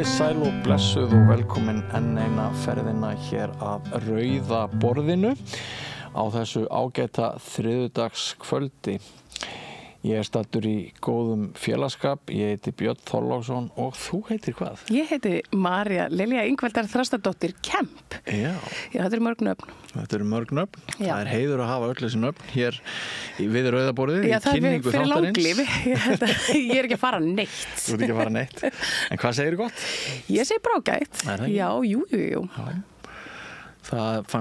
Sæl og blessuð og velkomin enn eina ferðina hér að Rauða borðinu á þessu ágæta þriðjudagskvöldi. Ég staddur í góðum félagsskap, ég heiti Björn Þorláksson og þú heitir hvað? Ég heiti María Lilja Ingvaldar Þrastardóttir Kemp. Já, þetta eru mörg nöfn. Þetta eru mörg nöfn. Já. Það heiður að hafa öll þessi nöfn hér við Rauða borðið Já, í kynningu fyrir þáttarins. langlífi. Ég er ekki að fara neitt. Þú ert ekki að fara neitt. En hvað segirðu gott? Ég segi brágætt. Er það ekki? Já, jú. Já. Það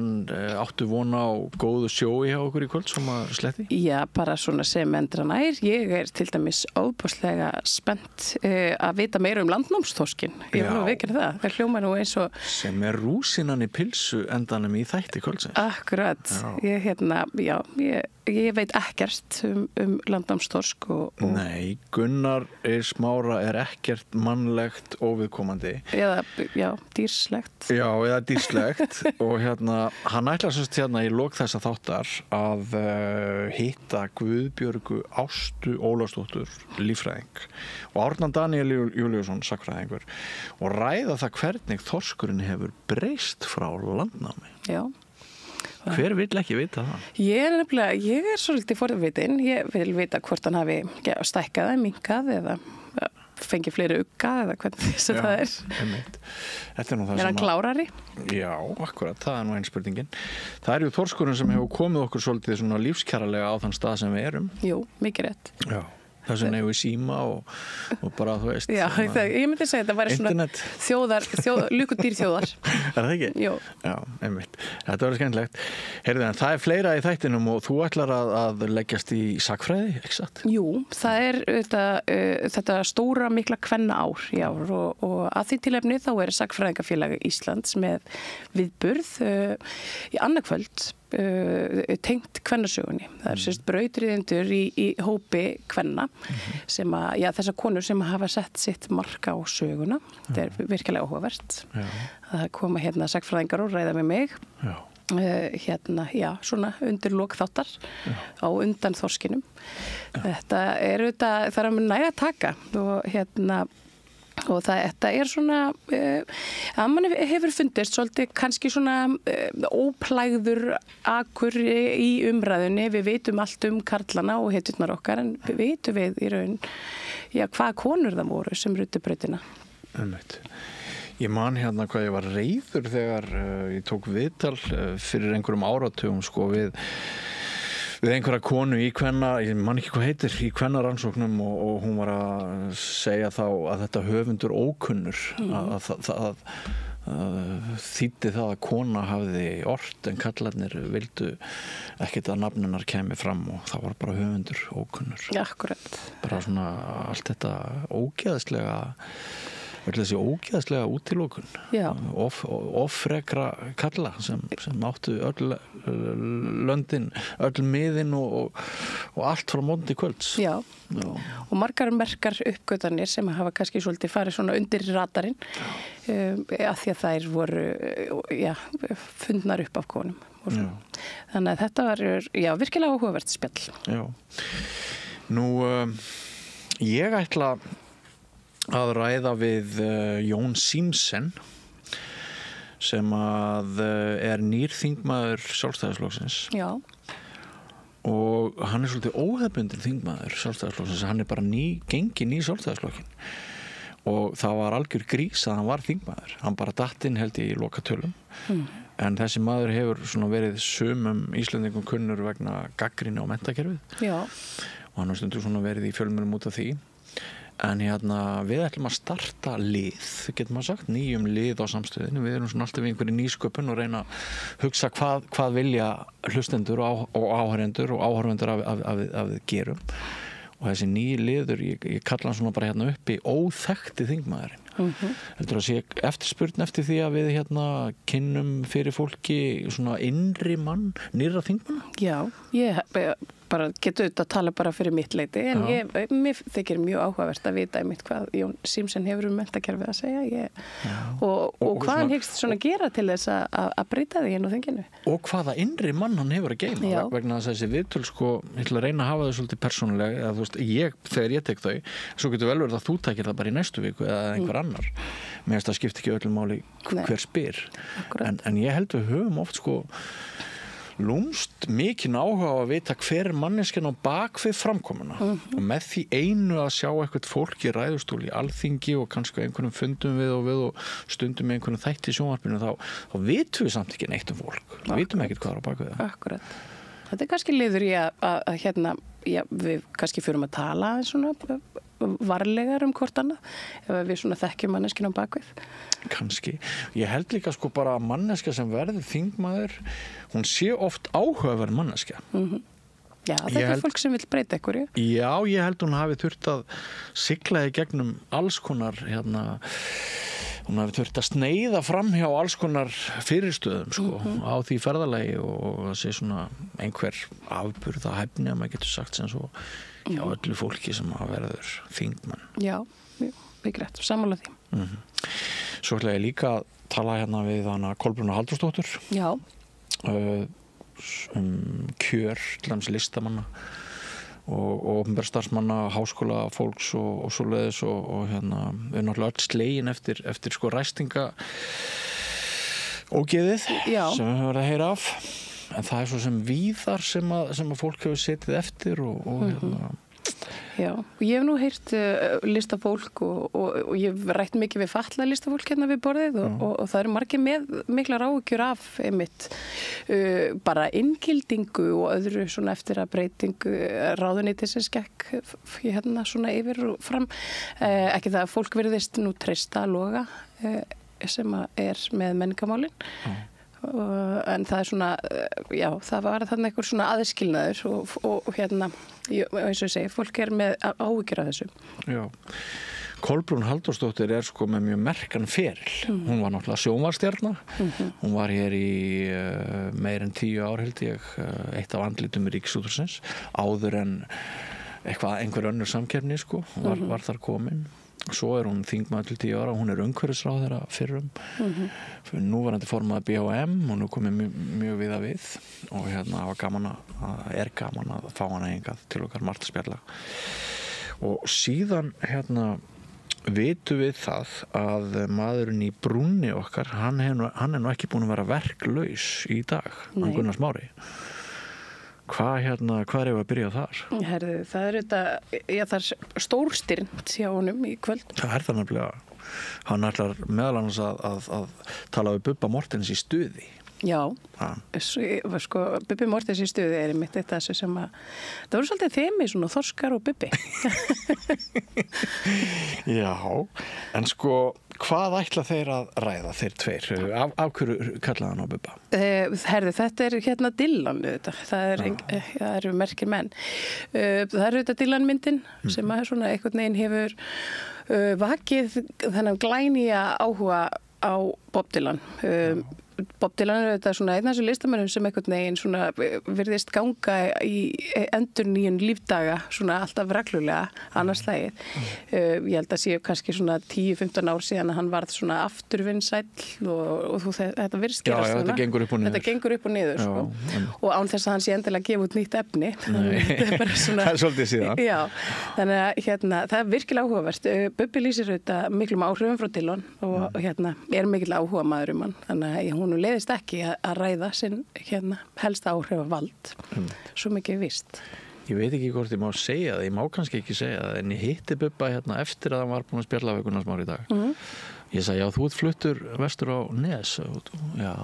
áttu vona á góðu sjói hjá okkur í kvöld sem að sletti? Já, bara svona sem endra nær. Ég er til dæmis óbúslega spennt að vita meira landnámsþorskin. Ég var nú að veikja það. Það hljómar nú eins og... Sem er rúsinan í pilsu endanum í þætti kvöldsins. Akkurat. Ég veit ekkert um landnámsþorsk og... Nei, Gunnar Smára er ekkert mannlegt óviðkomandi. Eða dýrslegt. Já, eða dýrslegt og hann ætlar semst í lok þessa þáttar að hitta Guðbjörgu Ástu Ólafsdóttur líffræðing og Árna Daníel Júlíusson sagnfræðingur og ræða það hvernig þorskurinn hefur breyst frá landnámi. Já. Hver vill ekki vita það? Ég er svolítið forvitin. Ég vil vita hvort hann hafi stækkað, minnkað eða fengið fleiri ugga eða hvernig það er. Einmitt. Þetta er nú það hann klárari? Já, akkurat, það er nú einn spurningin. Það er ju þorskurinn sem hefur komið okkur svolítið svona lífskjaralega á þann stað sem við erum. Jú, mikið rétt. Já. Þess vegna hefur við síma og bara þú veist. Já, ég myndi segja að þetta væri svona lukudýr þjóðar. Er það ekki? Jú. Já, einmitt. Þetta verður skemmtilegt. Heyrðu, en það er fleira í þættinum og þú ætlar að leggjast í sagnfræði, ekki satt? Jú, það er þetta stóra mikla kvennaár í ár og að því tilefni þá er Sagnfræðingafélag Íslands með viðburð í annað kvöld tengt kvennasögunni. Það er sérst brautriðendur í hópi kvenna sem þessar konur sem hafa sett sitt mark á söguna. Þetta er virkilega áhugavert. Það koma sagnfræðingar og ræða með mig. Svona undir lok þáttar á undan þorskinum. Þetta er það er að næga að taka og þetta er svona að mann hefur fundist svolítið kannski svona óplægður akur í umræðunni. Við vitum allt um karlana og hetjurnar okkar en vitum við í raun hvaða konur það voru sem ruddu brautina. Ég man hvað ég var reiður þegar ég tók viðtal fyrir einhverjum áratugum við einhverja konu í ég man ekki hvað heitir, í kvennarannsóknum og hún var að segja þá að þetta höfundur ókunnur að þýddi það að kona hafði ort en kallarnir vildu ekkert að nafnunar kemi fram og það var bara höfundur ókunnur. Já, akkurat. Bara svona allt þetta þessi ógeðslega útilokun offrekra kalla sem áttu öll löndin, öll miðin og allt frá móti kvölds. Já. Og margar merkar uppgötanir sem hafa kannski svolítið farið svona undir radarinn að því að þær voru fundnar upp af konum. Þannig að þetta var virkilega áhugavert spjall. Já. Nú, ég ætla að ræða við Jón Símsen sem er nýr þingmaður Sjálfstæðisflokksins. Já. Og hann er svolítið óhefbundinn þingmaður Sjálfstæðisflokksins. Hann er bara genginn í Sjálfstæðisflokkin. Og það var algjör grís að hann var þingmaður. Hann bara datt inn held í lokatölum. En þessi maður hefur svona verið sumum Íslendingum kunnur vegna gagnrýni á menntakerfið. Já. Og hann har stundum svona verið í fjölmiðlum út af því. En við ætlum að starta lið, getur maður sagt, nýjum lið á samstöðinu. Við erum svona alltaf í einhverju nýsköpun og reyna að hugsa hvað vilja hlustendur og áhorfendur og áhorfendur að við gerum. Og þessi nýji liður, ég kalla hann svona bara uppi óþekkti þingmaðurinn. Heldur að sé eftirspurn eftir því að við kynnum fyrir fólki svona innri mann, nýrra þingmanna? Já, ég bara getur auðvitað að tala bara fyrir mitt leyti en mér þykir mjög áhugavert að vita einmitt hvað Jón Simsen hefur menntakerfið að segja og hvað hann hyggst svona gera til þess að breyta því inn á þinginu. Og hvaða innri mann hann hefur að geyma vegna þess að þessi viðtöl sko, ég ætla að reyna að hafa þau svolítið persónulega eða þú veist, þegar ég tek þau svo getur vel verið að þú takir það bara í næstu viku eða einhver annar. Mér finnst það skiptir ekki öllum máli hver spyr en ég held við höfum oft sko lúmst mikinn áhuga á að vita hver manneskjan á bakvið framkomuna og með því einu að sjá eitthvað fólk í ræðustól í Alþingi og kannski einhvernum fundum við og stundum með einhvernum þætti í sjónvarpinu þá vitum við samt ekki neitt fólk við vitum ekkert hvað er á bakvið það. Akkurat. Þetta kannski liður í að hérna, við kannski förum að tala svona varlegar hvort annað ef við svona þekkjum manneskina á bakvið. Kannski. Ég held líka sko bara að manneska sem verður þingmaður hún sé oft áhugaverð manneska. Já, þetta fólk sem vill breyta einhverju. Já, ég held hún hafi þurft að sigla í gegnum alls konar hún hafi þurft að sneiða fram hjá alls konar fyrirstöðum sko, á því ferðalagi og það sé svona einhver afburðahæfni að maður getur sagt sem svo hjá öllu fólki sem að verður þingmann. Já, mikið rétt, sammála því. Svo ætla ég líka að tala hérna við hana Kolbrúnu Halldórsdóttur kjör til dæmis listamanna og opinberra starfsmanna, háskóla fólks og svoleiðis og hérna við erum náttúrulega öll slegin eftir sko ræstinga ógeðið sem við höfum verið að heyra af en það svo sem víðar sem að fólk hefur setið eftir og hérna Já, og ég hef nú heyrt listafólk og ég hef rætt mikið við fatlað listafólk hérna við borðið og það eru margir með miklar áhyggjur af einmitt bara inngildingu og öðru svona eftir að breytingu ráðuneytisins gekk hérna svona yfir og fram ekki það að fólk virðist nú treysta Loga sem er með menningarmálin en það svona, já, það var þannig einhver svona aðskilnaður og hérna, eins og ég segi, fólk er með áhyggjur af þessu. Já, Kolbrún Halldórsdóttir er sko með mjög merkan feril. Hún var náttúrulega sjónvarstjarna, hún var hér í meir en 10 ár held ég, eitt af andlitum Ríkisútvarpsins, áður en einhver önnur samkeppni sko, var þar komin. Svo er hún þingmaður til 10 ára, hún er umhverfisráðherra fyrrum, núverandi formaður BHM og nú komið mjög viða við og hérna er gaman að fá hana hingað til okkar Marta spjalla. Og síðan hérna vitum við það að maðurinn í brúnni okkar, hann er nú ekki búin að vera verklaus í dag, hann Gunnar Smári. Hvað er ég að byrja þar? Herðu, það er það er stórstyrnt hjá honum í kvöld. Það er það nefnilega. Hann ætlar meðal annars að tala við Bubba Mortens í stuði. Já, sko, Bubbi Mortens í stuði er einmitt þetta sem að það voru svolítið þemi svona Þorskar og Bubbi. Já, en sko hvað ætla þeir að ræða þeir tveir? Af hverju kallaði hann á Bubba? Herðu, þetta er hérna Dylan það eru merkir menn. Það eru þetta Dylan-myndin sem að svona einhvern veginn hefur vakið þennan glænýja áhuga á Bob Dylan. Bob Dylan er þetta svona einn af þessu listamönnum sem einhvern veginn svona virðist ganga í endurnýjun lífdaga svona alltaf reglulega annars slagið. Ég held að séu kannski svona 10-15 ár síðan að hann varð svona afturvinnsæll og þetta virðist gerast svona. Þetta gengur upp og niður. Þetta gengur upp og niður sko. Og án þess að hann sé endilega að gefa út nýtt efni. Þetta er bara svona. Það er svolítið síðan. Já, þannig að hérna það er virkilega áhugavert. Bubbi lýsir auðvitað miklum áhrifum frá Dylan og hérna er mikill áhuga maður hann. Þannig að hún leiðist ekki að ræða sinn helsta áhrifavald svo mikið víst. Ég veit ekki hvort ég má segja það, ég má kannski ekki segja það en ég hitti Bubba hérna eftir að hann var búin að spjalla við Gunnar Smári í dag. Ég sagði, já, þú ert fluttur vestur á Nes. Já,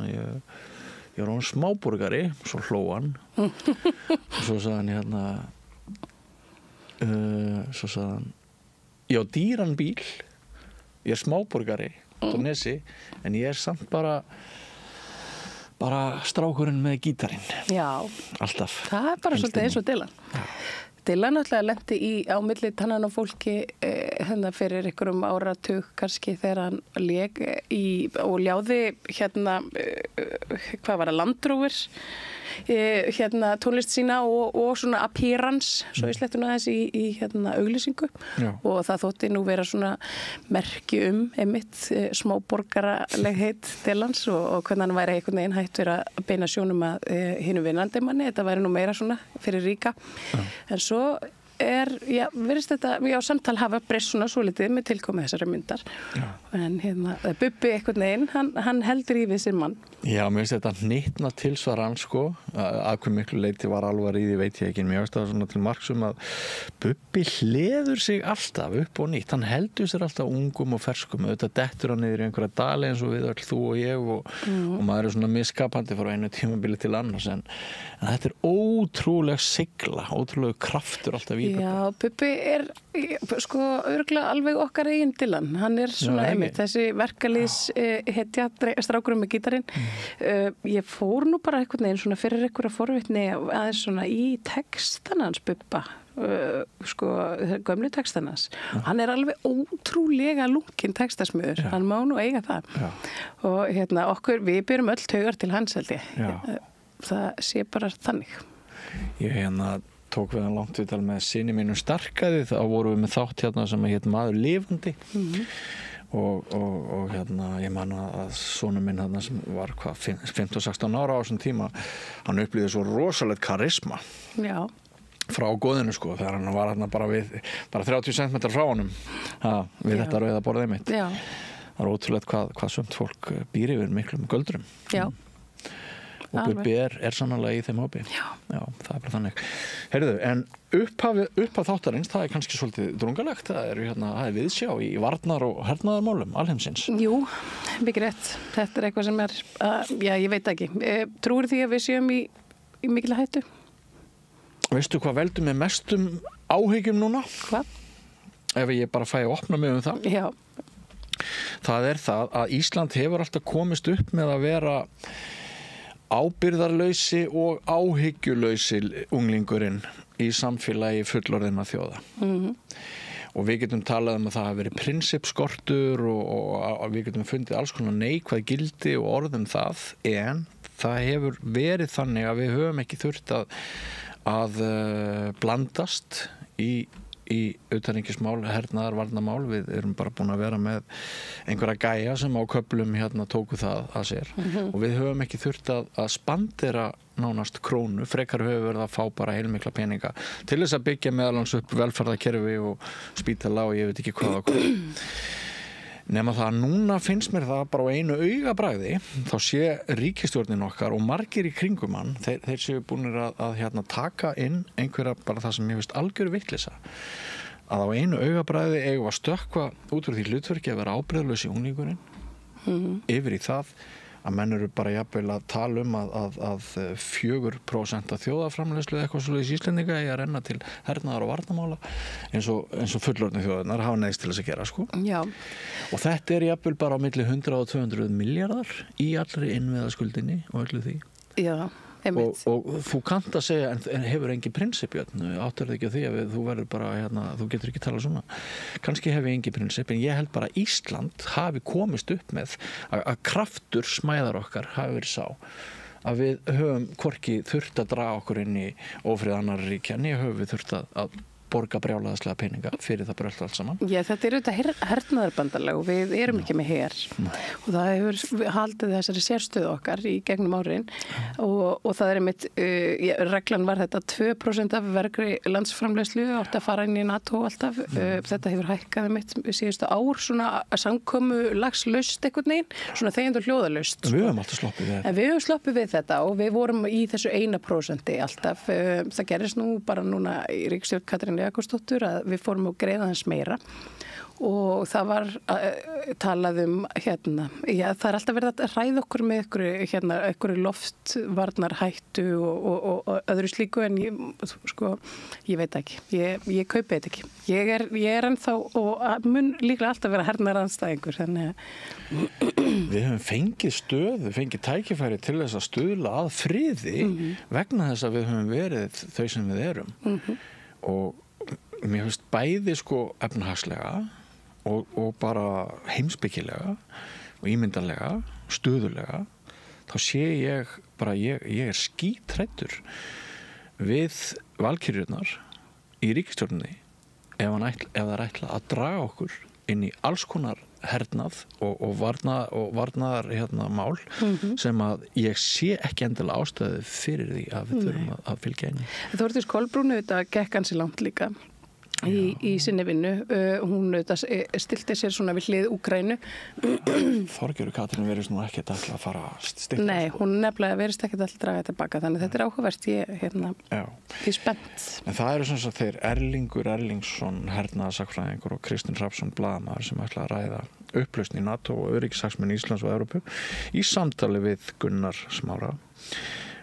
ég var hann smáborgari, svo hló hann og svo sagði hann svo sagði hann já, dýran bíl, ég er smáborgari á Nesi, en ég er samt bara strákurinn með gítarinn. Já. Alltaf. Það er bara svolítið eins og Dylan. Dylan náttúrulega lenti á milli tannan á fólki fyrir einhverjum áratug kannski þegar hann lék og ljáði hvað var það, Land Rover tónlist sína og svona appearance, svo ég sletti nú aðeins í auglýsingu og það þótti nú vera svona merki einmitt smáborgaralegheit til hans og hvernig hann væri einhvern veginn hættur að beina sjónum að hinu vinnandi manni, þetta væri nú meira svona fyrir ríka, en svo verðist þetta, samtal hafa breyst svona svolítið með tilkomið þessari myndar en Bubbi einhvern veginn, hann heldur í við sinn mann. Já, mér finnst þetta hnitna tilsvaran sko, að hver miklu leyti var alvar í því veit ég ekki, mér finnst það svona til marks að Bubbi hleður sig alltaf upp og nýtt, hann heldur sér alltaf ungum og ferskum, auðvitað dettur hann niður í einhverja dali eins og við öll, þú og ég og maður svona miskapandi frá einu tímabili til annars en þetta ótrúleg sigla, ótrúleg kraftur alltaf í Bubbi. Já, Bubbi sko örugglega alveg okkar eigin Dylan, hann svona einmitt, þessi verkalýðs hetja strákurinn með gítarinn. Ég fór nú bara einhvern veginn svona fyrir einhverja forvitni aðeins svona í textana hans Bubba, sko gömlu textana hans. Hann alveg ótrúlega lunginn textasmiður, hann má nú eiga það. Og okkur, við byrjum öll taugar til hans held ég. Það sé bara þannig. Ég tók við hann langt viðtal með syni mínum Starkaði, þá vorum við með þátt sem hét Maður lifandi. Og ég man að sonur minn sem var 15-16 ára á þessum tíma, hann upplýði svo rosalegt karisma frá góðinu sko, þegar hann var bara 30 cm frá honum við þetta rauða borðið mitt. Það ótrúlegt hvað sumt fólk býr yfir miklum göldrum. Og Bubbi sannarlega í þeim hópi. Já, það bara þannig. Heyrðu, en upphaf þáttarins, það kannski svolítið drungalegt, það er viðsjá í varnar- og hernaðarmálum alheimsins. Jú, mikið rétt. Þetta eitthvað sem ég veit ekki. Trúir því að við séum í mikil hættu? Veistu hvað veldur með mestum áhyggjum núna? Hvað? Ef ég bara fæ að opna mig það. Já. Það það að Ísland hefur alltaf komist upp með að vera ábyrgðarlausi og áhyggjulausi unglingurinn í samfélagi fullorðinna þjóða. Og við getum talað að það hafi verið prinsippskortur og við getum fundið alls konar neikvæð gildi og orðum það, en það hefur verið þannig að við höfum ekki þurft að blandast í utanríkismál, hernaðar, varnarmál. Við erum bara búin að vera með einhverja gæja sem á köflum tóku það að sér. Og við höfum ekki þurft að spandera nánast krónu, frekar höfum verið að fá bara heilmikla peninga til þess að byggja meðalans upp velferðarkerfi og spítala og ég veit ekki hvað og hvað. Nema það að núna finnst mér það bara á einu augabragði, þá sé ríkisstjórnin okkar og margir í kringum hann, þeir séu búinir að taka inn einhverja bara það sem ég veist algjör vitleysa. Að á einu augabragði eigum að stökkva út úr því hlutverki að vera ábyrgðarlaus unglingurinn yfir í það að menn eru bara jafnvel að tala að 4% af þjóðarframleiðslu eða eitthvað svoleiðis Íslendinga eigi að renna til hernaðar og varnarmála eins og fullorðnu þjóðirnar hafa neyðst til þess að gera sko. Já. Og þetta jafnvel bara á milli 100 og 200 milljarðar í allri innviðaskuldinni og öllu því. Já. Og þú kannt að segja en hefur engin prinsip áttar þig ekki á því að þú verður bara þú getur ekki talað svona, kannski hefur engin prinsip, en ég held bara að Ísland hafi komist upp með að kraftur smæðar okkar hafi verið sá að við höfum hvorki þurft að draga okkur inn í ófrið annar ríkja, en höfum við þurft að borga brjálæðislega peninga fyrir það brölt allt saman. Já, þetta auðvitað hernaðarbandalag og við erum ekki með her og það hefur haldið þessari sérstöðu okkar í gegnum árin og það einmitt, reglan var þetta 2% af vergri landsframleiðslu átti að fara inn í NATO alltaf, þetta hefur hækkað einmitt síðustu ár, svona samkomu lagslaust einhvern veginn, svona þegjandi og hljóðalaust. Við höfum alltaf sloppið við þetta. En við höfum sloppið við þetta og við vorum í þessu 1% alltaf, það gerist nú bara núna í ríkisstjórn Katrínar Jakobsdóttur að við fórum að greiða hans meira og það var talað það alltaf verið að ræða okkur með einhverju loftvarnarhættu og öðru slíku en ég veit ekki, ég kaupi þetta ekki. Ég er ennþá og mun líklega alltaf vera hernaðarandstæðingur Við höfum fengið tækifæri til þess að stuðla að friði vegna þess að við höfum verið þau sem við erum og mér finnst bæði sko efnahagslega og bara heimspekilega og ímyndarlega, stöðulega, þá sé ég bara, ég skítræddur við valkyrjurnar í ríkisstjórninni ef það ætla að draga okkur inn í alls konar hernað og varnaðar mál sem að ég sé ekki endilega ástæðu fyrir því að við þurfum að fylgja inn. Þórdís Kolbrún auðvitað gekk ansi langt líka í sinni vinnu. Hún auðvitað stilti sér svona við hlið Úkraínu. Þorgerður Katrín verðist nú ekkert alltaf að fara að stilta. Nei, hún nefnilega verðist ekkert alltaf að draga tilbaka, þannig þetta áhugavert. Ég því spennt. En það eru svona þeir Erlingur Erlingsson, hernaðarsakfræðingur og Kristinn Hrafnsson blaðamaður sem ætla að ræða upplausn í NATO og öryggishagsmuni Íslands og Evrópu í samtali við Gunnar Smára.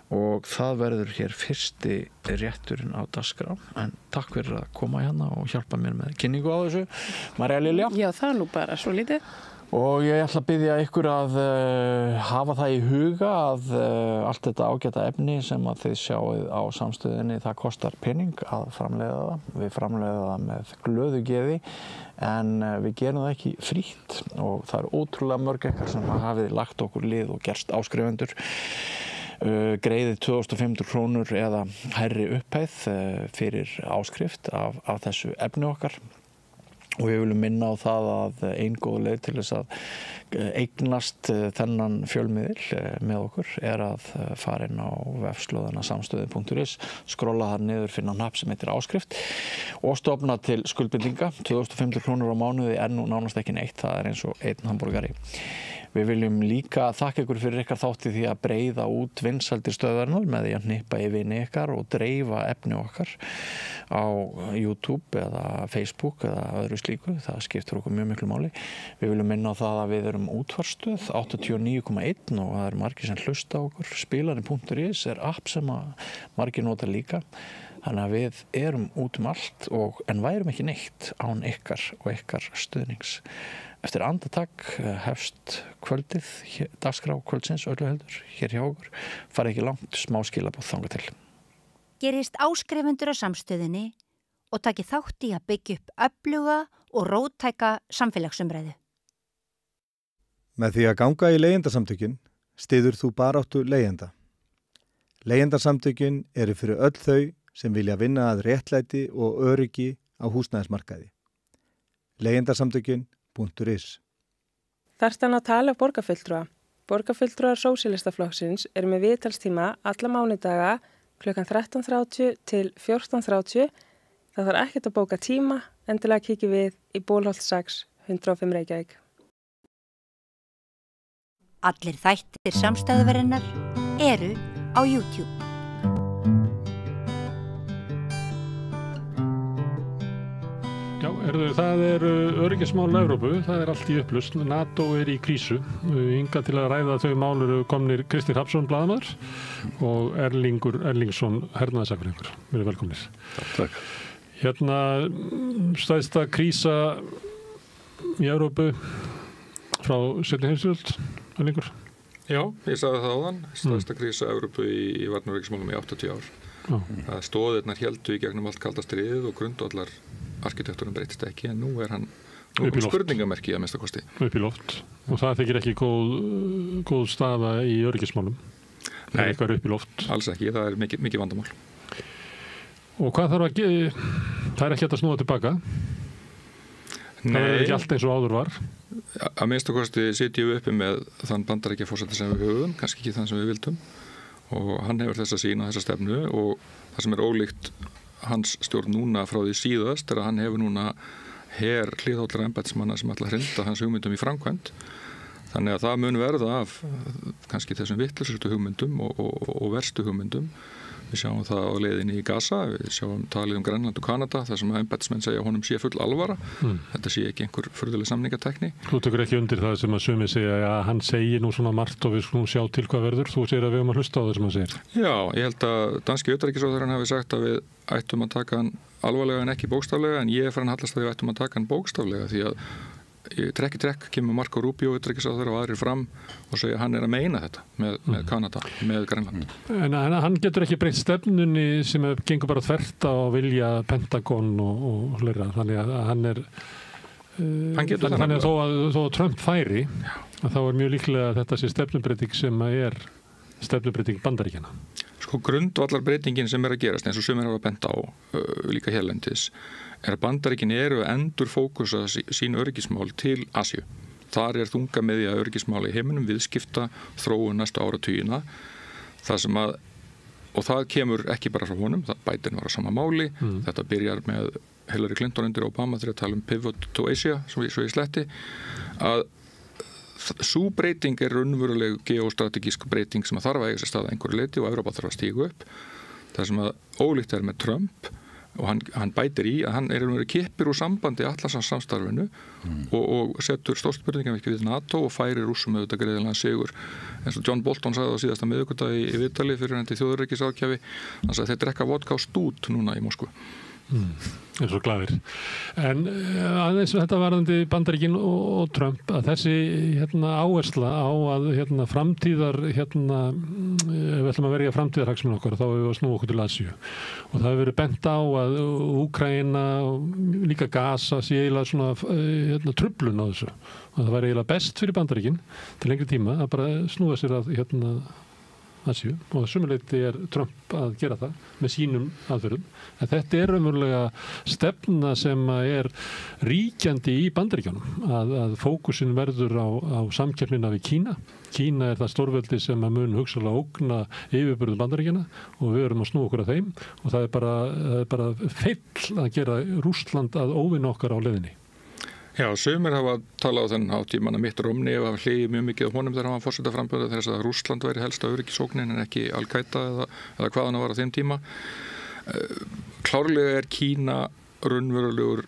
Og það verður hér fyrsti rétturinn á dagskrá, en takk fyrir að koma hérna og hjálpa mér með kynningu á þessu, María Lilja. Já, það er nú bara svo lítið. Og ég ætla að biðja ykkur að hafa það í huga að allt þetta ágæta efni sem að þið sjáuð á samstöðinni, það kostar pening að framleiða það. Við framleiða það með glöðu geði, en við gerum það ekki frítt og það er ótrúlega mörg ykkar sem hafið lagt okkur lið og gerst áskrifendur. Greiðið 2.500 krónur eða hærri upphæð fyrir áskrift af þessu efni okkar og við viljum minna á það að ein góð leið til þess að eignast þennan fjölmiðil með okkur er að fara inn á vefslóðina samstöðin.is, skrolla þar niður, finna hnapp sem heitir áskrift og stofna til skuldbindinga. 2.500 krónur á mánuði er nú nánast ekki neitt, það er eins og einn hamborgari. Við viljum líka þakka ykkur fyrir ykkar þátti því að breiða út vinsældir stöðvarinnar með því að hnippa í vini ykkar og dreifa efni okkar á YouTube eða Facebook eða öðru slíku. Það skiptir okkur mjög miklu máli. Við viljum minna á það að við erum útvarpsstöð 89,1 og það eru margir sem hlusta á okkur. Spilarinn.is er app sem að margir nota líka. Þannig að við erum út allt en værum ekki neitt án ykkar og ykkar stuðnings. Eftir andartak hefst kvöldið, dagskrá kvöldsins öllu heldur, hér hjá okkur. Farið ekki langt, smá skilaboð þangað til. Gerist áskrifundur á samstöðinni og takið þátt í að byggja upp öfluga og róttæka samfélagsumræðu. Með því að ganga í leigjendasamtökin styður þú baráttu leigjenda. Leigjendasamtökin eru fyrir öll þau sem vilja vinna að réttlæti og öryggi á húsnæðismarkaði. Leigjendasamtökin.is. Þarftan að tala borgarfulltrúa. Borgarfulltrúar Sósíalistaflokksins eru með viðtalstíma alla mánudaga klukkan 13:30 til 14:30. Það þarf ekkert að bóka tíma, endilega kíkja við í Bólholt 6, 105 Reykjavík. Allir þættir samstæðuverinnar eru á YouTube. Já, það er öryggismál Evrópu, það er allt í upplausn, NATO er í krísu. Hingað til að ræða þau mál eru komnir Kristinn Hrafnsson, blaðamaður og Erlingur Erlingsson, hernaðarsakfræðingur. Verið velkomnir. Takk. Hérna stærsta krísa í Evrópu frá seinni heimsstyrjöld, Erlingur? Já, ég sagði það áðan, stærsta krísa Evrópu í varnaröryggismálum í 80 ár. Það stóðirnar héldu í gegnum allt kalda stríðið og grundvallar arkitekturinn breytist ekki, en nú er hann spurningamerki að minnsta kosti. Upp í loft. Og það þykir ekki góð staða í öryggismálum. Nei, eitthvað upp í loft. Alls ekki, það er mikið vandamál. Og hvað þarf að það er ekki hægt að snúa tilbaka? Nei. Það er ekki allt eins og áður var. Að minnsta kosti sitjum við uppi með þann Bandaríkjaforseta sem við höfum, kannski ekki þann sem við vildum. Og hann hefur þessa sýn og þessa stefnu og það sem er ólíkt hans stjórn núna frá því síðast er að hann hefur núna hliðhóllra embættismanna sem ætla að hrinda hans hugmyndum í framkvæmd. Þannig að það mun verða af kannski þessum vitlausustu hugmyndum og verstu hugmyndum. Við sjáum það á leiðinni í Gaza, við sjáum talið Grænland og Kanada, þar sem embættismenn segja að honum sé full alvara. Þetta sé ekki einhver furðuleg samningatekni. Þú tekur ekki undir það sem að sumir segja að hann segir nú svona margt og við skulum sjá til hvað verður. Þú segir að við höfum að hlusta á það sem hann segir. Já, ég held að danski utanríkisráðherrann hafi sagt að við ættum að taka hann alvarlega en ekki bókstaflega, en ég er farin að hallast að við ættum að taka hann bókstaflega því að í trekk kemur Marco Rubio utanríkisráðherra og aðrir fram og segja hann að meina þetta með Kanada, með Grænland. En hann getur ekki breytt stefnunni sem gengur bara þvert á vilja Pentagon og hlera, þannig að hann þannig að þó að Trump færi, að þá mjög líklega að þetta sé stefnubreyting sem stefnubreyting Bandaríkjanna. Sko grundvallarbreytingin sem að gerast eins og sumir hafa bent á líka hérlendis að Bandaríkin eru að endur fókusa sín öryggismál til Asíu. Þar þunga með því að öryggismál í heiminum viðskipta þróun næstu áratugina og það kemur ekki bara frá honum, Biden var á sama máli, þetta byrjar með Hillary Clinton undir Obama þegar að tala pivot to Asia, svo ég sletti, að sú breyting raunveruleg geostrategísk breyting sem að þarf að eiga sér stað einhverju leyti og Evrópa þarf að stíga upp. Það sem að ólíkt með Trump og hann bætir í að hann raunveruleg kippir úr sambandi Atlantshafssamstarfinu og setur stórspurningamerki við NATO og færir Rússum auðvitað greiðilegan sigur. Eins og John Bolton sagði á síðasta miðvikudag í viðtali fyrir hendi þjóðaröryggisráðgjafi, hann sagði þeir drekka vodka á stút núna í Moskvu. eins og glaðir. En aðeins þetta varðandi Bandaríkin og Trump, að þessi áhersla á að framtíðar ef við ætlum að verja framtíðarhagsmuni okkar, þá hefur við að snúa okkur til Asíu. Og það hefur verið bent á að Úkraína og líka Gaza sé eiginlega svona truflun á þessu. Og það væri eiginlega best fyrir Bandaríkin til lengri tíma að bara snúa sér að Asíu, og sumuleyti Trump að gera það með sínum aðferðum. En þetta umverulega stefna sem ríkjandi í Bandaríkjunum, að fókusin verður á samkeppnina við Kína. Kína það stórveldi sem mun hugsanlega ógna yfirburðum Bandaríkjanna og við erum að snúa okkur að þeim, og það bara feill að gera Rússland að óvinna okkar á leiðinni. Já, sumir hafa talað á þennan hátt, ég manna Mitt Romney og hafa hlegið mjög mikið á honum þegar hann var forsetaframbjóðari þess að Rússland væri helsta öryggisógnin en ekki Al-Qaida eða hvað hann var á þeim tíma. Klárlega Kína raunverulegur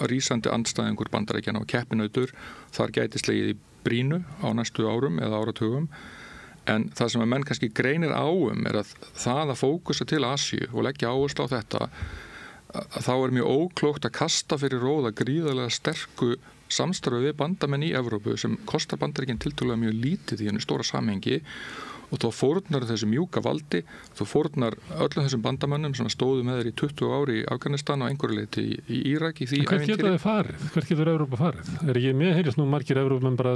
rísandi andstæðingur Bandaríkjanna og keppinautur. Þar gæti slegið í brýnu á næstu árum eða áratugum. En það sem að menn kannski greinir á að það að fókusa til Asíu og leggja áherslu á þetta, þá mjög óklókt að kasta fyrir róða gríðarlega sterku samstarfi við bandamenn í Evrópu sem kostar Bandaríkin tiltölulega mjög lítið í henni stóra samhengi, og þá fórnar þessu mjúka valdi, þá fórnar öllum þessum bandamönnum sem stóðu með þeir í 20 ári í Afganistan og einhverju leyti í Írak í því ævintýri. Hvert geta þið farið? Hvert getur Evrópa farið? Ekki mér heyrist nú margir Evrópumenn bara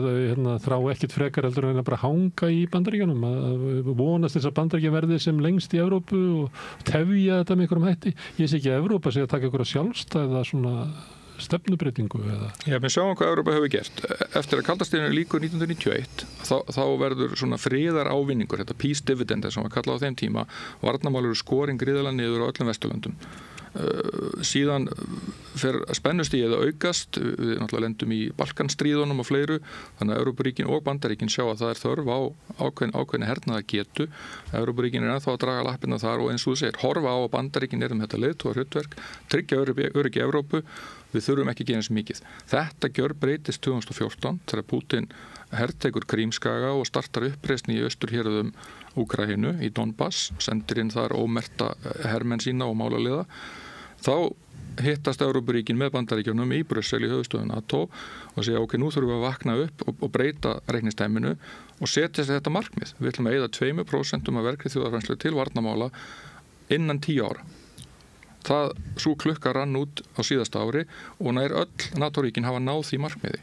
þrá ekkit frekar heldur en að bara hanga í Bandaríkjunum, að vonast þess að Bandaríkjun verði sem lengst í Evrópu og tefja þetta með einhverjum hætti. Ég sé ekki að Evrópa sé að taka einhverja sjálfstæða svona stefnubreitingu eða? Já, við sjáum hvað Evrópa hefur gert. Eftir að kaldastríðinu lýkur 1991 þá verður svona friðar ávinningur, þetta peace dividend sem var kallað á þeim tíma, varnarmál skorin gríðarlega niður á öllum Vesturlöndum. Síðan fer spennustigið að aukast, við náttúrulega lendum í Balkanstríðunum og fleiru, þannig að Evrópuríkin og Bandaríkin sjá að það þörf á ákveðna hernaða getu. Evrópuríkin ennþá að draga lappirnar þar og eins og þú segir, horfa á að Bandaríkin með þetta leiðtogahlutverk, tryggja öryggi Evrópu, við þurfum ekki að gera eins mikið. Þetta gjörbreytist 2014 þegar Putin hertekur Krímskaga og startar uppreisn í austurhéruðum Úkraínu í Donbass, sendir inn þar ómerta hermenn sína og málaliða. Þá hittast Evrópuríkin með Bandaríkjunum í Brussel í höfuðstöðu NATO og segja ok, nú þurfum við að vakna upp og breyta reiknistæminu og setja sér þetta markmið. Við ætlum að eyða 2% af vergri þjóðarframleiðslu til varnarmála innan 10 ára. Sú klukka rann út á síðasta ári og nær öll NATO-ríkin hafa náð því markmiði.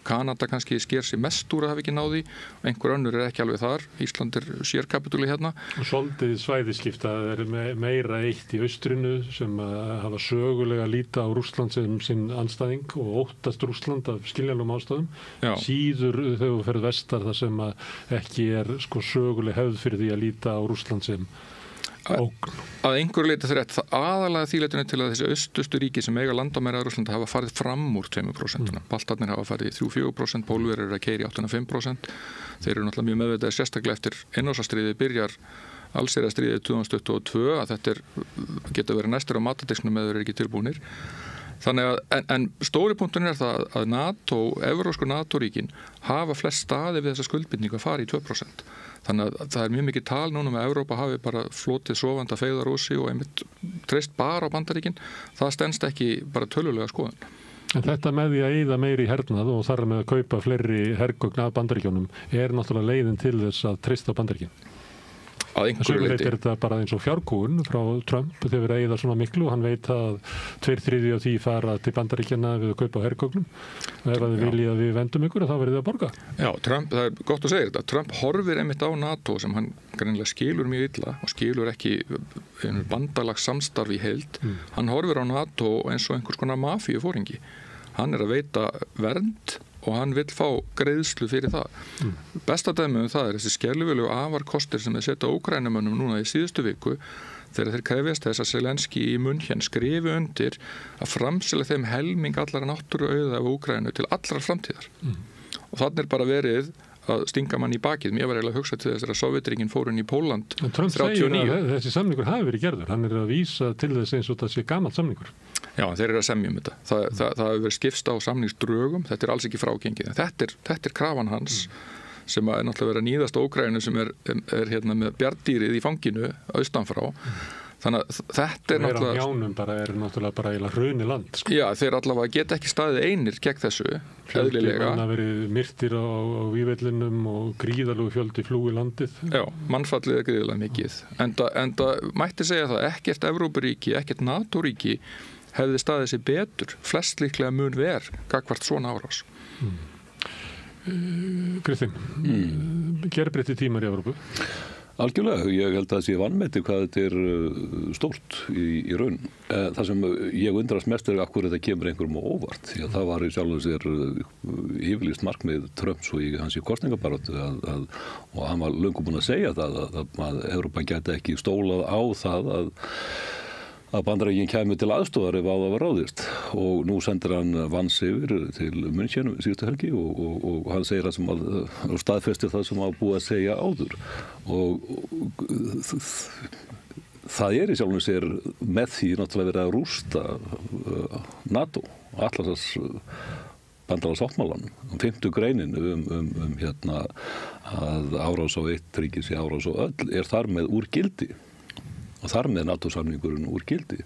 Kanada kannski sker sig mest úr að hafa ekki náði, einhver önnur ekki alveg þar, Ísland sérkapitúli hérna. Og svolítið svæðiskipta meira eitt í austrinu sem hafa sögulega líta á Rússland sem sinn andstæðing og óttast Rússland af skiljanlegum ástæðum. Já. Síður þegar þú ferð vestar þar sem ekki söguleg hefð fyrir því að líta á Rússland sem ógn. Að einhverju leyti þrétt, það aðalega þýleitinu til að þessi austustu ríki sem eiga landamæri að Rússlandi hafa farið fram úr 2%. Baltarnir hafa farið í 3-4%, Pólverjar að keyra í 8-5%. Þeir eru náttúrulega mjög meðvitaðir sérstaklega eftir innrásarstríðið byrjar allsherjarstríðið 2022 að þetta geta verið næstur á matadisknum eða eru ekki tilbúnir. Þannig en stóri punkturinn það að NATO, evrósku NATO-ríkin hafa flest staði við þessa skuldbindningu að fara í 2%. Þannig að það mjög mikið tal núna með Evrópa hafi bara flotið sofanda feigðarósi og einmitt treyst bara á Bandaríkin. Það stenst ekki bara tölulega skoðun. En þetta með því að eyða meiri hernað og þar með að kaupa fleiri hergögn af Bandaríkjunum náttúrulega leiðin til þess að treysta Bandaríkin. Að einhverju leyti. Þetta bara eins og fjárkúgun frá Trump þegar við eyða svona miklu og hann veit að 2/3 af því fara til Bandaríkjana við að kaupa hergögnum. Og ef þið viljið að við vendum ykkur þá verið þið að borga. Já, Trump, það er gott að segja þetta. Trump horfir einmitt á NATO sem hann greinilega skilur mjög illa og skilur ekki bandalags samstarf í heild. Hann horfir á NATO eins og einhvers konar mafíufóringi. Hann að veita vernd og hann vill fá greiðslu fyrir það. Besta dæmi það þessi skelfilegu afarkostir sem þeir setja Úkrænumönnum núna í síðustu viku þegar þeir krefjast þess að Zelenski í München skrifi undir að framselja þeim helming allar náttúruauða af Úkrænu til allrar framtíðar. Og þannig bara verið að stinga mann í bakið. Mér var eiginlega að hugsa til þess að Sovjetríkin fór inn í Póland 39. Trump segir að þessi samningur hafi verið gerður. Hann að vísa til þess eins og það sé gamalt samningur. Já, þeir að semja þetta. Það hefur verið skipst á samningsdrögum. Þetta alls ekki frágengið. Þetta krafan hans sem er náttúrulega verið að níðast á Úkraínu sem er hérna með bjarndýrið í fanginu austanfrá. Þannig að þetta náttúrulega... Mjánum náttúrulega bara eiginlega hruni land. Sko. Já, þeir allavega geta ekki staðið einir gegn þessu, eðlilega. Fjöldi verið myrtir á vívellinum og gríðalegu fjöldi flúi landið. Já, mannfallið gríðalega mikið. Enda mætti segja það, ekkert Evrópuríki, ekkert NATO-ríki hefði staðið sér betur, flest líklega mun ver gagvart svona árás. Kristinn, gerbreytti tímar í Evrópu? Algjörlega, ég held að það sé vanmeti hvað þetta stórt í raun. Það sem ég undrast mest akkur þetta kemur einhverjum á óvart. Því að það var í sjálfu sér yfirlýst markmið Trumps og í hans í kosningabaráttu og hann var löngu búinn að segja það að Evrópa gæti ekki stólað á það að Bandaríkin kæmi til aðstofar ef á það var ráðist og nú sendir hann Vance yfir til München síðustu helgi og hann segir það sem og staðfestir það sem hann búið að segja áður og það í sjálfum sér með því náttúrulega verið að rústa NATO Atlasas bandalagssáttmálan 5. greinin hérna að árás á eitt ríki sé árás á öll þar með úr gildi og þar með NATO-samningurinn úr gildi.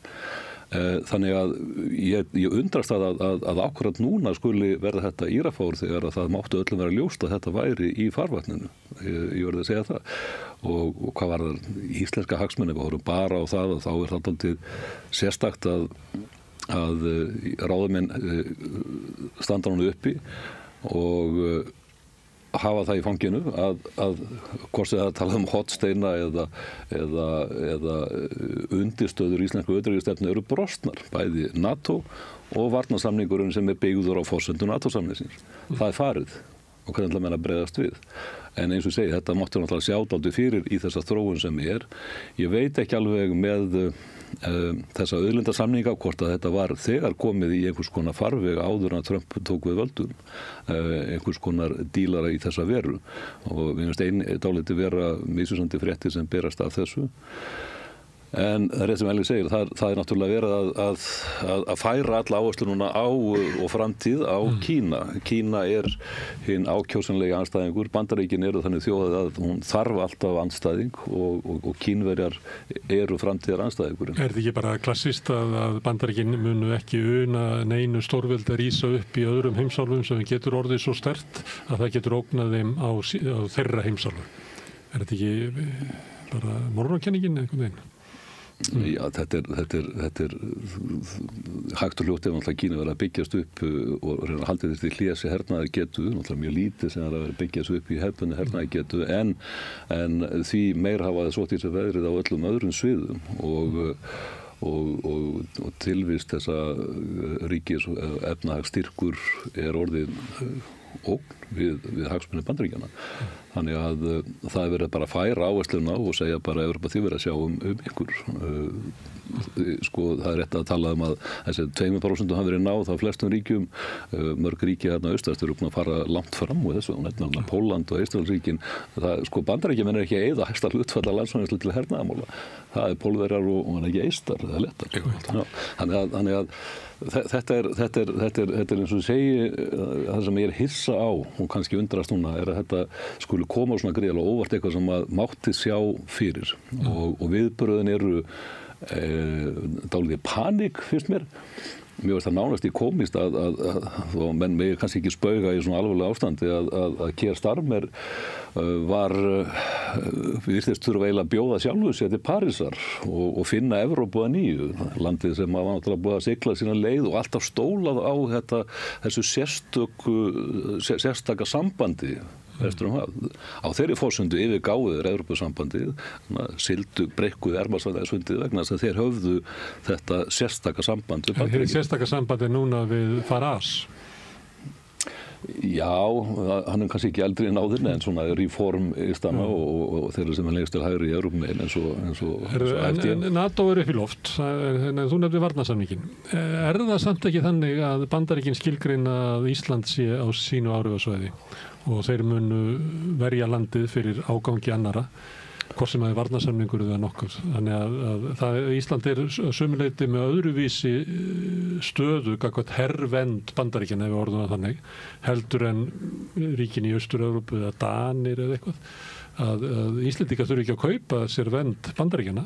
Þannig að ég undrast að akkurat núna skuli verða þetta írafár þegar að það máttu öllum vera ljóst að þetta væri í farvatninu. Ég verði að segja það. Og hvað var það íslenska hagsmunni? Við vorum bara á það og þá það aldrei sérstakt að ráðamenn standa hann uppi og hafa það í fanginu að hvort sem það tala hotsteina eða undirstöður íslensku utanríkisstefnu eru brostnar, bæði NATO og varnarsamningurinn sem byggður á forsendum NATO-samningsins. Það farið og hvernig ætla menn að bregðast við. En eins og segi, þetta máttu náttúrulega sjá dálítið fyrir í þessa þróun sem er. Ég veit ekki alveg með þessa auðlindasamninga hvort að þetta var þegar komið í einhvers konar farveg áður en Trump tók við völdum, einhvers konar dílara í þessa veru og við finnst einn dálítið vera misvísandi fréttir sem berast af þessu. En rétt sem Elli segir, það náttúrulega verið að færa alla áherslu núna á og framtíð á Kína. Kína hinn ákjósanlegi andstæðingur. Bandaríkin eru þannig þjóð að hún þarf alltaf andstæðing og Kínverjar eru framtíðar andstæðingurinn. Er þetta ekki bara klassist að Bandaríkin munu ekki una neinu stórveldi að rísa upp í öðrum heimsálfum sem getur orðið svo sterkt að það getur ógnað þeim á þeirra heimsálfum? Er þetta ekki bara morðkenningin einhvern veginn? Já, þetta er hægt og hljótt ef náttúrulega Kína verið að byggjast upp og reyna að halda þetta í hlési hernaðar getu, náttúrulega mjög lítið sem er að vera að byggjast upp í hefðbundni hernaðar getu en því meir hafa það sótt í þessu veðrið á öllum öðrum sviðum og tilvist þessa ríkis efnahagsstyrkur er orðin ógn við hagsmuni Bandaríkjanna. Þannig að það er verið bara að færa áhersluna og segja bara að Evrópa þið verið að sjá ykkur. Sko það er rétt að tala að þessi 2% hafa verið náð á flestum ríkjum, mörg ríki hérna austast eru búin að fara langt fram og þessu, nefnilega Póland og Eistlandsríkin. Það Bandaríkjamenn er ekki að eyða hæsta hlutfall af landsframleiðslu til hernaðarmála. Það er Pólverjar og ekki eistar, það er lettar. Þannig að þetta er eins og segi það sem ég er hissa á og kannski undrast núna er að þetta skuli koma svona gríðarlega óvart eitthvað sem að mátti sjá fyrir og viðbröðin eru dálítið panik finnst mér. Mér finnst það nánast í komist að þó menn megi kannski ekki spauga í svona alvarlega ástandi að Keir Starmer var virtist þurfa eiginlega að bjóða sjálfu sér til Parísar og finna Evrópu að nýju, landið sem var náttúrulega búið að sigla sína leið og alltaf stólað á þessu sérstaka sambandi á þeirri fórsundu yfirgáðu Evrópusambandið, sildu breikkuðu Ermarsvæðarsundið vegna þess að þeir höfðu þetta sérstaka samband. En þeir sérstaka sambandi núna við Farage? Já, hann kannski ekki eldri en áður en svona reformistana og þeirra sem er lengst til hægri í Evrópumegin eins og En NATO upp í loft, þú nefnir varnarsamningin. Það samt ekki þannig að Bandaríkin skilgreina að Ísland sé á sínu áhrifasvæði og þeir munu verja landið fyrir ágangi annara, hvort sem að varnarsamningur eða nokkuð. Þannig að Ísland sömuleyti með öðruvísi stöðu gagnvart herrvend Bandaríkjanna, ef við orðum það þannig, heldur en ríkin í Austur-Evrópu eða Danir eða eitthvað, að Íslendingar þurfi ekki að kaupa sér vend Bandaríkjanna.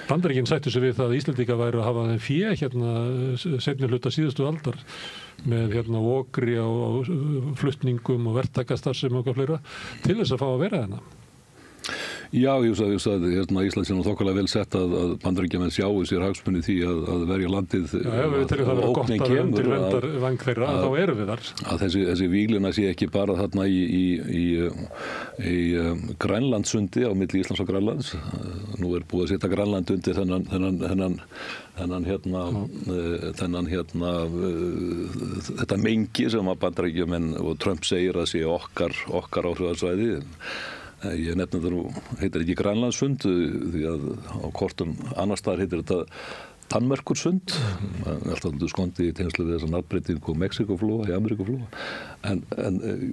Bandaríkin sættu sig við það að Íslendingar væru að hafa þeim fé seinni hluta síðustu aldar með okri á flutningum og verktakastarfsemi og fleira til þess að fá að vera hérna. Já, ég sagði Ísland sem þokkalega vel sett að Bandaríkjamenn sjáu sér hagsmuni því að verja landið. Já, ef við teljum það vera gott að undir vendar vang þeirra, þá erum við þar. Að þessi víglina sé ekki bara þarna í Grænlandssundi á milli Íslands og Grænlands. Nú búið að setja Grænland undir þetta mengi sem að Bandaríkjamenn og Trump segir að sé okkar áhrifasvæði. Ég nefna þetta nú, heitir ekki Grænlandssund því að á kortum annars staðar heitir þetta Danmerkursund, alltaf skondi í tengslu við þessa nafnbreytingu og Mexikoflóa í Ameríkuflóa. En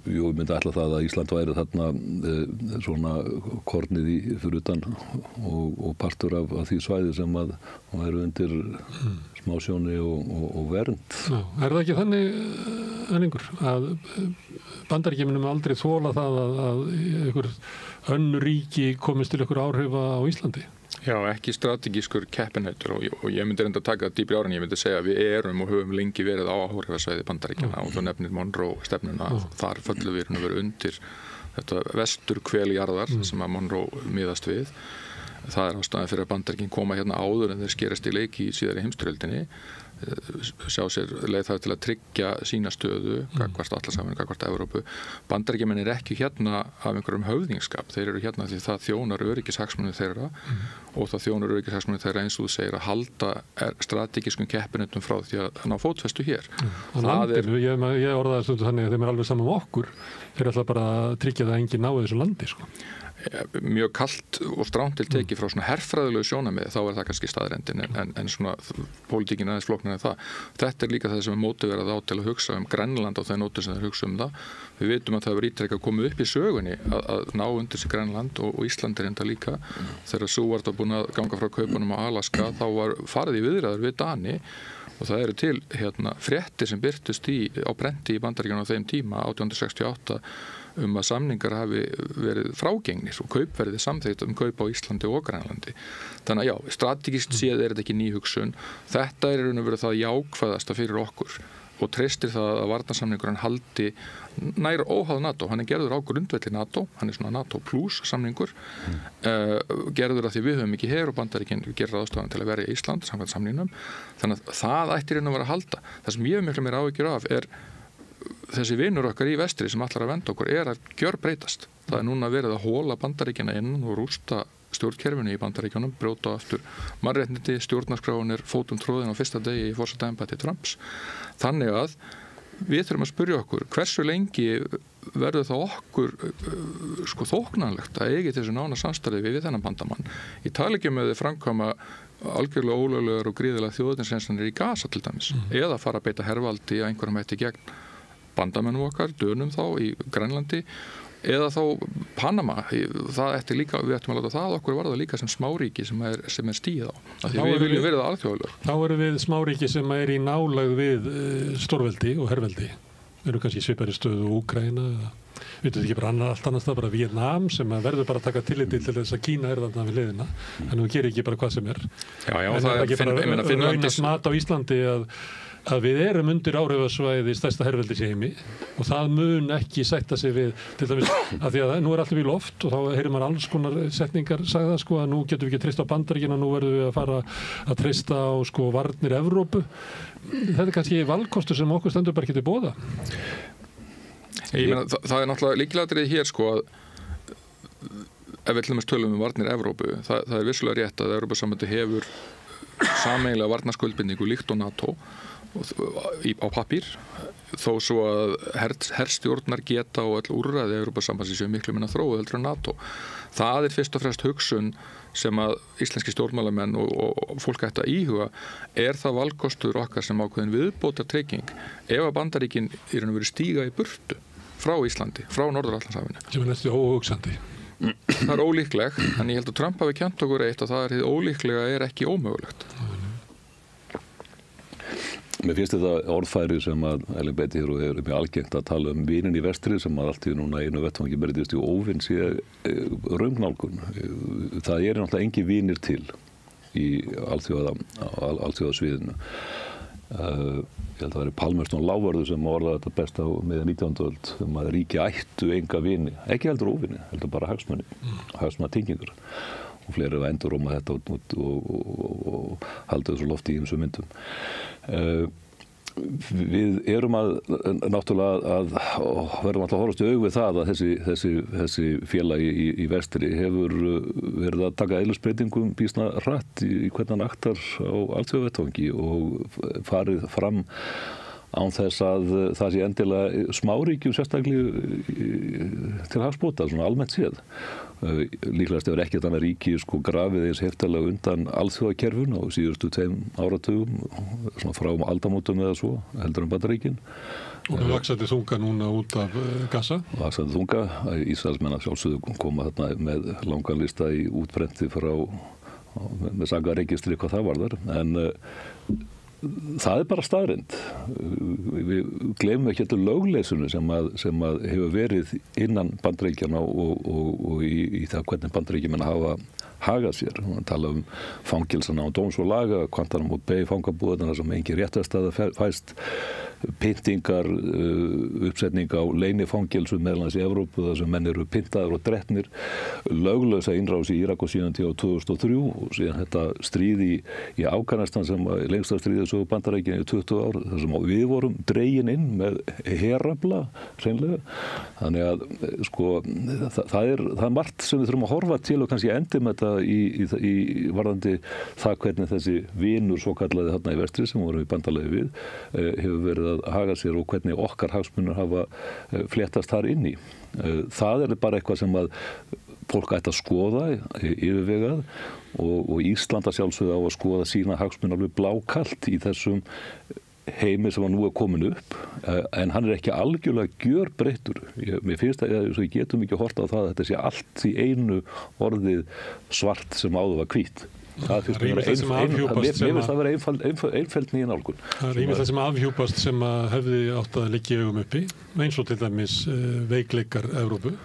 ég myndi ætla það að Ísland væri þarna svona kornið fyrir utan og partur af því svæði sem að væri undir smásjóni og vernd. Já, það ekki þannig, Erlingur, að Bandaríkjamenn aldrei þola það að einhver önnur ríki komist til einhver áhrifa á Íslandi? Já, ekki strategískur keppinautur og ég myndi reynda að taka það dýpri ára en ég myndi segja að við erum og höfum lengi verið á áhrifasvæði Bandaríkjanna og þú nefnir Monroe stefnuna, þar föllum við verið undir þetta vestur hveljarðar sem að Monroe miðast við. Það ástæðan fyrir að Bandaríkin koma hérna áður en þeir skerast í leiki í síðari heimsstyrjöldinni, sjá sér leið það til að tryggja sína stöðu gagnvart Atlantshafinu, gagnvart Evrópu. Bandaríkjamenn ekki hérna af einhverjum höfðingskap, þeir eru hérna því það þjónar öryggishagsmunum þeirra og það þjónar öryggishagsmunum þeirra eins og þú segir að halda strategískum keppinautum frá því að ná fótfestu hér. Ég orðaði stundu þannig að þeim alveg saman okkur, þeir ætla bara að tryggja það enginn náið þessu landi, sko. Mjög kalt og stránt til tekið frá svona herfræðilegu sjónarmiði, þá það kannski staðreyndin en svona pólitíkin aðeins flóknar en það. Þetta líka það sem mótiverað á til að hugsa Grænland og það nótur sem þeir hugsa það. Við vitum að það hefur ítrekka komið upp í sögunni að ná undir sig Grænland og Ísland enda líka. Þegar Seward var búin að ganga frá kaupunum á Alaska þá var farið í viðræður við Dani og það eru til fréttir sem birtust á prenti í Bandaríkjunum á þeim tíma 1868 að samningar hafi verið frágengnir og kaupverðið samþykkt kaup á Íslandi og Grænlandi. Þannig að já, strategískt séð þetta ekki ný hugsun. Þetta raun og verið það jákvæðasta fyrir okkur og treystir það að varnarsamningurinn haldi nær óháð NATO. Hann gerður á grundvelli NATO, hann svona NATO plus samningur, gerður að því við höfum ekki her og Bandaríkin gerir aðstofan til að verja Ísland samkvæmt samningnum. Þannig að það ættir raun og verið að halda. Það sem ég hef miklu meira áhyggjur af þessi vinur okkar í vestri sem allar að venda okkur að gjörbreytast. Það núna verið að hóla Bandaríkjana inn og rústa stjórnkerfinu í Bandaríkjunum, brjóta aftur mannréttindi, stjórnarskráin fótum tróðin á fyrsta degi í forsetaembætti Trumps. Þannig að við þurfum að spyrja okkur hversu lengi verður það okkur þóknanlegt að eigi þessu nána samstarfi við þennan bandamann. Í tali ekki með þið framkvæma algjörlega ólöglegar og gríðilega þjóðninsreinsanir í Gaza til dæmis, eða fara að beita hervaldi að einhverjum hætti gegn bandamennum okkar, dönum þá í Grænlandi, eða þá Panama. Það ætti líka, við ættum að láta það okkur varða líka sem smáríki sem er stíð á. Því við viljum verið alþjóðlegur. Þá erum við smáríki sem er í nálægð við stórveldi og herveldi. Við erum kannski svipari stöðu Úkraína eða Við veitum ekki bara allt annars það, bara Vietnam sem verður bara að taka tilliti til þess að Kína þarna við hliðina, en þú gerir ekki bara hvað sem er. Já, en það er ekki bara raunast mat á Íslandi að við erum undir áhrifasvæði stærsta herveldis í heimi og það mun ekki sætta sig við, til dæmis að því að nú alltaf í loft og þá heyrir maður alls konar setningar sagða að nú getum við ekki treysta á Bandaríkin og nú verðum við að fara að treysta á varnir Evrópu. Þetta er kannski valkostur sem okkur stendur bara ekki til boða. Ég meina, það er náttúrulega líkilatriði hér að ef við til dæmis tölum varnir Evrópu, það er vissulega rétt að Evrópusambandið hefur sameiginlega varnarskuldbindingu líkt og NATO á pappír, þó svo að herstjórnar geta og öll úrræði Evrópusambandsins séu miklu minna þróuð heldur en NATO. Það er fyrst og fremst hugsun sem að íslenski stjórnmálamenn og fólk ætti að íhuga, er það valkostur okkar sem ákveðin viðbótar trygging ef að Bandaríkin í raun og veru stíga í burtu frá Íslandi, frá Norður-Atlantshafinu. Sem er næstu óhugsandi. Það er ólíklegt, en ég held að Trump hafi kennt okkur eitt að það er ólíklega er ekki ómögulegt. Mér finnst þetta orðfæri sem að Elín beitti hér og er mjög algengt að tala vinin í vestri sem að allt í núna einu vettvangi breytist í óvinn sé raungnálgun. Það er náttúrulega engin vinir til í alþjóðasviðinu. Ég held að það væri Palmerston Lávarður sem orðaði þetta best á miðja 19. öld um að ríki ættu enga vini, ekki heldur óvini, heldur bara hagsmunatengingar. Og fleiri var enduróma þetta og haldið þessu lofti í ýmsum myndum. Við erum náttúrulega verðum alltaf að horfast í augu við það að þessi félagi í vestri hefur verið að taka eðlisbreytingum býsna hratt í hvernig hann aktar á alþjóðavettvangi og farið fram án þess að það sé endilega smáríkjum sérstaklega til hagsbóta, svona almennt séð. Líklegast hefur ekkert annað ríki grafið eins heftalega undan alþjóðakerfinu á síðustu 2 áratugum, svona frá aldamótum eða svo, heldur en Bandaríkin. Og það vaxandi þunga núna út af Gaza? Vaxandi þunga, Ísraelsmenn að sjálfsögðu koma þarna með langan lista í útbrenti með sagaregistri hvað það varðar, en það er bara staðreynd. Við gleymum ekki þetta lögleysinu sem að hefur verið innan Bandaríkjanna og í það hvernig Bandaríkjamenn hafa hagað sér. Man tala fangelsana á dóms og laga, Guantanamo Bay fangabúðarna sem engin réttarstaða fæst, pyntingar, uppsetning á leynifangelsum meðlans í Evrópu þar sem menn eru pyntaðir og drepnir, löglausa innrás í Írak og síðan til 2003 og síðan þetta stríð í Afganistan sem lengsta stríðið svo Bandaríkjanna í 20 ár þar sem við vorum dregin inn með herafla hreinlega. Þannig að það er margt sem við þurfum að horfa til og kannski endum þetta í varðandi það hvernig þessi vinur svo kallaði þarna í vestri sem vorum í bandalagi við hefur verið að haga sér og hvernig okkar hagsmunir hafa fléttast þar inn í. Það er bara eitthvað sem að fólk ætti að skoða yfirvegað og Ísland að sjálfsögðu á að skoða sína hagsmunir alveg blákalt í þessum heimi sem nú er komin upp, en hann er ekki algjörlega gjörbreyttur. Mér finnst að við getum ekki að horta á það að þetta sé allt í einu orðið svart sem áður var hvítt. Það finnst að vera einfeldni í nálgun. Það er ýmislegt sem afhjúpast sem að hefði átt að liggja í augum uppi, eins og til dæmis veikleikar Evrópu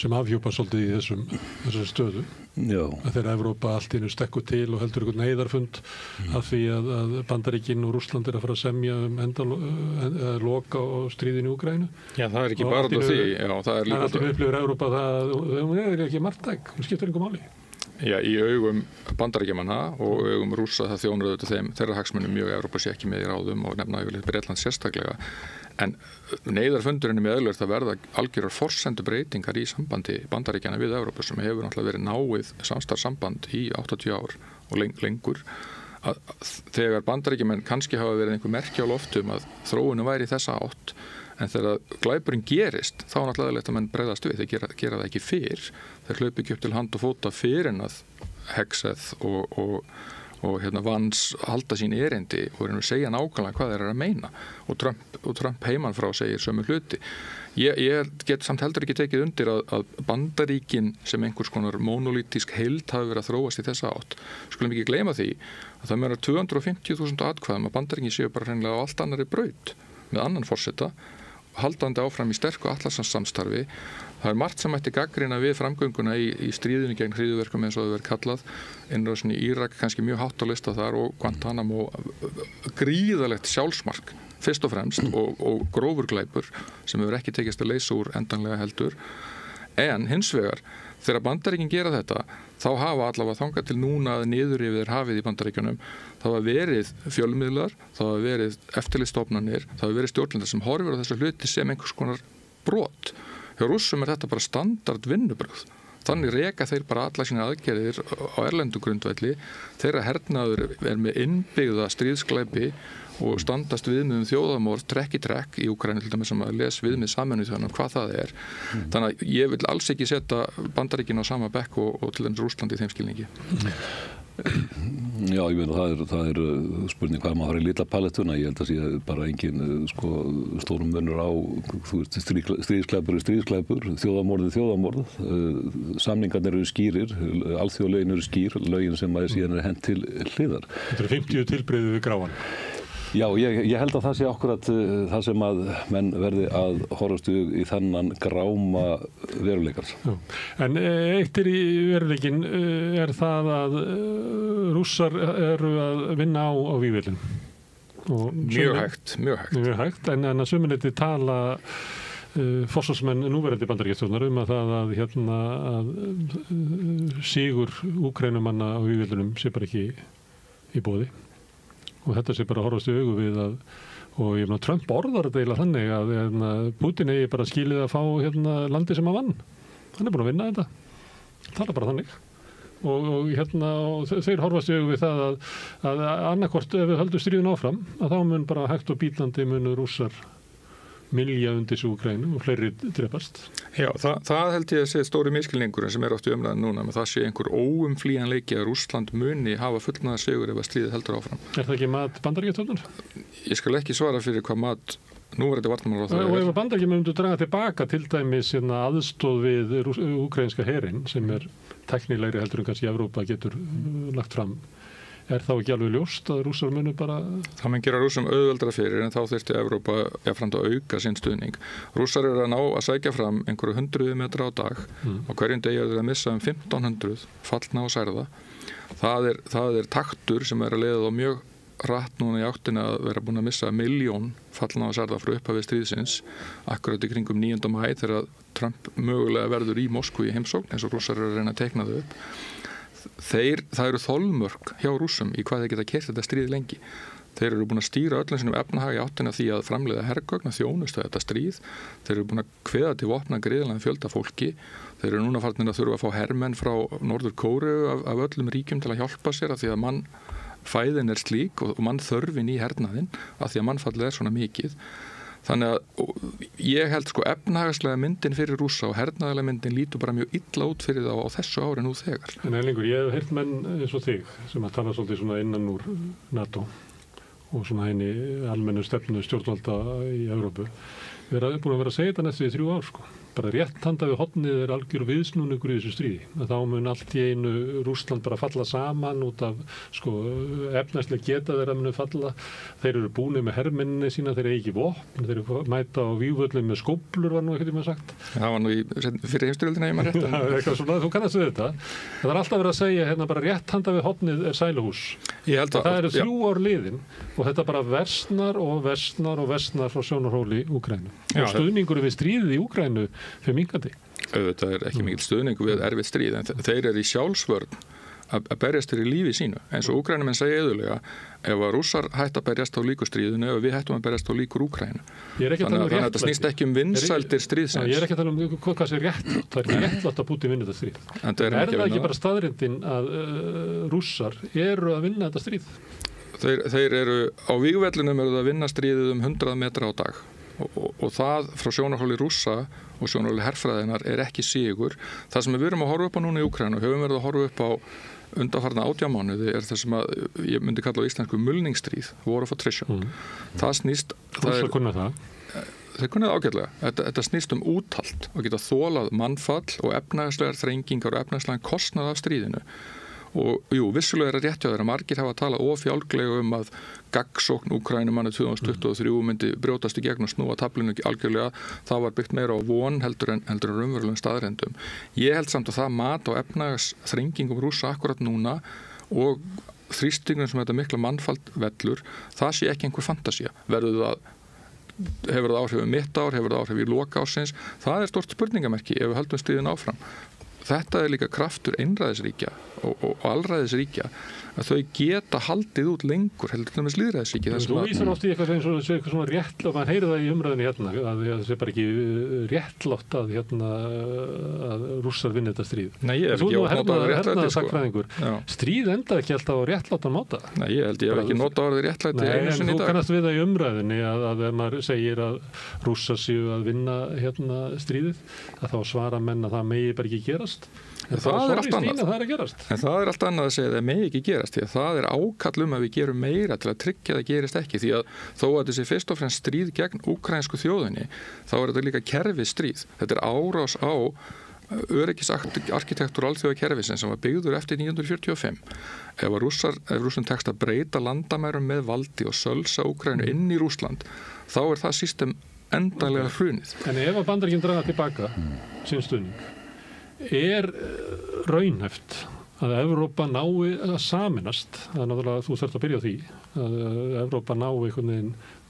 sem afhjúpast svolítið í þessari stöðu. Já. Að þegar Evrópa allt í einu stekkur til og heldur einhvern neyðarfund af því að Bandaríkin og Rússland er að fara að semja loka og stríðinu í Úkraínu. Já, það er ekki bara út af því. Já, það er líka alltaf upplifir Evrópa það hún er ekki marktæk, hún skiptir einhver máli. Já, í augum Bandaríkjamanna og augum Rússa það þjónar auðvitað þeirra hagsmunum mjög Evrópa sé ekki með í ráðum og nefna yfirleitt Bretland sérstaklega. En neyðarfundurinn er með eðlilegt að verða algjörar forsendu breytingar í sambandi Bandaríkjanna við Evrópu sem hefur náttúrulega verið náið samstarfssamband í 80 ár og lengur. Þegar Bandaríkjamenn kannski hafa verið einhver merki á loftum að þróunin væri í þessa átt, en þegar glæpurinn gerist þá er náttúrulega eðlilegt að menn bregðast við, þeir gera það ekki fyrr, þeir hlaupa ekki upp til hand og fóta fyrr en að Hegseth og Vance halda sín erindi og segja nákvæmlega hvað þeir eru að meina og Trump heiman frá segir sömu hluti. Ég get samt heldur ekki tekið undir að Bandaríkin sem einhvers konar monolítísk heild hafi verið að þróast í þessa átt. Skulum ekki gleyma því að það meira 250.000 atkvæðum að Bandaríkin séu bara hreinlega á allt annari braut með annan forseta haldandi áfram í sterku Atlantshafssamstarfi. Það margt sem ætti gagnrýna við framgönguna í stríðinu gegn hryðjuverkum eins og það verið kallað. Innrásin í Írak kannski mjög hátt á lista þar og Guantanamo gríðalegt sjálfsmark fyrst og fremst og grófur glæpur sem hefur ekki tekist að leysa úr endanlega heldur. En hins vegar, þegar Bandaríkin gera þetta, þá hafa allavega þangað til núna að niður yfir hafið í Bandaríkjunum, þá hafa verið fjölmiðlar, þá hafa verið eftirlitsstofnanir, þá hafa verið stjórnvöld sem horfir á þessa hluti sem einhvers konar brot. Hjá Rússum þetta bara standard vinnubrögð. Þannig reka þeir bara alla sína aðgerðir á erlendu grundvelli. Þeirra hernaður með innbyggða stríðsglæpi og standast viðmið þjóðamorð trekk í trekk í Úkraínu til dæmis sem að les viðmið Sameinuðu þjóðanna hvað það er. Þannig að ég vil alls ekki setja Bandaríkin á sama bekk og til dæmis Rússland í þeim skilningi. Já, ég meina það er spurning hvað maður fara í litla palettuna. Ég held að sé bara engin stórum munur á stríðsklæpur, þjóðamorð. Samningarnir eru skýrir, alþjóðalögin eru skýr, lögin sem að síðan er hent til hliðar. Þetta eru 50 tilbrigði við gráan. Já, ég held að það sé akkurat það sem að menn verði að horfast í þennan gráma veruleikar. Já. En eitt í veruleikin það að Rússar eru að vinna á vígvöllin. Mjög hægt. En að sömuleyti tala forsvarsmenn núverandi bandaríkjastjórnar að að sigur Úkraínumanna á vígvöllunum sé bara ekki í boði. Og þetta sé bara að horfast í augu við og ég meina Trump orðar þetta eiginlega þannig að Putin eigi bara skilið að fá landi sem að vann. Hann er búin að vinna þetta. Það er bara þannig. Og þeir horfast í augu við það að annarkvort ef við höldum stríðun áfram að þá mun bara hægt og bítandi munu Rússar mylja undir Úkraínu og fleiri drepast. Já, það held ég að sé stóri miskilningurinn sem er oft í umræðan núna, með það sé einhver óumflýjanleiki að Rússland muni hafa fullnaða sigur ef að stríðið heldur áfram. Er það ekki mat Bandaríkjastjórnar? Ég skal ekki svara fyrir hvað mat núverandi varnarmálaráðherra er. Og ef Bandaríkjastjórn myndu draga tilbaka til dæmis aðstoð við úkraínska herinn sem er tæknilegri heldur en kannski Evrópa getur lagt fram. Er þá ekki alveg ljóst að Rússar munu bara... Það mun gera Rússum auðveldara fyrir en þá þyrfti Evrópa jafnframt að auka sinn stuðning. Rússar eru að ná að sækja fram einhverju 100 metra á dag og hverjum degi eru að missa 1500 fallna og særða. Það er taktur sem er að leiða þá mjög rætt núna í áttina að vera búin að missa 1 milljón fallna og særða frá upphafið stríðsins akkurat í kringum 9. maí þegar Trump mögulega verður í Moskvu í heimsókn eins og Rússar eru að reyna að teikna þau upp. Það eru þolmörk hjá Rússum í hvað þeir geta keyrt þetta stríð lengi. Þeir eru búin að stýra öllum sínum efnahag í áttina því að framleiða hergögn að þjónusta þetta stríð. Þeir eru búin að kveða til vopna gríðarlegan fjölda fólki. Þeir eru núna farnir að þurfa að fá hermenn frá Norður Kóreu af öllum ríkjum til að hjálpa sér af því að mannfæðin er slík og mannþörfin í hernaðinn af því að mannfallið er svona mikið. Þannig að ég held efnahagslega myndin fyrir Rússa og hernaðarlega myndin lítur bara mjög illa út fyrir þá á þessu ári nú þegar. En Erlingur, ég hef heyrt menn eins og þig sem að tala svolítið svona innan úr NATO og svona henni almennu stefnu stjórnvalda í Evrópu. Við erum búin að vera að segja þetta næstu í 3 ár Bara rétt handa við hornið er algjör viðsnúningur í þessu stríði. Þá mun allt í einu Rússland bara falla saman út af efnaðslega geta þeirra munu falla. Þeir eru búinir með hermenninni sína, þeir eru ekki vopn, þeir eru mæta á vígvöllum með skóplur var nú ekkert að sagt. Það var nú fyrir heimstyrjöldina ég maður rétt. Já, eitthvað svona, þú kannast við þetta. Það er alltaf verið að segja bara rétt handa við hornið er sæluhús. Það eru 3 ár liðin og þetta bara versnar og versnar og versnar frá sjónarhóli Úkraínu. Og stuðningurinn við stríðið í Úkraínu fyrir minkandi. Auðvitað er ekki mikill stuðningur við erfitt stríð en þeir eru í sjálfsvörn að berjast fyrir lífi sínu. Eins og Úkraínumenn segja auðvitað ef að Rússar hætta að berjast á líku stríðinu ef við hættum að berjast á líkur Úkraínu. Þannig að þetta snýst ekki vinsældir stríðsins. Ég er ekki að tala hvað sé réttlátt. Það er ekki réttlátt að Pútín vinna þetta stríð. Er það ekki bara staðreyndin að Rússar eru að vinna þetta stríð? Þeir eru á vígvellinum eru að vinna stríðið 100 metra á dag. Og það frá sjónarhóli Rússa og sjónarhóli herfræðinar er ekki sigur. Það sem við erum að horfa upp á núna í Úkraínu og höfum verið að horfa upp á undanfarna 18 mánuði er það sem að ég myndi kalla á íslensku mulningsstríð, war of attrition. Það snýst... Rússar kunna það? Þeir kunna það ágætlega. Þetta snýst úthald og geta þolað mannfall og efnahagslegar þrengingar og efnahagslegan kostnað af stríðinu. og jú, vissulega rétt hjá þeirra, margir hafa talað fjálglega að gagnsókn Úkraínumanna 2023 myndi brjótast í gegn og snúa taflinu algjörlega. Það var byggt meira á von heldur en raunverulegum staðreyndum. Ég held samt að það mat á efnahagsþrengingum Rússa akkurat núna og þrýstingum sem þetta mikla mannfald vellur, það sé ekki einhver fantasía. Hefur það áhrif mitt ár, hefur það áhrif í loka ársins? Það stort spurningamerki ef við höldum stríðin áfram. Þetta líka kraftur einræðisríkja og alræðisríkja að þau geta haldið út lengur heldur en með lýðræðisríki. Þú vísar oft í eitthvað svona réttlátt, maður heyrir það í umræðinu hérna, að það sé bara ekki réttlátt að Rússar vinna þetta stríð. Nei, ég hef ekki notað orðið réttlæti. Sakfræðingur. Stríð endaði ekki alltaf á réttlátan máta. Nei, ég held ég hef ekki notað orðið réttlæti einu sinni í dag. Þú kannast við það í umræðinu að ef maður segir að Rússar séu að vinna stríðið, að þá svara menn að það megi bara ekki gerast. Það er allt annað. En það er allt annað að segja að það megi ekki gerast, því að það er ákall að við gerum meira til að tryggja að það gerist ekki, því að þó að þessi fyrst og fremst stríð gegn úkraínsku þjóðinni, þá er þetta líka kerfisstríð. Þetta er árás á öryggisarkitektúr alþjóðakerfisins sem var byggður eftir 1945. Ef Rússum tekst að breyta landamærum með valdi og sölsa Úkraínu inn í Rússland, þá er það system endanlega hrunið. En ef að Bandaríkin draga tilbaka sinn stuðning, raunhæft að Evrópa nái að saminast, það er náttúrulega, þú þarft að byrja á því, að Evrópa nái einhvern veginn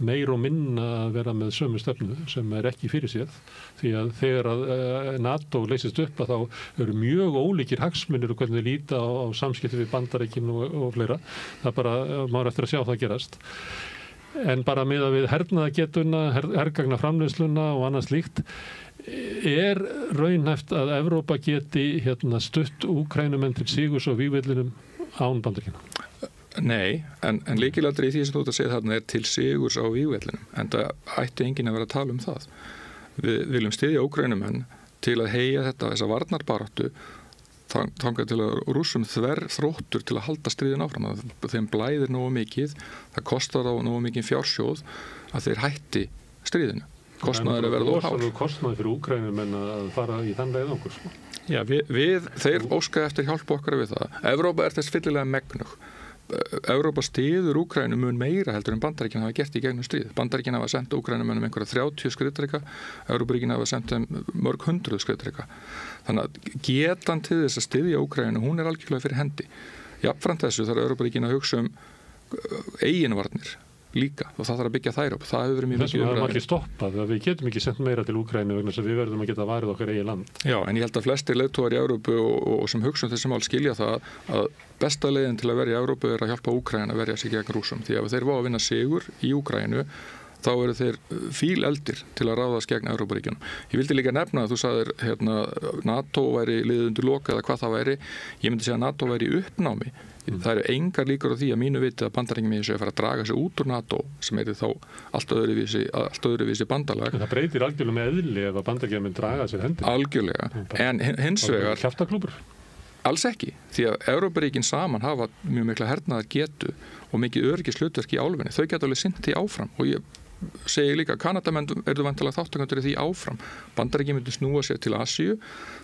meir og minna að vera með sömu stefnu sem ekki fyrir sér, því að þegar að NATO leysist upp að þá eru mjög ólíkir hagsmunir og hvernig þau líta á samskipti við Bandaríkin og fleira. Það bara, maður eftir að sjá það gerast. En bara miðað við hernaðargetuna, hergagna framleiðsluna og annað slíkt, raunhæft að Evrópa geti stutt Úkraínumenn til sigurs á vígvellinum án Bandaríkjanna? Nei, en lykilatriði í því sem þú ert að segja þarna til sigurs á vígvellinum, en það ætti enginn að vera að tala um það. Við viljum styðja Úkraínumenn til að heyja þessa varnarbaráttu þangað til að Rússum þróttur til að halda stríðin áfram. Þeim blæðir nógu mikið, það kostar á nógu mikið fjársjóð að þeir hætti stríðinu. Kostnaður að verða hár. Kostnaður fyrir Úkraínumenn að fara í þann leiðangur. Já, þeir óska eftir hjálp okkar við það. Evrópa er þess fyllilega megnug. Evrópa styður Úkraínu mun meira heldur en Bandaríkin hafa gert í gegnum stríð. Bandaríkin hafa sendt Úkraínumönnum einhverja 30 skriðdreka, Evrópuríkin hafa sendt þeim mörg 100 skriðdreka. Þannig að getan til þess að styðja Úkraínu, hún er algjörlega fyrir hendi. Jafnframt þessu þarf Evrópuríkin að hugsa eiginvarnir líka og það þarf að byggja þær upp. Það hefur verið mjög mikið umræðu. Það er ekki stoppað, við getum ekki sendt meira til Úkraínu vegna þess að við verðum að geta varið okkar eigin land. Já, en ég held að flestir leiðtogar í Evrópu og sem hugsa þessi mál skilja það að besta leiðin til að verja í Evrópu er að hjálpa Úkraínu að verja sig gegn Rússum. Því að ef þeir fá að vinna sigur í Úkraínu, þá eru þeir fíleldir til að ráðast gegn Evrópuríkjunum. Ég vildi líka nefna að þú sagðir NATO væri liðið undir loka eða hvað það væri. Ég myndi segja að NATO væri í uppnámi. Það eru engar líkur á því að mínu viti að Bandaríkin séu að fara að draga sig út úr NATO sem er þá allt öðruvísi bandalag. Það breytir algjörlega með eðli ef að Bandaríkin mun draga sér hendi. Algjörlega. En hins vegar kjaftaklúbbur. Alls ekki, því að Evrópuríkin saman hafa mjög mikla hernaðar getu og mikið öryggishlutverk í álfunni. Þau geta alveg sinnt því áfram og ég segi líka að Kanadamenn eru vantilega þátttakendur í því áfram. Bandaríkin myndu snúa sér til Asíu.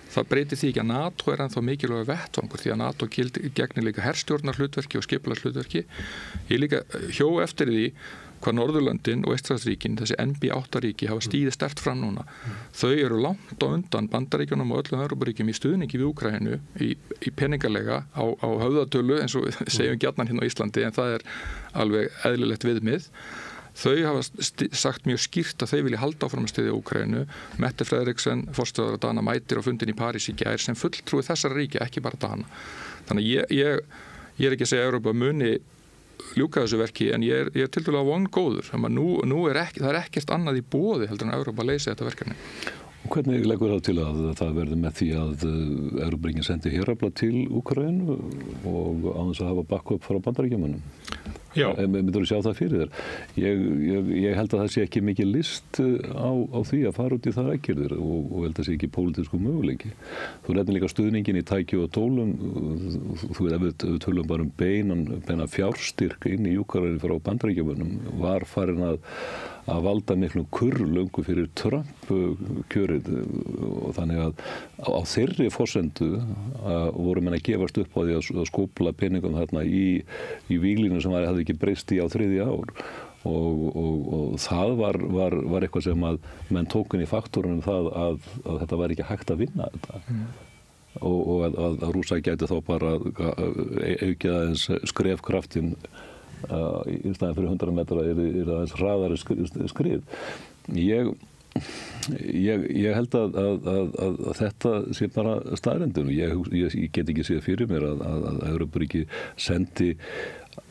Það breytir því ekki að NATO er ennþá mikilvægur vettvangur því að NATO gegnir líka herstjórnarhlutverki og skipulagshlutverki. Ég líka hjó eftir því hvað Norðurlöndin og Eystrasaltsríkin, þessi NB8 ríki, hafa stíðið sterkt fram núna. Þau eru langt á undan Bandaríkjunum og öllum Evrópuríkjum í stuðningi við Úkraínu í peningalega á höfðatölu eins og við segjum gjarnan hérna á Íslandi en það er alveg eðlilegt viðmið. Þau hafa sagt mjög skýrt að þau vilja halda áfram að styðja Úkraínu. Mette Frederiksen, forstöðumaður Dana, mætir á fundin í París í gær sem fulltrúi þessara ríkja, ekki bara Dana. Þannig ég er ekki að segja að Evrópa muni ljúka þessu verki en ég er tiltölulega vongóður. Nú er ekkert annað í boði heldur en Evrópa leysi þetta verkefni. Og hvernig leggur það til að það verður með því að Evrópuríkin sendi herafla til Úkraínu og á þess að hafa backup frá Bandaríkjamönnum? Já. Myndur þú sjá það fyrir þér? Ég held að það sé ekki mikið list á því að fara út í það aðgerðir og held að það sé ekki pólitísku möguleiki. Þú nefnir líka stuðningin í tæki og tólum, þú veit, ef við tölum bara beina fjárstyrk inn í Úkraínu frá Bandaríkjamönnum var farin að valda miklu kurrlöngu fyrir Trump kjörið og þannig að á þeirri forsendu voru menn að gefast upp á því að skópla peningum þarna í víglínu sem hafði ekki breyst í á 3. ár og það var eitthvað sem að menn tókun í faktorunum það að þetta var ekki hægt að vinna þetta og að Rússar gæti þá bara aukið aðeins skrefkraftinn í staðin fyrir 100 metra er aðeins hraðari skrið. Ég held að þetta sé bara staðreyndin og ég get ekki séð fyrir mér að Evrópuríki sendi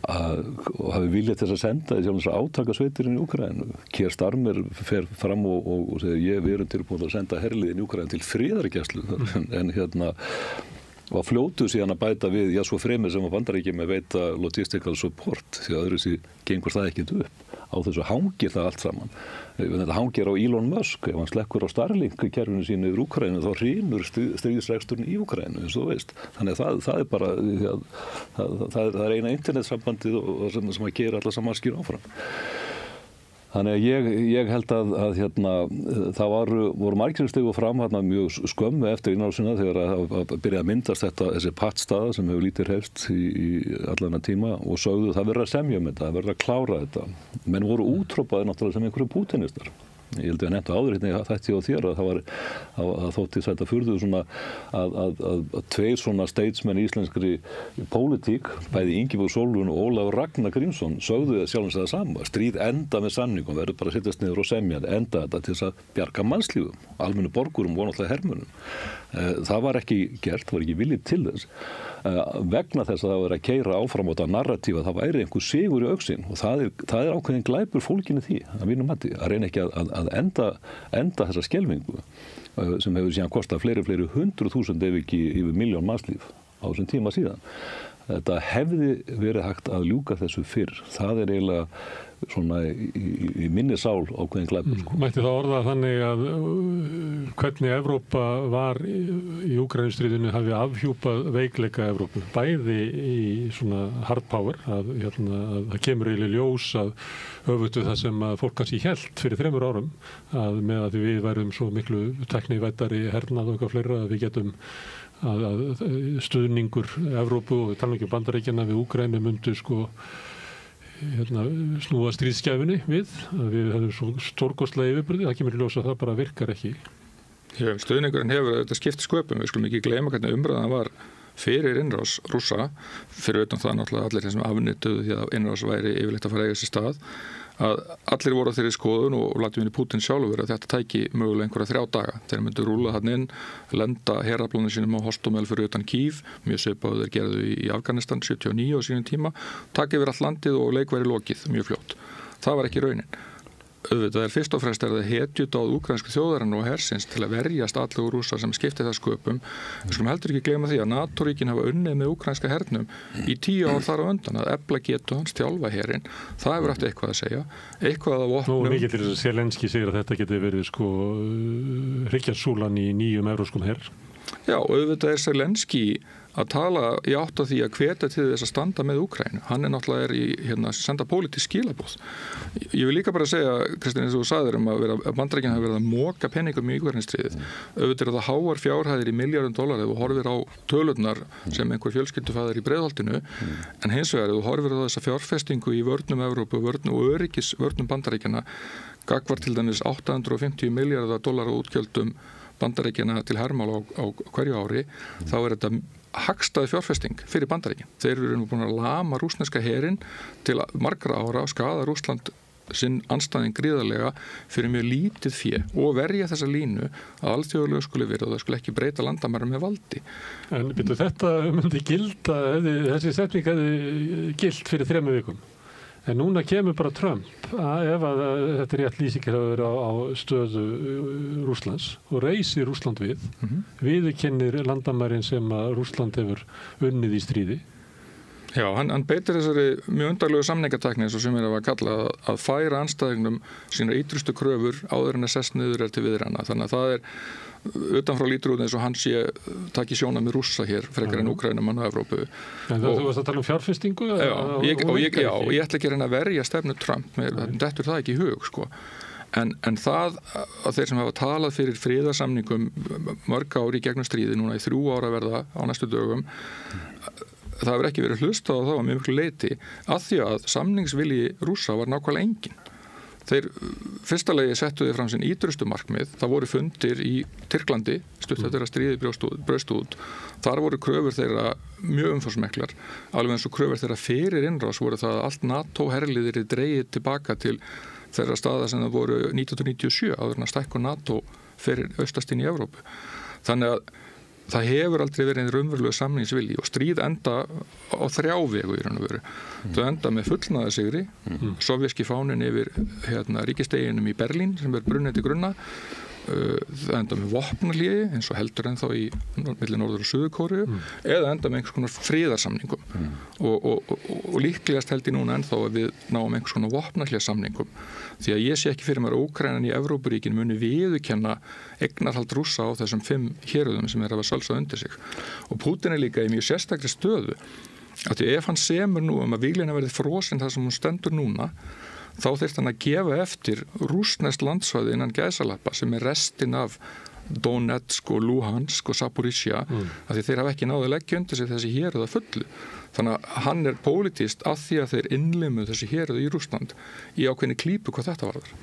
og hafi viljað til að senda þess að átakasveitirinn í Úkraínu. Keir Starmer fer fram og segir við erum tilbúin að senda herliðin í Úkraínu til friðargæslu en og fljótu síðan að bæta við, svo fremur sem að Bandaríkjum með veita logistical support því að öðru sér gengur það ekkert upp. Á þessu hangir það allt saman. Þetta hangir á Elon Musk, ef hann slekkur á Starlink-kerfinu sínu yfir Úkraínu þá hrynur stríðsreksturinn í Úkraínu, eins og þú veist. Þannig að það er bara, það er eina internetsambandið sem að gera alla samanskýr áfram. Þannig að ég held að það voru margir sem stigu fram mjög skömmu eftir innrásina þegar að byrja að myndast þessi pattstaða sem hefur lítið hreyfst í allan tíma og sögðu það verður að semja þetta, það verður að klára þetta. Menn voru útrópaðir náttúrulega sem einhverju pútinistar. Ég held að ég nefndi áður hérna þætti á þér að það þótti þetta furðu svona að tveir svona statesmenn í íslenskri pólitík, bæði Ingibjörg Sólrún og Ólafur Ragnar Grímsson sögðu sjálfins það sama. Stríð enda með samningum, verður bara að setjast niður og semja enda þetta til þess að bjarga mannslífum, almennu borgurum og náttúrulega hermönnum. Það var ekki gert, var ekki viljið til þess. Vegna þess að það var að keyra áfram á þetta narratífa, það væri einhver sigur í augsýn og það er ákveðin glæpur fólkinu því, að mínum mati, að reyna ekki að enda þessa skelfingu sem hefur síðan kostað fleiri 100.000 ef ekki yfir 1.000.000 mannslíf á þessum tíma síðan. Þetta hefði verið hægt að ljúka þessu fyrr. Það er eiginlega svona í minni sál ákveðin glæpur. Mætti það orða þannig að hvernig Evrópa var í Úkraínustríðinu hafi afhjúpað veikleika Evrópu, bæði í svona hard power, að það kemur eiginlega ljós að öfugt við það sem að fólk kannski hélt fyrir 3 árum, að með að við værum svo miklu tæknivæddari hernað og eitthvað fleira að við getum að stuðningur Evrópu og talningu Bandaríkjanna við Úkraínu myndu snúa stríðskæfinni við, að við hefðum svo stórkostlega yfirburði, það kemur í ljós að það bara virkar ekki. Já, stuðningurinn hefur þetta skipt sköpum, við skulum ekki gleyma hvernig umræðan var fyrir innrás Rússa, fyrir utan það náttúrulega allir sem afnituðu því að innrás væri yfirleitt að fara eiga sér stað, að allir voru á þeirri skoðun og Vladimir Putin sjálfur að þetta tæki mögulega einhverja 3 daga. Þeir myndu rúla hann inn, lenda heraflónu sínum á Hostomel fyrir utan Kyiv, mjög svipaðu þeir gerðu í Afganistan 79 á sínum tíma, taka yfir allt landið og leik væri lokið mjög fljótt. Það var ekki raunin. Auðvitað fyrst og fremst það hetjudáð úkraínsku þjóðarinnar og hersins til að verjast allir Rússar sem skipti það sköpum. Við skulum heldur ekki gleyma því að NATO-ríkin hafa unnið með úkraínska hernum í 10 ár þar á undan að efla getu hans, þjálfa herinn. Það hefur eftir eitthvað að segja. Eitthvað að vopnum. Nú mikið til þess að Zelenski segir að þetta geti verið hryggjarsúlan í nýjum evrópskum herr. Já, auðvitað Zelenski að tala í átt á því að hvetja til þess að standa með Úkraínu. Hann náttúrulega í senda pólitísk skilaboð. Ég vil líka bara segja, Kristinn, eins og þú sagðir að Bandaríkjamenn hafa verið að moka peningum í Úkraínustríðið. Auðvitað það háar fjárhæðir í $milljörðum ef þú horfir á tölurnar sem einhver fjölskyldufæðir í Breiðholtinu, en hins vegar þú horfir á þessa fjárfestingu í vörnum Evrópu, vörnum og öryggisvörnum Bandaríkjanna, gagnvart til dæmis $850 milljarða útgjöldum Bandaríkjanna til hermála á hverju ári, þá þetta hagstæð fjárfesting fyrir Bandaríkin. Þeir eru búin að lama rússneska herinn til margra ára og skaða Rússland sinn andstæðing gríðarlega fyrir mjög lítið fé og verja þessa línu að alþjóðlega skuli verið og það skuli ekki breyta landamærum með valdi. En byrju, þetta myndi gilda, þessi setning hefði gilt fyrir 3 vikum. En núna kemur bara Trump, ef að þetta er rétt lýsingir að vera á stöðu Rússlands og reisir Rússland viðurkennir landamærin sem að Rússland hefur unnið í stríði. Já, hann beitir þessari mjög undarlegu samningatekni eins og sem að kalla að færa andstæðingnum sína ítrustu kröfur áður en að sest niður til viðræðna. Þannig að það utanfrá lítur út eins og hann taki sjóna með Rússa hér frekar en Úkraínumann og Evrópu. En þú varst að tala fjárfestingu? Já, og ég ætla ekki að reyna að verja stefnu Trump, dettur það ekki í hug, sko. En það að þeir sem hafa talað fyrir friðarsamningum mörg ári gegnum stríði núna í 3 ára verða á næstu dögum, það hefur ekki verið hlustað á það á mjög miklu leyti að því að samningsvilji Rússa var nákvæmlega engin. Þeir fyrsta lagi settu þeir fram sinn ítrustu markmið. Það voru fundir í Tyrklandi, stutt eftir að stríðið braust út. Þar voru kröfur þeirra mjög umfangsmiklar. Alveg eins og kröfur þeirra fyrir innrás voru það að allt NATO-herliðir dregið tilbaka til þeirra staða sem það voru 1997 áður en að stækka NATO fyrir austastinn í Evrópu. Þannig að það hefur aldrei verið einn raunveruleg samningsvilji og stríð enda á 3 vegu í raun og veru. Þau enda með fullnaðarsigri, sovjerski fáninn yfir ríkisteginum í Berlín sem brunnið til grunna. Það enda með vopnahléi eins og heldur ennþá í milli Norður- og Suður-Kóreu eða enda með einhvers konar friðarsamningum og líklegast held ég núna ennþá að við náum einhvers konar vopnahlésamningum því að ég sé ekki fyrir mér að Úkraínan í Evrópuríkin muni viðurkenna eignarhald Rússa á þessum 5 héröðum sem hafa sölsað undir sig og Pútín líka í mjög sérstakri stöðu að því ef hann semur nú að víglínan verði frosin þar sem hún stendur núna þá þyrfti hann að gefa eftir rússneskt landsvæði innan gæsalappa sem restin af Donetsk og Luhansk og Zaporizhia af því þeir hafa ekki náðu að leggja undir sig þessi héröða fullu. Þannig að hann pólitískt að því að þeir innlimu þessi héröða í Rússland í ákveðni klípu hvað þetta varðar.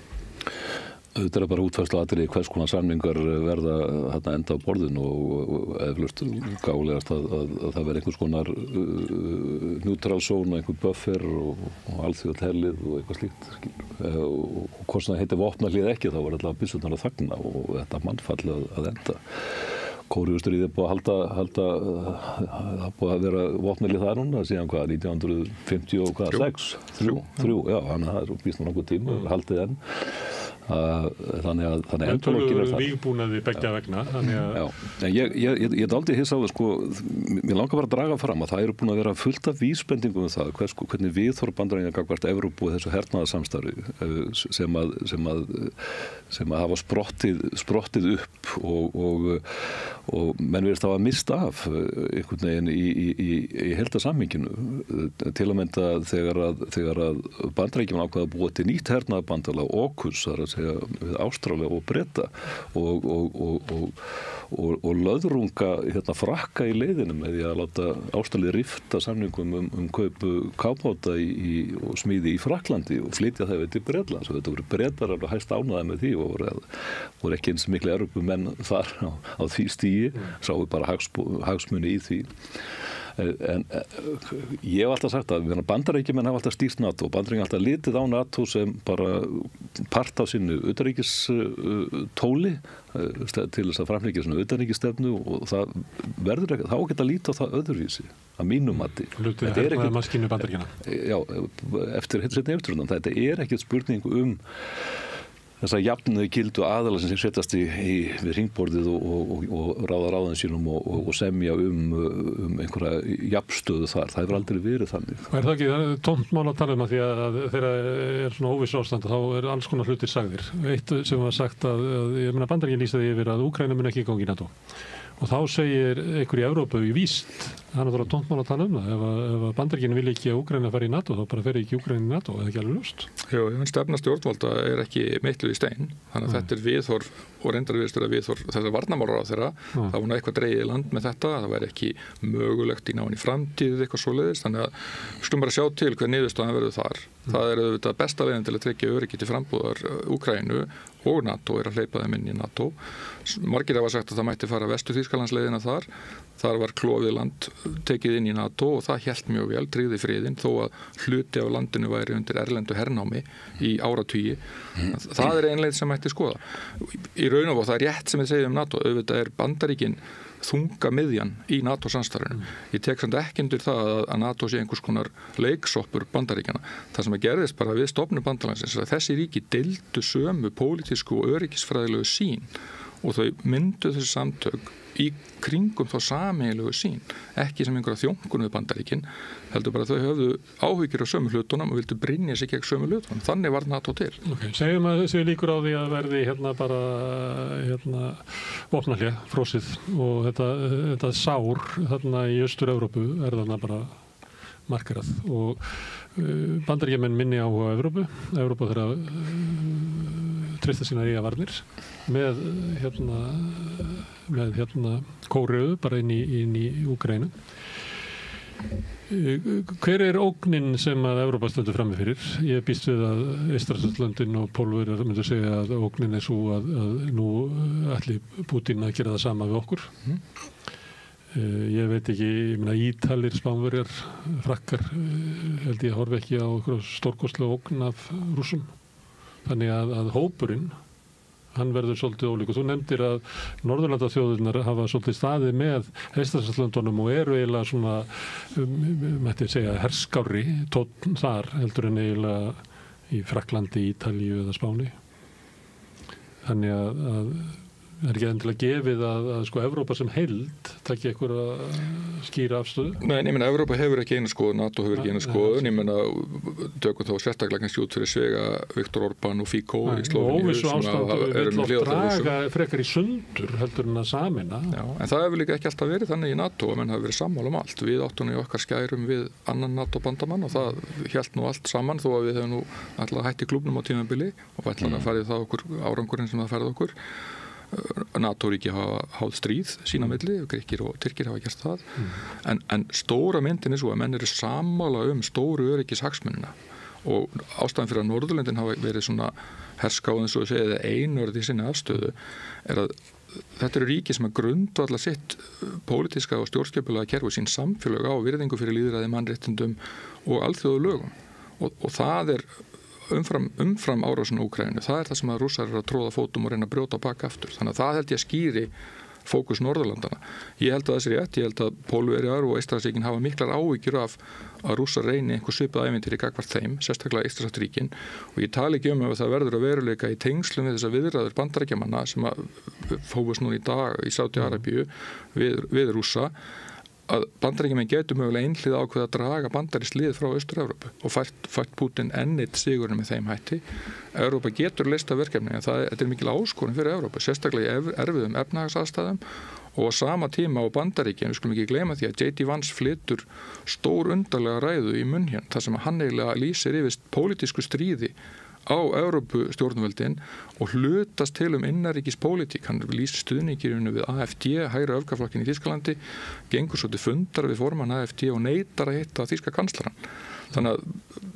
Þetta bara útfærslu atriði hvers konar samningar verða enda á borðinu og eflaust gálegast að það verði einhvers konar neutral zone, einhver buffer og alþjóðlegt herlið og eitthvað slíkt. Og hvort það heitir vopnahlið ekki þá var alltaf byssurnar að þagna og þetta mannfall að enda. Kóreustríðið er búið að búið að vera vopnahlið það núna síðan hvað, 1956? 3, já, þannig að það er býst nú nokkuð tíma, haldið enn. Þannig að endalókin er það vígbúnaði beggja vegna ég er aldrei hissa á það sko, mér langar bara að draga fram að það eru búin að vera fullt af vísbendingum um það hvernig viðhorf Bandaríkjanna gagnvart Evrópu og þessu hernaðarsamstarfi sem að hafa sprottið upp og menn virðist hafa mist af einhvern veginn í heildarsamhenginu til að mynda þegar að Bandaríkjamenn ákveða að búa til nýtt hernaðarbandalag AUKUS við Ástralía og Breta og löðrunga frakka í leiðinu með því að láta Ástralía rifta samningum kaupu kábáta og smíði í Frakklandi og flytja það til Bretlands og þetta voru Bretar alveg hæst ánægðir með því og voru ekki eins miklu Evrópumenn þar á því stigi, sáu bara hagsmuni í því. En ég hef alltaf sagt að Bandaríkjamenn hafa alltaf stýrt NATO og Bandaríkjamenn alltaf litið á NATO sem bara part af sínu utanríkistóli til þess að framleggja svona utanríkisstefnu og það verður ekki, þá geta lítið á það öðruvísi að mínum mati. Hlutið hernaðarmaskínu Bandaríkjanna. Já, eftir þetta er ekkert spurning þess að jafnið gildu aðalega sem setjast við hringborðið og ráða ráðan sínum og semja einhverja jafnstöðu þar. Það hefur aldrei verið þannig. Er það ekki tómt mál að tala um að því að þegar er svona óviss ástand þá er alls konar hlutir sagðir. Eitt sem var sagt að ég meina Bandaríkinn lýsaði yfir að Úkraína mun ekki gangi í NATO. Og þá segir einhver í Evrópu í víst, það er náttúrulega tómt mál að tala um það. Ef Bandaríkinn vil ekki að Úkraína fari í NATO, þá bara fer ekki Úkraína í NATO, eða ekki alveg ljóst? Jú, stefna stjórnvalda er ekki meitluð í stein, þannig að þetta er viðhorf og reyndar viðstöra viðhorf þessar varnarmálar á þeirra. Það var eitthvað dregið í land með þetta, það væri ekki mögulegt í náinni framtíð eitthvað svoleiðis, þannig að skulum bara sjá til hver niðurstaðan verður þar. Það er auðvitað besta leiðin til að tryggja öryggi til frambúðar Úkraínu og NATO er að hleypa þeim inn í NATO. Margir hafa sagt að það mætti fara Vestur-Þýskalandsleiðina þar. Þar var klofið land tekið inn í NATO og það hélt mjög vel, tryggði friðinn þó að hluti af landinu væri undir erlendu hernámi í áratugi. Það er ein leið sem mætti skoða. Í raun og það er rétt sem við segjum um NATO, auðvitað er Bandaríkin þunga miðjan í NATO-samstarfinu. Ég tek samt ekki undir það að NATO sé einhvers konar leiksoppur Bandaríkjana. Það sem að gerðist bara við stofnun bandalagsins er að þessi ríki deildu sömu pólitísku og öryggisfræðilegu sýn og þau myndu þessi samtök í kringum þá sameiginlegu sín, ekki sem einhverja þjónkun við Bandaríkin, heldur bara að þau höfðu áhyggjur af sömu hlutunum og vildu brynja sig gegn sömu hlutunum. Þannig var NATO til. Segjum að þessi líkur á því að verði bara vopnahlé, frósið og þetta sár þarna í Austur-Evrópu þarna bara markarað og Bandaríkjamenn minni áhuga á Evrópa þeirra treysta sína eiga varnir með Kóreu bara inn í Úkraínu. Hver ógnin sem að Evrópa stendur frammi fyrir? Ég býst við að Eystrasaltslöndin og Pólverjar myndu segja að ógnin svo að nú ætli Pútín að gera það sama við okkur. Ég veit ekki, ég meina Ítalir, Spánverjar, Frakkar held ég horfi ekki á stórkostlega ógn af Rússum. Þannig að hópurinn, hann verður svolítið ólíkur. Þú nefndir að Norðurlandaþjóðirnar hafa svolítið staðið með Eystrasaltslöndunum og eru eiginlega svona, mætti segja, herskári tónn þar heldur en eiginlega í Frakklandi, Ítalíu eða Spáni. Þannig að er ekki endilega gefið að sko Evrópa sem heild taki einhverja skýra afstöðu? Nei, ég meina Evrópa hefur ekki eina skoðun, NATO hefur ekki eina skoðun, ég meina tökum þá sérstaklega kannski út fyrir svega Viktor Orbán og Fico í Slóveníu. Óvissu ástandu vill oft draga frekar í sundur heldur en að sameina. Já, en það hefur líka ekki alltaf verið þannig í NATO að menn hafi verið sammála allt. Við áttum í okkar skærum við annan NATO-bandamann og það hélt nú allt saman þó að við hefum nú alltaf hætt í klúbnum á tímabili og ætlaði að farið það okkur árangurinn sem það færði okkur. NATO-ríki hafa háð stríð sína milli, Grikkir og Tyrkir hafa gert það en stóra myndin er svo að menn eru sammála stóru öryggishagsmunina og ástæðan fyrir að Norðurlöndin hafa verið svona herskáð eins og segja einörð í sinni afstöðu er að þetta eru ríki sem að grundvalla sitt pólitíska og stjórnskipulega kerfi sín samfélag á virðingu fyrir lýðræði, mannréttindum og alþjóðalögum og það er umfram árásin á Úkraínu. Það er það sem að Rússar eru að tróða fótum og reyna að brjóta bak aftur. Þannig að það held ég að skýri fókus Norðurlandana. Ég held að það sé rétt, ég held að Pólverjar og Eystrasaltsríkin hafa miklar áhyggjur af að Rússar reyni einhver svipað ævintýri gagnvart þeim, sérstaklega Eystrasaltsríkin og ég tali ekki að það verður að veruleika í tengslum við þessar viðræður Bandaríkjamanna sem að fókus nú í dag í Sádi-Arabíu við Rússa að Bandaríkjamenn getur mögulega einhlið ákveða að draga bandarískt lið frá Austur-Evrópu og fært Pútín ennitt sigurinn með þeim hætti. Evrópa getur leyst af verkefni en þetta er mikil áskorun fyrir Evrópu, sérstaklega í erfiðum efnahagsaðstæðum og á sama tíma á Bandaríkjum, við skulum ekki gleyma því að J.D. Vance flytur stór undarlega ræðu í München þar sem hann eiginlega lýsir yfir pólitísku stríði á Evrópu stjórnvöldin og hlutast til innanríkis pólitík. Hann lýsir stuðningirinu við AfD, hægri öfgaflokkin í Þýskalandi, gengur svo til fundar við formann AfD og neitar að hitta þýska kanslarann. Þannig að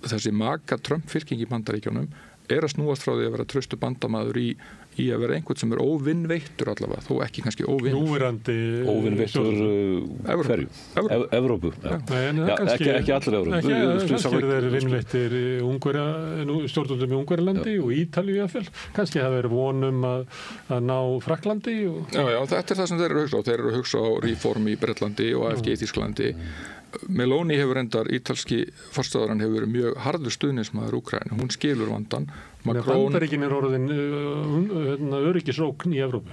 þessi maka Trump-fylking í Bandaríkjunum er að snúast frá því að vera traustu bandamaður í að vera einhvern sem er óvinnveittur allavega, þó ekki kannski óvinnveittur hverju? Evrópu. Ekki allir Evrópu. Kannski þeir vinnveittir stjórnvöldum í Ungverjalandi og Ítalíu jafnvel. Kannski það verið vonum að ná Frakklandi. Já, þetta er það sem þeir eru að hugsa á. Þeir eru að hugsa á reform í Bretlandi og AfD í Þýskalandi. Meloni hefur endar, ítalski forstöðarann hefur verið mjög harður stuðningsmaður Úkraínu. Hún skilur vandan. Bandaríkin er orðin öryggisógn í Evrópu.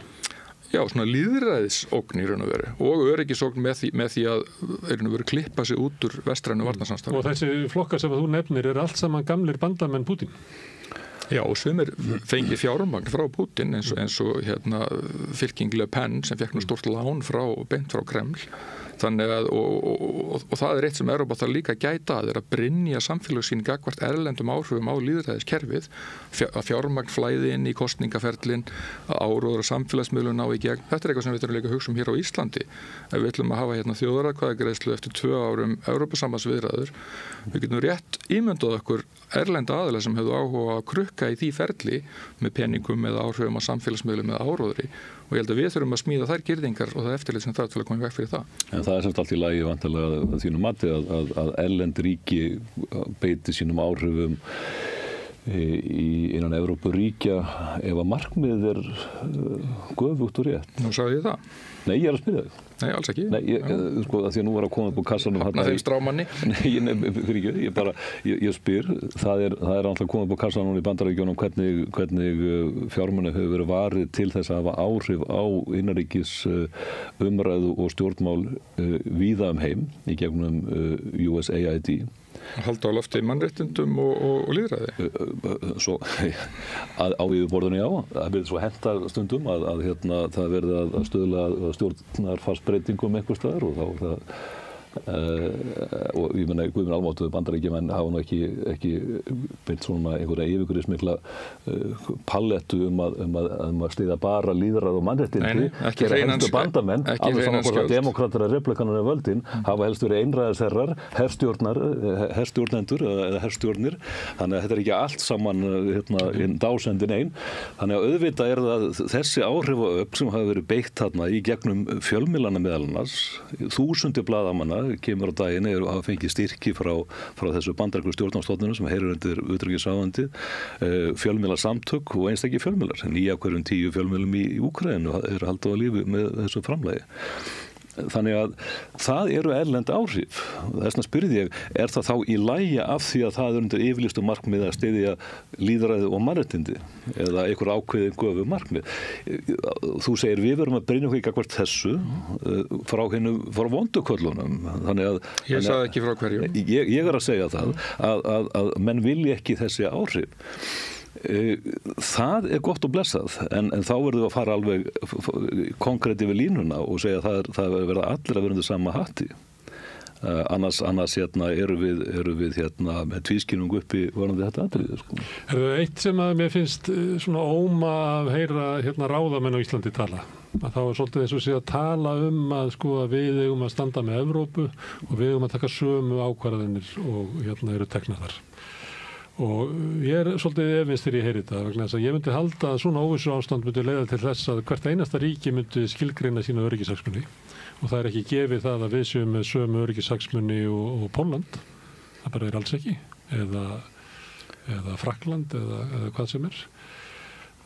Já, svona lýðræðisógn í raun og veru og öryggisógn með því að veru klippa sig út úr vestrænu varnarsamstarfi. Og þessi flokkar sem þú nefnir er allt saman gamlir bandamenn Pútín. Já, og sumir fengi fjármagn frá Pútín eins og fylking Le Pen sem fekk nú stórt lán beint frá Kreml. Þannig að, og það er eitt sem Evrópa þarf líka að gæta að brynja samfélag sín gagnvart erlendum áhrifum á lýðræðiskerfið, að fjármagn flæði inn í kosningaferlin, að áróður og samfélagsmiðlun ná í gegn. Þetta er eitthvað sem við þurfum líka að hugsa hér á Íslandi. Ef við ætlum að hafa þjóðaratkvæðagreiðslu eftir 2 árum Evrópusambandsviðræður, við getum rétt ímyndað okkur erlenda aðila sem hefðu áhuga að krukka í því ferli með peningum eða áhrifum á samfélagsmiðlum eða áróðri og ég held að við þurfum að smíða þær girðingar og það eftirlit sem það til að koma í veg fyrir það. En það er samt allt í lagi vantarlega að þínu mati að erlend ríki beiti sínum áhrifum innan Evrópuríkja ef að markmið göfugt og rétt. Nú sagði ég það. Nei, ég að spyrja þig. Nei, alls ekki. Nei, sko, að því að nú var að koma upp úr kassanum. Hafna þeim strámanni. Nei, fyrir ekki, ég spyr, það er alltaf komið upp úr kassanum í Bandaríkjunum hvernig fjármunni hefur verið varið til þess að hafa áhrif á innanríkis umræðu og stjórnmál víða heim í gegnum USAID. Halda á lofti mannréttindum og lýðræði. Svo á yfirborðinu já, það verður svo henta stundum að það verður að stuðla stjórnarfarsbreytingum einhvers staðar og þá er það og ég meina Guðmund almáttuðu Bandaríkjamenn hafa nú ekki beint svona einhverja yfirgripsmikla pallettu að styðja bara lýðræði og mannréttindi gera helstu bandamenn alveg saman hvort að demókratar eða republikanar eða völdin hafa helst verið einræðisherrar herstjórnendur eða herstjórnir þannig að þetta er ekki allt saman dásendin einn þannig að auðvitað er það þessi áhrifaöfl sem hafa verið beitt þarna í gegnum fjölmiðlana meðal annars þúsundir blaðamanna kemur á daginn og hafa fengið styrki frá þessu bandarísku stjórnarstofnunum sem heyrir undir utanríkisráðuneytið, fjölmiðla samtök og einstakir fjölmiðlar. 9 af hverjum 10 fjölmiðlum í Úkraínu eru haldið á lífi með þessu framlagi. Þannig að það eru erlend áhrif. Þess vegna spurði ég, er það þá í lagi af því að það er undir yfirlýstu markmið að styðja lýðræði og mannréttindi eða einhver ákveðin göfu markmið. Þú segir við verum að breyna okkur gagnvart þessu frá vonduköllunum. Ég sagði ekki frá hverju. Ég er að segja það að menn vilja ekki þessi áhrif. Það er gott og blessað en þá verður við að fara alveg konkrétt yfir línuna og segja að það verður allir að vera undir sama hatti annars eru við með tvískinnung uppi varðandi þetta atriði sko. Er það eitt sem að mér finnst svona óma að heyra ráðamenn á Íslandi tala að þá er svolítið eins og sé að tala að sko að við eigum að standa með Evrópu og við eigum að taka sömu ákvarðanir og eru teknar þar og ég er svolítið efins þegar ég heyri þetta vegna þess að ég myndi halda að svona óvissu ástand myndi leiða til þess að hvert einasta ríki myndi skilgreina sína öryggishagsmuni og það er ekki gefið það að við séum með sömu öryggishagsmuni og Pólland það bara er alls ekki eða Frakkland eða hvað sem er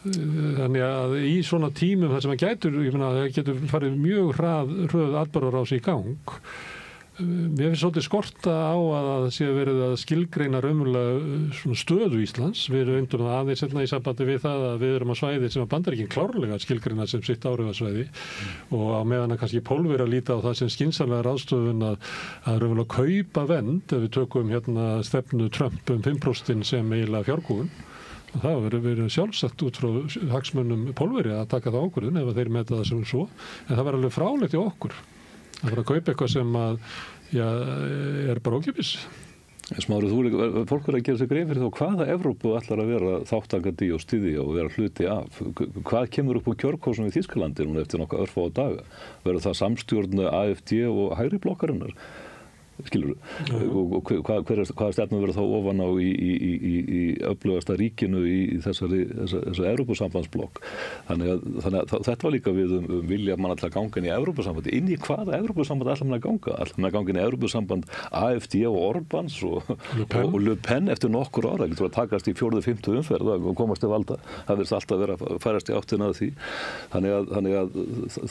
þannig að í svona tímum þar sem það getur farið mjög hröð atburðarás í gang mér finnst svolítið skorta á að það sé verið að skilgreina raunverulega stöðu Íslands. Við erum undir aðeins í sambandi við það að við erum á svæði sem að Bandaríkin klárlega skilgreina sem sitt áhrifasvæði og á meðan að kannski Pólverjar að líta á það sem skynsamlega ráðstöfun að raunverulega kaupa vernd ef við tökum stefnu Trump 5% sem eiginlega fjárkúgun. Það verður sjálfsagt út frá hagsmunum Pólverja að taka það ákvörðun ef þeir meta það sem svo en það verður alveg frálegt í okkur. Það var að kaupa eitthvað sem er bara ókeypis. Smári, fólk verður að gera sig grein fyrir þá hvaða Evrópu ætlar að vera þátttakandi og styðja og vera hluti af. Hvað kemur upp úr kjörkosum í Þýskalandi núna eftir nokkra örfáa daga? Verður það samstjórn AfD og hægri blokkarinnar? Skilur og hvaða stefnu verður þá ofan á í öflugasta ríkinu í þessari Evrópusambandsblokk þannig að þetta var líka við vilja mann alltaf ganga inn í Evrópusambandi inn í hvaða Evrópusamband ætla mann að ganga inn í Evrópusamband AfD og Orbáns og Le Pen eftir nokkur ára getur að takast í 4. og 5. umferð og komast til valda það verður alltaf vera að færast í áttina að því þannig að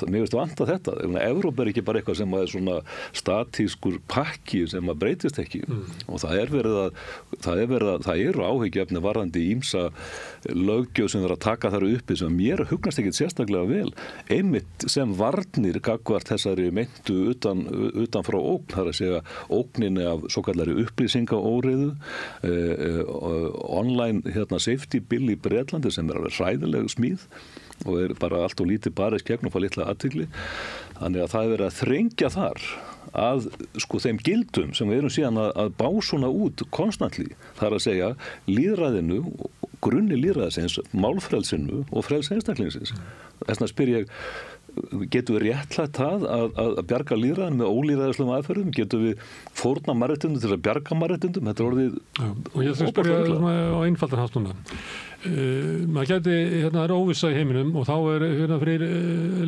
mér veist vanta þetta Evrópa er ekki bara eitthvað sem er svona statískur pakki sem að breytist ekki og það eru áhyggjuefni varðandi ýmsa löggjöf sem verður að taka þar uppi sem mér hugnast ekkit sérstaklega vel einmitt sem varnir gagnvart þessari meintu utan frá ógn þar að segja ógninni af svokallari upplýsingaóreiðu online safety bill í Bretlandi sem er alveg hræðileg smíð og er bara allt og lítið barist gegn og fá litla athygli þannig að það er verið að þrengja þar að þeim gildum sem við erum síðan að bá svona út konstantli þar að segja lýðræðinu grunni lýðræðisins, málfrelsinu og frelsi einstaklingsins. Þess vegna spyr ég getum við réttlætt það að bjarga lýðræðinu með ólýðræðislegum aðferðum? Getum við fórna mannréttindum til að bjarga mannréttindum? Þetta er orðið og ég ætla að spyrja á einfaldan hátt núna. maður gæti, það er óvissa í heiminum og þá fyrir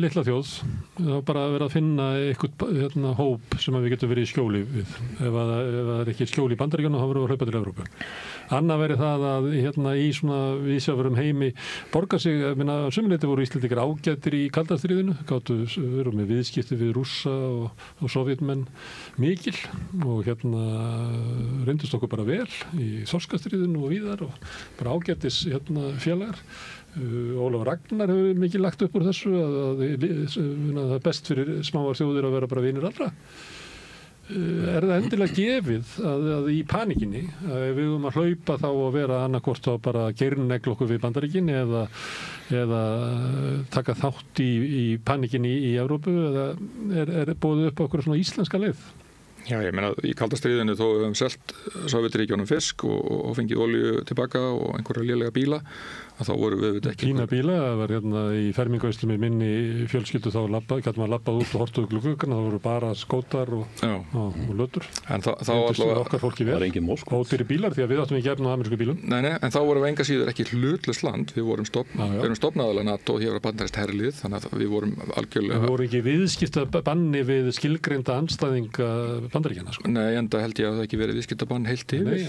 litla þjóð þá bara verið að finna eitthvað hóp sem við getum verið í skjóli við. Ef það er ekki skjóli í Bandaríkjunum þá verðum við að hlaupa til Evrópu. Annað verið það að í svona vísjáfærum heimi borga sig, sumuleyti voru Íslendingar ágætir í kaldastríðinu, gátu verið með viðskipti við Rússa og Sovjetmenn mikil og reyndust okkur bara vel í Þorskastríðinu og víðar og bara ágætis félagar. Ólafur Ragnar hefur mikið lagt upp úr þessu að það er best fyrir smáar þjóðir að vera bara vinir allra. Er það endilega gefið að í panikinni að við höfum að hlaupa þá og vera annarkvort þá bara geirnegla okkur við Bandaríkin eða taka þátt í panikinni í Evrópu eða er boðið upp okkur svona íslenska leið? Já, ég meina í kalda stríðinu þó við höfum selt Sovétríkjunum fisk og fengið olíu tilbaka og einhverja lélega bíla að þá voru við ekki... Fína bíla, það var í fermingavíslu með minni fjölskyldu þá gæti maður labbað út og hortuðu gluggugarna, það voru bara skótar og lötur. En þá allavega... Okkar fólki vel, ódýri bílar því að við áttum ekki efna á amerísku bílum. Nei, en þá vorum við enga síður ekki hlutlaust land, við vorum stofnaðalega NATO og hér var bandarískt herlið, þannig að við vorum algjörlega... Við vorum ekki viðskiptabanni við skilgreinda andstæðinga Bandaríkjanna, sko. Nei, enda held ég að það ekki verið viðskiptabann heilt yfir.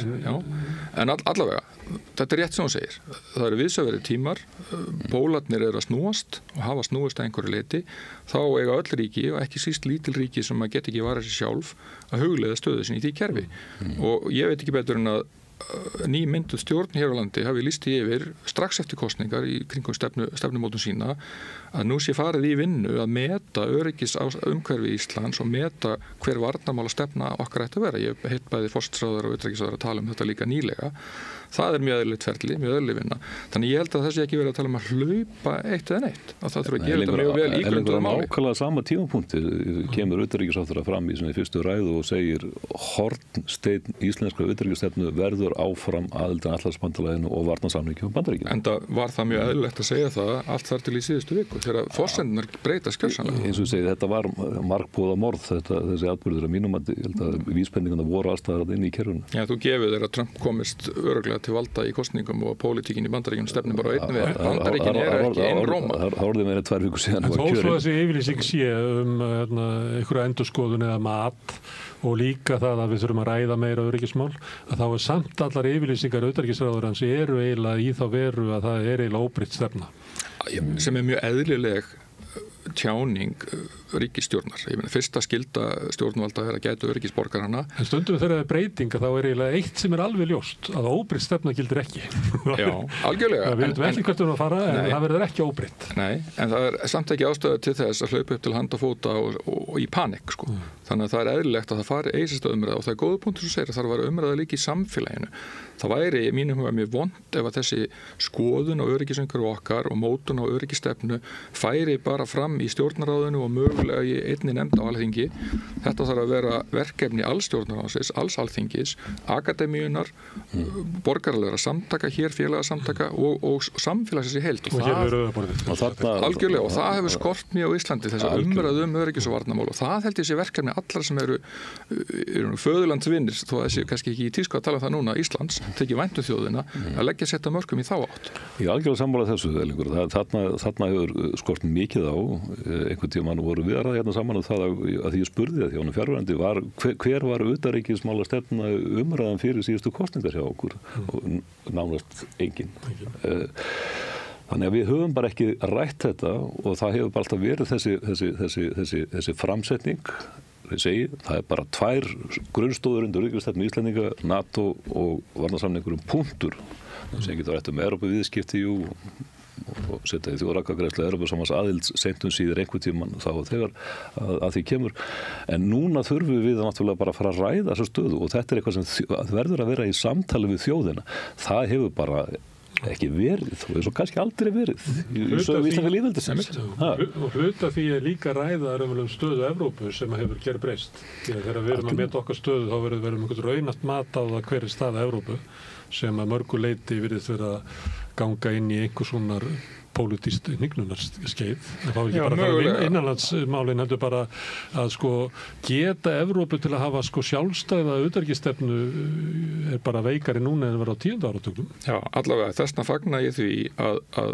En allavega, þetta er rétt sem hún segir. Það eru viðsjárverðir tímar, pólarnir eru að snúast og hafa snúist að einhverju leyti, þá eiga öll ríki og ekki síst lítil ríki sem að geta ekki varað sér sjálf að hugleiða stöðu sinni í því kerfi. Og ég veit ekki betur en að ný mynduð stjórn hér á landi hafi lýst yfir strax eftir kosningar í kringum stefnumótun sína að nú sé farið í vinnu að meta öryggis umhverfi Íslands og meta hver varnarmála stefna okkar ætti að vera. Ég hef heitt bæði forsætisráðherra og utanríkisráðherra að tala um þetta líka nýlega. Það er mjög eðlilegt ferli, mjög eðlileg vinna. Þannig ég held að þessi ekki verið að tala um að hlaupa eitt eða neitt. Að það þurfa að gera þetta mjög vel ígrunduðu máli. Nákvæmlega sama tímapunkti kemur utanríkisráðherra fram í sinni fyrstu ræðu og segir hornsteinn íslenskra utanríkisstefnu verður áfram aðild að Atlantshafsbandalaginu og varnarsamningi um Bandaríkin. Enda var það mjög eðlilegt að segja það allt þar til í síðustu viku þegar forsendunar breytast gjörsamlega. Eins og segið, þetta var markboða morð þessi atburður að mínum að ég held að vísbendingarnar voru allstaðar inn í kerfinu. Já, þú gefur þér að Trump komist örugglega til valda í kosningum og pólitíkin í Bandaríkjunum stefnir bara á einn veg. Bandaríkin ekki einn Róma. Það orðið meira 2 vikur síðan var kjörin. Þó svo þessi yfirlýsing sé einhverja endurskoðun eða mat og líka það að við þurfum að ræða meira öryggismál, að þá er samt allar yfirlýsingar utanríkisráðherrans eru eiginlega í þá veru að það er eiginlega óbreytt stefna. Sem er mjög eðlileg tjáning ríkisstjórnar. Ég meina, fyrsta skylda stjórnvalda er að gæta öryggisborgarana. En stundum þegar það er breyting þá er eiginlega eitt sem er alveg ljóst, að óbreytt stefna gildir ekki. Já, algjörlega. Við veitum ekki hvert við erum að fara, en það verður ekki óbreytt. Nei, en það er samt ekki ástæða til þess að hlaupa upp til hand og fóta og í panik, sko. Þannig að það er eðlilegt að það fari eisist umræða og það er góða punktur sem segir að það var umræða líka í samfélaginu. Það væri í mínum huga mjög vont ef að þessi skoðun á öryggisumhverfi okkar og mótun á öryggisstefnu færi bara fram í stjórnarráðinu og mögulega í einni nefnd á Alþingi. Þetta þarf að vera verkefni alls stjórnarráðsins, alls Alþingis, akademíunar, borgaralegra samtaka, hér félagasamtaka og samfélagsins í heild. Og hér er Rauðaborðið. Algjörlega, og það hefur skort mjög á Íslandi, þessi umræðu öryggis- og varnarmál og það held ég sé verkefni allar sem eru föðurlandsvinnir, þó að þessi kannski ekki í tísku að tala um það núna, Íslands, tekið væntu þjóðina að leggja setta mörkum í þá átt. Ég er algjörlega sammála þessu, Ellingur. Þarna hefur skort mikið á. Einhvern tímann voru við að ræða hérna saman það að því ég spurði það því hann fjárverandi hver var utanríkismála stefna umræðan fyrir síðustu kosningar hjá okkur og nánast engin. Þannig að við höfum bara ekki rætt þetta og það hefur bara alltaf verið þessi framsetning. Það er bara 2 grunnstóður undir öryggisstefnu Íslendinga, NATO og varnarsamningur punktur sem getur rætt Evrópuviðskipti og setja í þjóðaratkvæðagreiðslu Evrópusambands aðild seintum síður einhvern tímann þá þegar að því kemur. En núna þurfum við náttúrulega bara að fara að ræða þessa stöðu og þetta er eitthvað sem verður að vera í samtali við þjóðina. Það hefur bara ekki verið og eins og kannski aldrei verið í sögu íslenska lýðveldisins. Og hluta því er líka ræða stöðu Evrópu sem hefur gerbreyst. Þegar við erum að meta okkar stöðu þá verður einhvern raunast mat á það hver er staða Evrópu sem að mörgu leyti virðist vera ganga inn í einhvers konar pólitískt hnignunarsskeið. Það fá ekki Já, bara það mögulega. innanlandsmálin, heldur bara að sko geta Evrópu til að hafa sko sjálfstæða utanríkisstefnu er bara veikari núna en var á 10. áratugnum. Já, allavega þessna fagna ég því að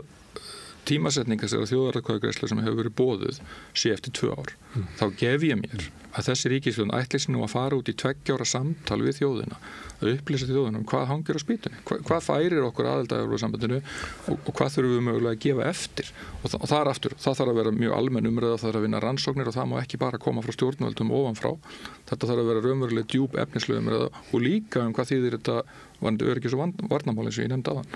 tímasetning þessara þjóðaratkvæðagreiðslu sem hefur verið boðuð sé eftir 2 ár. Þá gef ég mér að þessi ríkisstjórn ætli sig nú að fara út í 2 ára samtal við þjóðina, að upplýsa til þjóðina hvað hangir á spýtunni, hvað færir okkur aðild að Evrópusambandinu og hvað þurfum við mögulega að gefa eftir. Og þar aftur, það þarf að vera mjög almenn umræða, það þarf að vinna rannsóknir og það má ekki bara koma frá stjórnvöldum ofanfrá. Þetta þarf að vera raunverulega djúp efnislega umræða og líka hvað þýðir þetta varðandi öryggis- og varnarmál eins og ég nefndi áðan.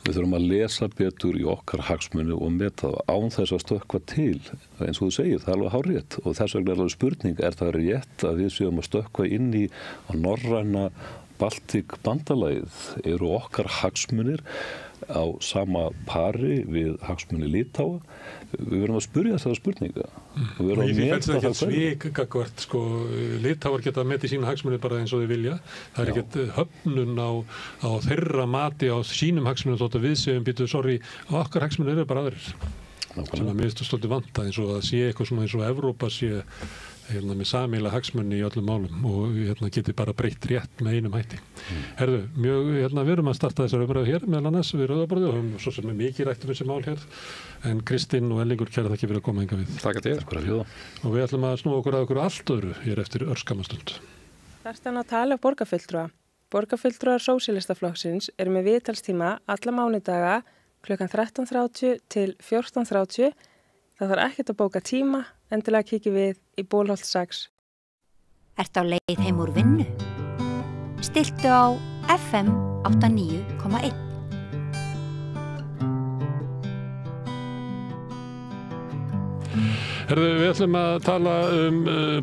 Við þurfum að lesa betur í okkar hagsmuni og meta það án þess að stökkva til, eins og þú segir, það er alveg hárrétt og þess vegna er alveg spurning, er það rétt að við séum að stökkva inn í að norræna Baltic bandalagið, eru okkar hagsmunir á sama pari við hagsmuni Litáa? Við verðum að spyrja þessara spurninga. Við verðum að meta það hvernig. Svik gagvart, sko, Litáar geta að meti sína hagsmuni bara eins og þau vilja. Það er ekkert höfnun á þeirra mati á sínum hagsmunum þótt að við séum býtu, okkar hagsmunir eru bara aðrir. Sem að mér finnst stoltið vanta eins og að sé eitthvað svona eins og Evrópa sé með sameiginlega hagsmunni í öllum málum og geti bara breytt rétt með einum hætti. Herðu, við erum að starta þessar umræðu hér meðal annars við Rauðaborði og höfum svo sem er mikið rætt þessi mál hér, en Kristinn og Ellingur kæra þakki fyrir að koma hingað við. Takk að þér. Og við ætlum að snúa okkur að okkur allt öðru hér eftir örskamastund. Þarstan að tala borgarfulltrúa. Borgarfulltrúar Sósíalistaflokksins eru með viðtalstíma alla mánudaga klukkan 13:30 til 14:30. Það þarf ekkert að bóka tíma, endilega kíkjum við í Bólholt 6. Ertu á leið heim úr vinnu? Stilltu á FM 89,1. Herðu, við ætlum að tala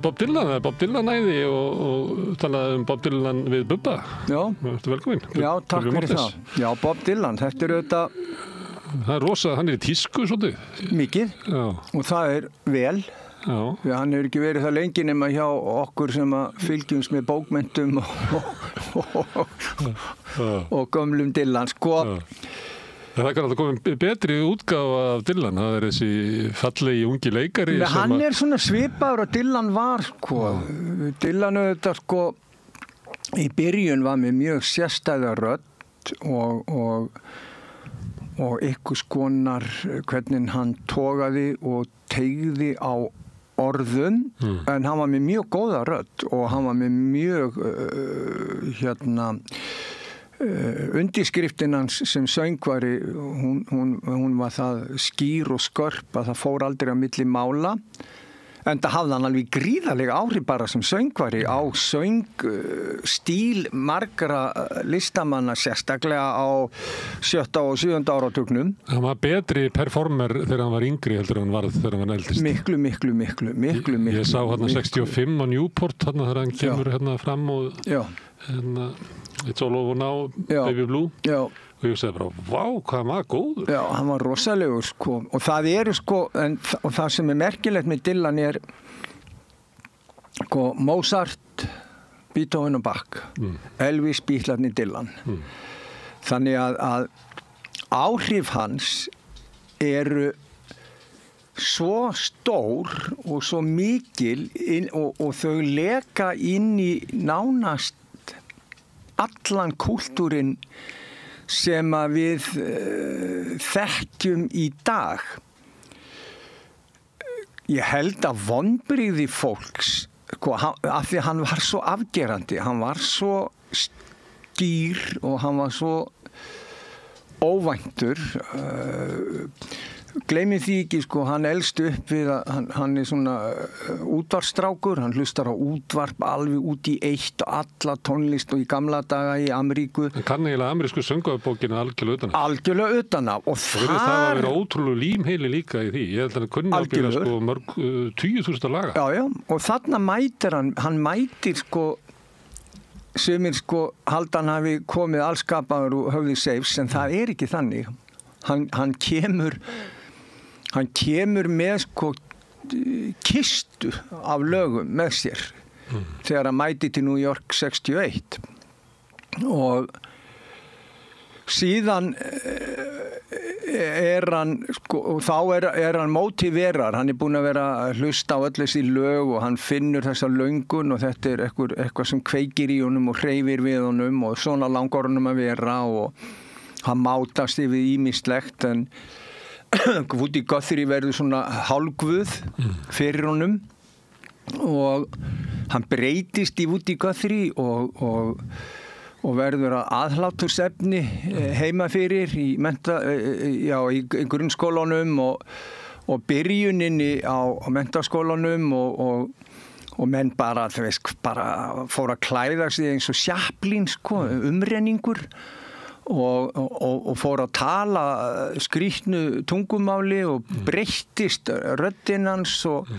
Bob Dylan æði og tala Bob Dylan við Bubba. Já. Ertu velkominn? Já, takk fyrir það. Já, Bob Dylan, þetta er auðvitað það er rosa, hann er í tísku svolítið. Mikið. Já. Og það er vel. Já. Því hann hefur ekki verið það lengi nema hjá okkur sem að fylgjumst með bókmenntum og gömlum Dylan, sko. Það er alltaf komin betri útgáfa af Dylan, það er þessi fallegi ungi leikari. Men hann er svona svipaður og Dylan var, sko. Dylan auðvitað, sko, í byrjun var með mjög sérstæða rödd og einhvers konar hvernig hann togaði og teygði á orðum, en hann var með mjög góða rödd og hann var með mjög undirskriftin hans sem söngvari, hún var það skýr og skörp að það fór aldrei á milli mála. En það hafði hann alveg gríðarlega áhrif bara sem söngvari á söngstíl margra listamanna, sérstaklega á 7. og 7. áratugnum. Hann var betri performer þegar hann var yngri heldur en hann var þegar hann var eldist. Miklu. Ég sá hann 65 á Newport þegar hann kemur fram og It's All Over Now, Baby Blue. Já. Og ég segði bara, vá, hvað maður góður. Já, hann var rosalegur, sko. Og það eru, sko, og það sem er merkilegt með Dylan er, sko, Mozart, Beethoven og Bach, Elvis, Beatlarnir, Dylan. Þannig að áhrif hans eru svo stór og svo mikil og þau leka inn í nánast allan kúltúrin sem að við þekkjum í dag. Ég held að vonbrigði fólks, af því að hann var svo afgerandi, hann var svo skýr og hann var svo óvæntur. Gleymið því ekki, sko, hann elst upp við að hann er svona útvarpsstrákur, hann hlustar á útvarp alveg út í eitt og alla tónlist og í gamla daga í Ameríku. Hann kann eiginlega amerísku söngvabókina algjörlega utan af. Algjörlega utan af. Og það var að vera ótrúlega límheili líka í því. Ég held að hann kunni algjörlega, sko, mörg 10.000 laga. Já, og þarna mætir hann mætir, sko, sumir, sko, halda hann hafi komið allskapaður og höfði seifs, en það er ekki þannig. Hann kemur með, sko, kistu af lögum með sér þegar hann mæti til New York 61 og síðan er hann, sko, þá er hann mótiverar, hann er búin að vera að hlusta á öll þessi lög og hann finnur þessa löngun og þetta er eitthvað sem kveikir í honum og hreyfir við honum og svona langar honum að vera og hann mátast yfir ýmislegt en Woody Guthrie verður svona hálfguð fyrir honum og hann breytist í Woody Guthrie og verður að aðhlátursefni heima fyrir í grunnskólanum og byrjuninni á menntaskólanum og menn bara, bara fór að klæða sig eins og Chaplin, sko, umrenningur og fór að tala skrýtnu tungumáli og breyttist röddinn hans og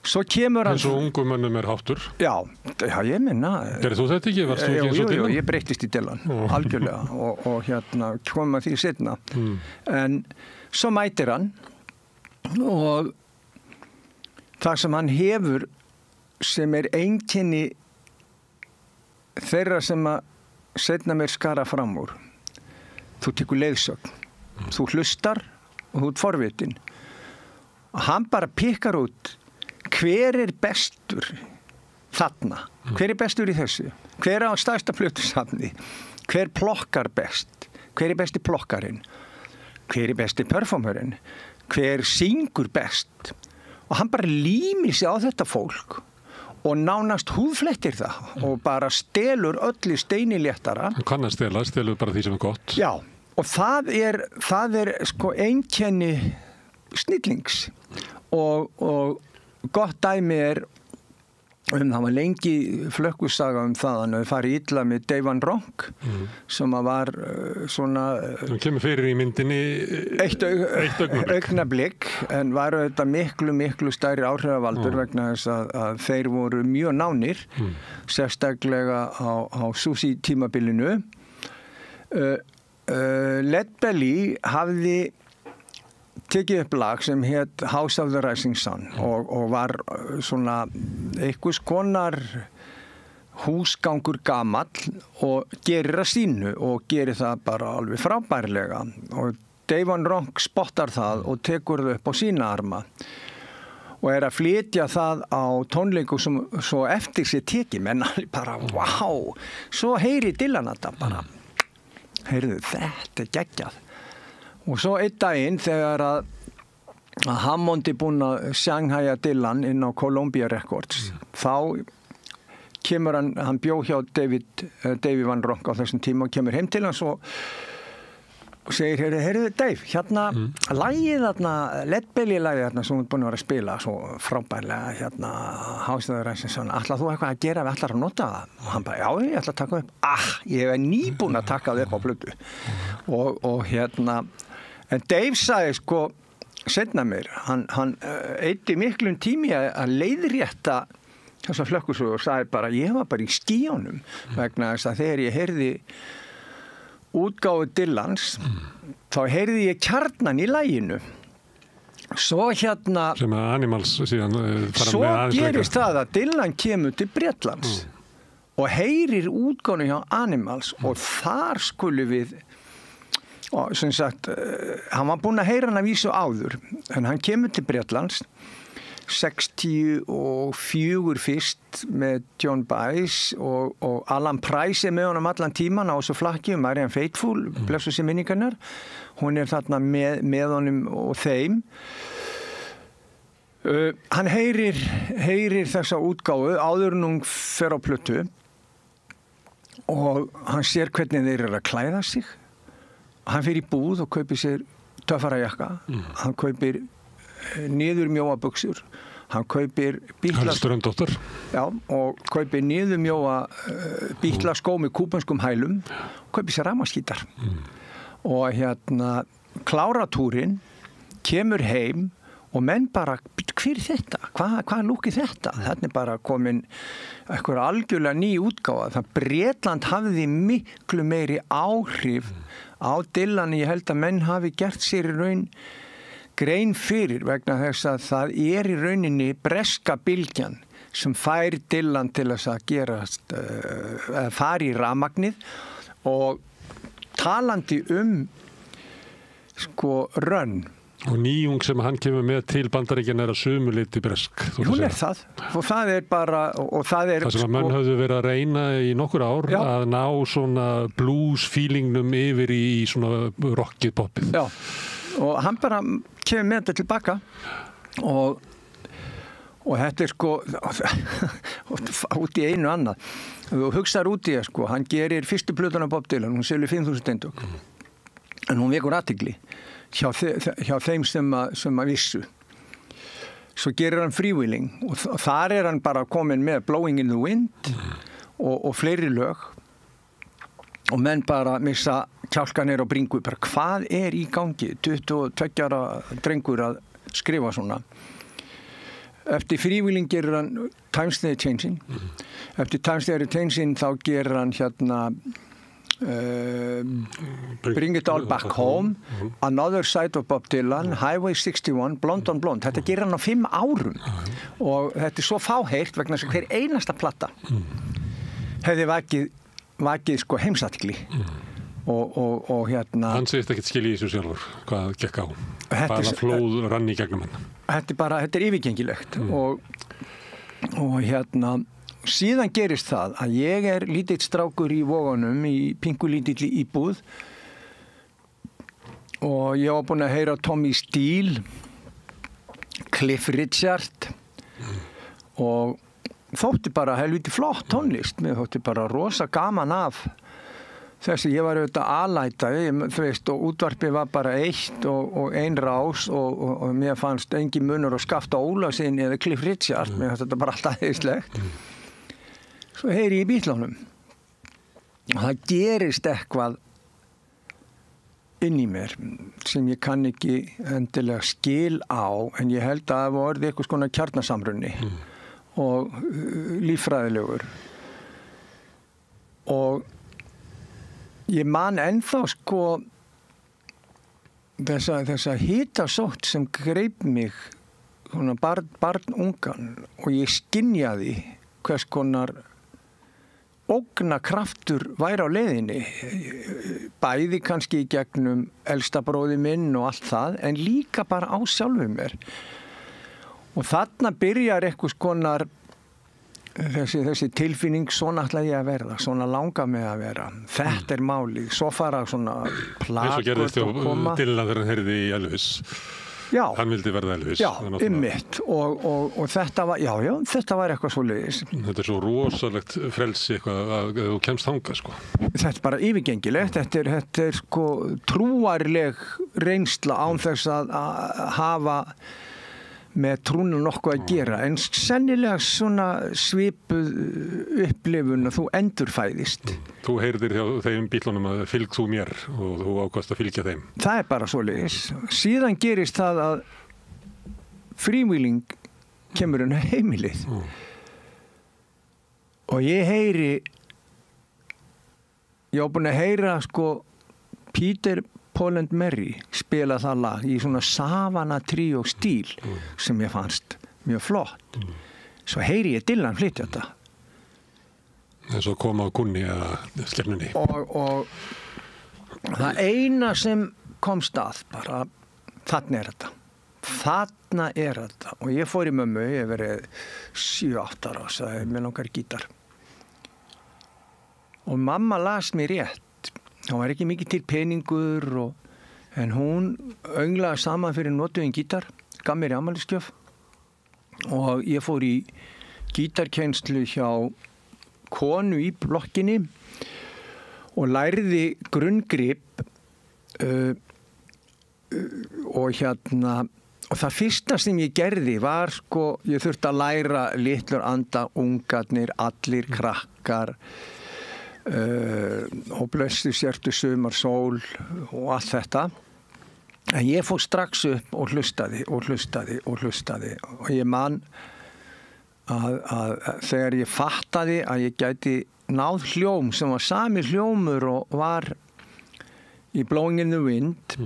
svo kemur hann... eins og ungum mönnum háttur. Já, ég minna. Gerðu þú þetta ekki? Varst þú ekki eins og Dylan? Jú, ég breyttist í Dylan, algjörlega og hérna kom að því seinna. En svo mætir hann og það sem hann hefur sem er einkenni þeirra sem að seinna mér skara fram úr. Þú tekur leiðsögn, þú hlustar og þú ert forvitin. Og hann bara pikkar út hver er bestur þarna? Hver er bestur í þessu? Hver á stærsta plötusafni? Hver plokkar best? Hver er besti plokkarinn? Hver er besti performerinn? Hver syngur best? Og hann bara límir sig á þetta fólk og nánast húðflettir það og bara stelur öllu steini léttara. Hann kann að stelur bara því sem er gott. Já, og það er sko einkenni snillings og gott dæmi er það var lengi flökkusaga það hann hefði farið illa með Dave Van Ronk sem var svona hann kemur fyrir í myndinni eitt augnablik en var þetta miklu stærri áhrifavaldur vegna þess að þeir voru mjög nánir sérstaklega á Susi tímabilinu Led Belly hafði tekið upp lag sem hét House of the Rising Sun og var svona einhvers konar húsgangur gamall og gerir að sínu og gerir það bara alveg frábærlega og Dave Van Ronk spottar það og tekur það upp á sína arma og er að flytja það á tónleiku sem svo eftir sér tekið menn bara wow, svo heyri Dylan þetta bara heyrðu þetta er geggjað og svo einn daginn þegar að Hammond er búinn að sjanghæja Dylan inn á Columbia Records þá kemur hann bjó hjá David Van Ronk á þessum tíma og kemur heim til hans og segir, heyrðu Dave, hérna lagið þarna, Led Belly lagið þarna sem þú ert búinn að vera að spila svo frábærlega hérna House of the Rising Sun ætlar þú eitthvað að gera við ætlar að nota það og hann bara, já, ég ætla að taka upp ég er nýbúinn að taka það upp á plötu og hérna en Dave sagði sko seinna mér, hann eyddi miklum tími að leiðrétta þessa flökkusögu og sagði bara, ég var bara í skíunum vegna þess að þegar ég heyrði útgáfu Dylans þá heyrði ég kjarnan í laginu svo hérna sem að Animals síðan svo gerist það að Dylan kemur til Bretlands og heyrir útgáfu hjá Animals og þar skulum við og sem sagt hann var búinn að heyra hann að vísu áður en hann kemur til Bretlands 64 fyrst með John Baez og Alan Price er með honum allan tíman á þessu flakki Marianne Faithfull, blessu sér minningarnar hún er þarna með honum og þeim hann heyrir þessa útgáfu áður en hún fer á plötu og hann sér hvernig þeir eru að klæða sig hann fer í búð og kaupir sér töffarajakka hann kaupir niðurmjóa buxur hann kaupir já, og kaupir niðurmjóa bítlaskó með kúbanskum hælum kaupir sér rafmagnsgítar og hérna kláratúrin kemur heim og menn bara, hver er þetta? Hvað lúkir þetta? Þetta er bara komin eitthvað algjörlega ný útgáfa það Bretland hafði miklu meiri áhrif á Dylan ég held að menn hafi gert sér í raun grein fyrir vegna þess að það er í rauninni breska bylgjan sem fær Dylan til þess að gerast fara í rafmagnið og talandi sko rönn. Og nýjung sem hann kemur með til Bandaríkjanna að sumu leyti bresk. Hún það og það bara og það sem að menn höfðu verið að reyna í nokkur ár að ná svona blues feelingnum yfir í svona rockið poppið. Já, og hann bara kemur með þetta tilbaka og þetta sko út í einu annað. Þú hugsaður út í það sko, hann gerir fyrstu plötuna Bob Dylan, hún selur 5.000 eintök en hún vekur athygli hjá þeim sem að vissu. Svo gerir hann Freewheeling og þar hann bara komin með Blowing in the Wind og fleiri lög og menn bara missa kjálkanir og bringu, bara hvað í gangi 22 ára drengur að skrifa svona. Eftir Freewheeling gerir hann Times They Are Changing. Eftir Times They Are Changing þá gerir hann hérna Bring It All Back Home, Another Side of Bob Dylan, Highway 61, Blonde on Blonde. Þetta gerir hann á 5 árum og þetta svo fáheyrt vegna þess að hver einasta plata hefði vakið sko heimsathygli og hérna hann segist ekkert skil í þessu sjálfur hvað gekk á, bara flóð rann í gegnum hann. Þetta er yfirgengilegt og hérna síðan gerist það að ég lítill strákur í Vogunum í pinkulítilli íbúð og ég var búinn að heyra Tommy Steele, Cliff Richard og þótti bara helviti flott tónlist. Mér þótti bara rosa gaman af þessi, ég var auðvitað alætaði, þú veist, og útvarpið var bara eitt og ein rás og mér fannst engin munur á Skafta Ólafssyni eða Cliff Richard, mér fannst þetta bara alltaf æðislegt. Svo heyri ég í Beatlunum og það gerist eitthvað inn í mér sem ég kann ekki endilega skil á en ég held að það var eitthvað skona kjarnasamrunni og líffræðilegur og ég man ennþá sko þessa hitasótt sem greip mig svona barnungan og ég skynjaði hvers konar ógnakraftur væri á leiðinni, bæði kannski í gegnum elsta bróði minn og allt það, en líka bara á sjálfum mér. Og þarna byrjar eitthvað konar þessi tilfinning, svona ætla ég að verða, svona langar mig að vera. Þetta málið, svo fara svona plakot og gerðist á Dylan þegar hann heyrði í Elvis. Já, hann vildi verða Elvis. Já, einmitt og þetta var, þetta var eitthvað svoleiðis. Þetta svo rosalegt frelsi eitthvað að þú kemst þangað sko. Þetta bara yfirgengilegt, þetta sko trúarleg reynsla án þess að hafa með trúna nokkuð að gera, en sennilega svona svipuð upplifun að þú endurfæðist. Þú heyrðir hjá þeim Beatlunum að fylg þú mér og þú ákvaðst að fylgja þeim. Það bara svoleiðis. Síðan gerist það að Freewheeling kemur inn á heimilið og ég var búinn að heyra sko Peter, Paul and Mary spila það lag í svona Savannah Trio stíl sem ég fannst mjög flott. Svo heyri ég Dylan flytja þetta. En svo kom á kunni eða skefnunni. Og það eina sem komst að bara, þarna er þetta. Og ég fór í mömmu, ég verið 7-8 ára og sagði, mér langar gítar. Og mamma las mér rétt. Það var ekki mikið til peningur en hún önglaði saman fyrir notuðin gítar, gaf mér í afmælisgjöf og ég fór í gítarkennslu hjá konu í blokkinni og lærði grunngrip og það fyrsta sem ég gerði var sko, ég þurfti að læra litlur anda, ungarnir, allir krakkar og blöstu sértu sumar sól og allt þetta en ég fór strax upp og hlustaði og ég man að þegar ég fattaði að ég gæti náð hljóm sem var sami hljómur og var í Blowing in the Wind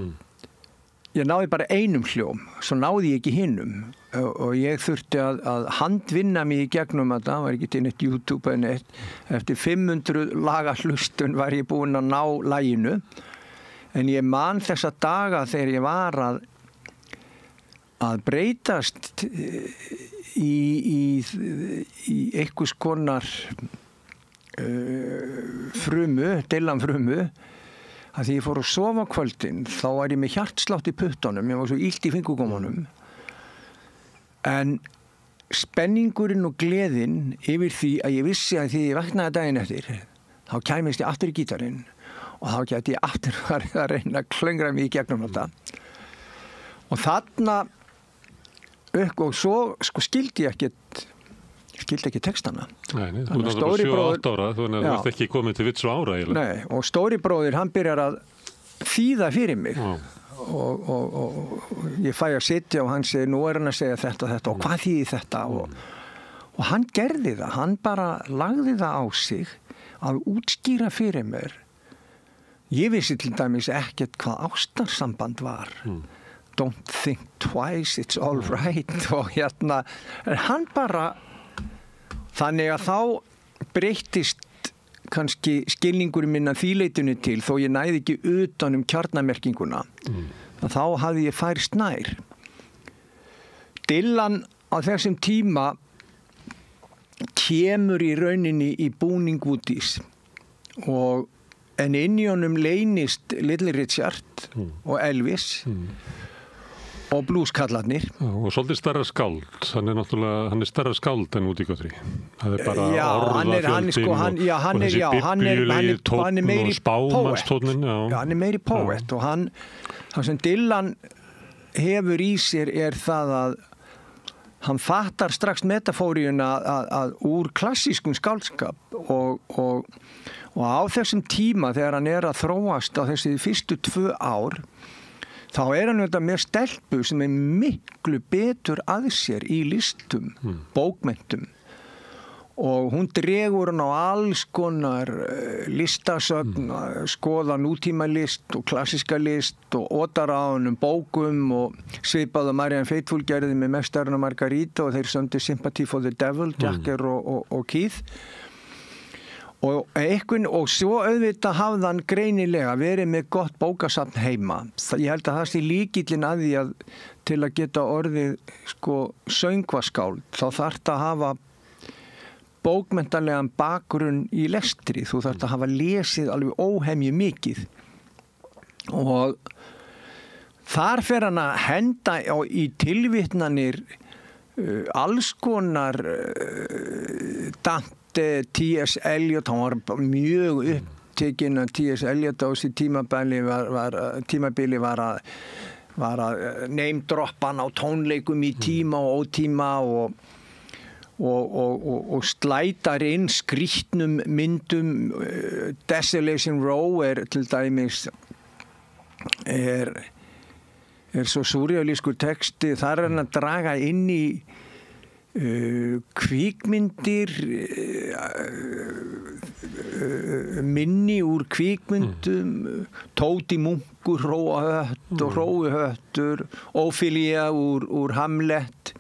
ég náði bara einum hljóm svo náði ég ekki hinnum og ég þurfti að handvinna mig í gegnum þetta, var ekki til neitt YouTube en eftir 500 laga hlustun var ég búinn að ná laginu En ég man þessa daga þegar ég var að breytast í einhvers konar frumu, Dylan-frumu, að því ég fór að sofa kvöldin, þá var ég með hjartslátt í puttunum, ég var svo illt í fingurgómunum. En spenningurinn og gleðin yfir því að ég vissi að því ég vaknaði daginn eftir, þá kæmist ég aftur í gítarinn og þá gæti ég aftur að reyna að klöngra mig í gegnum þetta. Og þarna og svo skildi ég ekki textana. Nei, þú er náttúrulega 7-8 ára, þannig að þú ert ekki komið til vits og ára. Nei, og stóri bróðir, hann byrjar að þýða fyrir mig. Og ég fæ að sitja og hann segir, nú er hann að segja þetta og hvað þýðir þetta? Og hann gerði það, hann bara lagði það á sig að útskýra fyrir mér. Ég vissi til dæmis ekkert hvað ástarsamband var. Don't think twice, it's all right. Og hérna, hann bara, þannig að þá breyttist kannski skilningurinn minn að því leitinu til, þó ég næði ekki utan kjarnamerkinguna. Þá hafði ég færst nær. Dylan á þessum tíma kemur í rauninni í búning Woodies en inn í honum leynist Little Richard og Elvis og blueskallarnir. Og svolítið stærra skáld. Hann er stærra skáld en Woody Guthrie. Það er bara orðafjöldin og þessi biblíulegi tónn og spámannstónnin. Já, hann er meiri poet og það sem Dylan hefur í sér er það að hann fattar strax metafóriuna að úr klassískum skáldskap og á þessum tíma þegar hann er að þróast á þessi fyrstu 2 ár þá er hann þetta með stelpu sem er miklu betur að sér í listum, bókmenntum og hún dregur hann á alls konar listasögn, skoða nútímalist og klassíska list og otar á hann bókum og svipaði Marianne Faithfull gerði með Mestarinn og Margarita og þeir sömdu Sympathy for the Devil, Jacker og Keith. Og svo auðvitað hafði hann greinilega verið með gott bókasafn heima. Ég held að það sé lykillinn að því að til að geta orðið söngvaskáld þá þarf að hafa bókmenntalegan bakgrunn í lestri. Þú þarf að hafa lesið alveg óhemju mikið. Og þar fer hann að henda í tilvitnanir alls konar T.S. Eliot, hann var mjög upptekinn að T.S. Eliot á þessi tímabili var að neymdroppa hann á tónleikum í tíma og ótíma og slætar inn skrýtnum myndum. Desolation Row er til dæmis er svo súrrealískur texti, þar er hann að draga inn í kvikmyndir minni úr kvikmyndum, Tóti munkur, Hróahött og Hróihöttur, Ófília úr Hamlet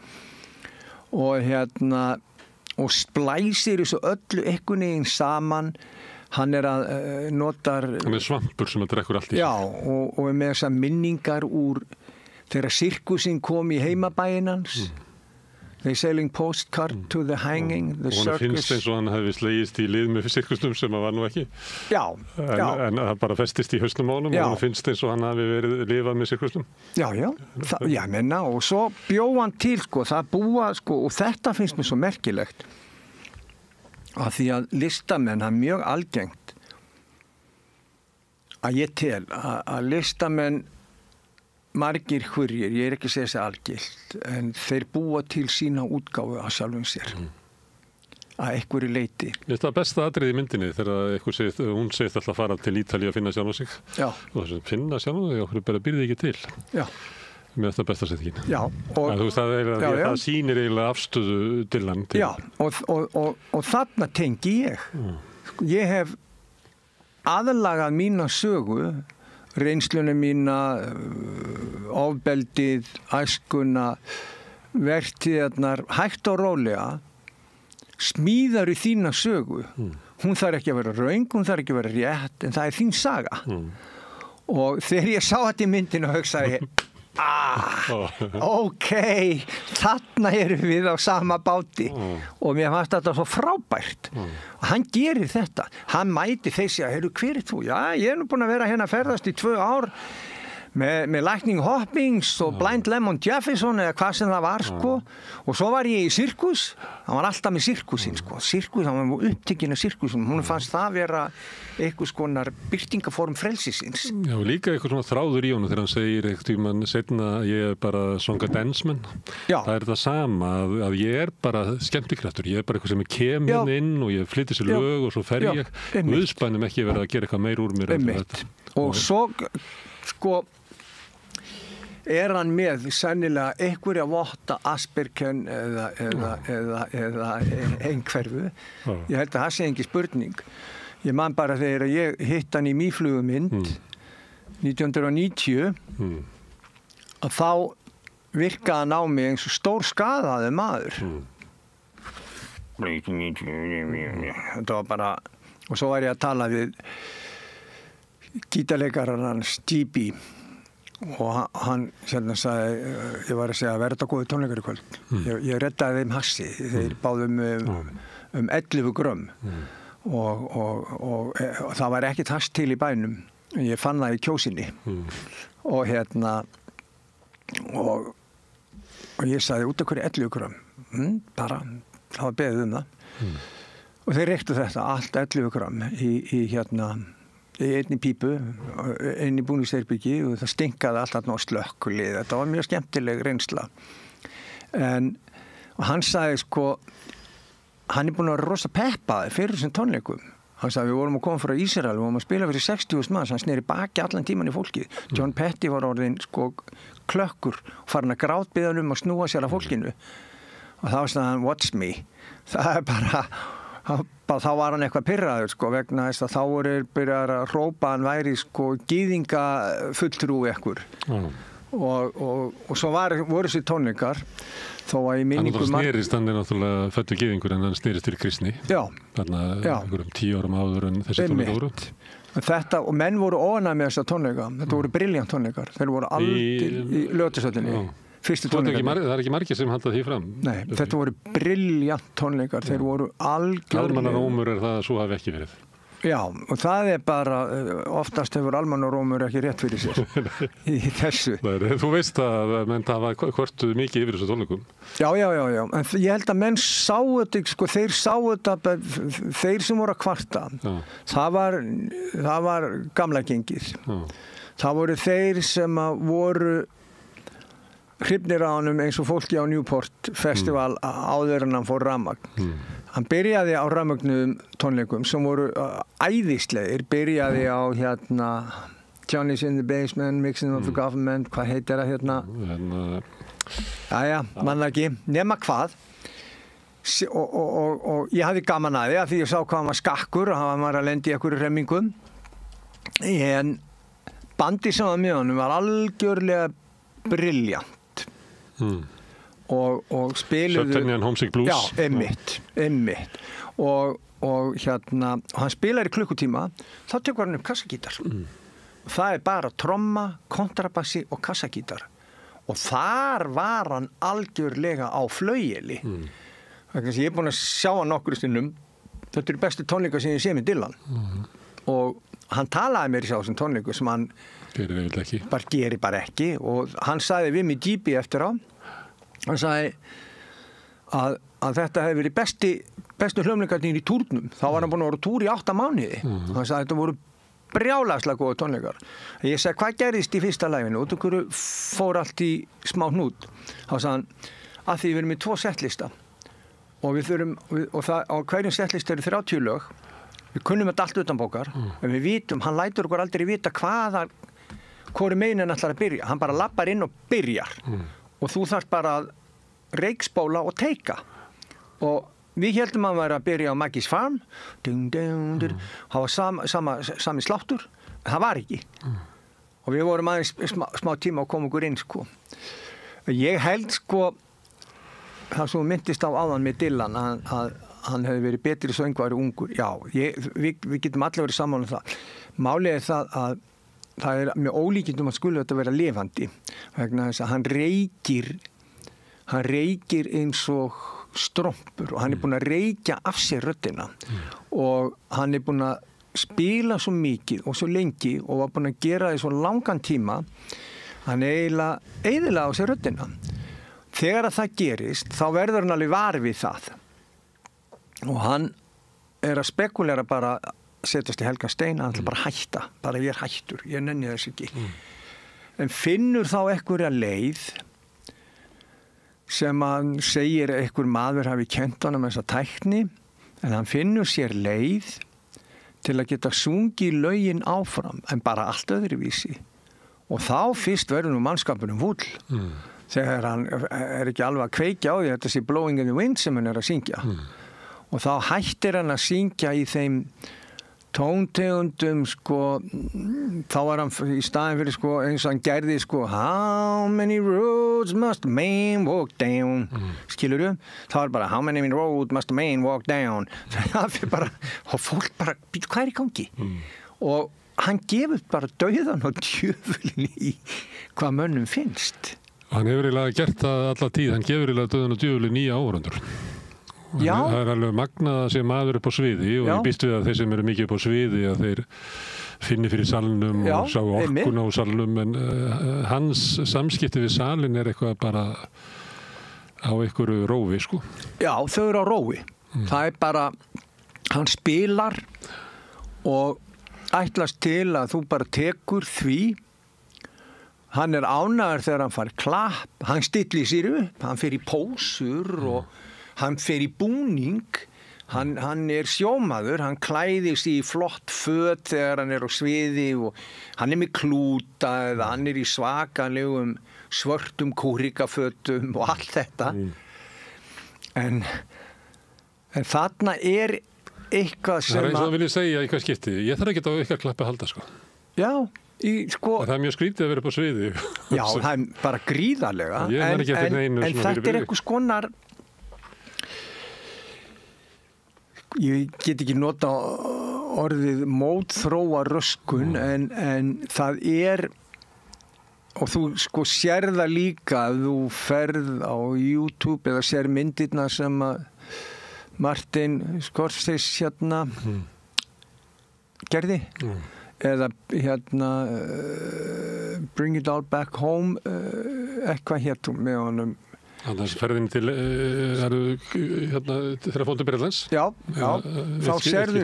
og splæsir þessu öllu einhvern veginn saman. Hann er að notar hann er svampur sem að drekkur allt í sig. Já, og er með þessar minningar úr þegar sirkusinn kom í heimabæinn hans. They selling postcard to the hanging, the circus. Og hann finnst eins og hann hefði slegist í lið með sirkusnum sem að var nú ekki. Já. En það bara festist í hausnum á honum og hann finnst eins og hann hefði verið lifað með sirkusnum. Já. Ég menna, og svo bjóð hann til, það búa, og þetta finnst mér svo merkilegt. Að því að listamenn, það er mjög algengt að ég tel að listamenn margir hverjir, ég er ekki að segja þessi algilt, en þeir búa til sína útgáfu að sjálfum sér að einhverju leyti. Þetta er besta atriði í myndinni þegar hún segist alltaf að fara til Ítalíu að finna sjálf sig. Já. Og þess að finna sjálf sig, okkur bara býrði ekki til. Já. Með þetta besta settingin. Já. Það sýnir eiginlega afstöðu Dylan til. Já, og þarna tengi ég. Ég hef aðlagað mína sögu, reynslunum mína, ofbeldið, æskuna, vertíðarnar, hægt og rólega, smíðar í þína sögu. Hún þarf ekki að vera röng, hún þarf ekki að vera rétt, en það er þín saga. og þegar ég sá þetta í myndinu hugsaði ég ok, þarna erum við á sama báti og mér fannst þetta svo frábært og hann gerir þetta, hann mæti þessi að, hver er þú? Já, ég nú búin að vera hérna að ferðast í 2 ár með Lightning Hoppings og Blind Lemon Jefferson eða hvað sem það var sko og svo var ég í sirkus, hann var alltaf með sirkusin sko, sirkus, hann var upptekinn af sirkusin, hún fannst það vera eitthvað skonar byrtingaform frelsisins. Já, líka eitthvað svona þráður í honum þegar hann segir eitthvað tímann setna ég er bara songa dansmenn. Já. Það er það sama að ég er bara skemmtikraftur, ég er bara eitthvað sem kem hérna inn og ég flytti sér lög og svo fer ég Guðspænum ekki verið að gera eitthvað meir úr mér og svo sko er hann með sennilega einhverja votta Aspergen eða einhverfu. Ég held að það sé ekki spurning. Ég man bara þegar ég hitt hann í mýflugumynd 1990 að þá virkaði hann á mig eins og stór skadaði maður. Þetta var bara, og svo var ég að tala við gítarleikaran hans Stevie og hann hérna sagði, ég var að segja að verða góði tónleikar í kvöld. Ég reddaði þeim hassi, þeir báðum 11 grömm og það var ekkert hass til í bænum. Ég fann það í Kjósinni og hérna og ég sagði út af hverju 11 grömm, bara það var beðið það og þeir reyktu þetta allt 11 grömm í hérna í einni pípu, inn í búningsherbyggi og það stinkaði alltaf ná slökkulið. Þetta var mjög skemmtileg reynsla. Og hann sagði sko, hann er búinn að vera rosa peppaði fyrir þessum tónleikum. Hann sagði við vorum að koma frá Ísrael, við vorum að spila fyrir 60.000 manns, hann sneri baki allan tíman í fólkið. John Petty var orðinn sko klökkur og farin að grátbiðja að snúa sér að fólkinu. Og þá sagði hann, watch me. Það er bara þá var hann eitthvað pirraður sko vegna þess að þá voru byrjar að hrópa hann væri sko gyðinga fulltrúi ekkur og svo voru sér tónleikar þó að í minningum hann er náttúrulega fæddur gyðingur en hann snerist til kristni þarna einhverjum 10 árum áður en þessi tónleika voru þetta, og menn voru óánægðir með þessa tónleika þetta voru brilljant tónleikar, þeir voru aldir í Lögreglusöllinni. Það er ekki margir sem halda því fram. Nei, þetta voru brilljant tónleikar, þeir voru algjörlega. Almannarómur er það að svo hafi ekki verið. Já, og það er bara, oftast hefur almannarómur ekki rétt fyrir sér í þessu. Þú veist að menn hafa kvartuð mikið yfir þessu tónleikum. Já, en ég held að menn sáu þetta, sko, þeir sáu þetta, þeir sem voru að kvarta, það var gamla gengið. Það voru þeir sem voru hrifnir á honum eins og fólki á Newport Festival áður en hann fór rafmagn. Hann byrjaði á rafmagnuðum tónleikum sem voru æðislegir, byrjaði á hérna Johnny's in the Basement, Mixing of the Government, hvað heitir það hérna? Jæja, manna ekki, nema hvað. Og ég hafði gaman að því ég sá hvað hann var skakkur og hann var að lendi í einhverju hremmingum. En bandi sem var með honum var algjörlega brilljant. Og spiluðu Subterranean Homesick Blues. Já, einmitt. Og hérna, hann spilar í klukkutíma, þá tekur hann upp kassagítar. Það er bara tromma, kontrabassi og kassagítar. Og þar var hann algjörlega á flaueli. Ég er búinn að sjá hann nokkru stundum. Þetta eru bestu tónleika sem ég sé með Dylan. Og hann talaði mér í þessum tónleiku sem hann gerir bara ekki. Og hann sagði við mig GP eftir á. Hann sagði að þetta hefði verið bestu hljómleikarnir í túrnum. Þá var hann búinn að vera túr í 8 mánuði. Hann sagði að þetta voru brjálæðslega góða tónleikar. Ég sagði, hvað gerðist í fyrsta laginu? Út af hverju fór allt í smá hnút? Þá sagði hann, að því við erum í 2 settlista. Og við þurfum, og það, á hverjum settlista eru 30 lög. Við kunnum þetta allt utanbókar. En við vitum, hann lætur okkur aldrei vita hvoru meginn hann ætlar að byrja. Hann bara lappar inn og byrjar. Og þú þarft bara að reykspóla og teika. Og við heldum að hann væri að byrja á Maggie's Farm. Það var sami sláttur. Það var ekki. Og við vorum aðeins smá tíma að koma okkur inn, sko. Ég held, sko, það sem myndist á áðan með Dylan, að hann hefði verið betri söngvari ungur. Já, við getum allir verið saman um það. Málið er það að það er með ólíkindum að skulu þetta vera lifandi vegna þess að hann reykir eins og strompur og hann er búin að reykja af sér röddina og hann er búin að spila svo mikið og svo lengi og var búin að gera það í svo langan tíma hann eiginlega á sér röddina. Þegar að það gerist þá verður hann alveg var við það og hann er að spekulera bara setjast í helgan stein, hann ætla bara að hætta, bara ég er hættur, ég nenni þess ekki. En finnur þá einhverja leið sem hann segir einhver maður hafi kennt honum þessa tækni, en hann finnur sér leið til að geta sungið lögin áfram, en bara allt öðruvísi. Og þá fyrst verður nú mannskapurinn fúll, þegar hann er ekki alveg að kveikja á því þetta sé Blowing in the Wind sem hann er að syngja. Og þá hættir hann að syngja í þeim tóntegundum þá var hann í staðin fyrir eins og hann gerði how many roads must a man walk down skilurðu, þá var bara how many roads must a man walk down það fyrir bara, og fólk bara hvað er í gangi og hann gefur bara dauðan og djöfulin í hvað mönnum finnst. Hann hefur eiginlega gert það alla tíð, hann gefur eiginlega dauðan og djöfulin í áhorfendur. Já. Það er alveg magnað að sé maður upp á sviði og ég býst við að þeir sem eru mikið upp á sviði að þeir finni fyrir salnum og sá orkuna á salnum en hans samskipti við salin er eitthvað bara á einhverju rófi Já, þau eru á rófi. Það er bara, hann spilar og ætlast til að þú bara tekur því. Hann er ánægður þegar hann fær klapp, hann stillir sér upp, hann fer í pósur og hann fer í búning, hann er sjómaður, hann klæðir sig í flott föt þegar hann er á sviði og hann er með klúta eða hann er í svakanlegum svörtum kúrikafötum og allt þetta. En þarna er eitthvað sem það er eins og vil ég segja í hvað skipti, ég þarf ekki á ykkar klappi að halda Já, það er mjög skrítið að vera upp á sviði. Já, það er bara gríðarlega en þetta er eitthvað skonar ég get ekki nota orðið mótþróa röskun en það er og þú sér það líka að þú ferð á YouTube eða sér myndirna sem að Martin Scorsese gerði eða Bring It All Back Home eitthvað hér með honum Þannig að ferðin til þeirra fóndu Breiðlands Já, þá sérðu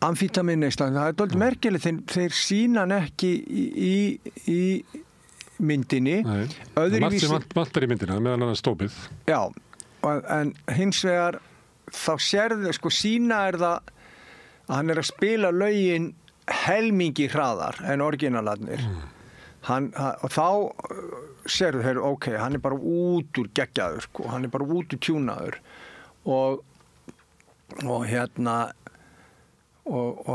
amfítaminneyslan, það er dálítið merkilegt þeir sýna hann ekki í myndinni öðruvísi vantar í myndina meðan hann stópið Já, en hins vegar þá sérðu, sýna er það að hann er að spila lögin helmingi hraðar en originalarnir og þá sérðu þeir, ok, hann er bara út úr geggjaður, hann er bara út úr tjúnaður og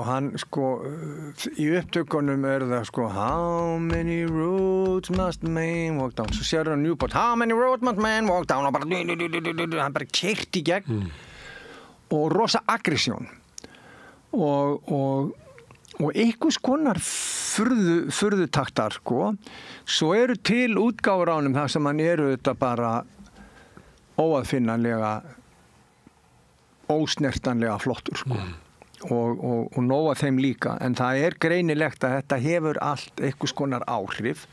hann í upptökunum er það how many roads must man walk down, svo sérðu hann Newport how many roads must man walk down og bara hann bara keyrt í gegn og rosa aggressjón og einhvers konar furðutaktar svo eru til útgáfur á honum þar sem hann eru þetta bara óaðfinnanlega ósnertanlega flottur og nóg af þeim líka en það er greinilegt að þetta hefur allt einhvers konar áhrif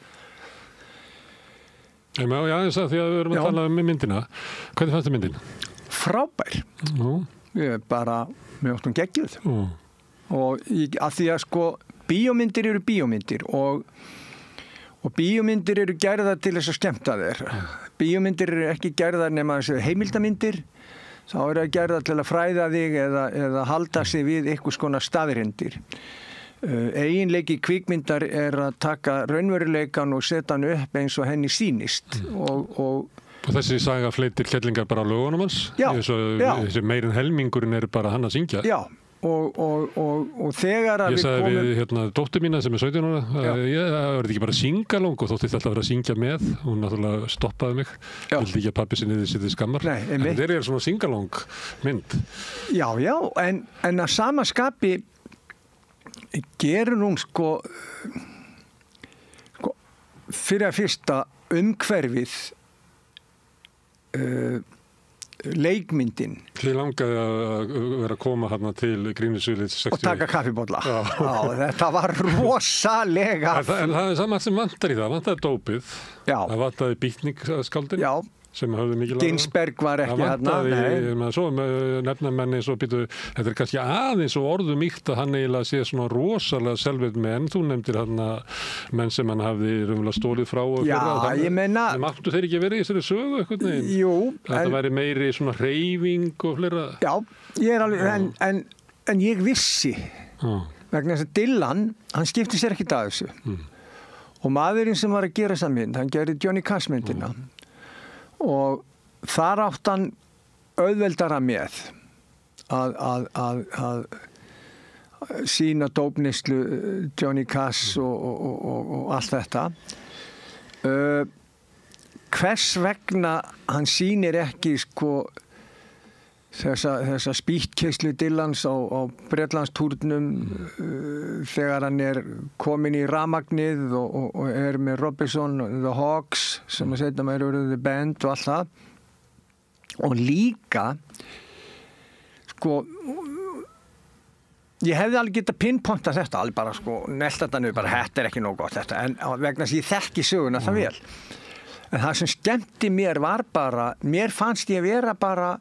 Já, þess að því að við erum að tala um myndina hvernig fannst þið myndin? Frábær ég er bara með áttum geggjuð og að því að bíómyndir eru bíómyndir og bíómyndir eru gerðar til þess að skemmta þér bíómyndir eru ekki gerðar nema heimildamyndir þá eru það gerðar til að fræða þig eða halda sig við einhvers konar staðreyndir eiginleiki kvikmyndar er að taka raunveruleikan og setja hann upp eins og henni sýnist og þessi saga fleitir kellingar bara á lögunum hans þessi meirinn helmingurinn er bara hann að syngja Já og þegar að ég sagði við dóttur mína sem er 17 ára ég verði ekki bara singalong og þótti alltaf að vera að syngja með hún náttúrulega stoppaði mig vildi ekki að pappi sinni þið skammar en þeir eru svona singalong mynd Já, en að sama skapi gerir hún sko fyrir að fyrsta umhverfið leikmyndin. Þið langaði að vera að koma hérna til Grímsvöllins 60. Og taka kaffibolla. Já, þetta var rosalega. En það saman sem vantar í það, vantaði dópið. Já. Það vantaði býtningaskáldin. Já. Sem hafði mikið laga. Ginsberg var ekki hérna. Svo nefna menni svo býtu, þetta kannski aðeins og orðum íkt að hann eiginlega sé svona rosalega selvið menn. Þú nefndir hérna menn sem hann hafði raunverulega stólið frá og Já, ég meina. Máttu þeir ekki verið í þessari sögu eitthvað neginn? Jú. Þetta væri meiri svona hreyfing og fleira. Já, ég alveg, en ég vissi. Vegna þess að Dylan, hann skipti sér ekki að þessu. Og maðurinn sem var að gera þessa mynd, hann gerði Johnny Cash myndina. Og þar átt hann auðveldara með að sína dópneyslu Johnny Cash og allt þetta. Hvers vegna hann sýnir ekki sko þessa spýtkeislu Dylans á Bretlandstúrnum þegar hann komin í rafmagnið og með Robinson og The Hawks sem að setja með The Band og allt það og líka sko ég hefði alveg getað pinpointað þetta alveg bara sko nelt þetta nú bara þetta ekki nóg gott þetta en vegna þess að ég þekki söguna það vel en það sem skemmti mér var bara mér fannst ég vera bara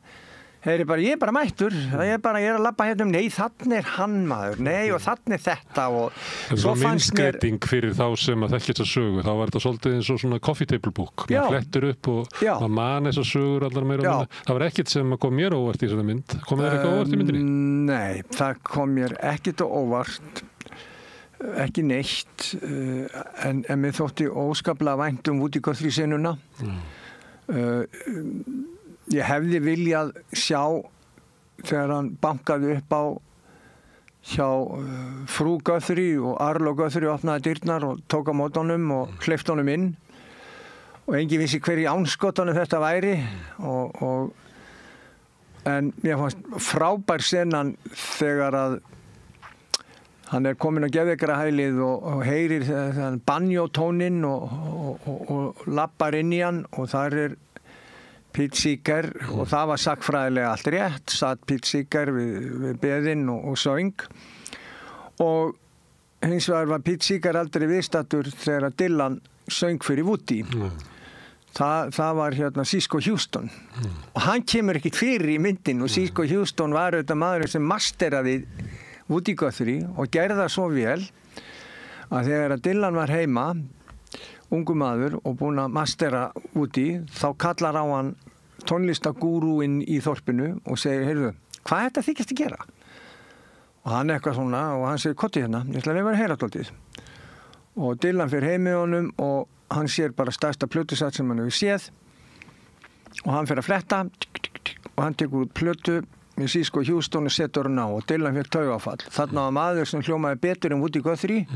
ég er bara mættur, ég er að labba hérna nei, þannig hann maður, nei og þannig þetta og svo fannst mér fyrir þá sem að þekki þessa sögu, þá var þetta svolítið eins og svona coffee table book, maður flettur upp og maður man þessa sögur allar meira og minna, það var ekkert sem kom mér óvart í þessari mynd, kom þér eitthvað óvart í myndinni? Nei, það kom mér ekkert óvart, ekki neitt, en mér þótti óskaplega vænt Woody Guthrie senuna, ég hefði viljað sjá þegar hann bankaði upp á hjá frú Guthrie og Arlo Guthrie opnaði dyrnar og tók á móti honum og hleypti honum inn og enginn vissi hver í ánskotanum þetta væri en mér fannst frábær senan þegar að hann komin á geðveikrahælið og heyrir þann banjótóninn og lappar inn í hann og þar Pete Seeger og það var sagnfræðilega allt rétt, satt Pete Seeger við beðinn og söng og hins vegar var Pete Seeger aldrei viðstaddur þegar Dylan söng fyrir Woody. Það var hérna Cisco Houston og hann kemur ekkert fyrir í myndin og Cisco Houston var auðvitað maðurinn sem masteraði Woody Guthrie og gerði það svo vel að þegar að Dylan var heima ungu maður og búinn að mastera Woody, þá kallar á hann tónlistagúrúinn í þorpinu og segir, heyrðu, hvað er þetta þykjast að gera? Og hann eitthvað svona og hann segir, kotti hérna, ég ætla að vera heyra dálítið. Og Dylan fyrir heim með honum og hann sér bara stærsta plötusat sem hann hefur séð og hann fyrir að fletta og hann tekur út plötu með Cisco Houston og setur hann á og Dylan fyrir taugaáfall. Þarna var maður sem hljómaði betur en Woody Guthrie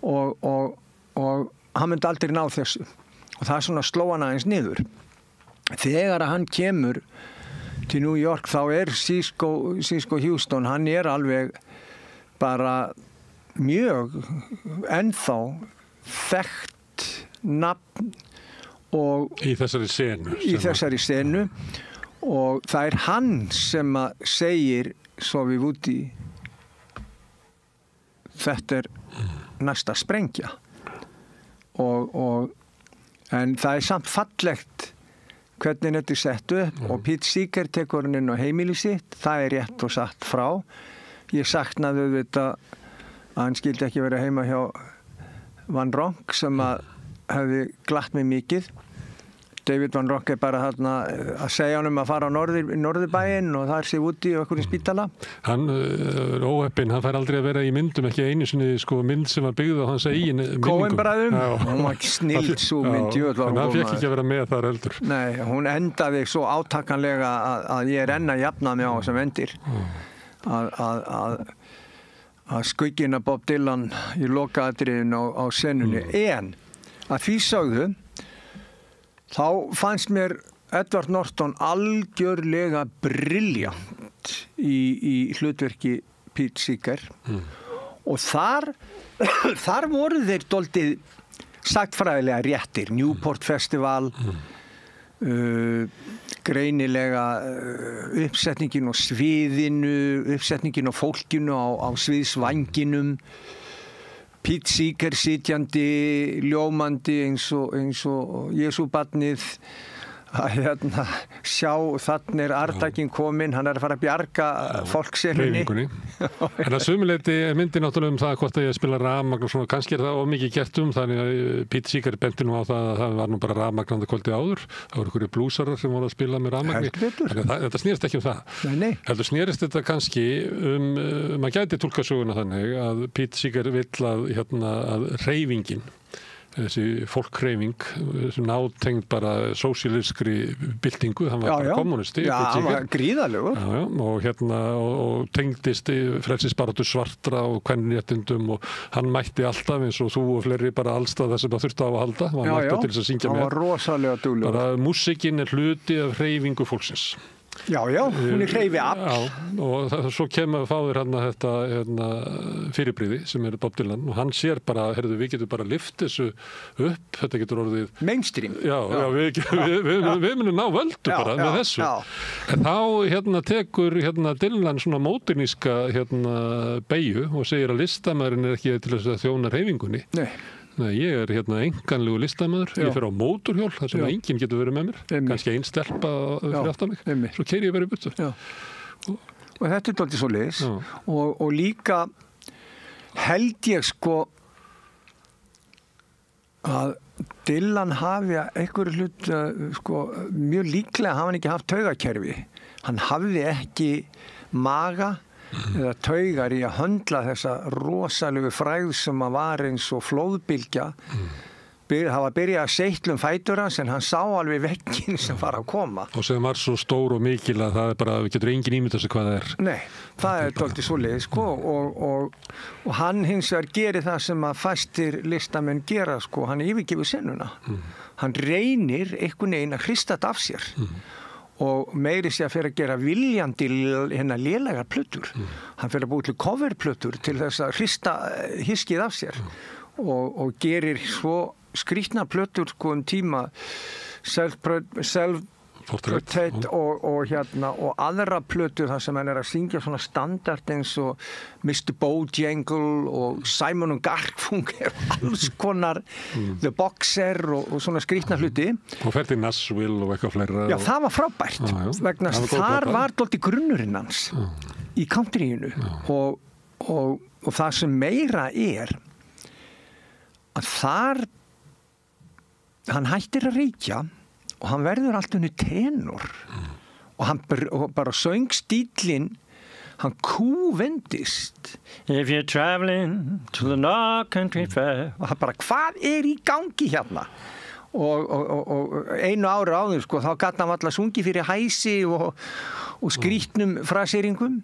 og hann myndi aldrei ná þessu og það svona sló hann aðeins niður. Þegar hann kemur til New York þá Cisco Houston, hann alveg bara mjög ennþá þekkt nafn og í þessari senu og það hann sem að segir svo við Woody þetta næsta sprengja en það samt fallegt hvernig þetta sett upp og Pete Seeger tekur hann inn á heimili sitt það rétt og satt frá ég saknaði þetta að hann skildi ekki vera heima hjá Van Ronk sem að hefði glatt mig mikið David Van Ronk bara þarna að segja honum að fara á norðurbæinn og þar sé Woody og okkur í spítala. Hann óheppinn, hann fær aldrei að vera í myndum, ekki einu sinni sko mynd sem var byggð á hans eigin minningum. Coen-bræðum, hún var ekki snill svo mynd. En hann fekk ekki að vera með þar heldur. Nei, hún endaði svo átakanlega að ég enn að jafna mig á þessum endir. Að skuggina Bob Dylan í lokaatriðin á senunni. En að því sögðu þá fannst mér Edward Norton algjörlega brilljant í hlutverki Pete Seeger og þar voru þeir dálítið sagtfræðilega réttir, Newport Festival, greinilega uppsetningin á sviðinu, uppsetningin á fólkinu á sviðsvanginum, Pete Seeger sitjandi, ljómandi eins og Jesúbarnið, að sjá þannig Ardakinn kominn, hann að fara að bjarga fólksenunni. En að sumuleyti myndi náttúrulega það hvort að ég spila rafmagn og svona, kannski það mikið gert þannig að Pete Seeger benti nú á það var nú bara rafmagnandi kvöldið áður, það voru einhverju blúsarar sem voru að spila með rafmagni. Þetta snýrist ekki það. Nei. Heldur snýrist þetta kannski maður gæti túlka söguna þannig að Pete Seeger vill að hreyfingin, þessi fólkhreyfing sem nátengd bara sósíalískri byltingu, hann var bara kommunisti. Já, hann var gríðalegur. Og tengdist frelsisbaráttu svartra og kvenréttindum og hann mætti alltaf eins og þú og fleiri bara allstað það sem það þurfti á að halda. Hann mætti til þess að syngja með. Hann var rosalega duglegur. Bara músíkin hluti af hreyfingu fólksins. Já, hún hreyfi afl. Já, og svo kemur fáður þetta fyrirbríði sem Bob Dylan og hann sér bara, við getum bara lyft þessu upp, þetta getur orðið mainstream. Já, við munum ná völdu bara með þessu. En þá tekur Dylan svona móderníska beygju og segir að listamaðurinn ekki til þess að þjóna hreyfingunni. Nei, ég enganlegu listamaður, ég fer á mótorhjól þar sem enginn getur verið með mér, kannski ein stelpa fyrir aftan mig, svo keyri ég bara í burtu. Og þetta dálítið svoleiðis og líka held ég að Dylan hafi einhverju hlut mjög líklega hafa hann ekki haft taugakerfi, hann hafði ekki maga eða taugar í að höndla þessa rosalegu frægð sem að var eins og flóðbylgja. Það var byrjað að seitlum fætur hans en hann sá alveg vegginn sem var að koma. Og sem var svo stór og mikil að það bara, við getur engin ímyndað sig hvað það er. Nei, það er dálítið svoleiðis og hann hins vegar gerir það sem að fæstir listamenn gera hann yfirgefur senuna. Hann reynir einhvern veginn að hrista þetta af sér. Og meiri sé að fyrir að gera viljandi lélegar plötur. Hann fyrir að búið til coverplötur til þess að hrista hiskið af sér og gerir svo skrýtna plötur tíma Self-Portrait og aðra plötur þar sem hann að syngja svona standard eins og Mr. Bojangle og Simon & Garfunkel, alls konar The Boxer og svona skrýtna hluti. Og fer til Nashville og eitthvað fleira. Já, það var frábært vegna þar var dálítið grunnurinn hans í countryinu og það sem meira er að þar hann hættir að reykja og hann verður allt unni tenor og hann bara söngstíllinn hann kúvendist If you're traveling to the North Country Fair og hann bara, hvað er í gangi hérna? Og einu ári áður þá gat hann alltaf sungið fyrir hæsi og skrýtnum fraseringum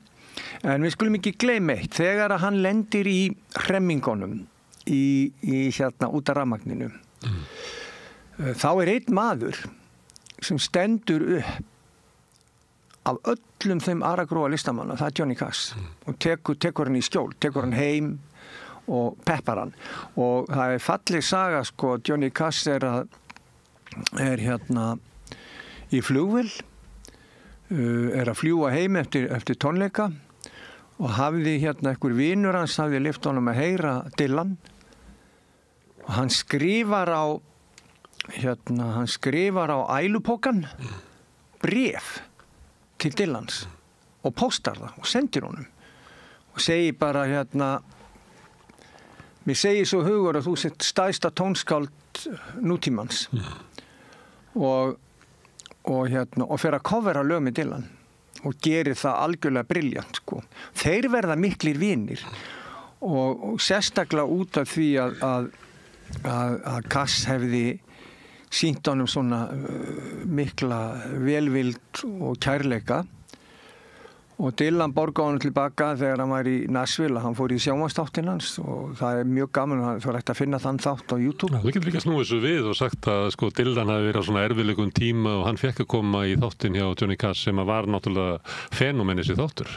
en við skulum ekki gleyma eitt þegar að hann lendir í hremmingunum í út af rafmagninu þá er einn maður sem stendur upp af öllum þeim aragróa listamanna, það er Johnny Cash og tekur hann í skjól, tekur hann heim og peppar hann og það er falleg saga Johnny Cash er í flugvél er að fljúga heim eftir tónleika og hafði einhver vinur hans hafði lyft honum að heyra Dylan og hann skrifar á ælupókan bréf til Dylans og póstar það og sendir honum og segir bara mér segir svo hugur að þú sett stærsta tónskáld nútímans og fer að covera lög með Dylan og gerir það algjörlega brilljant þeir verða miklir vinir og sérstaklega út af því að Cass hefði sýnt honum svona mikla velvild og kærleika Og Dylan borgaði hann tilbaka þegar hann var í Nashville, hann fór í sjónvarpsþáttinn hans og það mjög gaman að það hægt að finna þann þátt á YouTube. Þú getur líka snúið þessu við og sagt að sko Dylan hafi verið á svona erfiðleikum tíma og hann fekk að koma í þáttinn hjá Johnny Cash sem að var náttúrulega fenómeni þessi þáttur.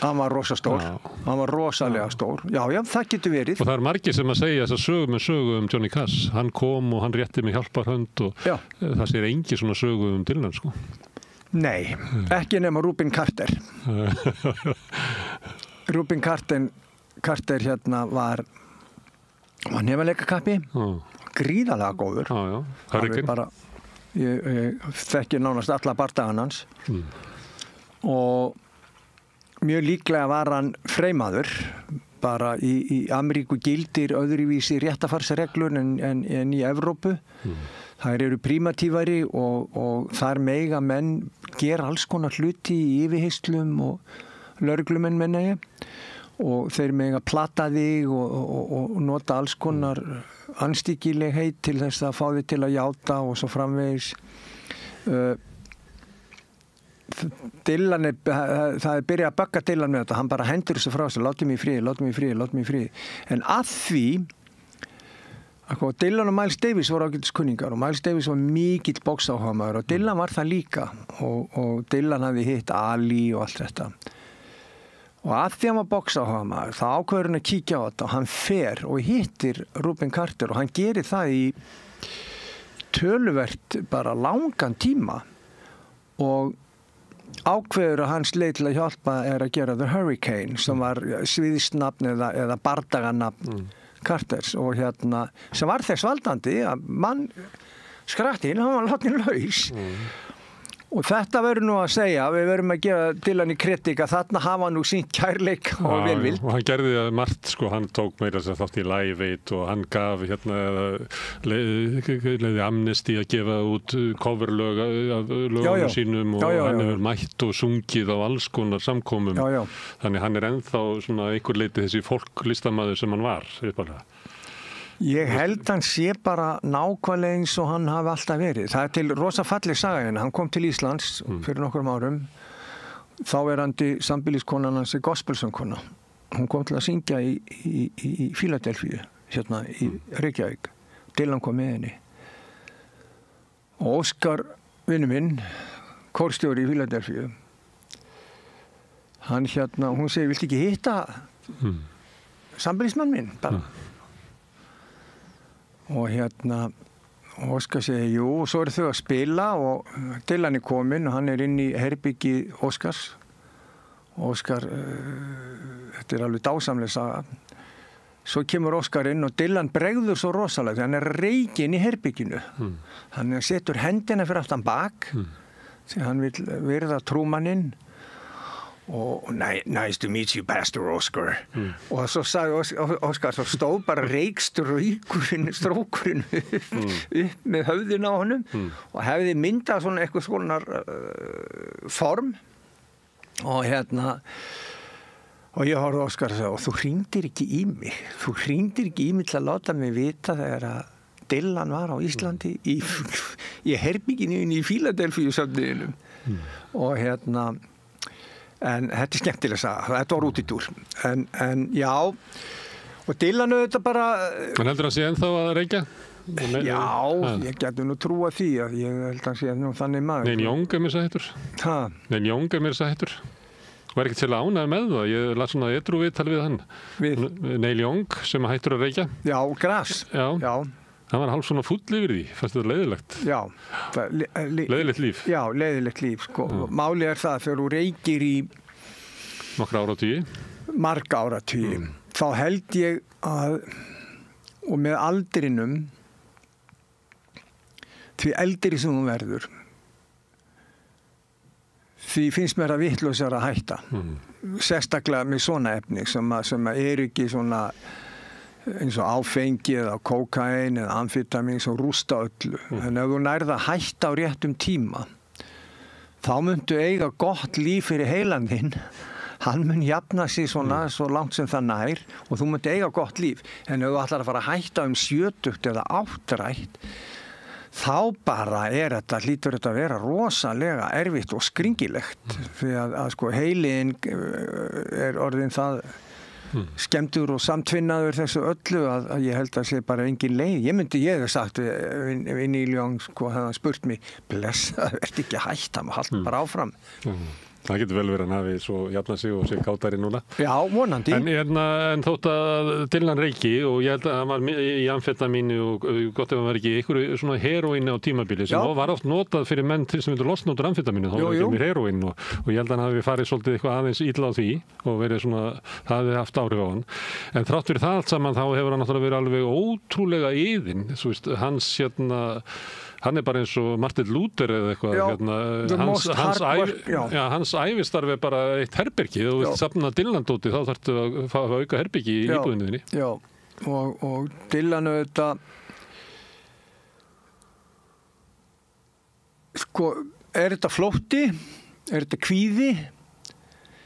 Hann var rosa stór, hann var rosalega stór. Já, það getur verið. Og það margir sem að segja þessa sögu Johnny Cash. Hann kom og hann rétti mig hjálparhönd og það sér engi svona sögu Dylan sko. Nei, ekki nema Rubin Carter. Rubin Carter hérna var nefnleikakappi, gríðarlega góður. Hurricane. Ég þekki nánast alla bardagana hans. Og mjög líklega var hann freymaður. Bara í Ameríku gildir öðruvísi réttafarsreglur en í Evrópu. Þær eru primatívari og þar mega menn gera alls konar hluti í yfirheyslum og lögreglumenn menna ég og þeir mega plata þig og nota alls konar anstíkilegheit til þess að fá þig til að játa og svo framvegis. Dylan það byrjað að bögga Dylan með þetta, hann bara hendur þessu frá sig, láttu mig í friði. En að því Dylan og Miles Davis voru ágætiskunningar og Miles Davis var mikill boksáhugamaður og Dylan var það líka og Dylan hafði hitt Ali og allt þetta. Og að því hann var boksáhugamaður þá ákveður hann að kíkja á þetta og hann fer og hittir Rubin Carter og hann gerir það í töluvert bara langan tíma og ákveður að hans leið til að hjálpa að gera The Hurricane sem var sviðsnafn eða bardaganafn Carters og sem var þess valdandi að mann skrattinn, hann var látinn laus og þetta verður nú að segja við verðum að gera Dylan í kritika þarna hafa nú sýnt kærleik og velvild og hann gerði það margt sko, hann tók meira þess að þátt í Live Aid og hann gaf leiði Amnesty að gefa út coverlög af lögum sínum og hann hefur mætt og sungið á alls konar samkomum þannig hann ennþá svona einhver leiti þessi folklistamaður sem hann var uppalega. Ég held hann sé bara nákvæmlega eins og hann hafi alltaf verið. Það til rosa falleg saga henni. Hann kom til Íslands fyrir nokkrum árum. Þáverandi sambýliskonan hans gospelsöngkona. Hún kom til að syngja í Fíladelfíu, hérna í Reykjavík. Dylan kom með henni. Og Óskar, vinur minn, kórstjóri í Fíladelfíu, hann hún segir, viltu ekki hitta sambýlismann minn? Bara. Og Óskar segir jú og svo eru þau að spila og Dylan er kominn og hann er inn í herbyggi Óskars. Óskar, þetta er alveg dásamleg saga. Svo kemur Óskar inn og Dylan bregður svo rosalega þegar hann er reykinn í herbygginu. Hann setur hendina fyrir aftan bak þegar hann vil virða trúmanninn. Og nice to meet you, Pastor Oscar. Og svo sagði Oscar, svo stóð bara reykstrókurinn upp með höfðin á honum og hefði myndað svona eitthvað skonar form og og ég horfði Oscar og sagði, og þú hringdir ekki í mig til að láta mig vita þegar að Dylan var á Íslandi í herbygginu í Fíladelfíu söfniðinum og en þetta er skemmtilega að sagða, þetta var út í dúr. En já, og Dylan auðvitað bara... En heldur hann sé ennþá að reykja? Já, ég geti nú trúa því að ég held að sé nú þannig maður. Neil Young er mér sættur. Neil Young er mér sættur. Var ekkert sérlega ánægður með það. Ég las svona edrú viðtal við hann. Neil Young sem hættur að reykja. Já, gras. Já. Það var hálf svona fúll yfir því, fannst þetta leiðilegt? Já. Leiðilegt líf? Já, leiðilegt líf, sko. Málið er það, þegar þú reykir í... Nokkra áratugi? Marga áratugi. Þá held ég að, og með aldrinum, því eldri sem þú verður, því finnst mér að vitlausar að hætta. Sérstaklega með svona efni sem er ekki svona... eins og áfengi eða kókain eða amfetamin sem rústa öllu. En ef þú nærð að hætta á réttum tíma þá muntu eiga gott líf fyrir heilan þinn. Hann mun jafna sig svona svo langt sem það nær og þú muntu eiga gott líf. En ef þú ætlar að fara að hætta 70 eða 80 þá bara hlýtur þetta að vera rosalega erfitt og skringilegt því að sko heilin orðin það skemmtur og samtvinnaður þessu öllu að ég held að sé bara engin leið. Ég hef sagt við Neil Young sko, hann spurt mig, blessa, verði ekki hægt, hann haldt bara áfram. Það getur vel verið að hafi svo jafna sig og sé kátari núna. Já, vonandi. En þótt að Dylan reiki og ég held að hann var í amfetamínu og gott ef hann var ekki ykkur svona heroínu á tímabili sem var oft notað fyrir menn til sem vildu losna út amfetamínu, þá var ekki mér heroín og ég held að hann hafi farið svolítið eitthvað aðeins illa á því og verið svona, það hefði haft áhrif á hann. En þrátt fyrir það allt saman þá hefur hann náttúrulega verið alveg ótrúlega iðinn, þú veist, hann bara eins og Martin Luther eða eitthvað, hans ævistarfi bara eitt herbergi, þú vilt safna Dylan-dóti, þá þarftu að fá auka herbergi í íbúðinni þinni. Já, og Dylan auðvitað, sko, þetta flótti? Þetta kvíði?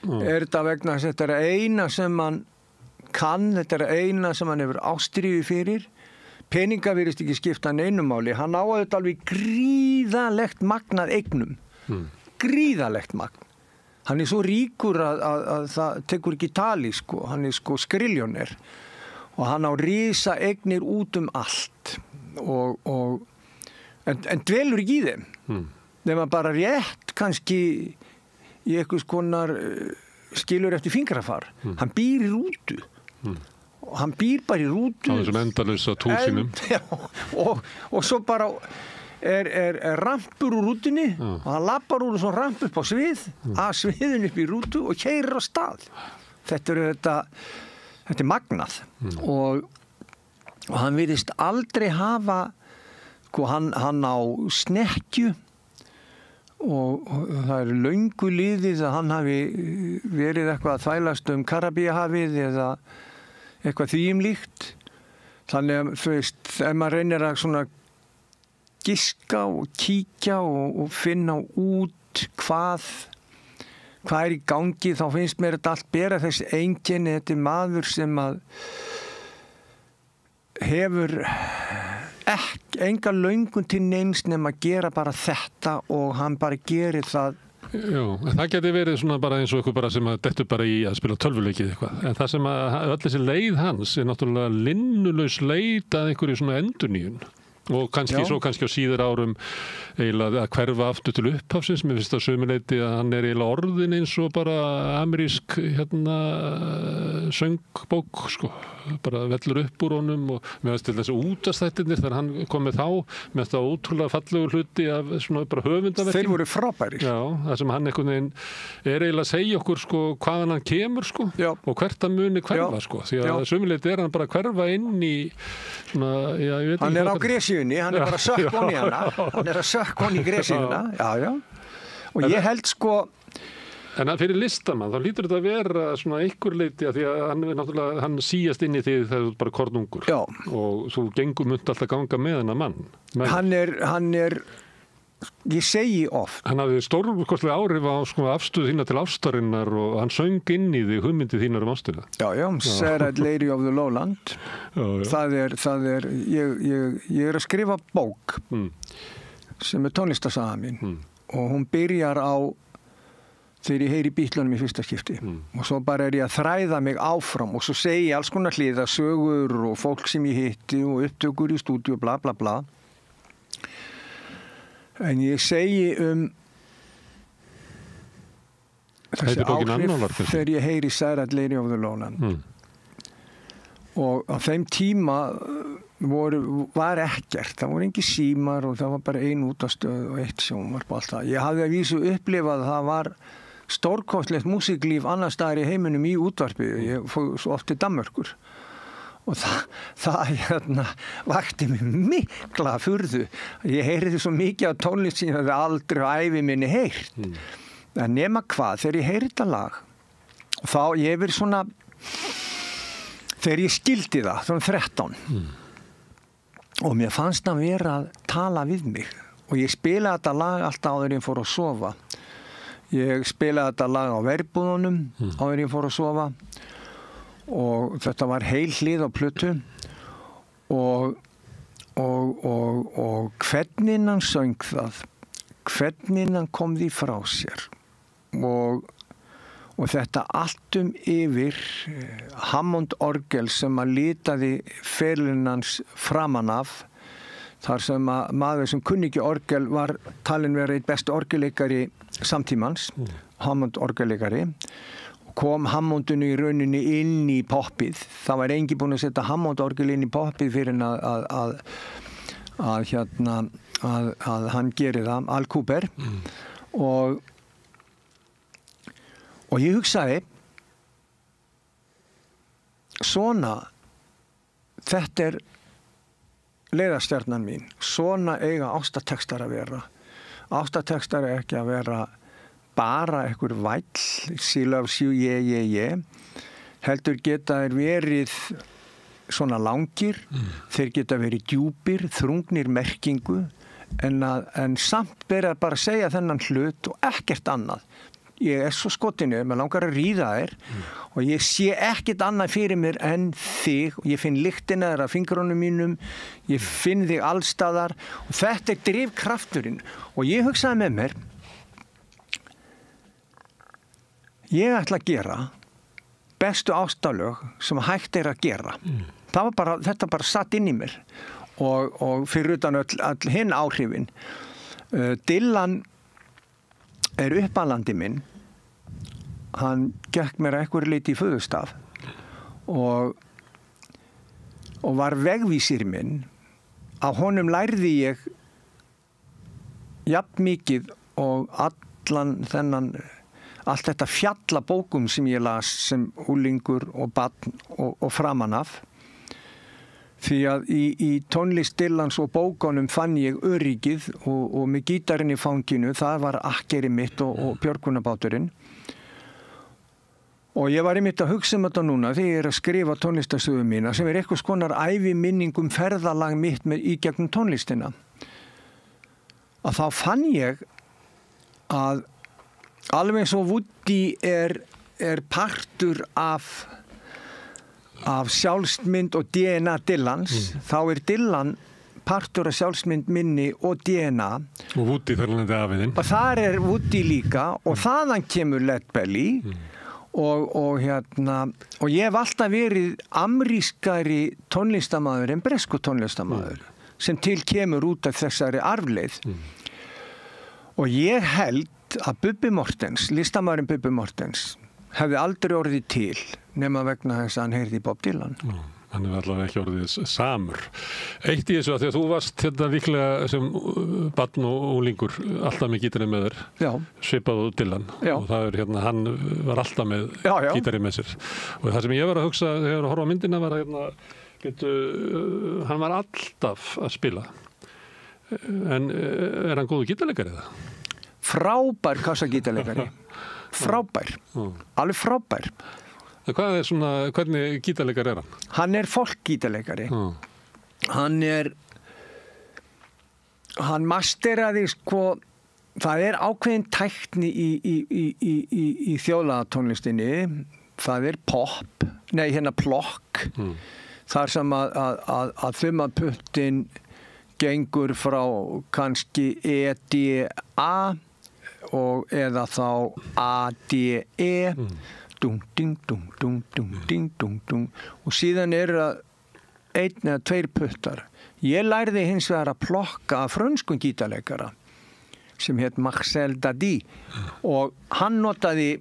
Þetta vegna þess að þetta eina sem hann kann, þetta eina sem hann hefur ástríðu fyrir? Peninga virðist ekki skipta neinum máli. Hann á þetta alveg gríðalegt magnað eignum. Gríðalegt magn. Hann svo ríkur að það tekur ekki tali, sko. Hann sko skriljóner. Og hann á risa eignir út allt. En dvelur ekki í þeim. Nefna bara rétt kannski í eitthvað konar skilur eftir fingrafar. Hann býr í rútu. Og hann býr bara í rútu á þessum endalausa túsinum og svo bara er rampur úr rútunni og hann lappar úr svo ramp upp á svið að sviðin upp í rútu og keyrir á stað. Þetta er magnað og hann virðist aldrei hafa sko, hann á snekkju og það löngu liðið að hann hafi verið eitthvað að þvælast Karabíahafið eða eitthvað því líkt. Þannig að þú veist, ef maður reynir að svona giska og kíkja og finna út hvað er í gangi, þá finnst mér þetta allt bera þessi einkenni. Þetta er maður sem að hefur enga löngun til neins nema að gera bara þetta og hann bara gerir það. Já, það geti verið svona bara eins og eitthvað bara sem að dettur bara í að spila tölvuleikið eitthvað. En það sem að öll þessi leið hans er náttúrulega linnulaus leið að einhverju svona endurnýjun. Og kannski á síður árum eiginlega að hverfa aftur til upphafsins. Mér finnst það sömuleyti að hann er eiginlega orðin eins og bara amerísk söngbók, sko. Bara vellur upp úr honum og mér finnst til þessu útastættirnir þegar hann kom með þá, mér finnst það ótrúlega fallegur hluti af svona bara höfundaverkjum. Þeir voru frábærir. Já, það sem hann einhvern veginn er eiginlega að segja okkur, sko, hvaðan hann kemur, sko, og hvert hann muni hverfa, sko. Því að sömuleyti er hann bara að hverfa inn í svona, ég veit ekki. Hann er á gresjunni, hann er bara að sökk honi hana. Hann er að sökk honi í gresjunna. Já. Og ég held, sko, en fyrir listamann, þá lítur þetta að vera svona einhver leyti að því að hann síast inn í því þegar þú er bara kornungur. Já. Og þú gengur munt alltaf ganga með hennar mann. Hann er, ég segi oft. Hann hafði stórkostlega áhrif á sko, afstöðu þína til ástarinnar og hann söng inn í því hugmyndi þínar ástina. Já, Sad Lady of the Lowland. Það er, ég er að skrifa bók sem er tónlistarsaga mín og hún byrjar á þegar ég heyri Beatlunum í fyrsta skipti og svo bara er ég að þræða mig áfram og svo segi ég alls konar hliðasögur og fólk sem ég hitti og upptökur í stúdíu bla bla bla en ég segi þessi áhrif þegar ég heyri Sad Lady of the Lowland og á þeim tíma var ekkert, það voru engi símar og það var bara ein útastöð og eitt sjónvarp og allt það. Ég hafði að vísu upplifað að það var stórkostlegt músiklíf annars staðar í heiminum í útvarpi. Ég fór svo oft til Danmörkur og það vakti mig mikla furðu. Ég heyrði svo mikið af tónlist sem ég hafði aldrei á ævi minni heyrt. En nema hvað, þegar ég heyrði þetta lag þá ég verið svona þegar ég skildi það, svona 13 og mér fannst hann vera að tala við mig og ég spilaði þetta lag alltaf áður en ég fór að sofa. Ég spilaði þetta lag á verbúðunum áður en ég fór að sofa og þetta var heil hlið á plötu og og hvernig hann söng það, hvernig hann kom því frá sér og þetta allt yfir Hammond orgel sem að litaði ferilinn hans framan af, þar sem að maður sem kunni ekki orgel var talinn vera eitt besti orgelleikari samtímans, Hammond orgelleikari. Kom Hammondinu í rauninni inn í poppið. Það var enginn búinn að setja Hammond orgel inn í poppið fyrir að hann geri það, Al Cooper. Og ég hugsaði, svona, þetta leiðarstjarnan mín, svona eiga ástartextar að vera. Ástartextar ekki að vera bara einhver væll, she loves you, heldur geta þeir verið svona langir, þeir geta verið djúpir, þrungnir merkingu, en samt verið bara að segja þennan hlut og ekkert annað. Ég svo skotinu, maður langar að ríða þér og ég sé ekkert annað fyrir mér en þig og ég finn lyktina þér af fingrunum mínum, ég finn þig allstaðar og þetta drifkrafturinn og ég hugsaði með mér, ég ætla að gera bestu ástalög sem hægt að gera. Þetta bara satt inn í mér og fyrir utan all hinn áhrifin. Dylan uppalandi minn. Hann gekk mér eitthvað liti í föðustaf og var vegvísir minn. Af honum lærði ég jafn mikið og allt þetta fjallabókum sem ég las sem úlingur og barn og framan af. Því að í tónlist Dylans og bókunum fann ég öryggið og með gítarinn í fanginu, það var akkeri mitt og björgunabáturinn. Og ég var einmitt að hugsa þetta núna þegar ég að skrifa tónlistarsögu mína sem eitthvað skonar æviminning ferðalag mitt í gegnum tónlistina. Að þá fann ég að alveg eins og Woody partur af sjálfsmynd og DNA Dylans, þá Dylan partur af sjálfsmynd minni og DNA. Og Woody þarlandi afiðinn. Og þar Woody líka og þaðan kemur Lead Belly og ég hef alltaf verið amerískari tónlistarmaður en bresku tónlistarmaður sem til kemur út af þessari arfleið. Og ég held að Bubbi Morthens, listamaðurinn Bubbi Morthens, hefði aldrei orðið til nema vegna þess að hann heyrði Bob Dylan. Hann hefði allavega ekki orðið samur. Eitt í þessu að því að þú varst hérna líklega sem barn og unglingur alltaf með gítarinn með þér, svipað og Dylan. Og það hérna, hann var alltaf með gítarinn með sér. Og það sem ég var að hugsa þegar að horfa á myndina var að hann var alltaf að spila. En hann góður gítarleikari eða? Frábær kassagítarleikari. Frábær. Alveg frábær. Hvað svona, hvernig gítarleikari hann? Hann folkgítarleikari. Hann masteraði það ákveðin tækni í þjóðlagatónlistinni. Það pop, plokk. Þar sem að þumalputtinn gengur frá kannski E-D-A eða þá A-D-E dung, ding, dung, dung, dung, ding, dung, dung og síðan það 1 eða 2 puttar. Ég lærði hins vegar að plokka af frönskum gítarleikara sem hét Marcel Dadi og hann notaði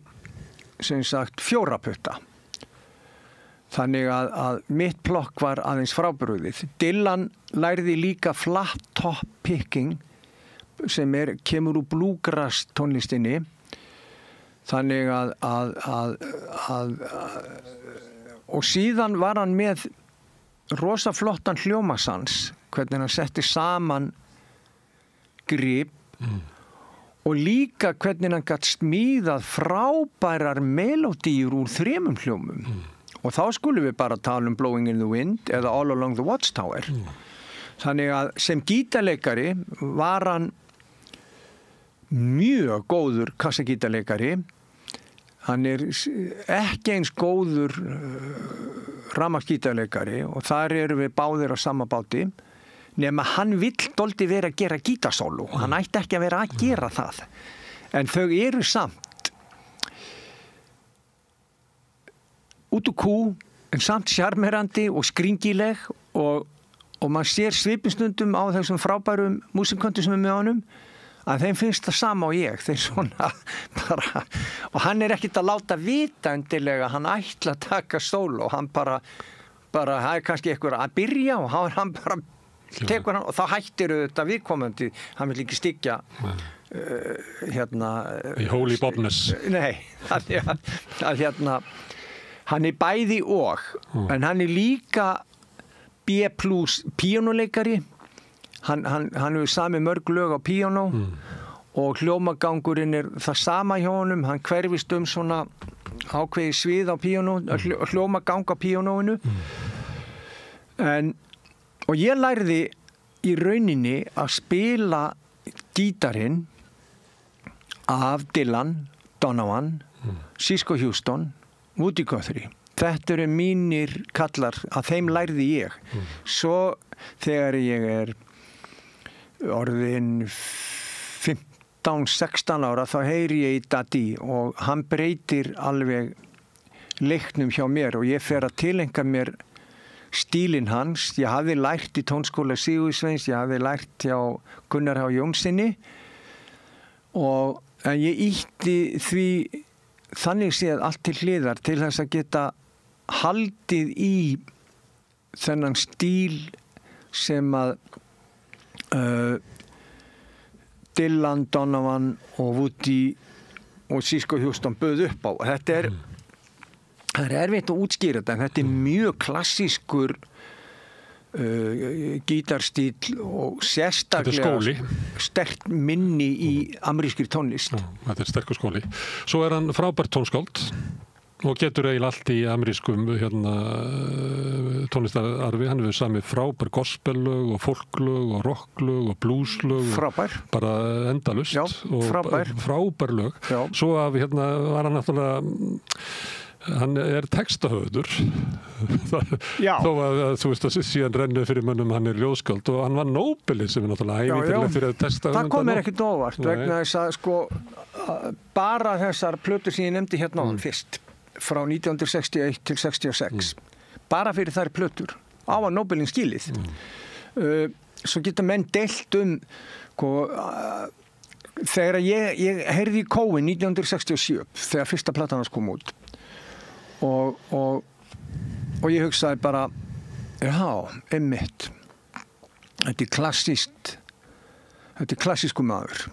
sem sagt 4 putta. Þannig að mitt plokk var aðeins frábrugðið. Dylan lærði líka flat top picking sem kemur úr bluegrass tónlistinni. Þannig og síðan var hann með rosa flottan hljómasans, hvernig hann setti saman grip og líka hvernig hann gat smíðað frábærar melódíur úr 3 hljómum. Og þá skulum við bara tala Blowing in the Wind eða All Along the Watchtower. Þannig að sem gítarleikari var hann mjög góður kassagítarleikari. Hann ekki eins góður rafmagnsgítarleikari og þar erum við báðir á sama báti. nema hann vill dóldi vera að gera gítarsóló, hann ætti ekki að vera að gera það, en þau eru samt út úr kú, en samt sjarmerandi og skringileg og maður sér svipinstundum á þessum frábærum músikköntum sem með honum, að þeim finnst það sama og ég, þeir svona bara, og hann ekkert að láta vita endilega, hann ætla að taka sóló, hann bara það kannski eitthvað að byrja og hann bara tekur hann og þá hættir þetta viðkomandi, hann vil ekki styggja í holy bobness. Nei, að hann bæði og, en hann líka B+ píanóleikari, hann hefur samið mörg lög á píanó og hljómagangurinn það sama hjá honum, hann hverfist svona ákveði svið á píanó, hljómagang á píanóinu. Og ég lærði í rauninni að spila gítarinn af Dylan, Donovan, Cisco Houston, Woody Guthrie. Þetta eru mínir kallar, að þeim lærði ég. Svo þegar ég orðin 15-16 ára þá heyri ég í Daddy og hann breytir alveg leiknum hjá mér og ég fer að tileinka mér stílinn hans. Ég hafði lært í tónskóla Sigurðsveins, ég hafði lært hjá Gunnar H. Jónssoni en ég ýtti því þannig séð allt til hliðar til þess að geta haldið í þennan stíl sem að Dylan, Donovan og Woody og Cisco Houston bauð upp á. Þetta það erfitt að útskýra þetta, en þetta mjög klassískur gítarstíl og sérstaklega sterkt minni í amerískri tónlist. Þetta sterkur skóli. Svo hann frábært tónskáld og getur eiginlega allt í amerískum tónlistararfi. Hann hefur samið frábær gospellög og folklög og rocklög og blueslög. Frábær. Bara endalust. Já, frábær. Frábær lög. Já. Svo var hann náttúrulega hann textahöfundur þó að þú veist að síðan rennu fyrir mönnum hann ljóðskáld og hann var Nóbeli sem náttúrulega ævintýrlegt fyrir að texta það kom mér ekkert óvart vegna þess að bara þessar plötur sem ég nefndi hérna áðan fyrst frá 1961 til 66 bara fyrir þær plötur á að Nóbelin skilið svo geta menn deilt þegar ég heyrði í Kóin 1967 þegar fyrsta platan hans kom út og ég hugsaði bara einmitt þetta er klassísku maður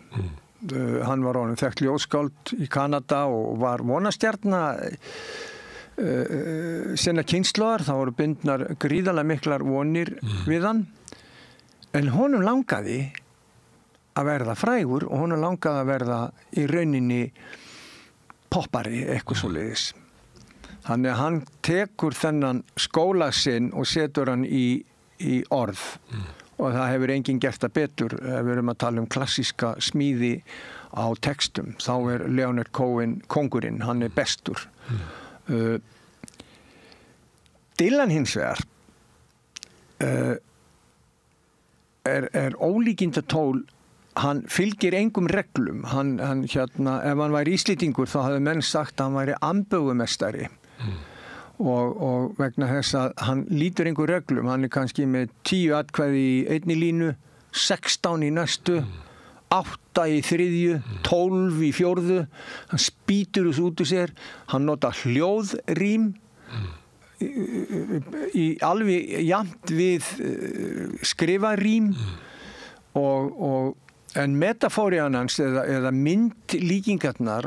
hann var orðinn þekkt ljóðskáld í Kanada og var vonastjarna sinna kynslóðar, það voru bundnar gríðarlega miklar vonir við hann en honum langaði að verða frægur og honum langaði að verða í rauninni poppari, eitthvað svoleiðis. Þannig að hann tekur þennan skóla sinn og setur hann í orð og það hefur enginn gert það betur ef við erum að tala klassíska smíði á textum. Þá Leonard Cohen kóngurinn, hann bestur. Dylan hins vegar ólíkindatól. Hann fylgir engum reglum. Ef hann væri Íslendingur þá hafði menn sagt að hann væri ambögumestari. Og vegna þess að hann lítur einhver reglum, hann kannski með 10 atkvæði í einni línu, 16 í næstu, 8 í þriðju, 12 í fjórðu, hann spýtur þessu út úr sér, hann nota hljóðrím alveg jafnt við skrifarím en metafórian hans eða myndlíkingarnar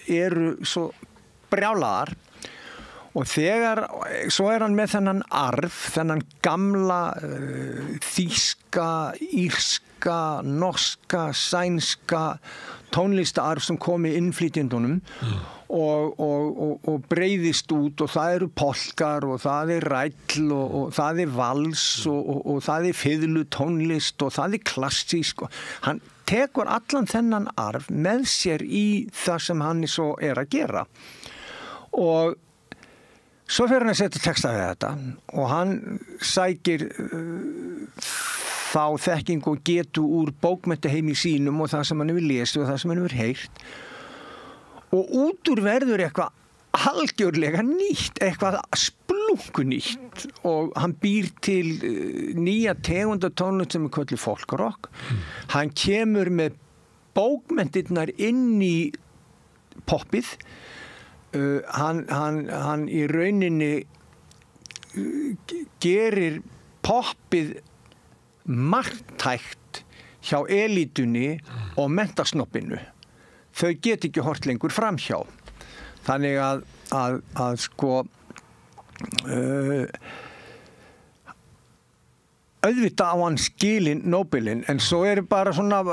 eru svo brjálaðar og svo hann með þennan arf, þennan gamla þýska, írska, norska, sænska tónlistaarf sem kom í innflytjendunum og breiðist út og það eru polkar og það ræll og það vals og það fiðlutónlist og það klassísk. Hann tekur allan þennan arf með sér í það sem hann svo að gera og svo fer hann að setja texta við þetta og hann sækir þá þekking og getu úr bókmenntaheimi sínum og það sem hann hefur lesið og það sem hann hefur heyrt og út úr verður eitthvað algjörlega nýtt, eitthvað splunkunýtt og hann býr til nýja tegundatónlist sem er kölluð folkrock. Hann kemur með bókmenntirnar inn í poppið. Hann í rauninni gerir poppið marktækt hjá elítunni og mentasnoppinu. Þau get ekki hort lengur framhjá. Þannig að sko auðvitað á hann skilin Nobelinn, en svo eru bara svona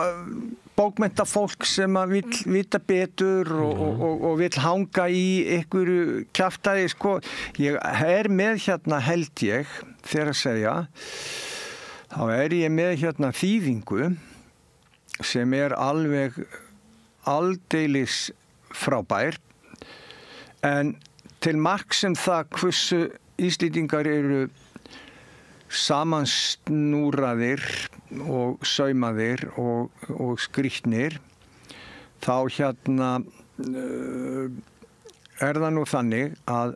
bókmenntafólk sem að vill vita betur og vill hanga í einhverju kjaftaði, sko. Ég er með hérna, held ég, þegar að segja, þá er ég með hérna þýðingu sem er alveg aldeilis frábær, en til marks sem það hversu Íslendingar eru samansnúraðir og saumaðir og skrýtnir, þá hérna er það nú þannig að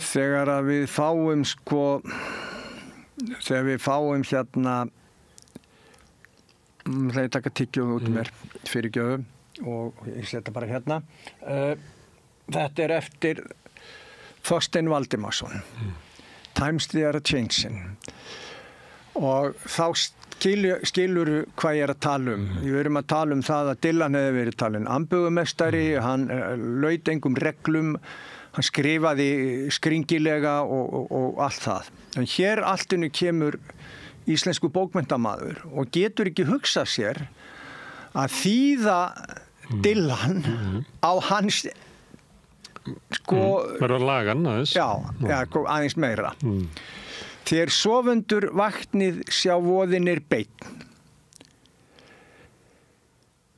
þegar að við fáum sko, þegar við fáum hérna, það er taka tyggjóð út mér fyrir gjöðu og ég setja bara hérna, þetta er eftir Þorstein Valdimarsson, Times They Are Changing, og þá skilur hvað ég er að tala um. Við erum að tala um það að Dylan hefði verið talin ambugumestari, hann laut engum reglum, hann skrifaði skringilega og allt það. En hér alltinu kemur íslensku bókmenntamaður og getur ekki hugsað sér að þýða Dylan á hans sko verður lagan aðeins. Já, aðeins meira. Þér sofendur vaknið sjá voðinir beinn.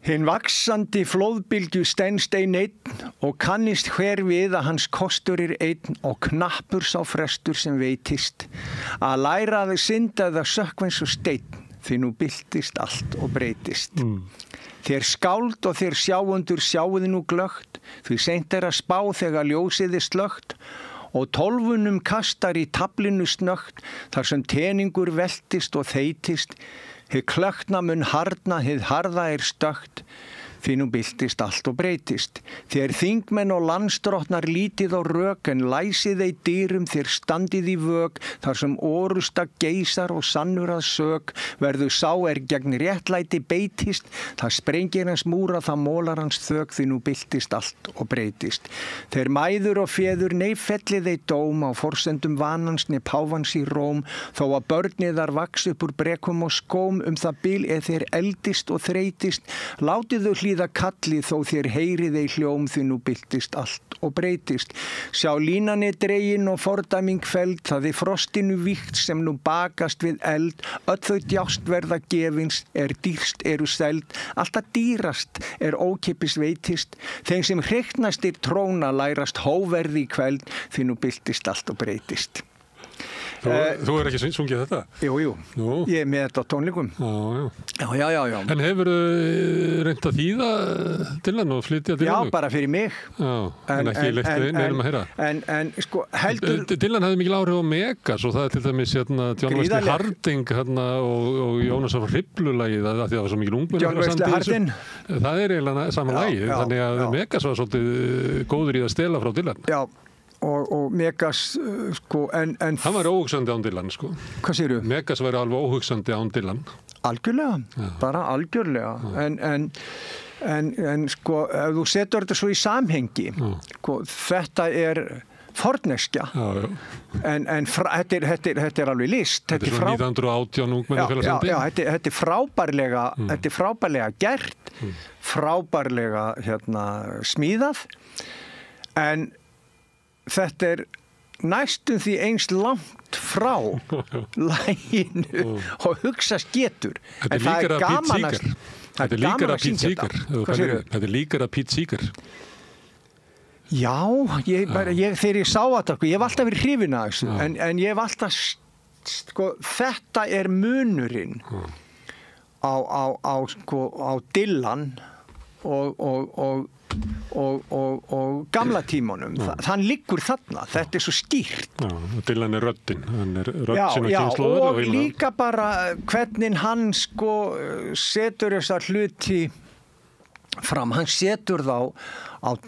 Hinn vaxandi flóðbylgju stenst ein einn og kannist hver við að hans kostur er einn og knappur sá frestur sem veitist. Að læra að synda eða sökkva eins og steinn, því nú byltist allt og breytist. Þér skáld og þér sjáundur sjáuði nú glögt, því seint er að spá þegar ljósið er slögt, og 12 kastar í taflinu snögt, þar sem teningur veltist og þeytist, hið klökna mun harna, hið harða er stögt, því nú byltist allt og breytist. Þér þingmenn og landsdrottnar lítið á rök, en læsið ei dýrum þér standið í vök, þar sem orusta geisar og sannur að sök, verður sá er gegn réttlæti beitist, það sprengir hans múra, það mólar hans þök, því nú byltist allt og breytist. Þeir mæður og feður neifellið ei dóm, á forsendum vanans ne páfans í Róm, þó að börniðar vaks upp úr brekum og skóm, það bil þeir eldist og þreytist, látið þau hlýða kalli þó þér heyrið ei hljóm, því nú byltist allt og breytist. Sjá línan er dregin og fordæming feld, það er frostinu víkt sem nú bakast við eld, öll þau djást verða gefins, er dýrst eru seld, alltaf dýrast er ókeypis veitist, þeim sem hreyknastir tróna lærast hóverði í kveld, því nú byltist allt og breytist. Þú er ekki sungið þetta? Jú. Ég er með þetta á tónleikum. Já. En hefur reynt að þýða Dylan og flytja Dylan? Já, bara fyrir mig. Já, en ekki leitt neinum að heyra. En sko, heldur... Dylan hefði mikil áhrif á Megas og það er til dæmis John Wesley Harding og Jónas af Hriflulagið, því það var svo mikil ungmenn. John Wesley Harding? Það er eiginlega saman lagi, þannig að Megas var svolítið góður í að stela frá Dylan. Já. Og Megas, sko, en... Hann var óhugsandi án Dylan, sko. Hvað segirðu? Megas var alveg óhugsandi án Dylan. Algjörlega, bara algjörlega. En sko, ef þú setur þetta svo í samhengi, sko, þetta er forneskja. En þetta er alveg list. Þetta er svona 1918 ungmennafélagsandi. Já, þetta er frábærlega gert, frábærlega smíðað, en þetta er næstum því eins langt frá laginu og hugsast getur. Þetta er líkara Pete Seeger. Þetta er líkara Pete Seeger. Þetta er líkara Pete Seeger. Já, þegar ég sá þetta, ég hef alltaf verið hrifin af þessu, en ég hef alltaf sko, þetta munurinn á Dylan og gamla tímanum. Hann liggur þarna, þetta svo skýrt. Dylan röddin, hann rödd sinna kynslóður. Og líka bara hvernig hann sko setur þessa hluti fram. Hann setur þá á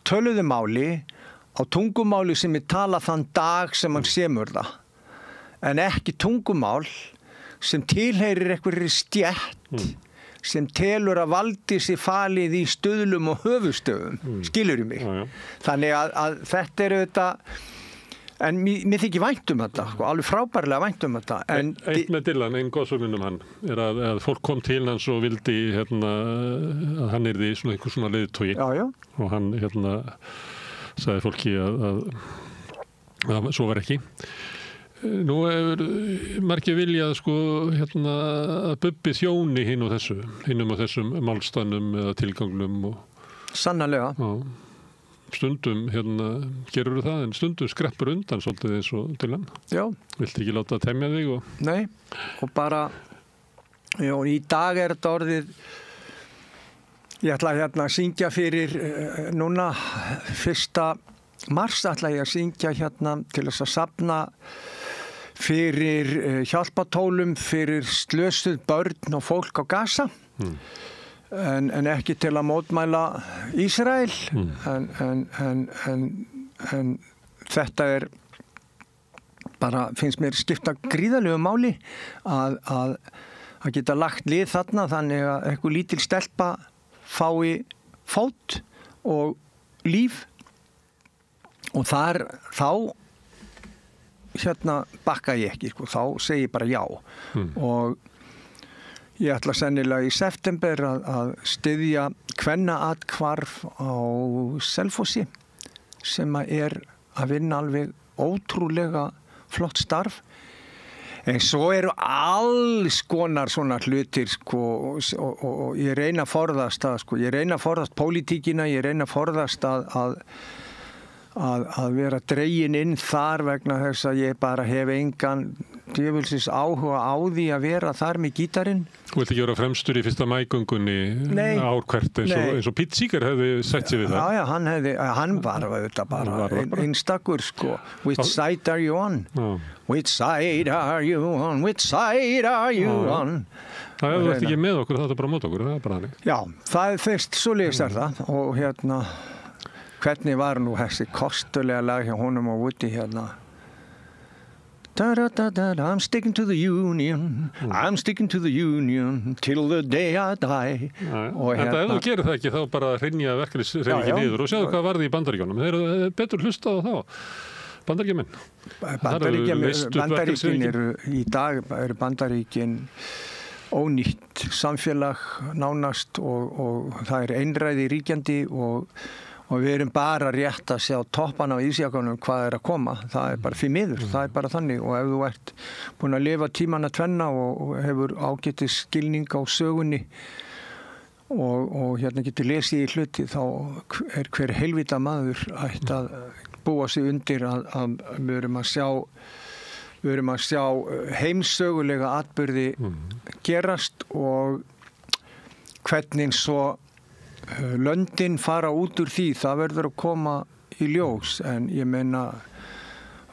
töluðu máli, á tungumáli sem tala þann dag sem hann semur það. En ekki tungumál sem tilheyrir einhverri stjætt sem telur að valdi sér falið í stöðlum og höfustöðum, skilurðu mig. Þannig að þetta auðvitað, en mér þykir vænt þetta, sko, alveg frábærlega vænt þetta. Eitt með Dylan, einn góðsögnum hann, að fólk kom til hans og vildi að hann yrði svona einhver svona leiðtogi. Og hann sagði fólki að svo var ekki. Nú hefur margir viljað sko að Bubbi þjóni hinum og þessum málstannum eða tilganglum Sannarlega. Stundum gerur það en stundum skreppur undan svolítið eins og Dylan. Já. Viltu ekki láta að temja þig Nei, og bara í dag þetta orðið ég ætla að syngja fyrir núna 1. mars ætla ég að syngja til þess að safna fyrir hjálpatólum fyrir slösuð börn og fólk á Gaza en ekki til að mótmæla Ísrael en þetta bara finnst mér skipta gríðarlegu máli að geta lagt lið þarna þannig að einhver lítil stelpa fái fót og líf og þá bakka ég ekki, sko, þá segi ég bara já og ég ætla sennilega í september að styðja kvennaathvarf á Selfossi sem að vinna alveg ótrúlega flott starf en svo eru alls konar svona hlutir sko, og ég reyna að forðast ég reyna að forðast pólitíkina, ég reyna að forðast að vera dregin inn þar vegna þess að ég bara hef engan djöfulsins áhuga á því að vera þar með gítarinn. Þú vilt ekki vera fremstur í 1. maí-göngunni ár hvert eins og Pete Seeger hefði sett sig við það? Já, hann var þetta bara einstakur sko. Which side are you on? Which side are you on? Which side are you on? Það hefði ekki með okkur, það bara mót okkur, það bara hannig. Já, það fyrst svo leiðist það og hvernig var nú þessi kostulega lag hjá honum og Woody I'm sticking to the union I'm sticking to the union till the day I die og ef þú gerir það ekki þá bara hrynja verkefnishreyfingin niður og sjáðu hvað varði í Bandaríkjunum þeir eru betur hlustað á þá Bandaríkjamenn Bandaríkin í dag eru Bandaríkin ónýtt samfélag nánast og það einræði ríkjandi og við erum bara rétt að sjá toppan á ísjakanum hvað að koma. Það bara fyrir miður, það bara þannig og ef þú ert búin að lifa tímanna tvenna og hefur ágætis skilning á sögunni og getur lesið í hluti þá hver helvita maður ætti að búa sig undir að við erum að sjá heimssögulega atburði gerast og hvernig svo löndin fara út úr því, það verður að koma í ljós en ég meina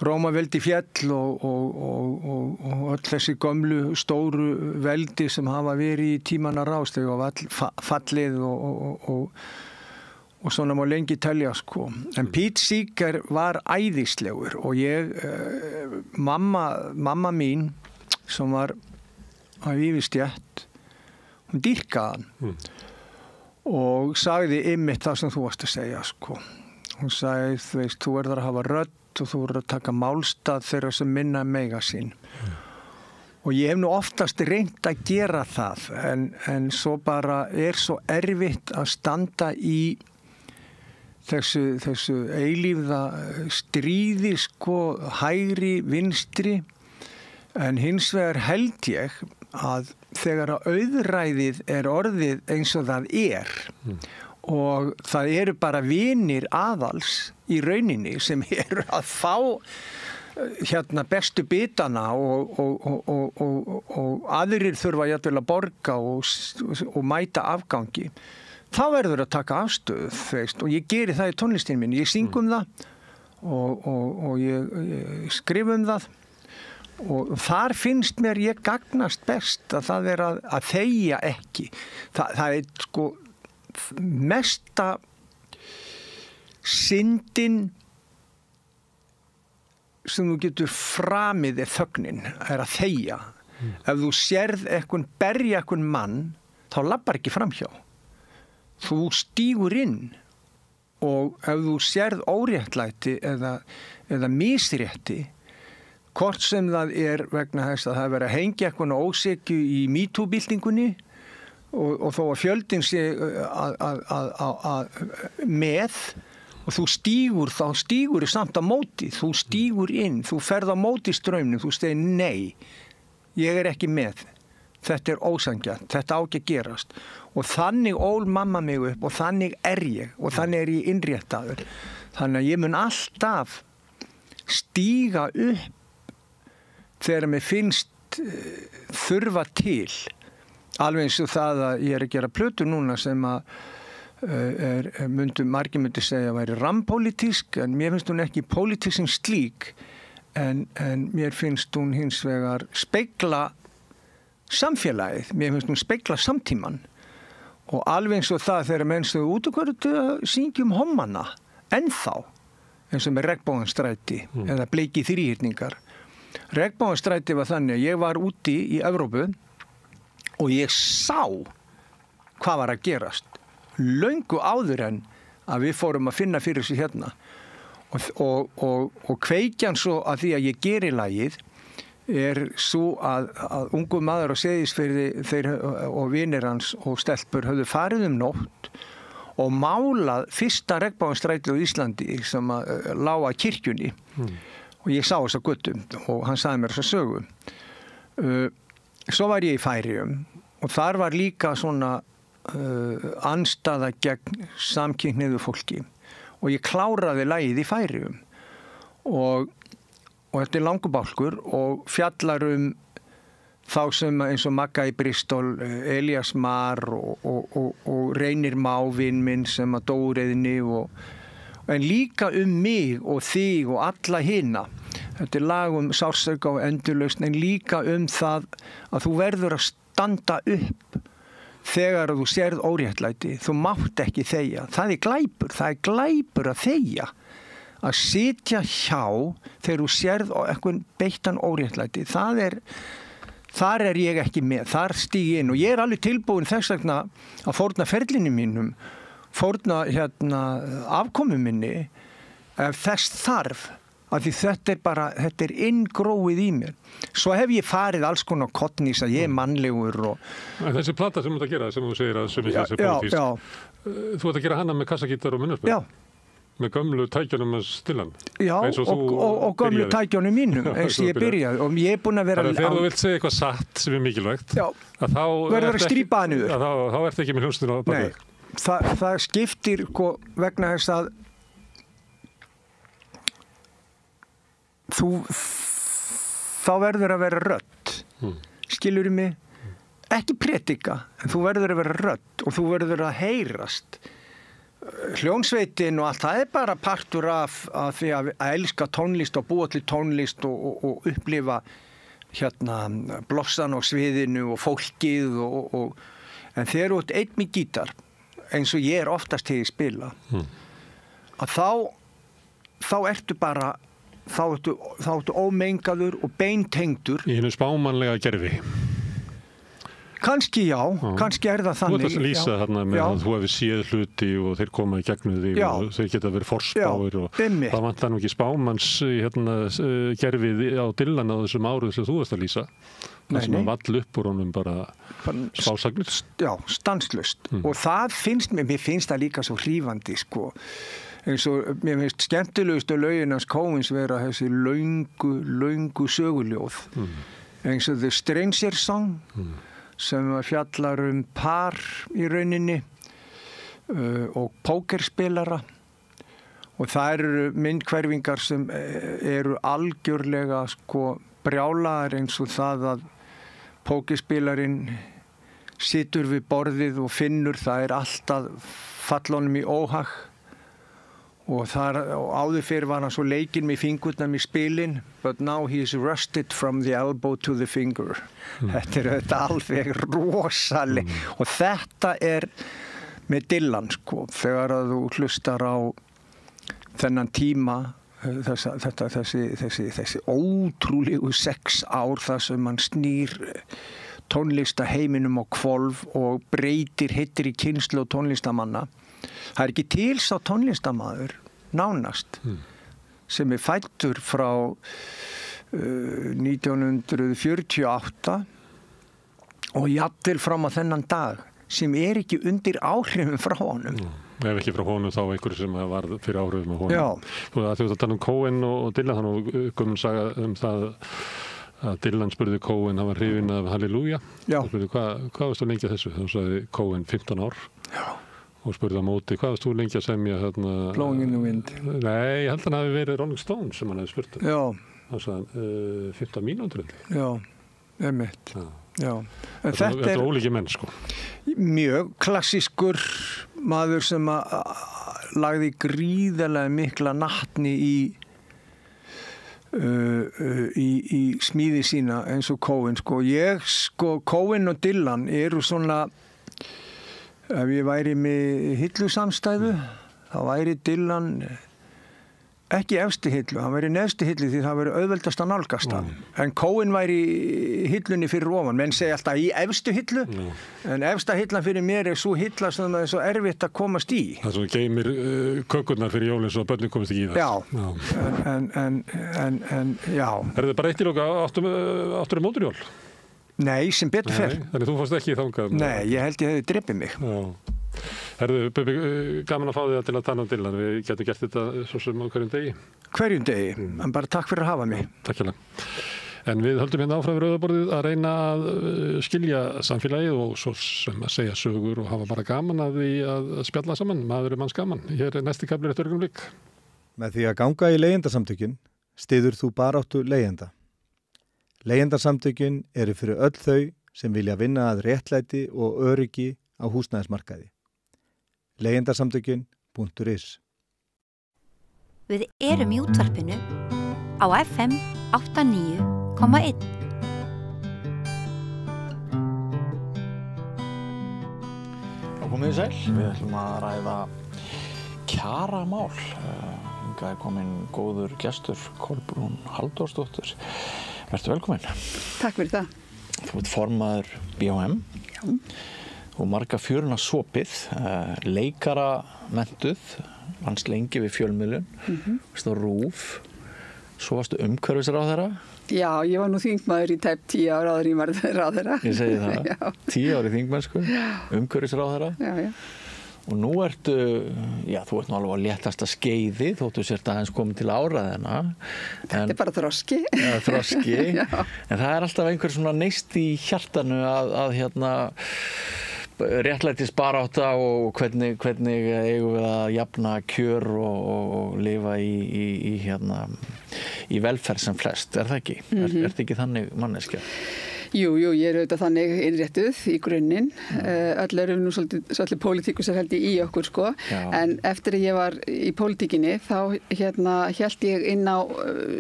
Rómaveldi fjall og öll þessi gömlu stóru veldi sem hafa verið í tímanna rás þegar fallið og svona má lengi telja sko. En Pete Seeger var æðislegur og mamma mín sem var að yfirstjætt, hún dýrkaði hann og sagði einmitt það sem þú varst að segja sko. Hún sagði, þú verður að hafa rödd og þú verður að taka málstað þeirra sem minna mega sín. Og ég hef nú oftast reynt að gera það en svo bara svo erfitt að standa í þessu eilífða stríði sko, hægri, vinstri en hins vegar held ég að þegar að auðræðið orðið eins og það og það eru bara vinir aðals í rauninni sem eru að fá bestu bitana og aðrir þurfa jafnvel að borga og mæta afgangi, þá verður að taka afstöðu, og ég geri það í tónlistin minni. Ég syng það og ég skrif það og þar finnst mér ég gagnast best að það að þegja ekki. Það er sko mesta syndin sem þú getur framið þögnin, að þegja. Ef þú sérð berja einhvern mann, þá lappar ekki framhjá. Þú stígur inn og ef þú sérð óréttlæti eða misrétti, hvort sem það vegna þess að það verið að hengja eitthvað ósekju í MeToo-byltingunni og þó að fjöldin sé með, og þú þá stígur samt á móti, þú stígur inn, þú ferð á móti straumnum, þú segir nei, ég ekki með, þetta ósanngjarnt, þetta á ekki að gerast. Og þannig ól mamma mig upp og þannig ég og þannig ég innréttaður. Þannig að ég mun alltaf stíga upp þegar mér finnst þurfa til, alveg eins og það að ég að gera plötu núna sem að margir myndi segja að væri rampólitísk, en mér finnst hún ekki pólitísk sem slík, en mér finnst hún hins vegar spegla samfélagið, mér finnst hún spegla samtíman, og alveg eins og það þegar menn stöðu út og hverju að syngja hommana, ennþá, eins og með Regnbogansstræti eða Bleiki þríhyrningar. Regnbogansstræti var þannig að ég var úti í Evrópu og ég sá hvað var að gerast löngu áður en að við fórum að finna fyrir sig hérna og kveikjan svo að því að ég geri lagið svo að ungu maður á Seyðisfirði þeir og vinir hans og stelpur höfðu farið nótt og málað fyrsta Regnbogansstrætið á Íslandi sem lá að kirkjunni og ég sá þessa göttum og hann sagði mér þessa sögu. Svo var ég í Færeyjum og þar var líka svona andstaða gegn samkynhneigðu fólki og ég kláraði lagið í Færeyjum og þetta langur bálkur og fjallar þá sem eins og Magga í Bristol, Elias Mar og Reynir Mávin minn sem að dóriðni en líka mig og þig og alla hina. Þetta lag sársauka og endurlausn, en líka það að þú verður að standa upp þegar þú sérð óréttlæti. Þú mátt ekki þegja. Það er glæpur að þegja. Að sitja hjá þegar þú sérð eitthvað beittan óréttlæti. Þar ég ekki með. Þar stíg ég inn og ég alveg tilbúin þess vegna að fórna ferlinu mínum, fórna afkomu minni ef þess þarf. Af því þetta inngróið í mér. Svo hef ég farið alls konar kottnís að ég mannlegur og... Þessi plata sem þú ert að gera, sem þú segir að sem þessi pólitísk, þú ert að gera hana með kassagítar og munnarspil? Já. Með gömlu tækjunum með stillan? Já, og gömlu tækjunum mínum, eins og ég byrjaði. Og ég er búin að vera... Þegar þú vilt segja eitthvað satt sem mikilvægt, verður að strípa hann yfir. Þá ertu ekki með hljómsnir á bakið. Nei, það skiptir vegna þess að þá verður að vera rödd, skilurðu mig, ekki predika, en þú verður að vera rödd og þú verður að heyrast. Hljónsveitin og allt, það bara partur af því að elska tónlist og búa til tónlist og upplifa blossan á sviðinu og fólkið en þegar þú ert einn með gítar, eins og ég oftast þegar ég spila, að þá ertu bara þá ertu ómengaður og beintengdur í hinu spámanlega gerfi. Kannski kannski það þannig. Þú ert að lýsa þarna með að þú hefur séð hluti og þeir koma í gegnum því og þeir geta verið forspáir og það vantar nú ekki spámanns gerfið á Dylan á þessum árum sem þú varst að lýsa. Það sem að vall upp úr honum bara spásagnir. Já, stanslaust. Og það mér finnst það líka svo hrífandi eins og mér finnst skemmtilegustu lögin hans Coens vera þessi löngu söguljóð eins og The Stranger Song sem fjallar par í rauninni og pókerspilara og það eru myndhverfingar sem eru algjörlega sko brjálaðar eins og það að pókerspilarinn situr við borðið og finnur það alltaf fallonum í óhag og áður fyrir var hann svo leikinn með fingurnum í spilin, but now he's rusted from the elbow to the finger. Þetta þetta alveg rosaleg og þetta með Dylan sko, þegar að þú hlustar á þennan tíma þessi ótrúlegu 6 ár þar sem hann snýr tónlistaheiminum á hvolf og breytir í kynslóð tónlistamanna. Það ekki til sá tónlistamaður nánast sem fæddur frá 1948 og jafnvel fram á þennan dag sem ekki undir áhrifum frá honum. Ef ekki frá honum þá einhverju sem var fyrir áhrifum af honum. Já. Þú veist að tala Cohen og Dylan, þannig gömul saga það að Dylan spurði Cohen, hann var hrifinn af Halleluja. Já. Og spurði, hvað varst þú lengi að þessu? Þá sagði Cohen 15 ár. Já. Og spurði á móti, hvað varst þú lengi að semja þarna? Blowing in the Wind. Nei, ég held að hann hafi verið Rolling Stones sem hann hefði spurt. Já. Hann sagði 15 mínútur. Já, einmitt. Já. Þetta er ólíki menn sko. Mjög klassískur maður sem lagði gríðarlega mikla natni í smíði sína eins og Cohen sko. Cohen og Dylan eru svona, ef ég væri með hillusamstæðu þá væri Dylan ekki efstu hillu, hann væri neðstu hillu því það væri auðveldast að nálgast hann. En Cohen væri hillunni fyrir ofan. Menn segja alltaf í efstu hillu, en efsta hillan fyrir mér svo hilla sem það svo erfitt að komast í. Það svo geymir kökurnar fyrir jólinn svo að börnin komist ekki í það. Já, já. Það bara eitt í loka, áttur móturjól? Nei, sem betur fer. Þannig þú fórst ekki þangað? Nei, ég held ég hefði dreppið mig. Já. Herðu, Bubbi, gaman að fá þig til að tala Dylan. Við getum gert þetta svo sem á hverjum degi. Hverjum degi, en bara takk fyrir að hafa mig. Takk fyrir. En við höldum hérna áfram við Rauðaborðið að reyna að skilja samfélagið og svo sem að segja sögur og hafa bara gaman að því að spjalla saman. Maður manns gaman. Hér næsti kafli eftir augnablik. Með því að ganga í leigjendasamtökin styður þú baráttu leigjenda. Leigjendasamtökin eru fyrir öll þau sem vilja vinna að réttlæti og öryggi á húsnæðismarkaði. Leigjendasamtökin.is. Við erum í útvarpinu á FM 89,1. Komið sæl, við ætlum að ræða kjaramál. Hingað kominn góður gestur, Kolbrún Halldórsdóttir. Vertu velkomin. Takk fyrir það. Þú ert formaður BHM. Já. Og marga fjöruna sopið, leikara mentuð, vannst lengi við fjölmiðlun, varstu á RÚV, svo varstu umhverfisráðherra. Já, ég var nú þingmaður í tæp 10 ára áður en ég var ráðherra. Ég segi það, 10 ári þingmennsku, umhverfisráðherra. Já, já. Og nú ertu, já, þú ert nú alveg á léttasta skeiði, þóttu sért aðeins komið til áraðina. Þetta bara þroski. Já, þroski. En það alltaf einhver svona neist í hjartanu að réttlætisbarátta og hvernig eigum við að jafna kjör og lifa í velferð sem flest, er það ekki? Er það ekki þannig manneskja? Jú, ég auðvitað þannig innréttuð í grunninn. Öll erum nú svolítið pólitíkusar held ég í okkur sko. Já. En eftir að ég var í pólitíkinni þá hélt ég inn á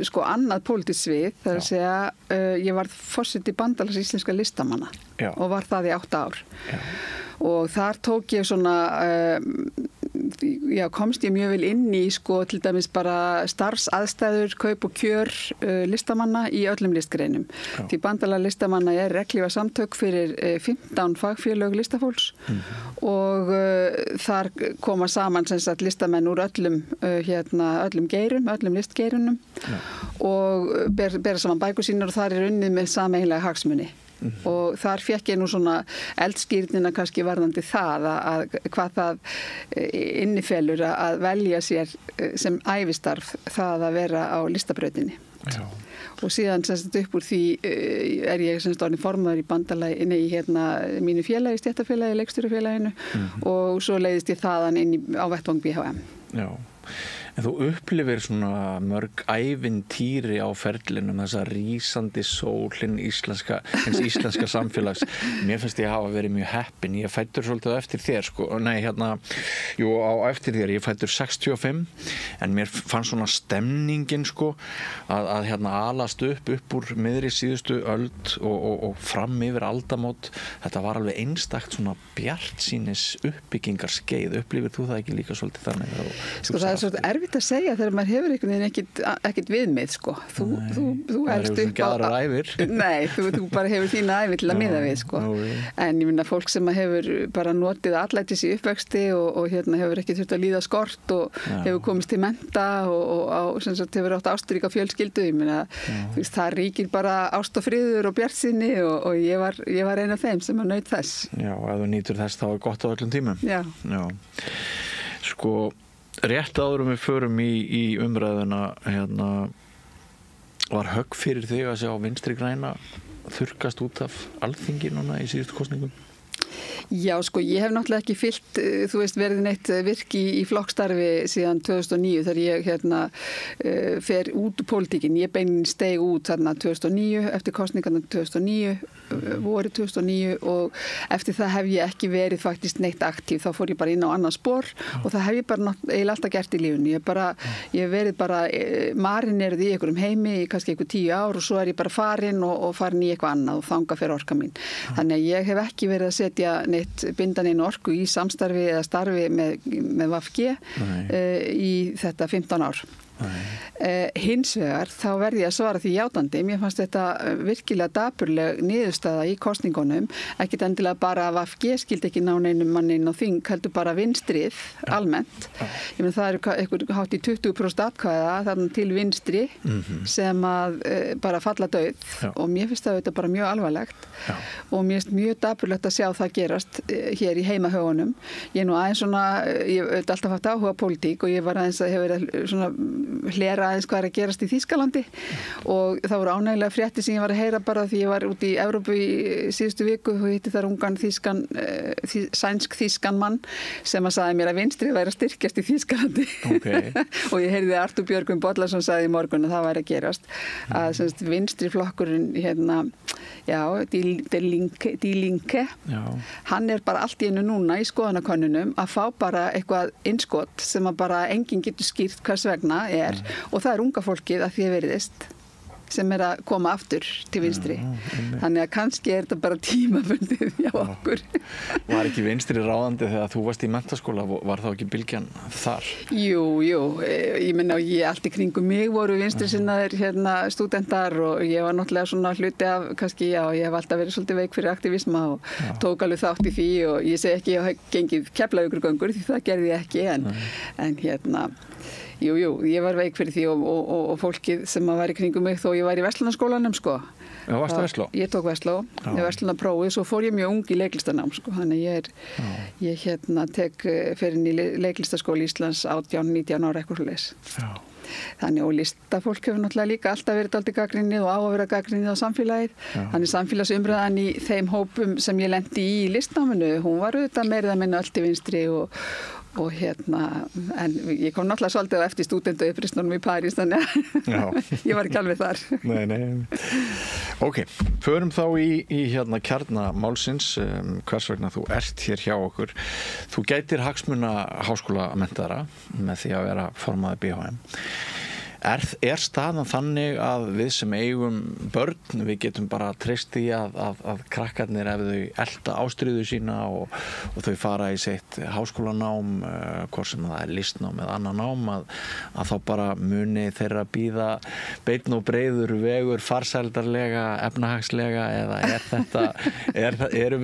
sko annað pólitískt svið. Það að segja ég var forseti Bandalags íslenska listamanna. Já. Og var það í 8 ár. Já. Og þar tók ég svona komst ég mjög vel inn í sko til dæmis bara starfsaðstæður, kaup og kjör listamanna í öllum listgreinum. Því Bandalag listamanna reglífa samtök fyrir 15 fagfélög listafólks og þar koma saman sem sagt listamenn úr öllum geirum, öllum listgeirunum og bera saman bækur sínar og þar unnið með sameiginlega hagsmuni. Og þar fékk ég nú svona eldskírnina kannski varðandi það að hvað það innifelur að velja sér sem ævistarf það að vera á listabrautinni. Já. Og síðan semst upp úr því ég semst orðin formaður í bandalagi í mínu félagi, stéttarfélagi, leikstjórafélaginu og svo leiðist ég þaðan inn á vettvang BHM. Já. En þú upplifir svona mörg ævintýri á ferlinum, þessa rísandi sól hins íslenska samfélags. Mér finnst ég hafa verið mjög heppin. Ég fættur svolítið eftir þér, sko. Nei, á eftir þér. Ég fættur 65, en mér fannst svona stemningin, sko, að alast upp úr miðri síðustu öld og fram yfir aldamót. Þetta var alveg einstakt svona bjartsýnis uppbyggingarskeið. Upplifir þú það ekki líka svolítið þannig? Sko, það er svolítið erfitt að segja þegar maður hefur einhvern veginn ekkert viðmið, sko. Þú elst upp á... Nei, þú bara hefur þína ævi til að miða við, sko. En ég minna fólk sem hefur bara notið allætis í uppvexti og hefur ekki þurft að líða skort og hefur komist til mennta og sem sagt hefur átt ásturíka fjölskyldu. Ég minna, það ríkir bara ást og friður og bjartsýni og ég var ein af þeim sem að naut þess. Já, ef þú nýtur þess þá er gott á öllum tímum. Já. Sko, rétt áður við förum í umræðuna, var högg fyrir þig að sjá Vinstri græna þurrkast út af Alþingi núna í síðustu kosningum? Já, sko, ég hef náttúrulega ekki fyllt, verið neitt virki í flokkstarfi síðan 2009 þegar ég fer út úr pólitíkin. Ég beinin steig út þarna 2009, eftir kosningarna 2009, vorið 2009 og eftir það hef ég ekki verið faktisk neitt aktív. Þá fór ég bara inn á annað spor og það hef ég bara eiginlega alltaf gert í lífunni. Ég hef verið bara marineruð í einhverjum heimi í kannski einhver 10 ár og svo er ég bara farin og farin í eitthvað annað og þangað fyrir orka mín. Þannig að ég hef ekki verið að setja bindan einu orku í samstarfi eða starfi með VFG í þetta 15 ár. Hins vegar þá verði ég að svara því játandi. Mér fannst þetta virkilega dapurleg niðurstaða í kosningunum, ekkit endilega bara að VFG skildi ekki ná neinum manni inn á þing, heldur bara vinstrið almennt. Ég meina það eitthvað hátt í 20% atkvæða þarna til vinstri sem að bara falla dauð og mér finnst það bara mjög alvarlegt og mér finnst mjög dapurlegt að sjá það gerast hér í heimahögunum. Ég nú aðeins svona, ég hef alltaf haft áhuga á pólitík og ég var aðeins að hefur svona hlera aðeins hvað að gerast í Þýskalandi og það voru ánægilega fréttir sem ég var að heyra bara því ég var út í Evrópu í síðustu viku og hitti þar ungan sænsk-þýskan mann sem að sagði mér að vinstri væri að styrkjast í Þýskalandi og ég heyrði Artur Björgvin Bollason sagði í morgun að það væri að gerast að vinstri flokkurinn Die Linke hann er bara allt í einu núna í skoðanakönnunum að fá bara eitthvað innskot sem að bara enginn getur skýrt hvers vegna og það er unga fólkið að því að veriðist sem er að koma aftur til vinstri. Þannig að kannski er þetta bara tímabundið hjá okkur. Var ekki vinstri ráðandi þegar þú varst í menntaskóla? Var þá ekki bylgjan þar? Jú. Ég menna allt í kringum mig voru vinstri sinnaðir stúdentar og ég var náttúrulega svona hluti af kannski, ég hef alltaf verið svolítið veik fyrir aktivisma og tók alveg þátt í því og ég segi ekki að ég hef gengið Keflavíkurgöngur því það gerði ég ekki en Jú, ég var veik fyrir því og fólkið sem var í kringum mig þó ég var í verslunarskólanum, sko. Já, varstu Versló? Ég tók Versló, ég verslunarprófið, svo fór ég mjög ung í leiklistanám, sko. Þannig ég tek fyrir inn í leiklistaskóla Íslands 18-19 ára eitthvað svoleiðis. Já. Þannig og listafólk hefur náttúrulega líka alltaf verið dálítið gagnrýnið og á að vera gagnrýnið á samfélagið. Þannig samfélagsumræðan í þeim hópum sem ég lendi í listnáminu, hún var auðvitað meirið að minna allt í vinstri og en ég kom náttúrulega svolítið á eftir stúdentu uppreisnunum í París þannig að ég var ekki alveg þar. Nei. Ok, förum þá í kjarnamálsins, hvers vegna þú ert hér hjá okkur. Þú gætir hagsmuna háskólamenntaðra með því að vera formaður BHM. Er staðan þannig að við sem eigum börn, við getum bara treyst í að krakkarnir ef þau elta ástríðu sína og þau fara í sitt háskólanám, hvort sem það er listnám eða annan nám, að þá bara muni þeirra bíða beinn og breiður vegur farsældarlega, efnahagslega eða eru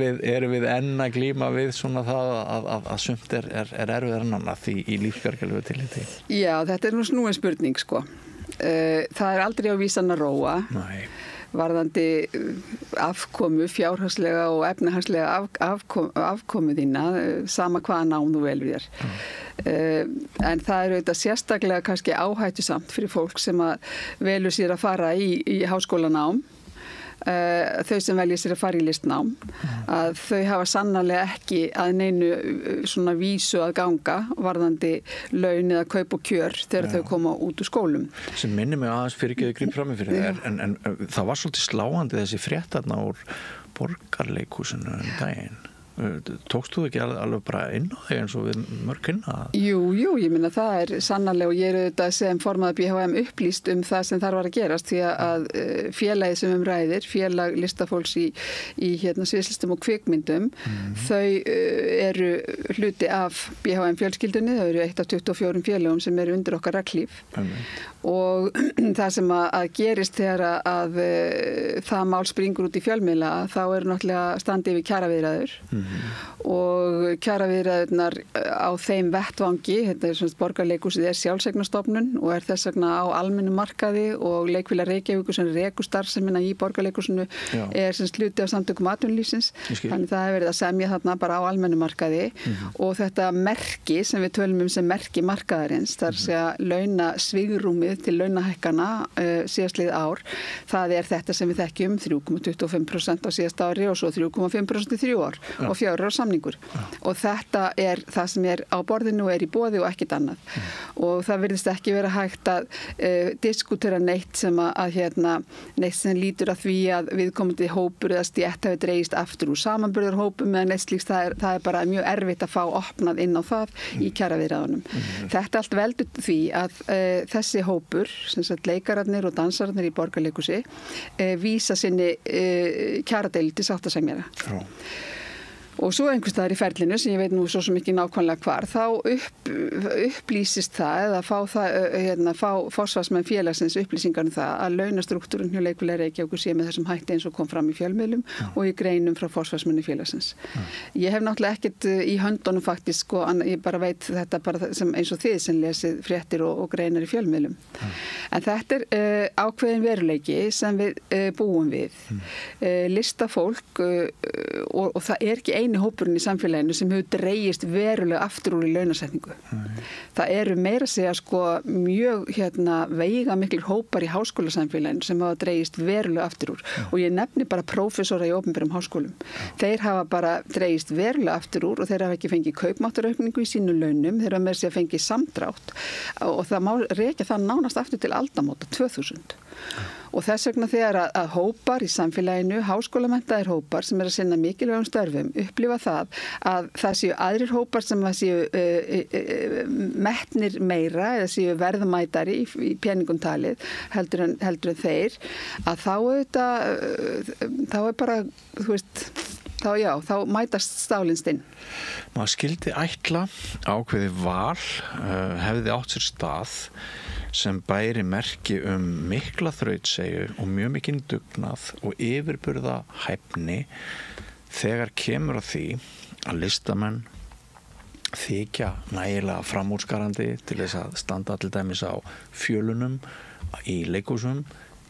við enn að glíma við svona það að sumt er erfiðar en annað því í lífsbjargarlegu tilliti? Já, þetta er nú snúin spurning, sko. Það er aldrei á vísan að róa. Nei. Varðandi afkomu, fjárhagslega og efnahagslega afkomu þína, sama hvaða nám þú velur þér. En það er auðvitað sérstaklega kannski áhættusamt fyrir fólk sem að velur sér að fara í háskólanám þau sem velja sér að fara í listnám, að þau hafa sannarlega ekki að neinu svona vísu að ganga varðandi laun eða kaup og kjör þegar þau koma út úr skólum. Sem minnir mig aðeins fyrir ekki að grípa fram fyrir þér, en það var svolítið sláandi þessi fréttarna úr Borgarleikhúsinu daginn. Tókst þú ekki alveg bara inn á þig eins og við mörg kynna það? Jú, ég minna það sannarlega og ég auðvitað sem formaður BHM upplýst það sem þar var að gerast því að félagið sem ræðir, félag listafólks í sviðslistum og kvikmyndum, þau eru hluti af BHM fjölskyldunni, þau eru eitt af 24 félagum sem eru undir okkar reglíf og það sem að gerist þegar að það mál springur út í fjölmiðla þá eru náttúrulega standið við kjaraviðræður og kjaraviðræðurnar á þeim vettvangi, þetta svona Borgarleikhúsið sjálfseignarstofnun og þess vegna á almennum markaði og Leikfélag Reykjavíkur sem rekur starfsemina í Borgarleikhúsinu sem hluti af samtökum atvinnulífsins, þannig það hefur verið að semja þarna bara á almennum markaði og þetta merki sem við tölum sem merki markaðarins, þar sé að launa svigrúmið til launahækkana síðastlið ár, það þetta sem við þekkjum 3,25% á síðasta ári og svo 3,5% í 3 ár og 4 ára samningur og þetta það sem á borðinu í boði og ekkert annað og það virðist ekki vera hægt að diskutera neitt sem neitt sem lítur að því að viðkomandi hópur eða stétt hafi dregist aftur úr samanburðarhópum eða neitt slíkt, það bara mjög erfitt að fá opnað inn á það í kjaraviðræðunum. Þetta allt veldur því að þessi hópur, sem sagt leikararnir og dansararnir í Borgarleikhúsi vísa sinni kjaradeilu til sáttasemjara. Og svo einhvers staðar í ferlinu, sem ég veit nú svo sem ekki nákvæmlega hvar, þá upplýsist það eða fá forsvarsmenn félagsins upplýsingar það að launastruktúrun hjá Leikfélagi Reykjavíkur sé með þessum hætti eins og kom fram í fjölmiðlum og í greinum frá forsvarsmenni félagsins. Ég hef náttúrulega ekkert í höndunum faktisk og ég bara veit þetta bara sem eins og þið sem lesið fréttir og greinar í fjölmiðlum. En þetta ákveðin veruleiki sem við búum við. Listafólk og það ekki eini hópurinn í samfélaginu sem hefur dregist verulega aftur úr í launasetningu. Það eru meira að segja mjög veigamiklir hópar í háskólasamfélaginu sem hafa dregist verulega aftur úr og ég nefni bara prófessora í opinberum háskólum. Þeir hafa bara dregist verulega aftur úr og þeir hafa ekki fengið kaupmáttaraukningu í sínu launum, þeir hafa meira að segja fengið samdrátt og það má rekja það nánast aftur til aldamóta 2000. Og þess vegna þegar að hópar í samfélaginu, háskólamenntaðir hópar sem að sinna mikilvægum störfum, upplifa það séu aðrir hópar sem að séu metnir meira eða séu verðmætari í peningum talið heldur en þeir, að þá bara, þú veist, þá mætast stálinn inn. Maður skildi ætla ákveði val hefði átt sér stað sem bæri merki mikla þrautseigu og mjög mikinn dugnað og yfirburða hæfni þegar kemur að því að listamenn þykja nægilega framúrskarandi til þess að standa til dæmis á fjölunum í leikhúsum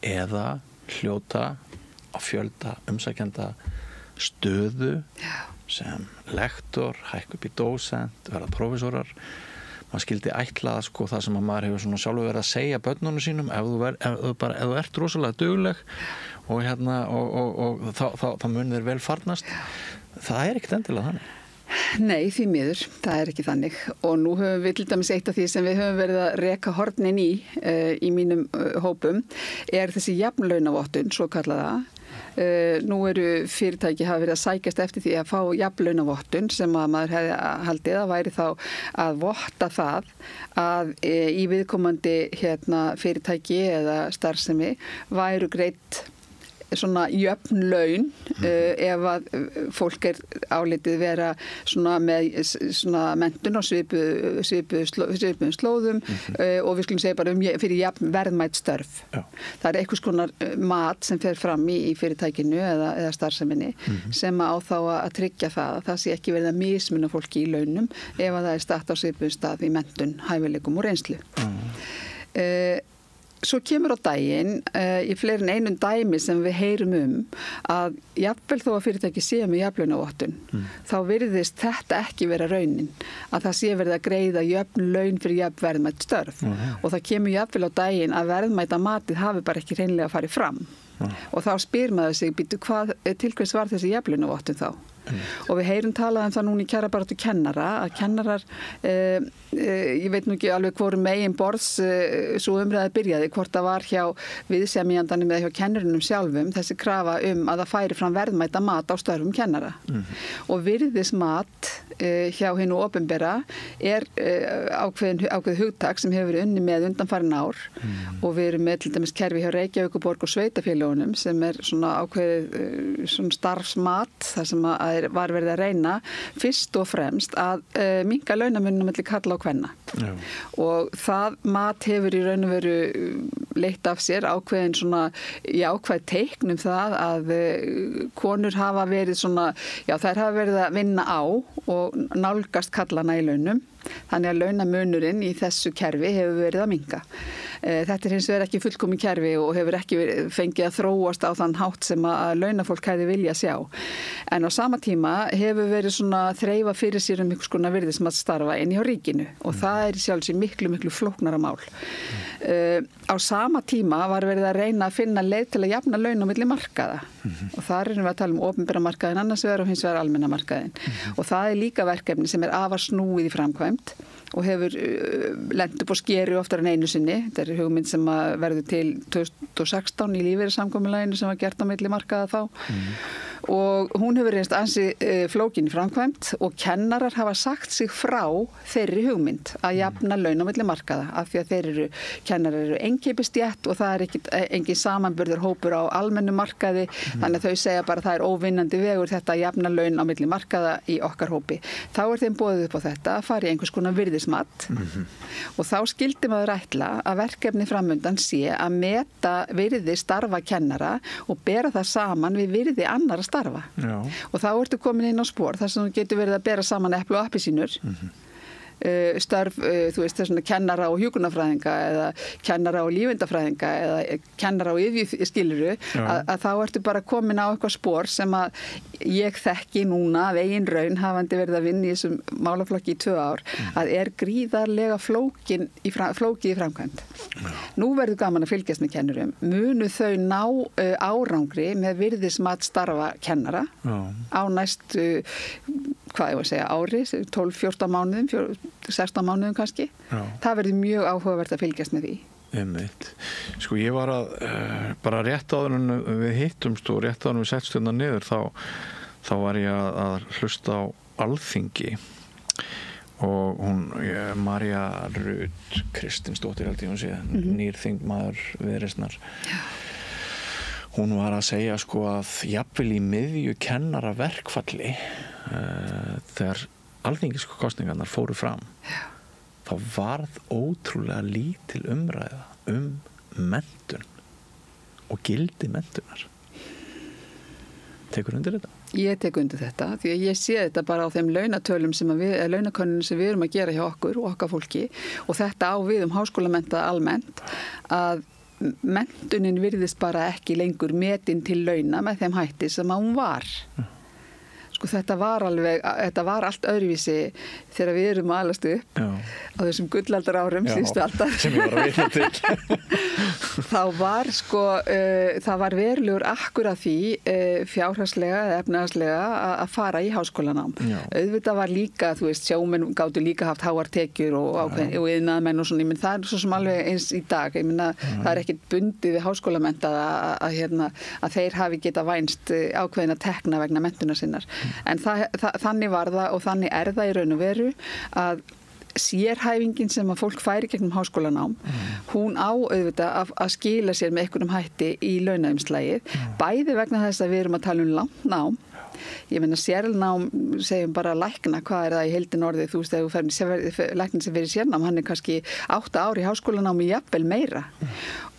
eða hljóta á fjölda umsækjenda stöðu sem lektor, hækka upp í dósent, verða prófessorar. Maður skildi ætla það sem að maður hefur svona sjálfur verið að segja börnunum sínum ef þú ert rosalega dugleg og þá mun þér vel farnast. Það ekkert endilega þannig. Nei, því miður, það ekki þannig og nú höfum við til dæmis eitt af því sem við höfum verið að reka hornin í mínum hópum þessi jafnlaunavottun, svo kallaða. Nú eru fyrirtæki hafa verið að sækjast eftir því að fá jafnlaunavottun sem að maður hefði haldið að væri þá að votta það að í viðkomandi fyrirtæki eða starfsemi væru greidd svona jöfn laun ef að fólk álitið vera svona með svona menntun og svipuðum slóðum og við skulum segja bara fyrir jafn verðmætt störf. Það einhvers konar mat sem fer fram í fyrirtækinu eða starfseminni sem á þá að tryggja það sé ekki verið að mismuna fólki í launum ef að það statt á svipuðum stað í menntun, hæfileikum og reynslu. Svo kemur á daginn í fleiri en einum dæmi sem við heyrum að jafnvel þó að fyrirtæki sé með jafnlaunavottun þá virðist þetta ekki vera raunin að það sé verið að greiða jöfn laun fyrir jafn verðmætt störf og það kemur jafnvel á daginn að verðmæta matið hafi bara ekki hreinlega farið fram. og þá spyr maður sig, býtu til hvers var þessi jafnlaunavottun þá? Og við heyrum talað það núna í kjarabaráttu kennara, að kennarar, ég veit nú ekki alveg hvorum megin borðs svo umræði byrjaði, hvort það var hjá viðsemjandanum eða hjá kennurunum sjálfum, þessi krafa að það færi fram verðmæta mat á störfum kennara. Og virðis mat hjá hinu opinbera ákveð hugtak sem hefur verið unni með undanfarin ár og við erum með til dæmis kerfi hjá Reykjavíkurborg og sveitafélögunum sem svona ákveðið svona starfsmat þar sem var verið að reyna fyrst og fremst að minnka launamunum milli karla og kvenna. Og það mat hefur í raun og veru leitt af sér ákveðin svona jákvæð teikn það að konur hafa verið svona, þær hafa verið að vinna á og nálgast kallana í launum. Þannig að launamunurinn í þessu kerfi hefur verið að minnka. Þetta hins vegar ekki fullkomin kerfi og hefur ekki fengið að þróast á þann hátt sem að launafólk hefði vilja sjá. En á sama tíma hefur verið svona þreifa fyrir sér einhvers konar virðismatsstarfa inn hjá ríkinu og það í sjálf sér miklu, miklu flóknara mál. Á sama tíma var verið að reyna að finna leið til að jafna laun á milli markaða og þar erum við að tala opinbera markaðin annars vegar og hins vegar almenna markaðin og það líka verkefni sem afar snúið í framkvæmd og hefur lent upp á skeri oftar en einu sinni. Þetta hugmynd sem verður til 2016 í lífeyrissamkomulaginu sem var gert á milli markaða þá og hún hefur reynst ansi flókin í framkvæmd og kennarar hafa sagt sig frá þeirri hugmynd að jafna laun á milli markaða af því að kennarar eru einkeipistjætt og það engin samanburður hópur á almennu markaði þannig að þau segja bara að það óvinnandi vegur þetta að jafna laun á milli markaða í okkar hópi. Þá þeim boðið upp á þetta að fara í einhvers konar virðismat og þá skildi maður ætla að verkefni framundan sé að meta virði starfa kennara og bera það saman við virði annara starfa. Og þá ertu komin inn á spór þar sem þú getur verið að bera saman epli og appelsínur störf, þú veist, þessuna kennara og hjúkrunarfræðinga eða kennara og lífeindafræðinga eða kennara og yfirskiluru að þá ertu bara komin á eitthvað spór sem að ég þekki núna af eigin raun hafandi verið að vinna í þessum málaflokki í 2 ár að gríðarlega flókið í framkvæmd. Nú verður gaman að fylgjast með kennurum. Munu þau ná árangri með virðismat starfa kennara á næstu hvað ég var að segja, ári, 12-14 mánuðum, 16 mánuðum kannski. Það verður mjög áhugavert að fylgjast með því. Einmitt. Sko ég var að bara rétt áður en við hittumst og rétt áður en við settstum það niður þá var ég að hlusta á Alþingi og hún, Marja Rut Kristinsdóttir held ég hún sé, nýr þingmaður Viðreisnar. Hún var að segja sko að jafnvel í miðju kennara verkfalli þegar alþingiskosningarnar fóru fram þá varð ótrúlega lítil umræða menntun og gildi menntunar. Tekur undir þetta? Ég tek undir þetta því að ég sé þetta bara á þeim launatölum launakönnunum sem við erum að gera hjá okkur og okkar fólki og þetta á við háskólamennta almennt að menntunin virðist bara ekki lengur metin til launa með þeim hætti sem að hún var. Sko þetta var allt öðruvísi þegar við erum að alast upp á þessum gullaldar árum síðustu aldar. Sem ég var að vitna til. Það var verulegur akkur að því fjárhagslega eða efnahagslega að fara í háskólanám. Auðvitað var líka, þú veist, sjómenn gátu líka haft háar tekjur og iðnaðarmenn og svona, ég menn það svo sem alveg eins í dag. Ég menna það ekkert bundið við háskólamennta að þeir hafi geta vænst ákveðina tekna vegna menntunar sinnar. En þannig var það og þannig það í raun og veru að sérhæfingin sem að fólk færi gegnum háskólanám, hún á auðvitað að skila sér með einhverjum hætti í launaumslagið, bæði vegna þess að við erum að tala langt nám. Ég meina sérnám, segjum bara lækna, hvað það í heildin orðið, þú veist, þegar þú fer læknin sem fyrir sérnám, hann kannski 8 ár í háskólanámi jafnvel meira.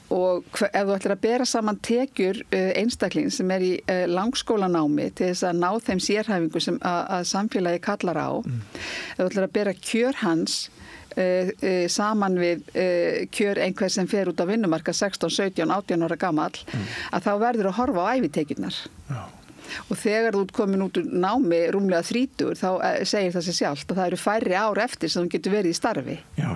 Og ef þú ætlar að bera saman tekjur einstakling sem í langskólanámi til þess að ná þeim sérhæfingu sem að samfélagi kallar á, ef þú ætlar að bera kjör hans saman við kjör einhver sem fer út á vinnumarkað 16, 17, 18 ára gamall, að þá verður að horfa á ævitekjurnar. og þegar þú ert komin út úr námi rúmlega 30 þá segir það sér sjálft að það eru færri ár eftir sem þú getur verið í starfi. Já.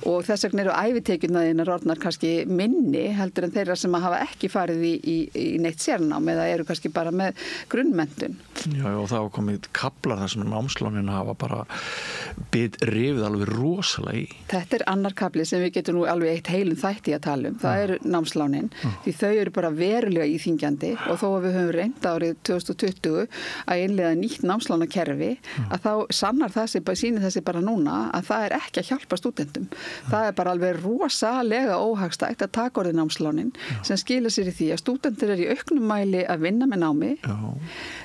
Og þess vegna eru ævitekjurnar þínar orðnar kannski minni heldur en þeirra sem hafa ekki farið í neitt sérnám eða eru kannski bara með grunnmenntun. Já, og það hafa komið kaplar þar sem námslánin hafa bara rifið alveg rosalega í. Þetta annar kapli sem við getum nú alveg eitt heilum þætti að tala það eru námslánin, því þau eru bara verulega íþyngjandi og þó að við höfum reynt árið 2020 að innleiða nýtt námslánakerfi að þá sannar sýnir þessi bara núna að það er ekki að hjálpa stúdentum. Það er bara alveg rosalega óhagstætt að taka orðið námslánin sem skila sér í því að stúdendur eru í auknum mæli að vinna með námi.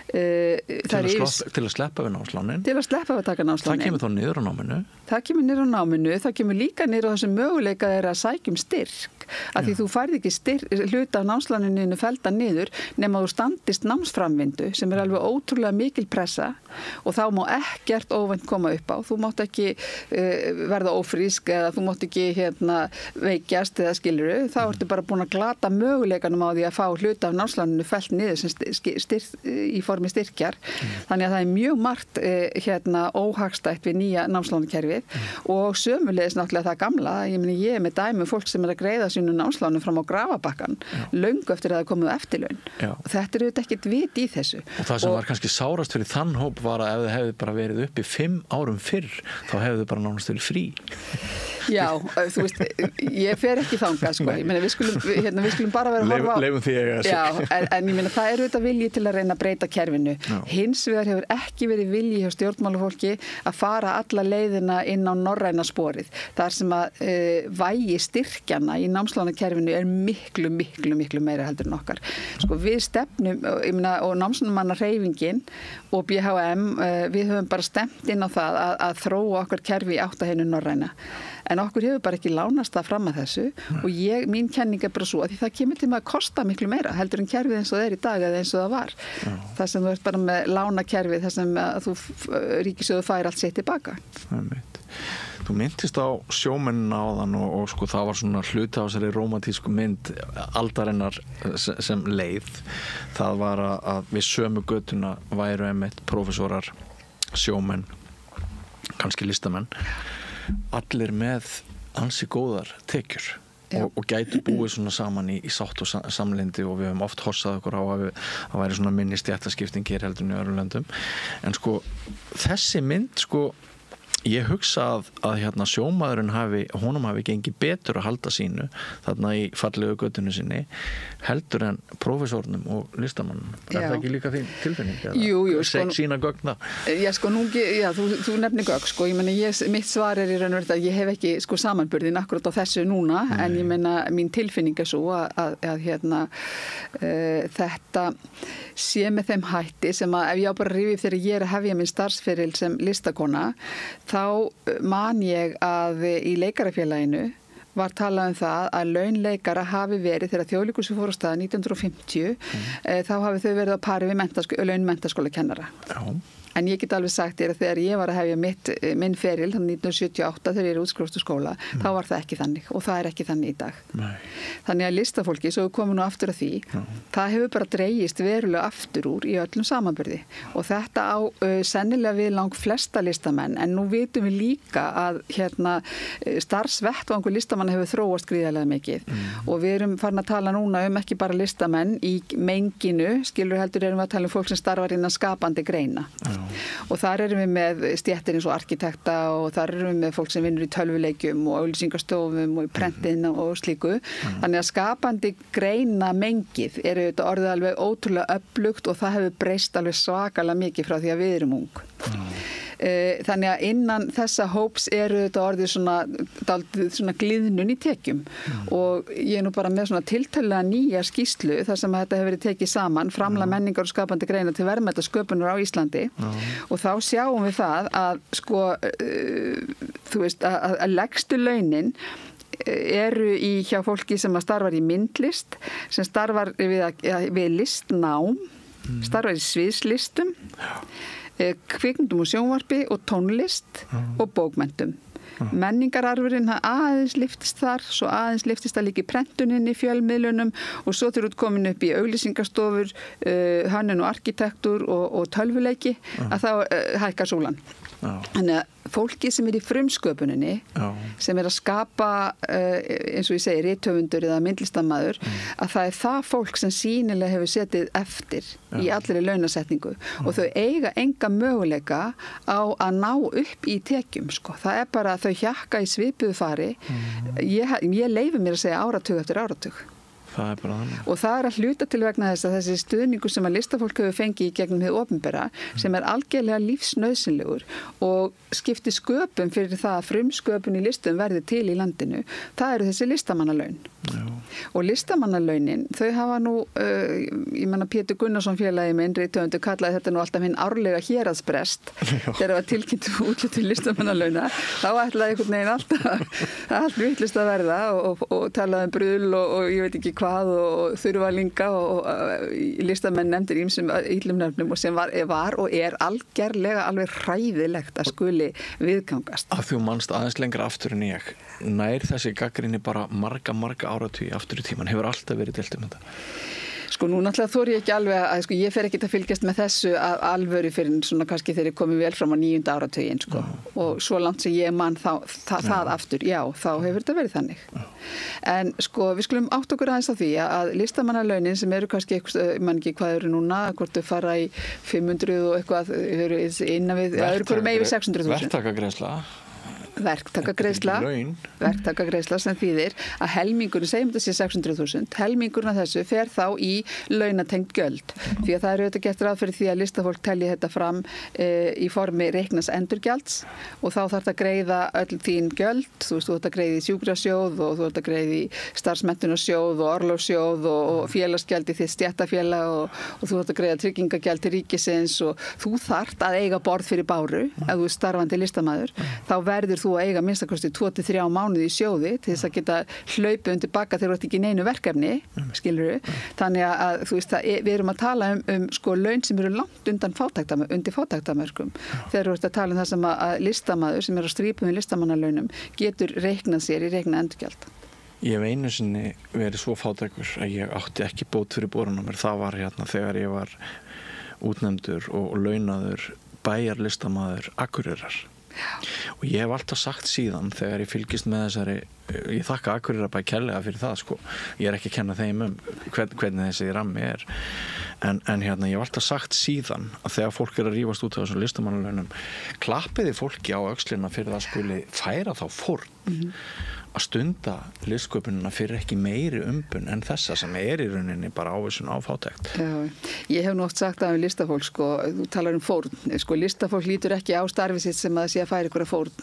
Til að sleppa við námslánin. Til að sleppa við að taka námslánin. Það kemur þá niður á náminu. Það kemur niður á náminu, það kemur líka niður á þessum möguleika þeirra að sækjum styrk. Af því þú færð ekki hluta af námsláninu felda niður nema þú standist námsframvindu sem er alveg ótrúlega mikil pressa og þá má ekkert óvænt koma upp á. Þú mátt ekki verða ófrísk eða þú mátt ekki veikjast eða skiluru. Þá ertu bara búin að glata möguleikanum á því að fá hluta af námsláninu felt niður sem í formi styrkjar. Þannig að það er mjög margt óhagstætt við nýja námslánakerfið og sömulegis náttúrulega það gamla. Ég er með dæmi fólk sem er að greiða sínu námslánum fram á grafabakkan löngu eftir að það komið eftirlaun. Og þetta eru ekkert vit í þessu. Og það sem var kannski sárast fyrir þann hóp var að ef þið hefði bara verið uppi 5 árum fyrr, þá hefðu bara nánast verið frí. Já, þú veist, ég fer ekki þangað, sko. Ég meina, við skulum bara vera að horfa á... Leifum því að ég Já, en ég meina, það er auðvitað vilji til að reyna að breyta kerfinu. Hins vegar hefur ekki verið vilji hjá stjórnmálafólki að fara alla leiðina inn á norræna sporið. Þar sem að vægi styrkjana í námslánakerfinu er miklu meira heldur en okkar. Sko, við stefnum, ég meina, og námsmannahreyfingin og BHM, við höfum bara stemt inn á það að þróa okkar kerfi í áttahinu norræna. En okkur hefur bara ekki lánast það fram að þessu og mín kenning er bara svo að því það kemur til með að kosta miklu meira heldur en kerfið eins og það er í dag eða eins og það var. Það sem þú ert bara með lánakerfið, það sem ríkissjóður fær allt sitt tilbaka. Þú myndist á sjómennina áðan og sko það var svona hluti á þessari rómantísku mynd aldarinnar sem leið. Það var að við sömu götuna væru einmitt prófessorar, sjómenn, kannski listamenn, allir með ansi góðar tekjur og gætu búið svona saman í sátt og samlyndi og við höfum oft hossað okkur á að væri svona minni stéttaskipting hér heldur en í öðrum löndum. En sko þessi mynd sko ég hugsa að sjómaðurinn honum hafi gengið betur að halda sínu þarna í fallegu göttinu sinni heldur en prófessornum og listamannum. Er það ekki líka þín tilfinning? Jú, sko, sína gögn það? Já, sko, þú nefnir gögn, sko, ég meina, mitt svar er í raun og veru að ég hef ekki, sko, samanburðin akkurat á þessu núna, en ég meina, mín tilfinning er svo að þetta sé með þeim hætti sem að ef ég á bara rifið þegar ég er að hefja minn starfsferil sem listakona, þá man ég að í leikarafélaginu var talað um það að laun leikara hafi verið þegar Þjóðleikhúsið fór á stað 1950, þá hafi þau verið á pari við laun menntaskólakennara. Já. En ég get alveg sagt þér að þegar ég var að hefja minn feril, þannig 1978 þegar ég er útskrifuð úr skóla, þá var það ekki þannig og það er ekki þannig í dag. Nei. Þannig að listafólki, svo við komum nú aftur að því, það hefur bara dregist verulega aftur úr í öllum samanburði og þetta á sennilega við lang flesta listamenn, en nú vitum við líka að starfsvettvangur listamanna hefur þróast gríðarlega mikið og við erum farin að tala núna ekki bara listamenn í menginu, skilur heldur erum við að tala um fólk sem starfar innan skapandi greina. Og þar erum við með stéttir eins og arkitekta og þar erum við með fólk sem vinnur í tölvuleikjum og auglýsingastofum og í prentin og slíku. Þannig að skapandi greina mengið eru þetta orðið alveg ótrúlega öflugt og það hefur breyst alveg svakalega mikið frá því að við erum ung. Þannig að innan þessa hóps eru þetta orðið svona gliðnun í tekjum og ég er nú bara með svona tiltölulega nýja skýrslu þar sem þetta hefur verið tekið saman framlag menningar og skapandi greina til verðmætasköpunar á Íslandi og þá sjáum við það að sko þú veist að lægstu launin eru hjá fólki sem starfar í myndlist, sem starfar við listnám, starfar í sviðslistum, kvikmyndum og sjónvarpi og tónlist og bókmenntum. Menningararfurinn aðeins lyftist þar, svo aðeins lyftist það líka í prentuninni, fjölmiðlunum og svo þegar út komin upp í auglýsingastofur, hönnun og arkitektúr og tölvuleiki að þá hækkar súlan. Þannig að fólki sem í frumsköpuninni, sem að skapa, eins og ég segi, rithöfundur eða myndlistarmaður, að það það fólk sem sýnilega hefur setið eftir í allri launasetningu og þau eiga enga möguleika á að ná upp í tekjum, sko. Það bara að þau hjakka í svipuðu fari. Ég leyfi mér að segja áratug eftir áratug. Það bara þannig. Og það að hluta til vegna þess að þessi stuðningur sem að listafólk hefur fengið í gegnum hið opinbera sem algjörlega lífsnauðsynlegur og skipti sköpum fyrir það að frumsköpun í listum verði til í landinu, það eru þessi listamannalaun. Og listamannalaunin, þau hafa nú, ég menna Pétur Gunnarsson félagi minn, rithöfundur, kallaði þetta nú alltaf hinn árlega héraðsbrest þegar það var tilkynnt úthlutun listamannalauna, þá ætlaði einhvern veginn allt vitlust að verða og talaði brul og ég veit ekki hvað og þurfalinga og listamenn nefndir ýmsum illum nefnum og sem var og algerlega alveg hræðilegt að skuli viðgangast. Að þú manst aðeins lengra aftur en ég, nær þessi gagnrýni bara marga áratugi aftur í tíman, hefur alltaf verið deilt um þetta? Sko nú náttúrulega þori ég ekki alveg að, sko ég fer ekki að fylgjast með þessu að alvöru fyrir svona kannski þegar ég komið vel fram á 9. áratuginn, sko. Og svo langt sem ég man það aftur, já, þá hefur þetta verið þannig. En sko við skulum átt okkur aðeins á því að listamannalaunin sem eru kannski, ég man ekki hvað eru núna, hvort þau fara í 500 og eitthvað, eru innan við, eru hverju með yfir 600.000. Verktakagreiðsla. Verktakagreiðsla sem þýðir að helmingurinn, segjum þetta sé 600.000, helmingurinn af þessu fer þá í launatengt gjöld. Því að það eru auðvitað gert ráð fyrir því að listafólk telji þetta fram í formi reiknas endurgjalds og þá þarf þetta að greiða öll þín gjöld, þú ert að greiða í sjúkrasjóð og þú ert að greiða í starfsmenntunarsjóð og orlofssjóð og félagsgjald í þitt stéttarfélag og þú ert að greiða tryggingagjald til ríkisins og þú þarft að eiga borð fyrir báru ef þú ert starfandi listamaður, þá verður þú að eiga minnstakosti 2-3 mánuði í sjóði til þess að geta hlaupið undir baka þegar þú ert ekki í neinu verkefni, skilurðu. Þannig að þú veist að við erum að tala um sko laun sem eru langt undir fátæktamörkum. Þegar þú ert að tala um það sem að listamaður sem er á strípum við listamannalaunum getur reiknað sér í reikna endurgjald. Ég hef einu sinni verið svo fátækur að ég átti ekki bót fyrir borunumir. Það var þegar ég var útnefndur og launaður bæjarlistamaður Akureyrar. Og ég hef alltaf sagt síðan þegar ég fylgist með þessari, ég þakka Akureyrarbæ kærlega fyrir það, sko. Ég er ekki að kenna þeim hvernig þessi rammi er. En ég hef alltaf sagt síðan að þegar fólk er að rífast út af þessum listamannalaunum, klappiði fólki á öxlina fyrir það skuli færa þá fórn að stunda listsköpunina fyrir ekki meiri umbun en þessa sem er í rauninni bara ávísun á fátækt. Já, ég hef nú oft sagt að listafólk, sko, þú talar fórn, sko, listafólk lítur ekki á starfi sitt sem að það sé að færa ykkur að fórn.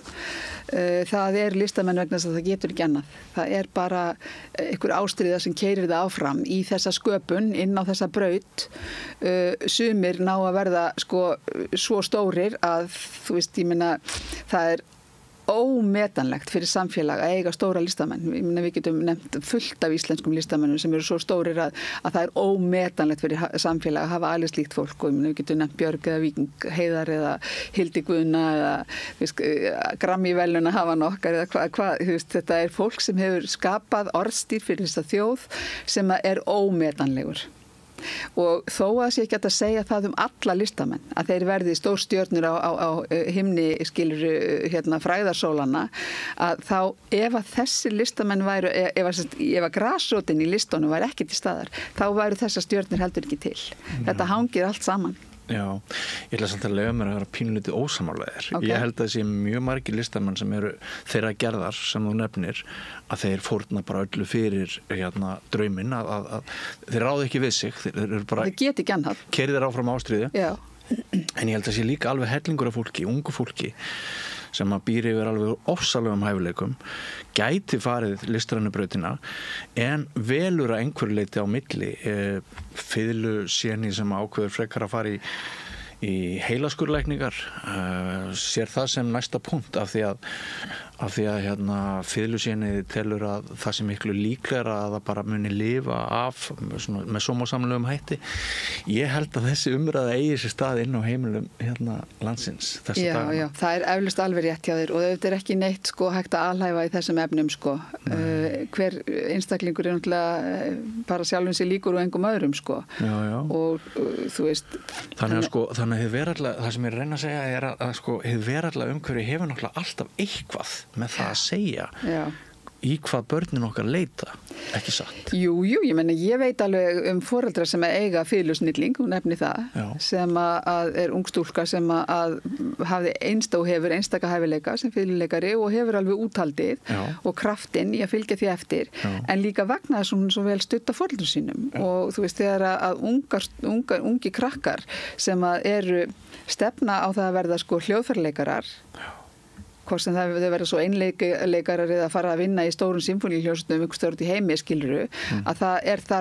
Það er listamenn vegna þess að það getur ekki annað. Það er bara ykkur ástríða sem keyrir það áfram í þessa sköpun, inn á þessa braut. Sumir ná að verða, sko, svo stórir að, þú veist, ég meina, það er ómetanlegt fyrir samfélag að eiga stóra listamenn. Við getum nefnt fullt af íslenskum listamennum sem eru svo stórir að það er ómetanlegt fyrir samfélag að hafa alveg slíkt fólk og við getum nefnt Björg eða Víking Heiðar eða Hildi Guðna eða Grammy-verðlauna hafa nokkar eða hvað, þetta er fólk sem hefur skapað orðstír fyrir þessa þjóð sem er ómetanlegur. Og þó að sé ekki að segja það alla listamenn að þeir verði stórstjörnur á himni skilur fræðarsólana að þá ef að þessi listamenn væru ef að grasrótin í listónu væri ekki til staðar þá væru þessar stjörnur heldur ekki til. Þetta hangir allt saman. Já, ég ætla samt að leyfa mér að vera pínlítið ósammálaðir. Okay. Ég held að það sé mjög margir listamenn sem eru þeirra gerðar sem þú nefnir að þeir fórna bara öllu fyrir drauminn að þeir ráðu ekki við sig. Þeir eru bara það get ekki annað. Keyrið þeir áfram ástríðu. Já. En ég held að sé líka alveg hellingur af fólki, ungu fólki sem að býr yfir alveg ofsalegum hæfileikum gæti farið listrænu brautina en velur að einhverju leyti á milli fiðluséni sem ákveður frekar að fara í heilaskurlækningar sér það sem næsta punkt af því af því að fiðlusýnið telur að það sé miklu líklegra að það bara muni lifa af með sómasamlegum hætti. Ég held að þessi umræða eigi sér stað inn á heimilum landsins þessa dagana. Já, það eflaust alveg rétt hjá þér og þetta ekki neitt hægt að alhæfa í þessum efnum hver einstaklingur náttúrulega bara sjálfum sér líkur og engum öðrum Já. Og þú veist þannig að það sem ég reyna að segja er að hið verallega umhverfi hefur náttúrulega alltaf eitthvað með það að segja í hvað börnin okkar leita, ekki satt? Jú, ég veit alveg foreldra sem eiga fiðlusnilling, hún nefni það, sem að er ung stúlka sem að hafði hefur einstaka hæfileika sem fiðluleikari og hefur alveg úthaldið og kraftinn í að fylgja því eftir, en líka vegna þess að hún svo vel stutta foreldrum sínum og þú veist þegar að ungi krakkar sem að eru stefna á það að verða hljóðfæraleikarar hvort sem þau verða svo einleikarar eða fara að vinna í stórum symfóníuhljómsveitum einhvers staðar út í heimi, skilurðu, að þetta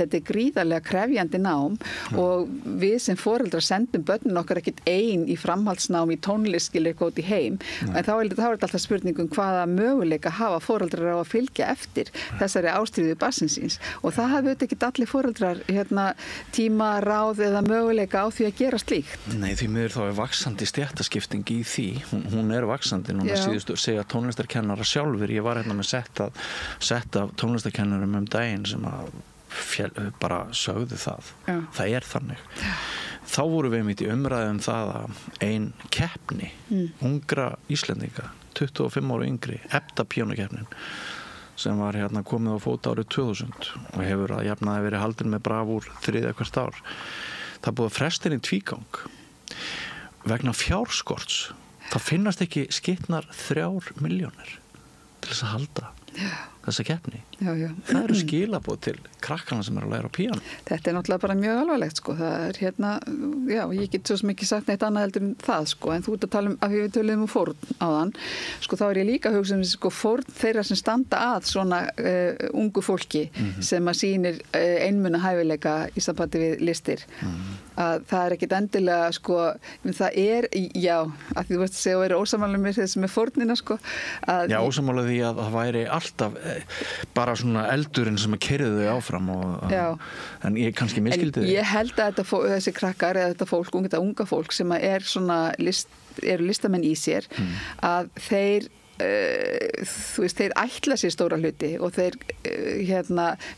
er gríðarlega krefjandi nám og við sem foreldrar sendum börnin okkar ekkert ein í framhaldsnám í tónlist, skilur eitthvað út í heim, en þá er þetta alltaf spurningum hvaða möguleika hafa foreldrar á að fylgja eftir þessari ástríðu barnsins síns og það hafa auðvitað ekki allir foreldrar tíma, ráð eða möguleika á því að gera slíkt. Nei, því miður þá er vaxandi stéttaskipting í því, hún er vaxandi núna síðustu segja tónlistarkennara sjálfur, ég var með sett af tónlistarkennarum daginn sem bara sögðu það er þannig. Þá voru við mitt í umræðum það að ein keppni ungra Íslendinga 25 ára yngri, EBTA píanókeppnin sem var komið á fót árið 2000 og hefur að jafnaði verið haldin með bravúr 3. hvert ár. Það búið frestin í tvígang vegna fjárskorts. Það finnast ekki skitnar 3 milljónir til þess að halda þessa keppni. Það eru skilaboð til krakkana sem eru að læra á píanó. Þetta er náttúrulega bara mjög alvarlegt það er ég get svo sem ekki sagt neitt annað heldur en það en þú ert að tala að við töluðum fórn áðan þá er ég líka að hugsa fórn þeirra sem standa að svona ungu fólki sem að sýnir einmuna hæfileika í sambandi við listir að það er ekkit endilega það er, að því þú veist að segja og eru ósammála með þessi með fórnina ósammála því að það væri alltaf bara svona eldurinn sem að keyrðu þau áfram en ég kannski misskildi því. Ég held að þessi krakkar eða þetta unga fólk sem er svona eru listamenn í sér að þeir þú veist, þeir ætla sér stóra hluti og þeir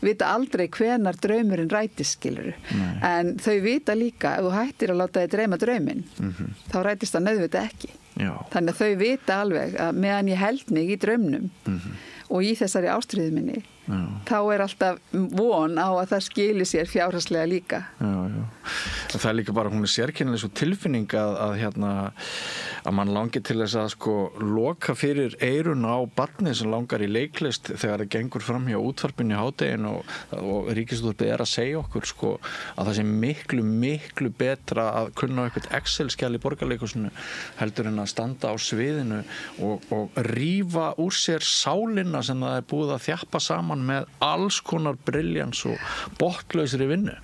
vita aldrei hvenar draumurinn rætist, skilur en þau vita líka ef þú hættir að láta þið dreyma drauminn þá rætist það nauðvitað ekki. Þannig að þau vita alveg að meðan ég held mig í draumnum og í þessari ástríðu minni þá er alltaf von á að það skili sér fjárhagslega líka. Það er líka bara, hún er sérkennileg svo tilfinning að mann langi til þess að loka fyrir eyrun á barni sem langar í leiklist þegar það gengur fram hjá útvarpinu í hádeginu og Ríkisútvarpið er að segja okkur að það sé miklu betra að kunna eitthvað Excel-skjal í Borgarleikhúsinu heldur en að standa á sviðinu og rífa úr sér sálina sem það er búið að þjappa saman með alls konar briljans og botlausri vinnu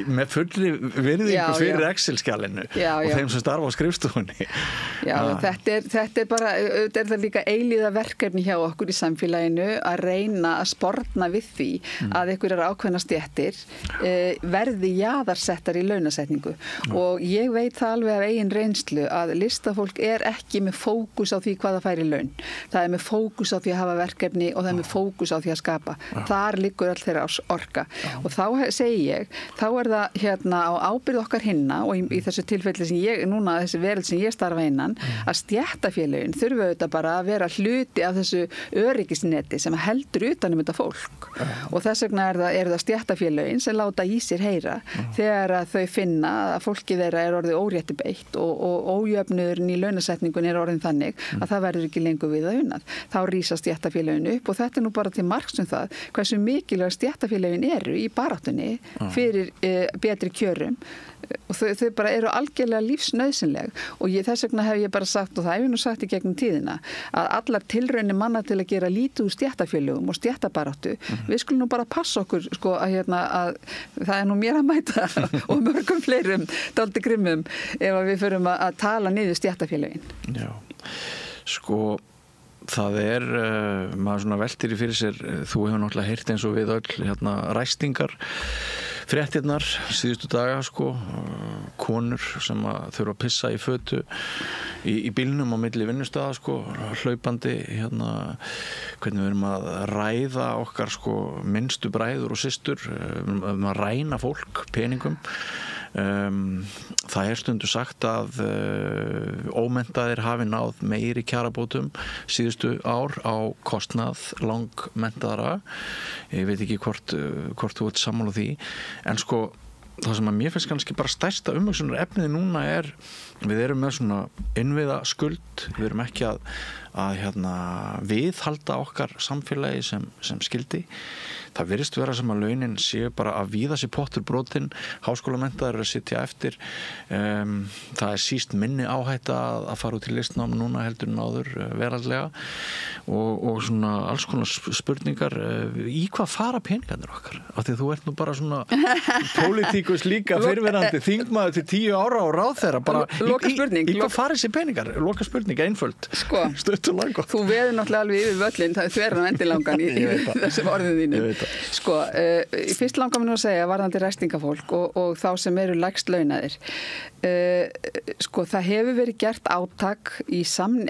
með fullri virðingu fyrir Excel-skjalinu og þeim sem starfa á skrifstofunni. Þetta er bara þetta er það líka eilíða verkefni hjá okkur í samfélaginu að reyna að sporna við því að einhverjar ákveðnar stéttir verði jaðarsettar í launasetningu og ég veit það alveg af eigin reynslu að listafólk er ekki með fókus á því hvað það fær í laun. Það er með fókus á því að hafa verkefni og það er með fókus á því að skapa. Þar liggur all þeirra orka og þá segi ég, þá er það á ábyrgð okkar hinna og í þessu tilfelli sem ég, núna þessi veröld sem ég starfa innan, að stéttarfélögin þurfa auðvitað bara að vera hluti af þessu öryggisneti sem heldur utan þetta fólk og þess vegna er það stéttarfélögin sem láta í sér heyra þegar að þau finna að fólkið þeirra er orðið órétti beitt og ójöfnuðurinn í launasetningun er orðin þannig að það verður ekki lengur við að unnað. Þá rísa stéttarfélögin upp og þetta er nú bara til marks það hversu mikilvæg stéttarfélögin eru í baráttunni fyrir betri kjörum og þau bara eru algjörlega lífsnauðsynleg og þess vegna hef ég bara sagt og það hef ég nú sagt í gegnum tíðina að allar tilraunir manna til að gera lítið úr stéttarfélögum og stéttabaráttu við skulum nú bara passa okkur að það er nú mér að mæta og mörgum fleirum dálítið grimmum ef við förum að tala niður stéttarfélögin. Já. Sko, það maður svona veltir í fyrir sér, þú hefur náttúrulega heyrt eins og við öll ræstingar fréttirnar síðustu daga, sko, konur sem að þurfa að pissa í fötu í bílnum á milli vinnustöða, sko, hlaupandi hvernig við erum að ræða okkar, sko, minnstu bræður og systur, að ræna fólk peningum. Það stundu sagt að ómenntaðir hafi náð meiri kjarabótum síðustu ár á kostnað langmenntaðra. Ég veit ekki hvort þú ert sammála því, en sko það sem að mér finnst kannski bara stærsta umhugsunar efnið núna við erum með svona innviða skuld, við erum ekki að viðhalda okkar samfélagi sem skildi. Það virðist vera sem að launin séu bara að víða sér pottur brotin, háskólamenntaðir að sitja eftir. Það síst minni áhætta að fara út í listnám núna heldur en áður veraldlega og svona alls konar spurningar í hvað fara peningarnir okkar? Af því þú ert nú bara svona pólitíkus líka fyrirverandi þingmaður til 10 ára og ráðherra bara í hvað fara þessi peningar? Loka spurning, einföld. Sko, stutt og langt. Þú veður náttúrulega alveg yfir völlin, það þverjan endilangan í þessum orðum þínum. Sko, fyrst langar mér nú að segja varðandi ræstingafólk og þá sem eru lægst launaðir. Sko, það hefur verið gert átak í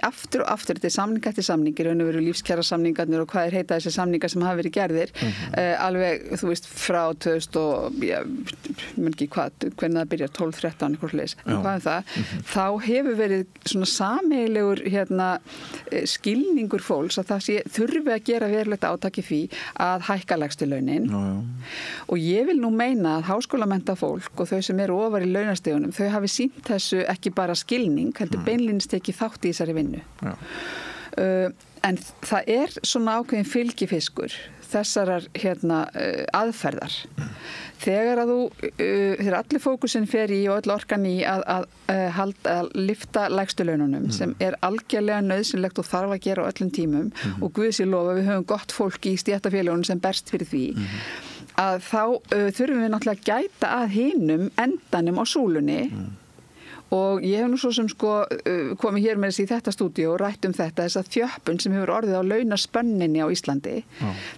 aftur og aftur, þetta samning eftir samningir, raun og veru lífskjara samningarnir og hvað heita þessi samningar sem hafa verið gerðir, alveg, þú veist, frá 2000 og, hvernig það byrjar, 12-13, eitthvað leys, en hvað það? Þá hefur verið svona sameiginlegur skilningur fólks að það þurfi að gera verulegt átak í því að hækka lægstu launin. Og ég vil nú meina að háskólamennta fólk og þau sem eru ofar í launastegunum, þau hafi sýnt þessu ekki bara skilning, heldur beinlínis tekið þátt í þessari vinnu. En það svona ákveðin fylgifiskur þessarar aðferðar. Þegar þegar allir fókusinn fer í og öll orkan í að lyfta lægstu laununum sem algjörlega nauðsynlegt og þarf að gera á öllum tímum og Guð sé lofa við höfum gott fólk í stéttarfélögunum sem berst fyrir því að þá þurfum við náttúrulega að gæta að hinum endanum á súlunni og ég hef nú svo sem komið hér með þessi í þetta stúdíu og rætt þetta, þessa þjöppun sem hefur orðið á launaspönninni á Íslandi.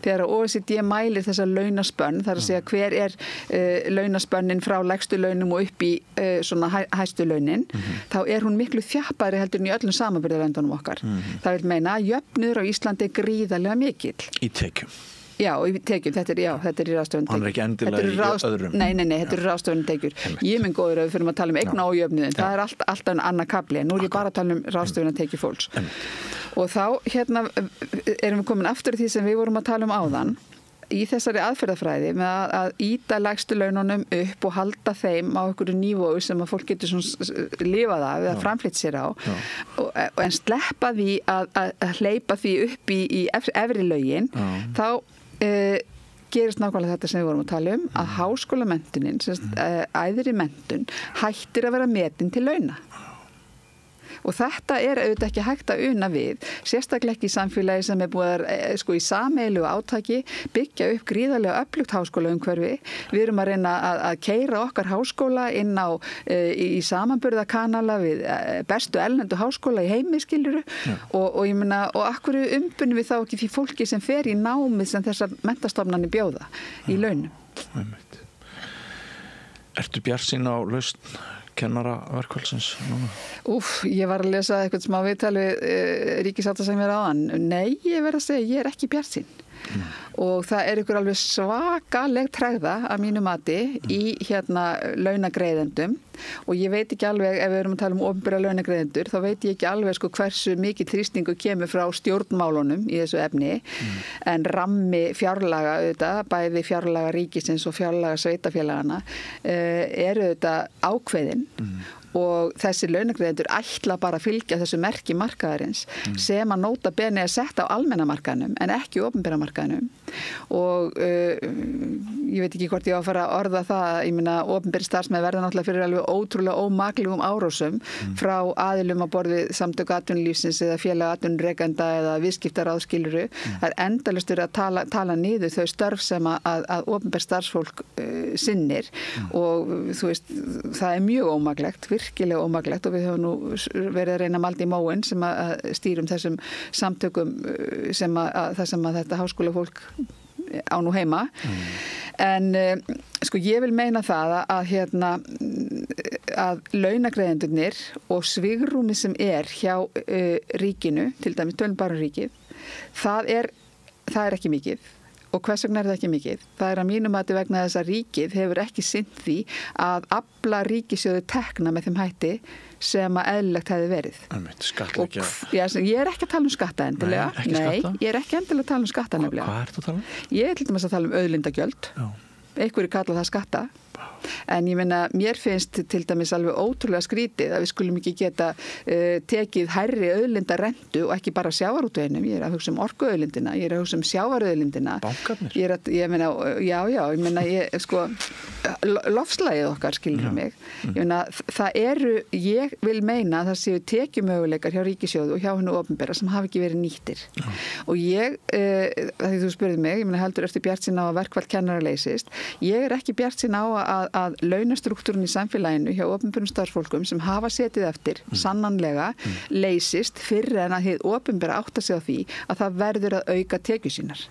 Þegar OECD mælir þessa launaspönn, þar að segja hver launaspönnin frá lægstu launum og upp í svona hæstu launin, þá hún miklu þjappari heldur en í öllum samanburðarlöndunum okkar. Það vil meina að jöfnuður á Íslandi gríðarlega mikill. Í tekjum. Já, í tekjum, þetta er í ráðstöfunum tekjur. Hann ekki endilega í öðrum. Nei, þetta eru ráðstöfunum tekjur. Ég minn góður að við fyrir að tala eigna ójöfnuðin. Það er alltaf annað kapli. Nú ég bara að tala ráðstöfunum tekjur fólks. Og þá erum við komin aftur í því sem við vorum að tala áðan í þessari aðferðafræði með að ýta lægstu laununum upp og halda þeim á einhverju nívói sem að fólk getur svona lifað af eða framflýtt sér á en sleppa því að hleypa því upp í efri lögin þá gerist nákvæmlega þetta sem við vorum að tala að háskólamenntunin, æðri menntun hættir að vera metin til launa. Og þetta auðvitað ekki hægt að una við, sérstaklega ekki í samfélagi sem búið að í sameiginlegu átaki byggja upp gríðarlega öflugt háskólaumhverfi. Við erum að reyna að keyra okkar háskóla inn í samanburðarkanala við bestu erlendu háskóla í heimi, skilurðu. Og ég meina, og akkur umbunum við þá ekki því fólki sem fer í námið sem þessar menntastofnanir bjóða í launum. Ertu bjartsýn á lausn kennara verkfallsins núna? Ég var að lesa eitthvað smá viðtal við ríkissáttasemjara áðan. Nei, ég verð að segja, ég er ekki bjartsýn. Og það ykkur alveg svakaleg tregða að mínu mati í launagreiðendum og ég veit ekki alveg, ef við erum að tala opinbera launagreiðendur, þá veit ég ekki alveg hversu mikið þrýstingu kemur frá stjórnmálunum í þessu efni en rammi fjárlaga auðvitað, bæði fjárlaga ríkisins og fjárlaga sveitafélagana auðvitað ákveðin og þessi launagreiðendur ætla bara að fylgja þessu merki markaðarins sem að nota bene að setja á almenna markaðnum en ekki opinbera markaðnum og ég veit ekki hvort ég á að fara að orða það, ég meina opinberir starfsmenn verða náttúrulega fyrir alveg ótrúlega ómaklegum árásum frá aðilum á borði samtök atvinnulífsins eða félag atvinnurekenda eða viðskiptaráðskiluru. Það er endalaust verið að tala niður þau störf sem að opinber starfsfólk sinnir og þú veist, það er mjög ómaklegt, virkilega ómaklegt og við höfum nú verið að reyna maldi í móin sem að stýrum þessum samtökum sem að þetta háskólafólk á nú heima. En sko ég vil meina það að launagreiðendurnir og svigrúmi sem hjá ríkinu, til dæmis tölum bara ríkið, það er ekki mikið. Og hvers vegna það ekki mikið? Það að mínum mati vegna þess að ríkið hefur ekki sinnt því að afla ríkissjóði tekna með þeim hætti sem að eðlilegt hefði verið. Skattleggja. Ég er ekki að tala um skatta endilega. Nei, ég er ekki endilega að tala um skatta nefnilega. Hvað ertu að tala um? Ég er til dæmis að tala um auðlindagjöld. Einhverju kalla það skatta. En ég meina, mér finnst til dæmis alveg ótrúlega skrítið að við skulum ekki geta tekið hærri auðlindarentu og ekki bara sjávarútveginum. Ég er að hugsa um orkuauðlindina, ég er að hugsa um sjávarauðlindina. Bankarnir? Ég meina, sko, loftslagið okkar skilur mig. Ég meina, ég vil meina að það séu tekjumöguleikar hjá ríkissjóðu og hjá hinu opinbera sem hafi ekki verið nýttir. Og því þú spurði mig, ég meina heldur eftir bjartsýn á að verkfall kennara leysist. Ég er ekki bjartsýn á að launastruktúrun í samfélaginu hjá opinberum starfsfólkum sem hafa setið eftir sannanlega leysist fyrir en að hið opinbera átta sig á því að það verður að auka tekjur sínar.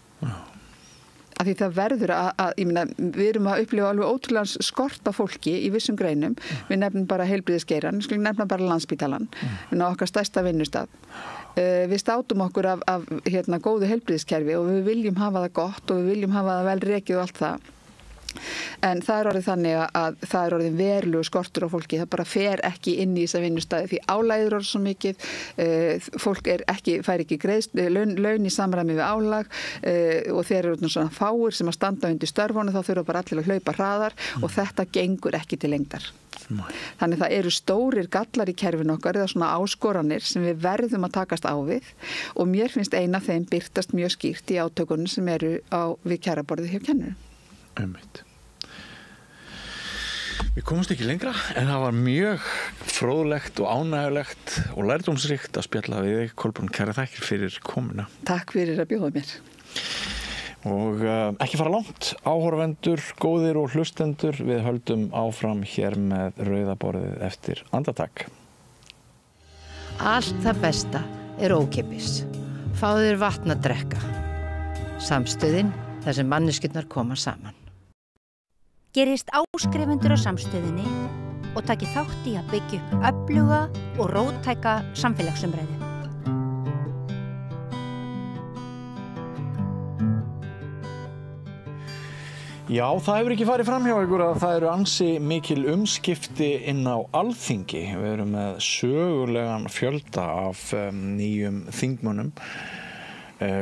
Af því það verður ég meina, við erum að upplifa alveg ótrúlega skort á fólki í vissum greinum. Við nefnum bara heilbrigðisgeirann, við nefnum bara Landspítalann, okkar stærsta vinnustað. Við státum okkur af góðu heilbrigðiskerfi og við viljum hafa það gott og við viljum hafa það vel rekið og allt það. En það orðið þannig að það orðið verulegur skortur á fólki, það bara fer ekki inn í þessa vinnustæði því álæður orðið svo mikið, fólk fær ekki laun í samræmi við álag og þeir eru svona fáir sem að standa undir störfunum þá þurfa bara allir að hlaupa hraðar og þetta gengur ekki til lengdar. Þannig það eru stórir gallar í kerfinu okkar eða svona áskoranir sem við verðum að takast á við og mér finnst eina af þeim birtast mjög skýrt í átökunum sem eru við kjaraborðið hjá kennurum. Við komumst ekki lengra en það var mjög fróðlegt og ánægulegt og lærdómsríkt að spjalla við þig, Kolbrún. Kærar þakkir fyrir komuna. Takk fyrir að bjóða mér. Og ekki fara langt, áhorfendur, góðir og hlustendur, við höldum áfram hér með Rauða borðið eftir andartak. Allt það besta ókeypis. Fáðu þér vatn að drekka. Samstöðin, þar sem manneskjurnar koma saman. Gerist áskrifendur á samstöðinni og taki þátt í að byggja upp öfluga og róttæka samfélagsumræðu. Já, það hefur ekki farið fram hjá ykkur að það eru ansi mikil umskipti inn á Alþingi. Við erum með sögulegan fjölda af nýjum þingmönnum.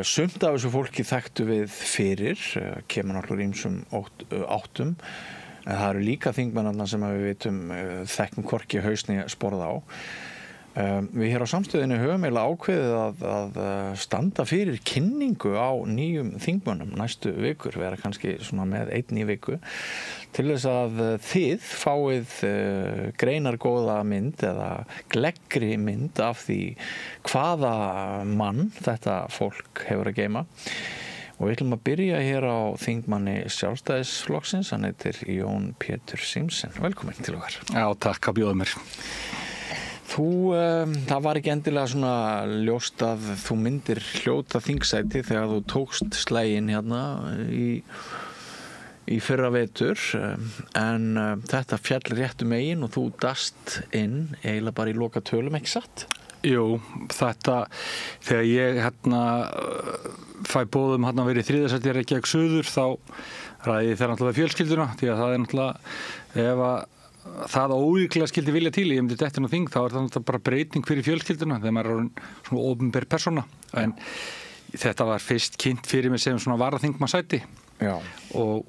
Sumt af þessu fólki þekktu við fyrir, kemur náttúrulega ýmsum áttum. En það eru líka þingmennarna sem við vitum þekkjum hvorki hausni sporða á. Við hér á samstöðinu höfum eiginlega ákveðið að standa fyrir kynningu á nýjum þingmönnum næstu vikur, vera kannski svona með einn í viku, til þess að þið fáið greinargóða mynd eða gleggri mynd af því hvaða mann þetta fólk hefur að geyma. Og við ætlum að byrja hér á þingmanni Sjálfstæðisflokksins, hann heitir Jón Pétur Simsen. Velkomin til okkar. Já, takk að bjóða mér. Það var ekki endilega svona ljóst að þú myndir hljóta þingsæti þegar þú tókst slægin hérna í fyrra vetur, en þetta fjall réttu megin og þú dast inn eiginlega bara í loka tölum, ekki satt? Jú, þetta, þegar ég fæ bóðum að vera í þriðasæti Reykjavík Suður, þá ræði ég þeir náttúrulega fjölskylduna, því að það er náttúrulega, ef að það ólíklega skildi vilja til, ég myndi dettin á þing, þá er það bara breyting fyrir fjölskylduna þegar maður er svona opinber persóna, en þetta var fyrst kynnt fyrir mig sem svona varaþingmannsæti Já. Og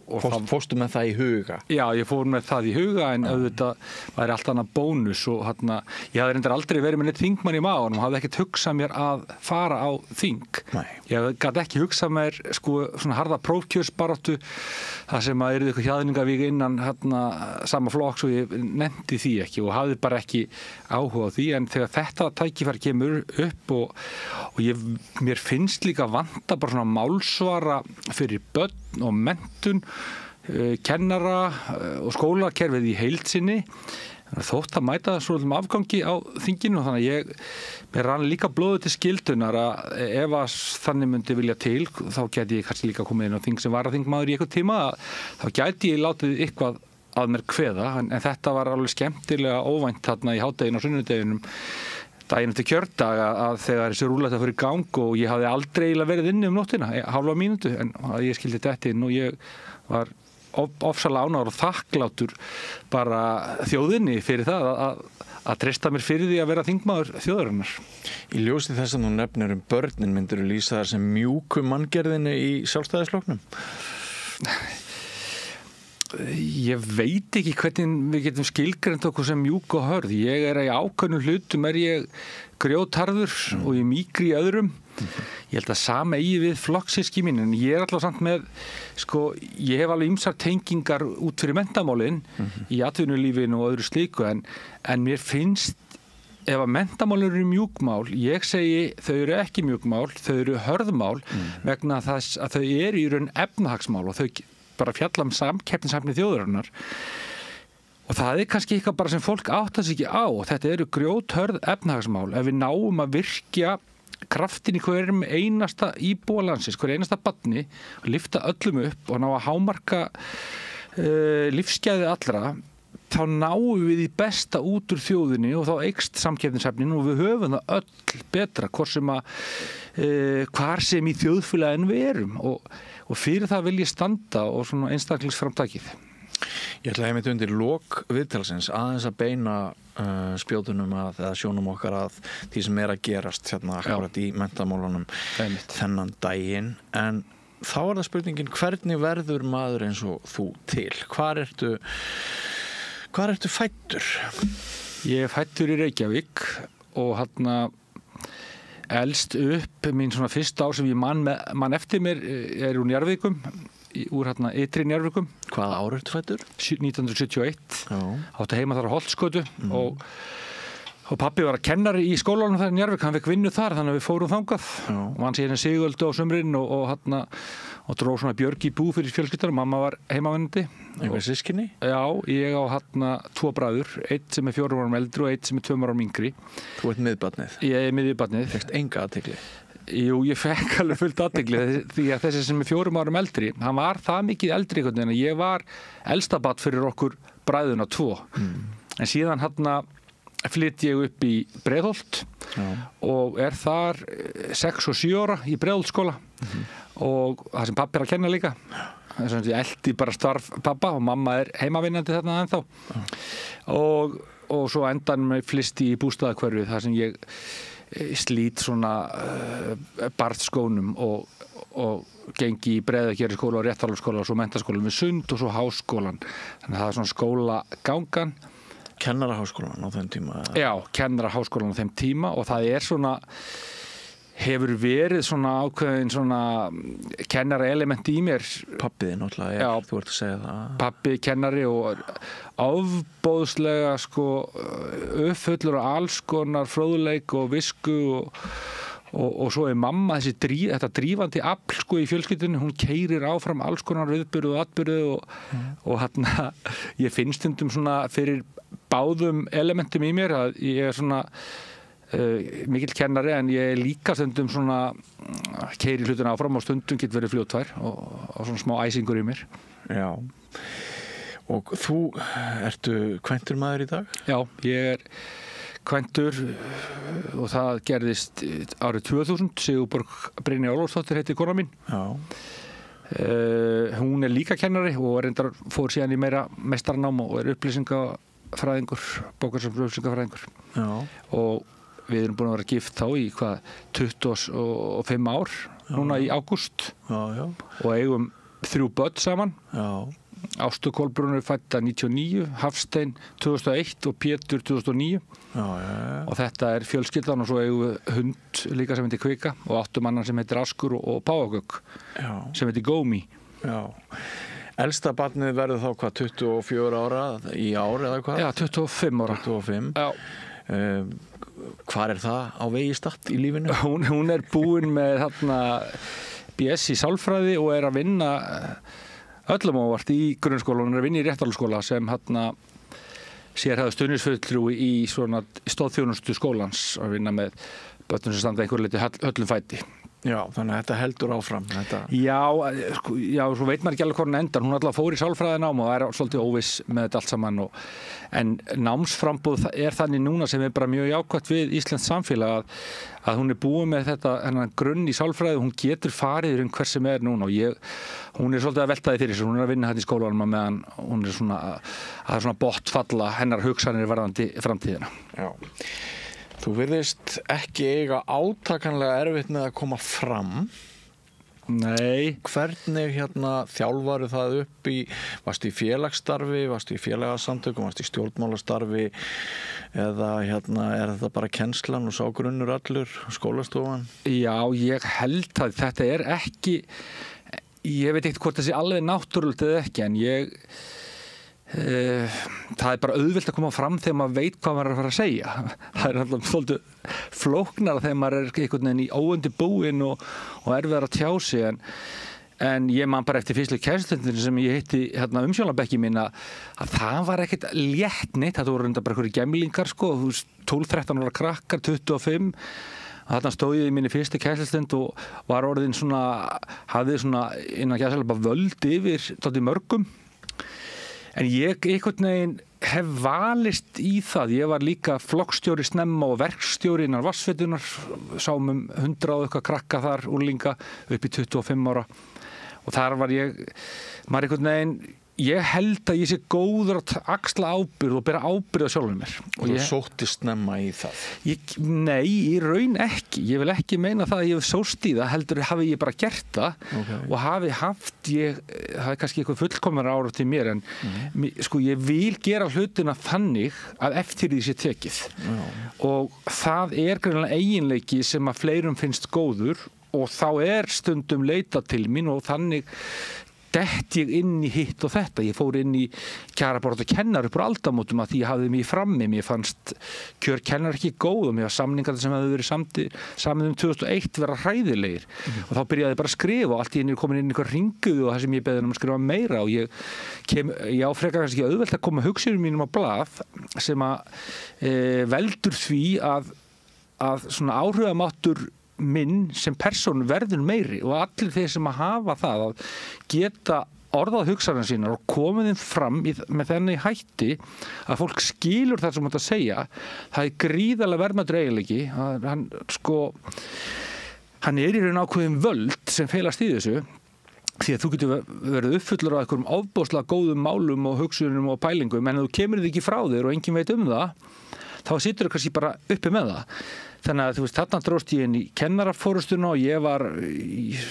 fórstu með það í huga? Já, ég fór með það í huga en auðvitað væri allt annað bónus og ég hafði reyndar aldrei verið með neitt þingmann í maður og hafði ekkert hugsað mér að fara á þing. Nei. Ég gat ekki hugsað mér svona harða prófkjörsbaráttu þar sem að yrði eitthvað hjaðningavík innan sama flokks og ég nefndi því ekki og hafði bara ekki áhuga á því en þegar þetta tækifæri kemur upp og mér finnst líka vanta bara svona málsvara fyrir börn og menntun, kennara og skólakerfið í heild sinni þótt að mæta svolítið afgangi á þinginu og þannig að mér rann líka blóðu til skildunar að ef að þannig myndi vilja til þá gæti ég kannski líka komið inn á þing sem varaþingmaður í eitthvað tíma þá gæti ég látið eitthvað að mér kveða en þetta var alveg skemmtilega óvænt þarna í hádeginu og sunnudeginum daginn eftir kjördag að þegar þessi rúlletta fyrir gang og ég hafði aldrei verið inni nóttina, hálfa mínútu en ég skildi þetta inn og ég var ofsalega ánægður og þakklátur bara þjóðinni fyrir það að treysta mér fyrir því að vera þingmaður þjóðarinnar. Í ljósi þess að þú nefnir börnin myndirðu lýsa þar sem mjúku manngerðinu í Sjálfstæðisflokknum? Ég veit ekki hvernig við getum skilgreint okkur sem mjúk og hörð. Ég í ákveðnum hlutum ég grjótharður og ég mýkri í öðrum. Ég held að sama eigi við flokksíski mín en ég alltaf samt með ég hef alveg ýmsar tengingar út fyrir menntamálin í atvinnulífinu og öðru slíku en mér finnst ef að menntamál eru mjúkmál, ég segi þau eru ekki mjúkmál, þau eru hörðmál vegna þess að þau eru í raun efnahagsmál og þau bara fjalla samkeppnishæfni þjóðarinnar og það kannski eitthvað bara sem fólk áttar sig ekki á og þetta eru grjóthörð efnahagsmál ef við náum að virkja kraftin í hverjum einasta íbúa landsins, hverju einasta barni og lyfta öllum upp og ná að hámarka lífsgæði allra þá náum við í besta út úr þjóðinni og þá eykst samkeppnishæfnin og við höfum það öll betra hvar sem í þjóðfélaginu við erum og fyrir það vil ég standa og svona einstaklingsframtakið. Ég ætla einmitt undir lok viðtalsins aðeins að beina spjótunum eða sjónum okkar að því sem að gerast hérna akkurat í menntamálunum þennan daginn en þá það spurningin hvernig verður maður eins og þú til? Hvar ertu fæddur? Ég fæddur í Reykjavík og elst upp mín svona fyrsta ár sem ég man eftir mér úr Njarðvíkum úr ytri Njarðvíkum. Hvaða ár ertu fæddur? 1971. Átti heima þar á Holtsgötu og pabbi var kennari í skólanum þar í Njarðvík, hann fekk vinnu þar þannig að við fórum þangað og hann sé Sigöldu á sumrin og dró svona björg í bú fyrir fjölskyldan og mamma var heimavinnandi. Einhver systkini? Já, ég á 2 bræður, einn sem 4 árum eldri og einn sem 2 árum yngri. Þú ert miðbarnið? Ég miðbarnið. Fékkst enga athygli? Jú, ég fekk alveg fullt athygli því að þessi sem 4 árum eldri, hann var það mikið eldri einhvern veginn að ég var elsta barn fyrir okkur bræðuna 2. En síðan flytt ég upp í Breiðholt og þar 6 og 7 ára í Breiðholtsskóla og það sem pappi að kenna líka ég eldi bara starf pappa og mamma heimavinnandi þarna ennþá og svo endan flyst í bústaðahverfið þar sem ég slít svona barðskónum og gengi í Breiðagerðisskóla og Réttarholtsskóla og svo menntaskólan við Sund og svo háskólan þannig að það svona skólagangan. Kennaraháskólan á þeim tíma? Já, kennaraháskólan á þeim tíma og það svona hefur verið svona ákveðin svona kennara element í mér. Pappiði náttúrulega þú ert að segja það. Pappi kennari og ofbóðslega uppfullur og alls konar fróðleik og visku og svo mamma þetta drífandi afl í fjölskyldunni, hún keyrir áfram alls konar viðburð og atburð og ég finn stundum svona fyrir báðum elementum í mér að ég svona mikill kennari en ég líka stundum svona keyri hlutina áfram og stundum getur verið fljóttvær og svona smá æsingur í mér. Já. Og þú ertu kvæntur maður í dag? Já, ég kvæntur og það gerðist árið 2000. Sigurborg Brynja Ólafsdóttir heiti kona mín. Já. Hún líka kennari og reyndar fór síðan í meira meistarnám og upplýsingafræðingur, bókarsafnsupplýsingafræðingur. Já. Og við erum búin að vera gift þá í 25 ár núna í ágúst. Já. Og eigum 3 börn saman. Já. Ástu Kolbrúnur fædda 99, Hafstein 2001 og Pétur 2009. Já. Og þetta fjölskyldan og svo eigum við hund líka sem heitir Kvika og áttum annan sem heitir Askur og Páagögg sem heitir Gómi. Já. Elsta barnið verður þá hvað, 24 ára í ár eða hvað? Já, 25 ára. 25. Já. Hvar það á vegi statt í lífinu? Hún búin með BS í sálfræði og að vinna öllum ávart í grunnskóla. Hún að vinna í réttarhaldsskóla sem sérhæfður stuðningsfulltrúi í svona stóðþjónustu skólans að vinna með börnum sem standa einhver leyti höllum fæti. Já, þannig að þetta heldur áfram. Já, svo veit maður ekki alveg hvernig endar. Hún alltaf fór í sálfræðinám og svolítið óviss með þetta allt saman. En námsframboð þannig núna sem bara mjög jákvætt við íslenskt samfélag að hún búin með þetta grunn í sálfræði. Hún getur farið hver sem núna og hún svolítið að velta því fyrir sig. Hún að vinna þetta í skólanum meðan hún svona botfalla hennar hugsanir varðandi framtíðina. Já. Þú virðist ekki eiga átakanlega erfitt með að koma fram. Nei. Hvernig þjálfaru það upp varstu í félagsstarfi, varstu í félagasamtökum, varstu í stjórnmálastarfi eða þetta bara kennslan og sá grunnur allur, skólastofan? Já, ég held að þetta ekki, ég veit ekkert hvort það sé alveg náttúrulegt eða ekki, en það bara auðvelt að koma fram þegar maður veit hvað maður að fara að segja. Það alltaf svolítið flóknara þegar maður einhvern veginn í óundibúinn og erfiðar að tjá sig en ég man bara eftir fyrstu kennslustundinni sem ég hitti umsjónarbekki mín að það var ekkert létt neitt, þetta voru bara einhverjir gemlingar 12-13 ára krakkar, 25. Þarna stóð ég í minni fyrstu kennslustund og var orðin hafði innan gæsalapa völd yfir dálítið mörgum. En ég einhvern veginn hef valist í það. Ég var líka flokkstjóri snemma og verkstjóri innan Vatnsveitunar, sáum 100 og eitthvað krakka þar, úrlinga, upp í 25 ára. Og þar var maður einhvern veginn, ég held að ég sé góður að axla ábyrgð og bera ábyrgð á sjálfum mér. Og þú sóttist snemma í það? Nei, í raun ekki. Ég vil ekki meina það að ég hef sóst í það, heldur hafi ég bara gert það og hafi kannski eitthvað fullkomnar ára til mér en ég vil gera hlutina þannig að eftir því sé tekið. Og það greinilega eiginleiki sem að fleirum finnst góður og þá stundum leitað til mín og þannig dett ég inn í hitt og þetta. Ég fór inn í kjarabaráttu kennara upp úr aldamótum að því ég hafði mig frammi. Mér fannst kjör kennara ekki góð og mér var samningar sem hefði verið samið 2001 vera hræðilegir. Og þá byrjaði ég bara að skrifa og allt í einu komin inn einhver ringuðu og það sem ég beði að skrifa meira og ég áfrekar kannski auðvelt að koma hugsunum mínum á blað sem veldur því að svona áhrifamáttur minn sem persónu verður meiri og allir þeir sem að hafa það að geta orðað hugsanir sínar og komið þeim fram með þenni hætti að fólk skilur það sem þetta segja, það gríðarlega verðmætur eiginleiki. Hann í raun ákveðin völd sem felast í þessu því að þú getur verið uppfullur á einhverjum ofboðslega góðum málum og hugsunum og pælingum en ef þú kemur þig ekki frá þér og enginn veit það þá situr þú kannski bara uppi með það. Þannig að þarna dróst ég inn í kennarafórustuna og ég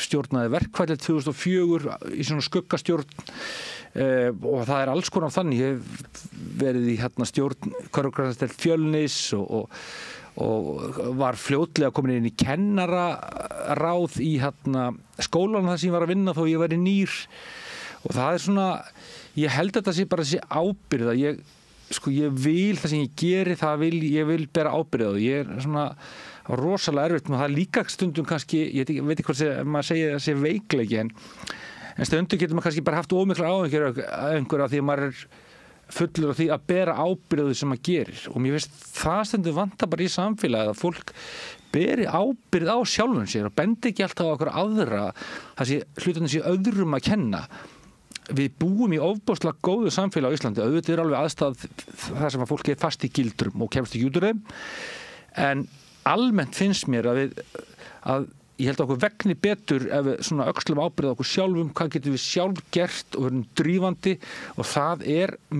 stjórnaði verkfallið 2004 í svona skuggastjórn og það alls konar þannig. Ég hef verið í stjórn Körfugrasdeild Fjölnis og var fljótlega komin inn í kennararáð í skólanum þar sem ég var að vinna þó ég væri nýr og það svona, ég held að þetta sé bara þessi ábyrgð að ég vil það sem ég geri, ég vil bera ábyrgð á því. Ég svona rosalega erfitt með það líka stundum kannski, ég veit ekki hvað maður segja það sé veikleiki en stundum getur maður kannski bara haft ómiklar áhyggjur af einhverju af því að maður fullur af því að bera ábyrgð á því sem maður gerir og mér finnst það stundum vanta bara í samfélagi að fólk beri ábyrgð á sjálfum sér og bendi ekki alltaf á okkur aðra hlutunum sé öðrum að kenna. Við búum í ofboðslega góðu samfélag á Íslandi, auðvitað alveg aðstæð þar sem að fólk fast í gildrum og kemst ekki út úr þeim en almennt finnst mér að ég held að okkur vegni betur ef við svona öxlum ábyrgð á okkur sjálfum, hvað getum við sjálf gert og verðum drífandi og það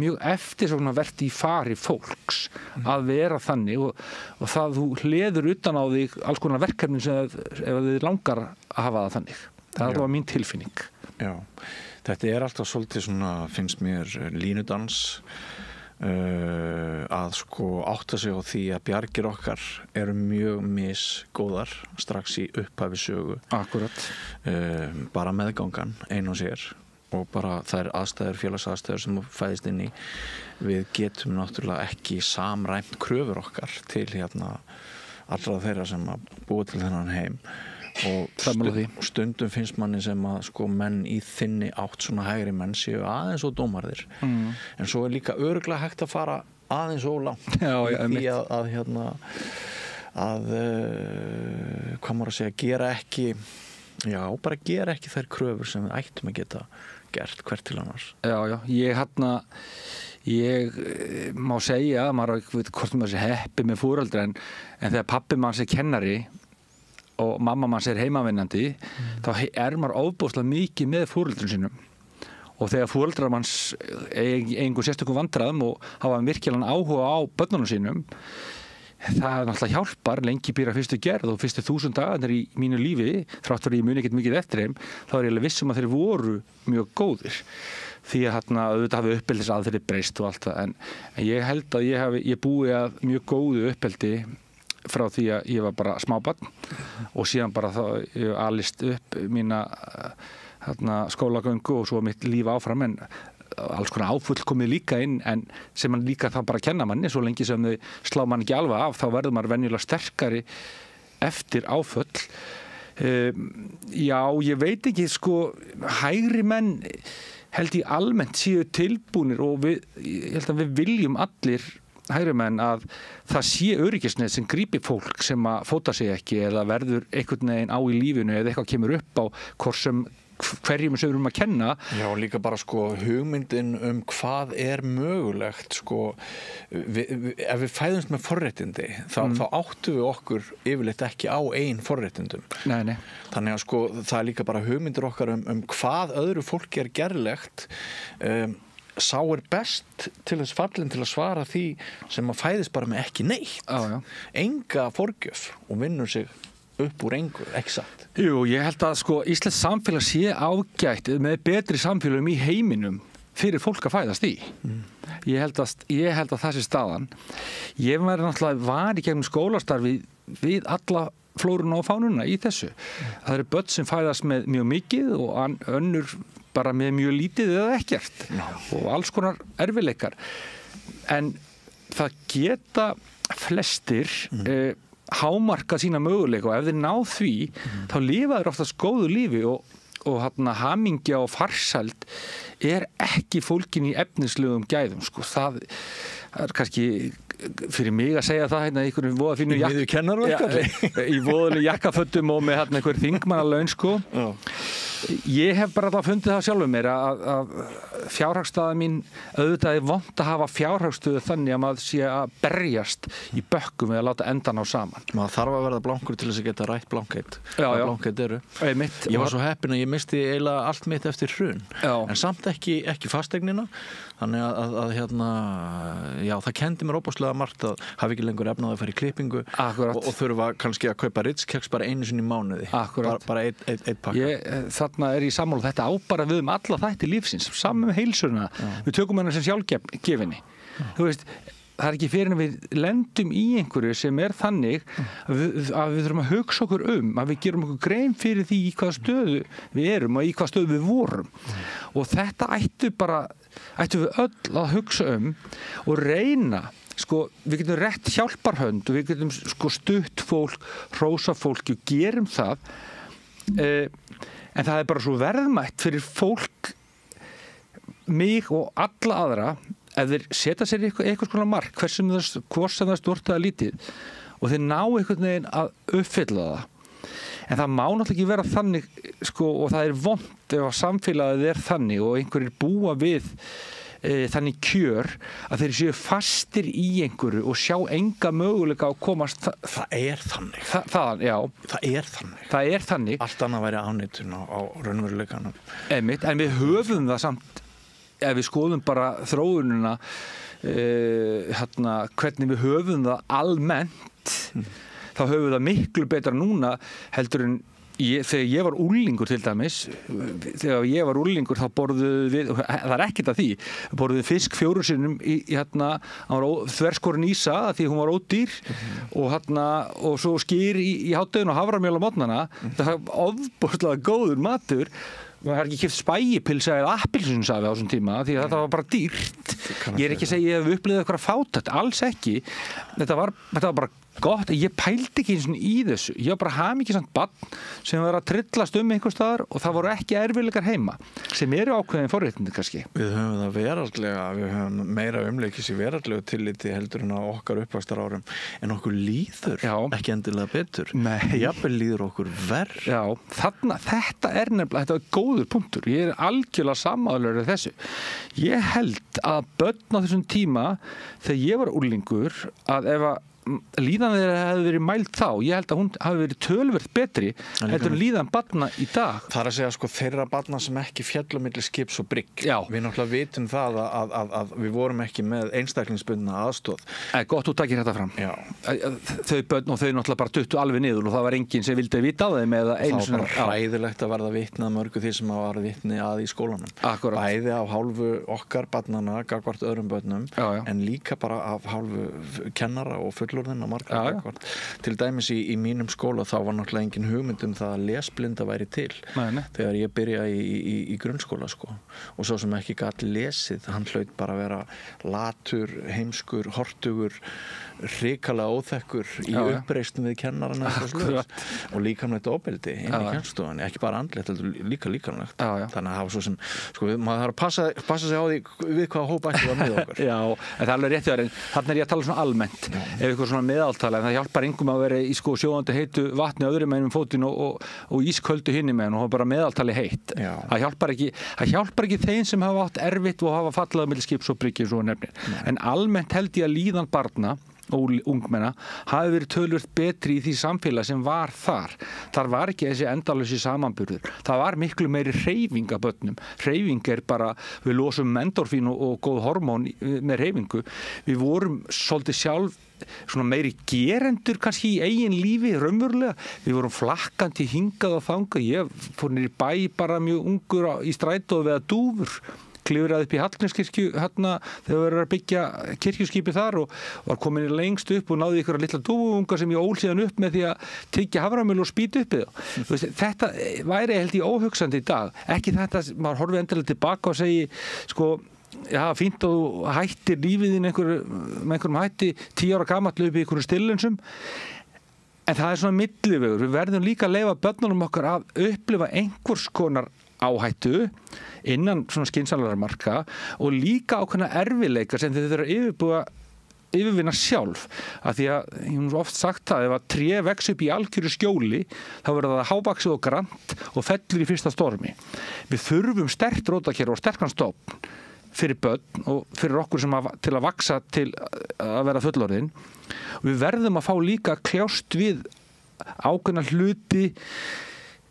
mjög eftirsóknarvert í fari fólks að vera þannig og það þú hleður utan á þig alls konar verkefni sem ef þið langar að hafa það þannig. Það alveg mín tilfinning. Já, þetta alltaf svolítið svona, finnst mér, línudans að sko átta sig á því að bjargir okkar eru mjög misgóðar strax í upphafi sögu. Akkurat. Bara meðgangan ein og sér og bara þær aðstæður, félagsaðstæður sem fæðist inn í. Við getum náttúrulega ekki samræmt kröfur okkar til allra þeirra sem að búa til þennan heim og stundum finnst manni sem að sko menn í þinni átt svona hægri menn séu aðeins og dómarðir en svo líka örugglega hægt að fara aðeins og langt í að hvað maður að segja, gera ekki þær kröfur sem við ættum að geta gert hvert til annars. Já, ég má segja, maður veit hvort maður sé heppi með foreldra en þegar pabbi mann sé kennari og mamma manns heimavinnandi þá maður ofboðslega mikið með foreldrum sínum og þegar foreldrar manns einhver sérstökum vandræðum og hafa virkilega áhuga á börnunum sínum það náttúrulega hjálpar lengi býra fyrstu gerð og fyrstu 1000 dagarnir í mínu lífi þrátt fyrir ég muni ekkert mikið eftir þeim þá ég alveg viss að þeir voru mjög góðir því að auðvitað hafi uppeldisaðferðir breyst og allt það en ég held að ég búi að mjög góðu uppeldi frá því að ég var bara smábarn og síðan bara þá ég alist upp mína skólagöngu og svo mitt líf áfram en alls konar áfull komið líka inn en sem man líka þá bara kenna manni svo lengi sem þau slá mann ekki alveg af þá verður maður venjulega sterkari eftir áfull já, ég veit ekki sko hægri menn held ég almennt séu tilbúnir og ég held að við viljum allir hægri menn að það sé öryggisnet sem grípi fólk sem að fóta sig ekki eða verður einhvern veginn á í lífinu eða eitthvað kemur upp á hverjum sem við erum að kenna. Já, líka bara sko hugmyndin hvað mögulegt sko ef við fæðumst með forréttindi þá áttum við okkur yfirleitt ekki á eigin forréttindum. Nei. Þannig að sko það líka bara hugmyndir okkar hvað öðru fólki gerlegt sá best til þess fallin til að svara því sem að fæðist bara með ekki neitt. Já. Enga forgjöf og vinnur sig upp úr engu, ekki satt. Jú, ég held að sko Íslands samfélag sé ágætt með betri samfélagum í heiminum fyrir fólk að fæðast í. Ég held að það sé staðan. Ég var í gegnum skólastarfi við alla flóruna og fánuna í þessu. Það eru börn sem fæðast með mjög mikið og önnur bara með mjög lítið eða ekkert og alls konar erfiðleikar en það geta flestir hámarka sína möguleika og ef þeir ná því þá lifa þeir oftast góðu lífi og hamingja og farsæld ekki fólkin í efnislegum gæðum sko. Það kannski fyrir mig að segja það í einhverjum voða fínu í voðalega jakkafötum og með einhver þingmannalaun sko. Ég hef bara alltaf fundið það sjálfur mér að fjárhagsstaða mín auðvitað vont að hafa fjárhagsstöðu þannig að maður sé að berjast í bökkum við að láta endan á saman. Maður þarf að verða blankur til þess að geta rætt blankheit. Blankheit eru. Ég var svo heppinn að ég misti eiginlega allt mitt eftir hrun. En samt ekki fasteignina. Þannig að það kendi mér óbúslega margt að hafa ekki lengur efnað að fara í klippingu og þurfa kannski að kaupa Ritz-keks bara einu sinni í mánuði. Bara eitt pakka. Þarna ég sammála þetta bara við alla þætti lífsins, saman með heilsuna. Við tökum hana sem sjálfgefinni. Þú veist, það ekki fyrir en við lendum í einhverju sem þannig að við þurfum að hugsa okkur að við gerum okkur grein fyrir því í hvaða stöðu við erum og í hvaða stöðu við vorum. Og þetta ættu við öll að hugsa og reyna, sko, við getum rétt hjálparhönd og við getum sko stutt fólk, hrósa fólki og gerum það. En það bara svo verðmætt fyrir fólk, mig og alla aðra ef þeir setja sér eitthvað svona mark hvort sem það er stórt eða lítið og þeir ná einhvern veginn að uppfylla það. En það má náttúrulega ekki vera þannig sko, og það vont ef að samfélagið þannig og einhverjir búa við þannig kjör að þeir séu fastir í einhverju og sjá enga möguleika að komast það þannig. Það þannig. Allt annað væri ánýtun á raunveruleikanum. En við höfum það samt ef við skoðum bara þróunina hvernig við höfum það almennt þá höfum við það miklu betra núna heldur en þegar ég var úlingur til dæmis, þegar ég var úlingur þá borðuðu við, það er ekkert að því, borðuðu fisk 4 sinnum í hann var þverskorinn ýsa því hún var ódýr og svo skyr í hádeginu og haframjöl á morgnana, það var ofboðslega góður matur. Maður har ekki keypt spægipilsa eða appelsínsafi á þessum tíma því að þetta var bara dýrt. Ég er ekki að segja ég hef upplifað eitthvað fátækt, alls ekki. Þetta var bara gott, ég pældi ekki eins og í þessu. Ég var bara hamingjusamt barn sem var að trillast einhvers staðar og það voru ekki erfiðleikar heima sem eru ákveðin forréttindi kannski. Við höfum það veraldlega, við höfum meira umleikis í veraldlegu tilliti heldur en á okkar uppvaxtarárum en okkur líður ekki endilega betur. Jafnvel líður okkur verð. Já, þetta er nefnilega, þetta er góður punktur. Ég er algjörlega sammála þessu. Ég held að börn á þessum tíma þegar ég var úlingur að ef að líðan þeirra hefði verið mæld þá, ég held að hún hafi verið töluvert betri heldur en líðan barna í dag. Það er að segja sko þeirra barna sem ekki féllu milli skips og brygg. Við náttúrulega vitum það að við vorum ekki með einstaklingsbundna aðstoð. Gott þú takir þetta fram. Þau börn og þau náttúrulega bara duttu alveg niður og það var enginn sem vildi vita á þeim eða einu sinni. Það var bara hræðilegt að verða vitni að mörgu því sem var vitni að í skólanum. Bæði af hálfu okkar barnana gagnvart öðrum börnum en líka bara af hálfu kennara og til dæmis í mínum skóla þá var náttúrulega engin hugmynd það að lesblinda væri til þegar ég byrjaði í grunnskóla sko. Og svo sem ekki gat lesið hann hlaut bara að vera latur, heimskur, hortugur hrikalega óþekkur í uppreistum við kennarana og líkamlegt ofbeldi inn í kennstofunni, ekki bara andlegt líka líkamlegt. Þannig að hafa svo sem sko, maður þarf að passa sig á því við hvaða hóp ætti það með okkur. Já, en það er alveg rétt en þarna er ég að tala svona almennt ef eitthvað svona meðaltala, en það hjálpar engum að vera í sko sjóðandi heitu vatni öðrum meginn fótinn og ísköldu hinni meginn og bara meðaltali heitt. Það hjálpar ekki þeim sem hafa átt erfitt og hafa fallað milli skips og bryggju svo nefnir. En almennt held ég að líðan barna og ungmenna hafi verið tölvöld betri í því samfélag sem var þar. Þar var ekki þessi endalösi samanburður. Það var miklu meiri hreyfing af börnum. Hreyfing er bara, við losum endorfín og góð hormón með hreyfingu. Við vorum svolítið sjálf svona meiri gerendur kannski í eigin lífi, raunverulega. Við vorum flakkandi hingað og þangað. Ég fór niður í bæ bara mjög ungur í strætó við að dúfur. Klifraði upp í Hallgrímskirkju þegar við erum að byggja kirkjuskipi þar og var komin lengst upp og náði ykkur að litla dúfunga sem ég ól síðan upp með því að tyggja haframjöl og spýta upp við. Þetta væri held ég óhugsandi í dag. Ekki þetta, maður horfið endilega tilbaka og segi sko, já, fínt og þú hættir lífið með einhverjum hætti 10 ára gamall upp í einhverjum stillensum. En það er svona millivegur. Við verðum líka að leyfa börnunum okkar að upplifa einhvers konar áhættu innan svona skynsamlegra marka og líka ákveðna erfiðleika sem þau þurfa að yfirvinna sjálf. Af því að ég hef oft sagt það, ef að tré vex upp í algjöru skjóli þá verður það hávaxið og grant og fellur í fyrsta stormi. Við þurfum sterkt rótarkerfi og sterkan stofn fyrir börn og fyrir okkur sem til að vaksa til að vera fullorðin. Við verðum að fá líka kljást við ákveðna hluti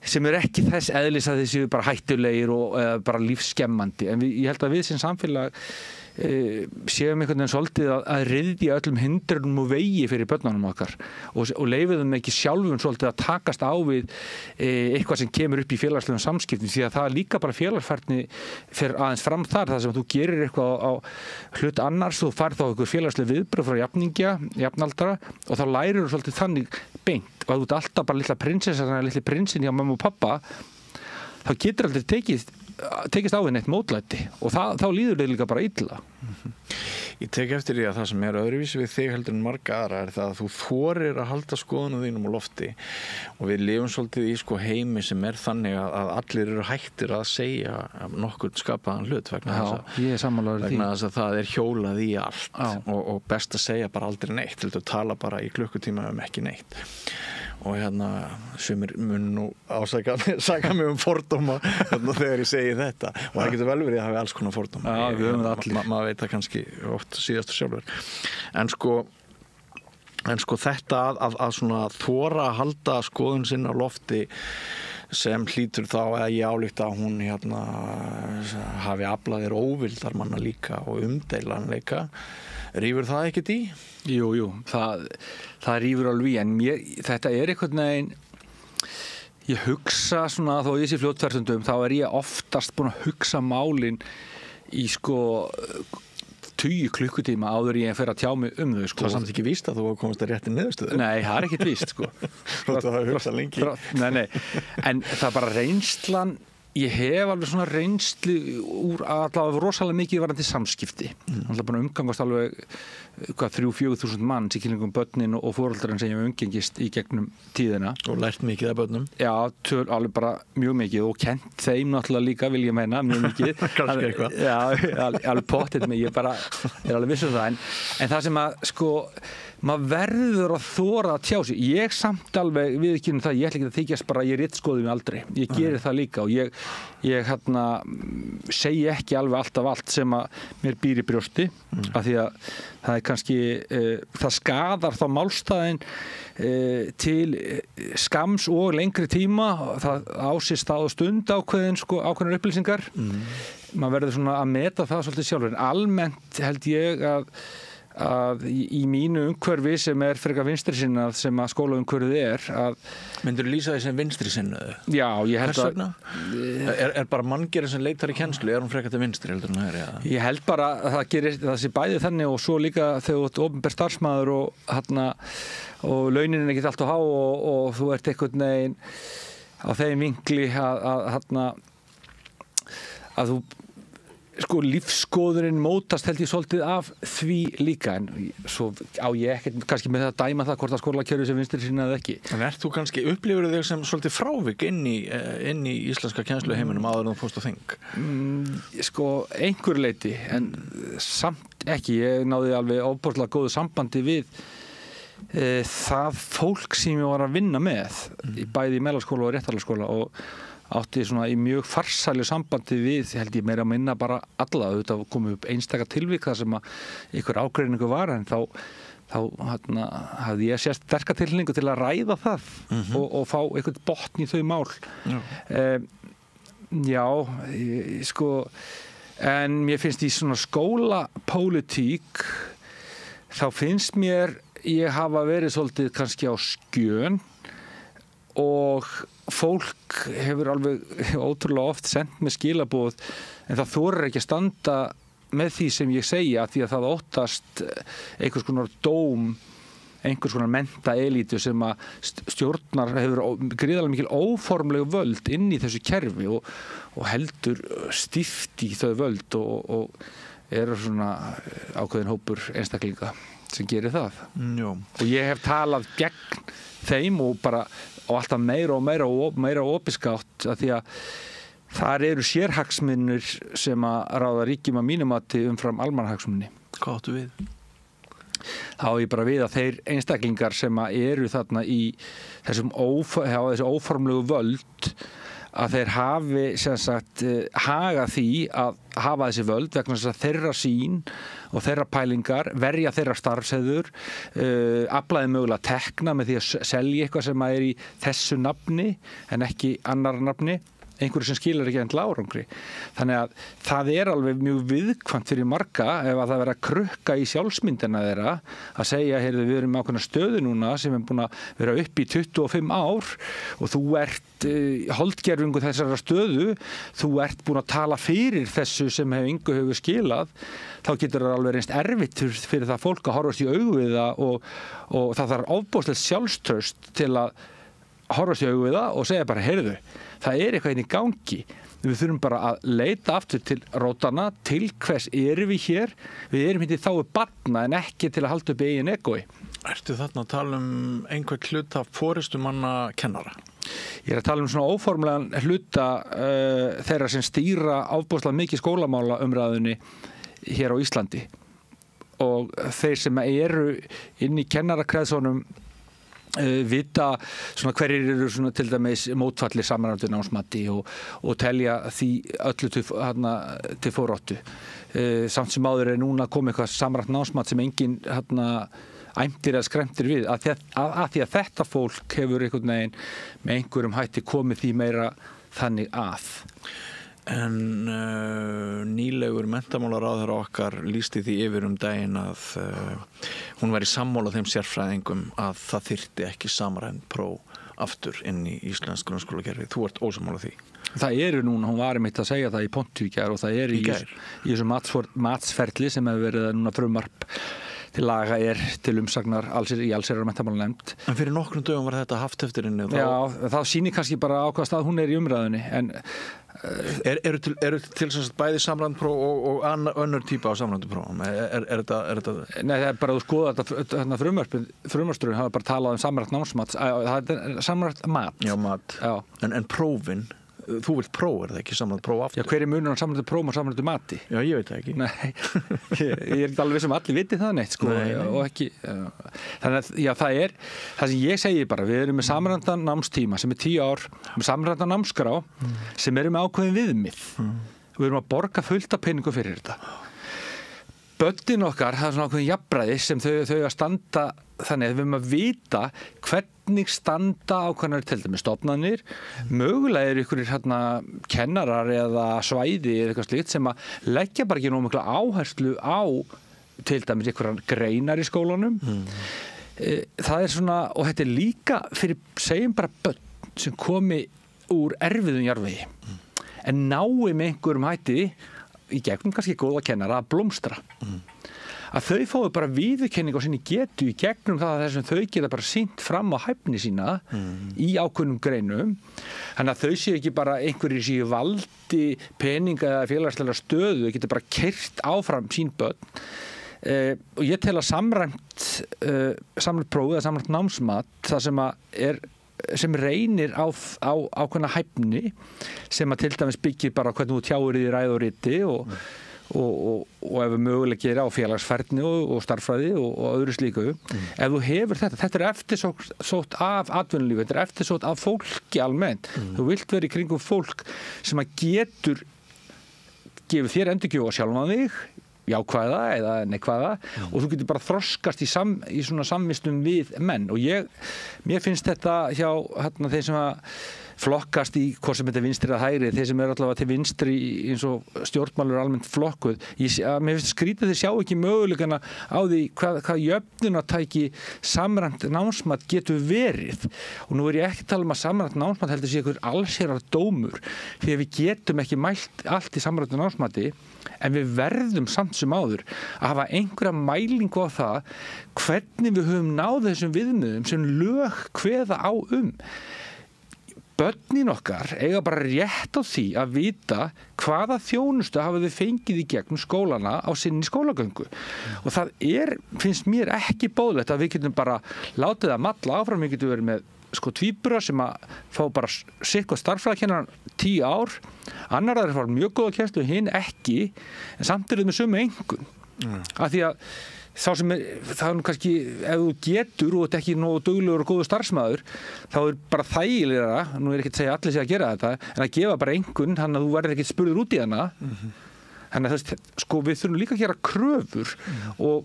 sem ekki þess eðlis að þessi bara hættulegir og bara lífsskemmandi. En ég held að við sem samfélag séum einhvern veginn svolítið að ryðja öllum hindrunum og vegi fyrir börnunum okkar og leyfum ekki sjálfum svolítið að takast á við eitthvað sem kemur upp í félagslegum samskiptum því að það er líka bara félagsfærni fyrir aðeins fram þar sem þú gerir eitthvað á hlut annars þú færð þá einhver félagsleg viðbrögð frá jafnaldra og þá lærir þú svolítið þannig beint og að þú ert alltaf bara litla prinsessa eða litli prinsinn hjá mamma og pappa þá getur aldrei tekist á henni eitt mótlæti og þá líður þau líka bara illa. Ég tek eftir því að það sem er öðruvísi við þig heldur en marga aðra er það að þú þorir að halda skoðunum þínum á lofti og við lifum svolítið í sko heimi sem er þannig að allir eru hættir að segja nokkurn skapaðan hlut vegna þess að það er hjólað í allt og best að segja bara aldrei neitt, heldur tala bara í klukkutíma ekki neitt. Og sumir mun nú saka mig fordóma þegar ég segi þetta og það getur vel verið að hafa alls konar fordóma. Já, við höfum það allir. Maður veit það kannski oft síðastur sjálfur. En sko þetta að svona þora að halda skoðun sinna á lofti sem hlýtur þá að ég álíkta að hún hafi aflaðir óvildar manna líka og umdeilanleika. Rífur það ekkert í? Jú, það rífur alveg í en þetta er einhvern veginn Ég hugsa svona, þó ég sé fljótferðsundum, þá ég oftast búin að hugsa málin í sko 20 klukkutíma áður ég fer að tjá mig þau sko. Það er samt ekki víst að þú komast að rétti niðurstöðu. Nei, það er ekkit víst sko. Það er hugsað lengi. Nei, en það er bara reynslan. Ég hef alveg svona reynslu úr allavega rosalega mikið varandi samskipti. Allavega búin að umgangast alveg 3-4 þúsund manns í kringum börnin og foreldrarinn sem ég hef umgengist í gegnum tíðina. Og lært mikið af börnum. Já, alveg bara mjög mikið og kent þeim náttúrulega líka, vil ég meina, mjög mikið. Kannski eitthvað. Já, alveg pottið mig, ég bara alveg viss það. En það sem að, sko, maður verður að þora að tjá sig. Ég samt alveg viðurkenni það, ég ætla ekki að þykjast bara, ég ritskoði mig aldrei. Ég geri það líka og ég segi ekki alveg alltaf allt sem að mér býr í brjósti af því að það kannski það skadar þá málstæðin til skams og lengri tíma, það ásist á stund ákveðnar upplýsingar. Maður verður svona að meta það svolítið sjálfur, en almennt held ég að í mínu umhverfi sem frekar vinstrisinnað sem að skólaumhverfið að myndirðu lýsa því sem vinstrisinnuðu? Já, ég held að er bara manngerðin sem leitar í kennslu, hún frekar til vinstri heldur en hægri? Ég held bara að það sé bæði þannig og svo líka þegar þú ert opinber starfsmaður og launin er ekki alltaf há og þú ert einhvern veginn á þeim vinkli að þú sko lífsskoðurinn mótast held ég svolítið af því líka, en svo á ég ekkert kannski með það að dæma það hvort að skólakerfið sem vinstri sinna eða ekki. En þú kannski upplifir þig sem svolítið frávik inn í íslenska kennsluheiminum áður en þú fórst á þing? Sko einhverju leyti, en samt ekki. Ég náði alveg ofboðslega góðu sambandi við það fólk sem ég var að vinna með bæði í Melaskóla og Réttarholtsskóla og átti svona í mjög farsælu sambandi við, held ég meira að minna bara alla, auðvitað komið upp einstaka tilvik þar sem að einhver ágreiningu var, en þá hafði ég sérst sterka tilhneigingu til að ræða það og fá einhvern botn í þau mál. Sko, en mér finnst í svona skólapólitík þá finnst mér ég hafa verið svolítið kannski á skjön og fólk hefur alveg ótrúlega oft sendt með skilaboð en það þorir ekki að standa með því sem ég segja því að það óttast einhvers konar dóm, einhvers konar menntaelítu sem að stjórnar hefur gríðarlega mikil óformleg völd inn í þessu kerfi og heldur stíft í þau völd og eru svona ákveðin hópur einstaklinga sem gerir það. Og ég hef talað gegn þeim og alltaf meira opinskátt að því að þar eru sérhagsmunir sem að ráða ríkjum að mínu mati umfram almannahagsmunni. Hvað áttu við? Þá ég bara við að þeir einstaklingar sem að eru þarna í þessu óformlegu völd að þeir hafi sem sagt haga því að hafa þessi völd vegna þess að þeirra sýn og þeirra pælingar, verja þeirra starfsheiður, aflaði mögulega tekna með því að selja eitthvað sem er í þessu nafni en ekki annar nafni, einhverju sem skilar ekki enn árangri. Þannig að það er alveg mjög viðkvæmt fyrir marga ef að það verða að krukka í sjálfsmyndina þeirra að segja, heyrðu, við erum ákveðna stöðu núna sem er búin að vera upp í 25 ár og þú ert holdgerfingu þessara stöðu, þú ert búin að tala fyrir þessu sem hefur skilað, þá getur það alveg reynst erfitt fyrir það fólk að horfast í augu við það og það þarf ofboðslegt sjálfstraust til að horfast í augu við það og segja bara, heyrðu, það er eitthvað inn í gangi. Við þurfum bara að leita aftur til rótana, til hvers erum við hér? Við erum hindi þáu barna en ekki til að halda upp eigin egoi. Ertu þarna að tala einhver hluta forystumanna kennara? Ég að tala svona óformlegan hluta þeirra sem stýra ofboðslega mikið skólamála umræðunni hér á Íslandi. Og þeir sem eru inn í kennarakreðsónum vita svona hverjir eru svona til dæmis mótfallir samræmdu námsmati og telja því öllu til foráttu. Samt sem áður núna komið eitthvað samræmt námsmat sem engin æmtir eða skremtir við að því að þetta fólk hefur einhvern veginn með einhverjum hætti komið því meira þannig að. En nýlegur menntamálaráðherra okkar lýsti því yfir daginn að hún væri sammála þeim sérfræðingum að það þyrfti ekki samræmd próf aftur inn í íslensk grunnskólakerfi. Þú ert ósammála því. Það núna, hún var einmitt að segja það í Pontífíkjar og það í þessu matsferli sem hefur verið núna frumvarp til laga til umsagnar í allsherjar- og menntamálanefnd. En fyrir nokkrum dögum var þetta haft eftir henni? Já, þá sýnir kannski bara á hvaða stað hún í umræðunni. En eru til sem sagt bæði samræmd próf og önnur típa á samræmdu prófum? Þetta... Nei, það bara að skoða þetta frumvarpsdrögin hafa bara talað samræmt námsmat. Það samræmt mat. Já, mat. Já. En prófin, þú vilt próf, það ekki samræmt próf aftur? Já, hver munurinn á samræmdu prófum og samræmdu mati? Já, ég veit það ekki. Nei, ég ekki alveg viss allir viti það neitt, sko. Nei. Og ekki, þannig að, já, það sem ég segi bara, við erum með samræmdan námstíma sem 10 ár, með samræmdan námskrá sem með ákveðin viðmið. Við erum að borga fullt af peningum fyrir þetta. Börnin okkar, það svona ákveðin jafnræði sem þau að standa þannig að við erum að vita hvernig standa ákveðnar til dæmis stofnanir, mögulega ykkurir kennarar eða svæði eða eitthvað slíkt sem að leggja bara ekki nógu mikla áherslu á til dæmis ykkurar greinar í skólanum. Það svona, og þetta líka fyrir, segjum bara börn sem komi úr erfiðum jarðvegi en nái með einhverjum hætti í gegnum kannski góða kennara að blómstra. Að þau fái bara viðurkenning á sinni getu í gegnum það að þessum þau geta bara sýnt fram á hæfni sína í ákveðnum greinum. Þannig að þau séu ekki bara einhverjir séu valdi peninga eða félagslega stöðu, þau geta bara keyrt áfram sín börn. Og ég tel að samræmt próf eða samræmt námsmat, það sem reynir á ákveðna hæfni sem að til dæmis byggir bara hvernig þú tjáir í ræðu og riti og ef við mögulega gera á félagsfærni og starffræði og öðru slíku. Ef þú hefur þetta eftirsótt af atvinnulífi, þetta eftirsótt af fólki almennt. Þú vilt vera í kringum fólk sem að getur gefið þér endurgjöf á sjálfan þig, jákvæða eða neikvæða og þú getur bara þroskast í svona samvistum við menn og mér finnst þetta hjá þeir sem að flokkast í hvort sem þetta vinstri eða hægri, þeir sem allavega til vinstri eins og stjórnmálur almennt flokkuð. Mér finnst skrítið þeir sjá ekki möguleikana á því hvað jöfnunartæki samræmt námsmat getur verið. Og nú ég ekki að tala að samræmt námsmat heldur sé einhver allsherjar dómur því að við getum ekki mælt allt í samræmtu námsmati en við verðum samt sem áður að hafa einhverja mælingu á það hvernig við höfum náð þessum viðmiðum sem lög kveða á Börnin okkar eiga bara rétt á því að vita hvaða þjónustu hafa þau fengið í gegnum skólana á sinni skólagöngu. Og það finnst mér ekki boðlegt að við getum bara látið að malla áfram, við getum verið með tvíbura sem að fá bara sitt og starffræðakennaran 10 ár, annar að þeir fara mjög góða kennslu, hinn ekki, en samt með sömu einkunn. Af því að það nú kannski, ef þú getur og þetta ekki nógu duglegur og góður starfsmaður, þá bara þægilegra, nú ekki að segja allir sé að gera þetta, en að gefa bara einhvern, þannig að þú verður ekki spurður út í hana. Þannig að við þurfum líka að gera kröfur og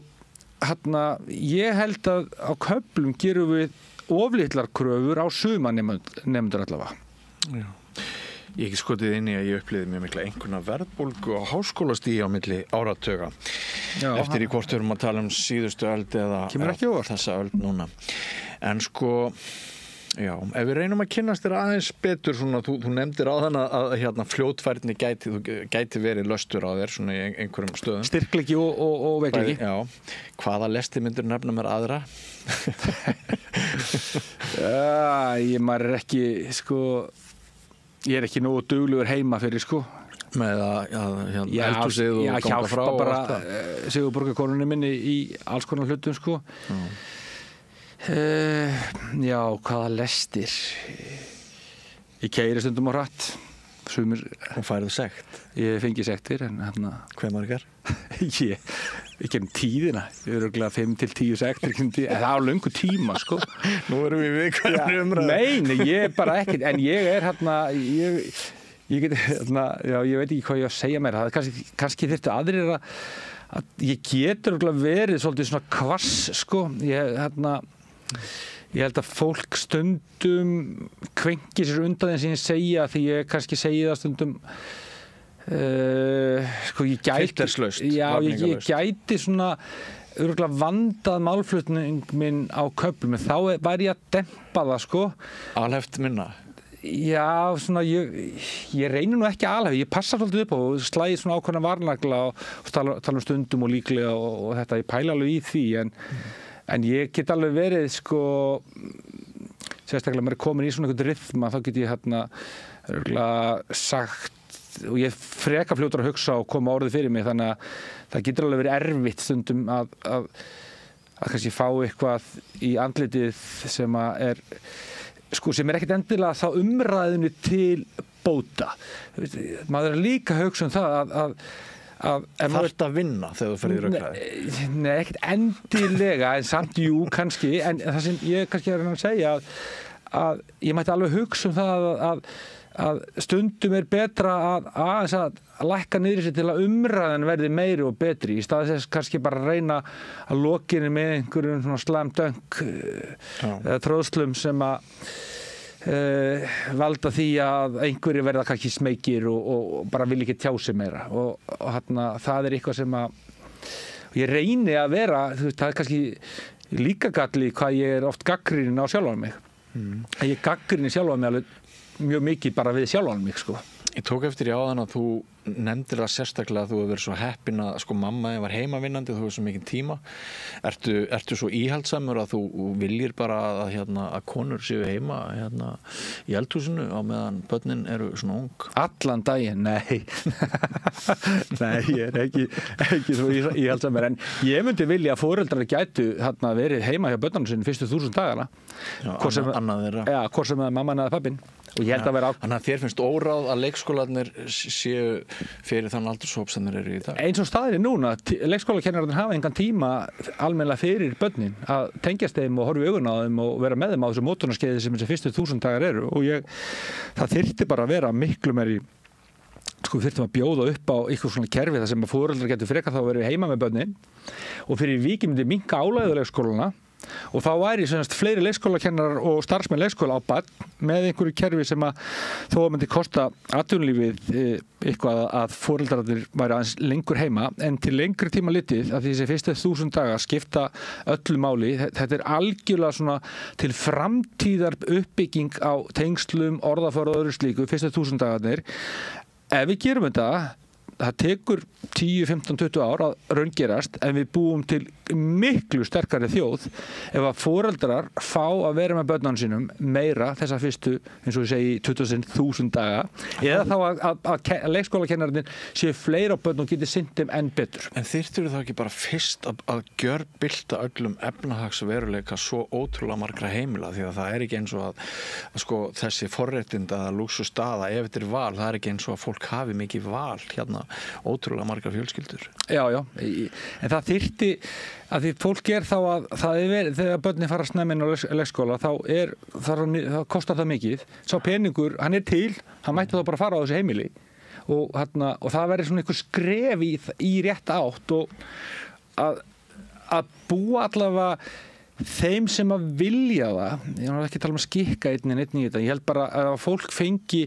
ég held að á köflum gerum við oflitlar kröfur á suma nemendur allavega. Já. Ég ekki skotið inn í að ég upplýði mjög mikla einhverna verðbólgu á háskólastígi á milli áratöga. Eftir í hvort við erum að tala síðustu öld eða þessa öld núna. En já, ef við reynum að kynnast þér aðeins betur svona, þú nefndir á þann að fljótfærni gæti verið löstur á þér svona í einhverjum stöðum. Styrkleiki og veikleiki. Já. Hvaða lesti myndir nefna mér aðra? Maður ekki, ég ekki nógu duglegur heima fyrir með að eldhúsið og ganga frá og bara Sigurborgarkonunni minni í alls konar hlutum já, hvaða lestir ég keyri stundum á hratt og færðu sekt? Ég fengi sektir en hve margar? Ég kemur tíðina, ég er örugglega 5 til 10 sektir það á löngu tíma Nú erum við hvernig umræðu. Nei, ég bara ekkert en ég ég get, já, ég veit ekki hvað ég að segja mér það kannski þyrftu aðrir að ég getur verið svolítið svona kvass ég held að fólk stundum kvenki sér undan þeim sem ég segja því ég kannski segi það stundum ég gæti svona örugglega vandað málflutning minn á köflum, en þá væri ég að dempa það, sko. Alheft minna? Já, svona, ég reynir nú ekki alveg, ég passa svolítið upp og slæði svona ákveðna varnagla og tala stundum og líklega og þetta, ég pæla alveg í því, en ég get alveg verið, sko, sérstaklega maður komin í svona einhvern rytma, þá get ég örugglega sagt, og ég freka fljótur að hugsa og koma orðið fyrir mig, þannig að það getur alveg verið erfitt stundum að kannski fá eitthvað í andlitið sem er ekkert endilega þá umræðinu til bóta. Maður er líka að hugsa það að þarft að vinna þegar þú ferð í rökræði? Nei, ekkert endilega, en samt kannski, en það sem ég kannski að segja að ég mætti alveg hugsa það að stundum er betra að lækka niður sér til að umræðan verði meiri og betri í stað þess kannski bara að reyna að lokinu með einhverjum svona slam dunk eða tróðslum sem að valda því að einhverju verða kannski smeykir og bara vil ekki tjá sig meira og það er eitthvað sem að ég reyni að vera, það er kannski líka galli hvað ég er oft gagnrýnin á sjálfan mig. Ég gagnrýni sjálfan mig alveg mjög mikið bara við sjálfan mig, sko. Ég tók eftir í áðan að þú nefndir það sérstaklega að þú hefur verið svo heppin að sko mamma var heimavinnandi og þú hefur svo mikinn tíma. Ertu svo íhaldsamur að þú viljir bara að konur séu heima í eldhúsinu á meðan börnin eru svona ung? Allan daginn, nei. Nei, ég er ekki svo íhaldsamur, en ég myndi vilja að foreldrar gætu verið heima hjá börnunum sinni fyrstu 1000 dagana. Já, annað þeirra. Já, hvort sem mamman eða pabbinn. Og ég held að vera Þannig að þér finnst óráð að leikskólarnir séu fyrir þann aldurshóp sem þeir eru í dag? Eins og staðir er núna, leikskólakennararnir hafa engan tíma almennilega fyrir börnin að tengjast þeim og horfa í augun á þeim og vera með þeim á þessu mótunarskeiði sem þessi fyrstu 1000 dagar eru og það þyrfti bara að vera miklu meiri við þurftum að bjóða upp á eitthvað svona kerfi þar sem að foreldrar getur frekar þá að vera heima með börnin og fyrir vikið myndi minnka álagið á leikskólana og þá væri fleiri leikskólakennarar og starfsmenn leikskóla á barn með einhverju kerfi sem að þó myndi kosta atvinnulífið eitthvað að foreldrarnir væri aðeins lengur heima en til lengri tíma litið að þessi fyrstu 1000 daga skipta öllu máli. Þetta er algjörlega svona til framtíðar uppbygging á tengslum, orðaforða og öðru slíku fyrstu 1000 dagarnir. Ef við gerum þetta, það tekur 10, 15, 20 ár að raungerast en við búum til miklu sterkari þjóð ef að foreldrar fá að vera með börnunum sínum meira þessa fyrstu, eins og ég segi, 20.000 daga eða þá að leikskólakennararnir séu fleira á börn og geti sinnt þeim enn betur. En þyrftirðu þá ekki bara fyrst að gjörbylta öllum efnahagsveruleika svo ótrúlega margra heimila því að það er ekki eins og að sko, þessi forréttinda lúxusstaða ef þetta er val, það er ekki eins og að fólk hafi mikið val ótrúlega margar fjölskyldur. Já, en það þyrfti að því fólk þá að það er verið, þegar börnin fara snemmin á leikskóla þá kostar það mikið. Sá peningur, hann er til, hann mætti þá bara fara á þessu heimili og það verður svona einhver skref í rétt átt og að búa allavega þeim sem að vilja það, ég er ekki að tala um að skikka einn í þetta, ég held bara að fólk fengi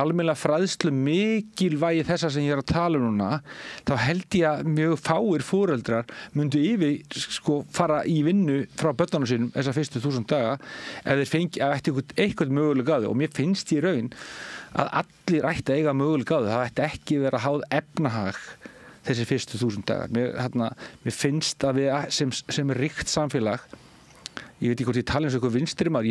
almennilega fræðslu mikilvægi þessa sem ég er að tala um núna, þá held ég að mjög fáir foreldrar myndu fara í vinnu frá börnunum sínum þessa fyrstu 1000 daga ef þeir fengi að ætti eitthvað mögulega á því og mér finnst í raun að allir ætti að eiga mögulega á því, það ætti ekki vera háð efnahag þessi fyrstu 1000 dagar. Mér finnst að við sem ríkt samfélag ég veit ekki hvort ég tala eins og eitthvað vinstrimaður,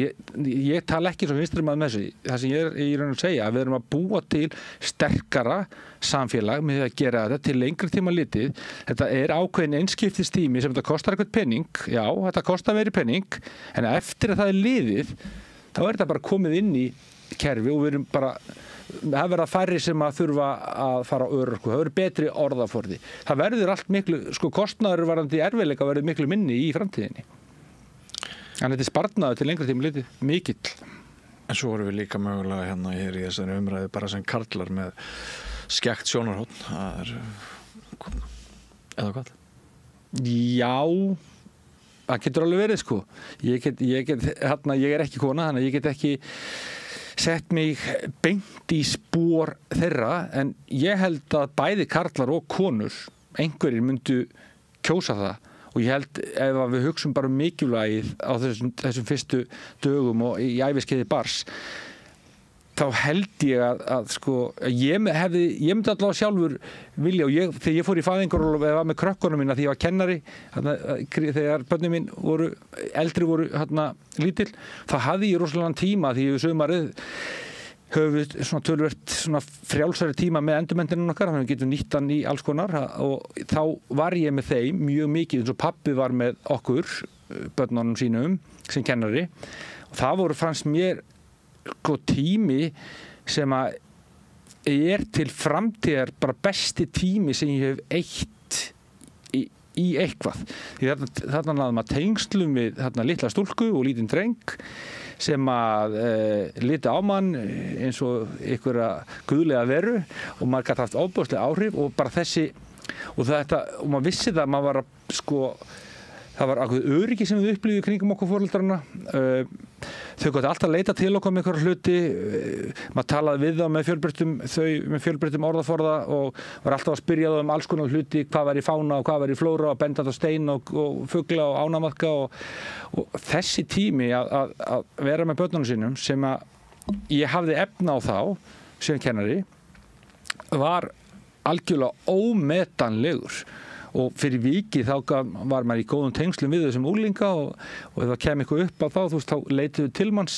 ég tala ekki eins og vinstrimaður með þessu, það sem ég er í raun að segja að við erum að búa til sterkara samfélag með því að gera þetta til lengri tíma litið, þetta er ákveðin einskiptistími sem þetta kostar eitthvað penning, já þetta kostar meiri penning, en eftir að það er liðið, þá er þetta bara komið inn í kerfi og við erum bara það verða færri sem að þurfa að fara á örorku, það verður betri orðaforði, það verður allt miklu, kostnaður varðandi erfiðleika verður miklu minni í framtíðinni. En þetta er sparnaður til lengri tíma litið, mikill. En svo vorum við líka mögulega hér í þessari umræðu bara sem karlar með skekkt sjónarhorn. Eða hvað? Já, það getur alveg verið Ég er ekki kona, þannig að ég get ekki sett mig beint í spor þeirra, en ég held að bæði karlar og konur, einhverjir myndu kjósa það og ég held ef við hugsum bara mikilvægið á þessum fyrstu dögum og í æviskeiði Bars, þá held ég að sko, ég myndi allavega sjálfur vilja, og þegar ég fór í fæðingarólof eða var með krökkunum mína því ég var kennari þegar börnin mín eldri voru lítil, þá hafði ég rosalega tíma því við sumarið höfum við svona töluvert svona frjálsari tíma með endurmenntinin okkar, þannig að við getum nýtt hann í alls konar, og þá var ég með þeim mjög mikið eins og pabbi var með okkur, börnunum sínum sem kennari, og það fannst mér tími sem að til framtíðar bara besti tími sem ég hef eytt í eitthvað. Því þarna náðum að tengslum við litla stúlku og lítinn dreng sem að liti á mann eins og einhverja guðlega veru, og maður gæti haft ofboðsleg áhrif, og bara þessi og maður vissi það að maður var að það var ákveð öryggi sem við upplifum kringum okkur foreldrarna. Þau gátu alltaf að leita til okkur með einhverja hluti, maður talaði við þá með fjölbreyttum orðaforða og var alltaf að spyrja þá alls konar hluti, hvað var í fána og hvað var í flóra, og benda á stein og fugla og ánamaðka, og þessi tími að vera með börnunum sínum sem að ég hafði efna á þá sem kennari var algjörlega ómetanlegur. Og fyrir vikið þá var maður í góðum tengslum við þessum unglinga, og ef það kem eitthvað upp á þá leituðu til manns,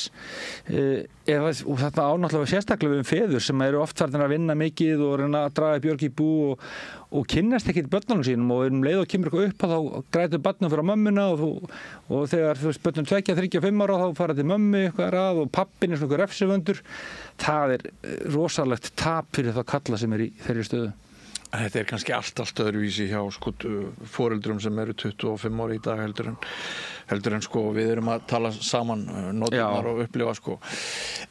og þetta ánáttúrulega sérstaklega við feður sem eru oft farin að vinna mikið og reyna að draga björg í bú og kynnast ekkert börnunum sínum, og leið og kemur eitthvað upp og þá grætur barnum fyrir mömmuna, og þegar börnum 2, 3, 5 ára þá fara til mömmu eitthvað að, og pappin svona eitthvað refsivöndur. Það rosalegt tap fyrir það kalla sem í þeirri stöðu. Þetta kannski allt öðruvísi hjá foreldrum sem eru 25 ára í dag heldur en við erum að tala saman nóturnar og upplifa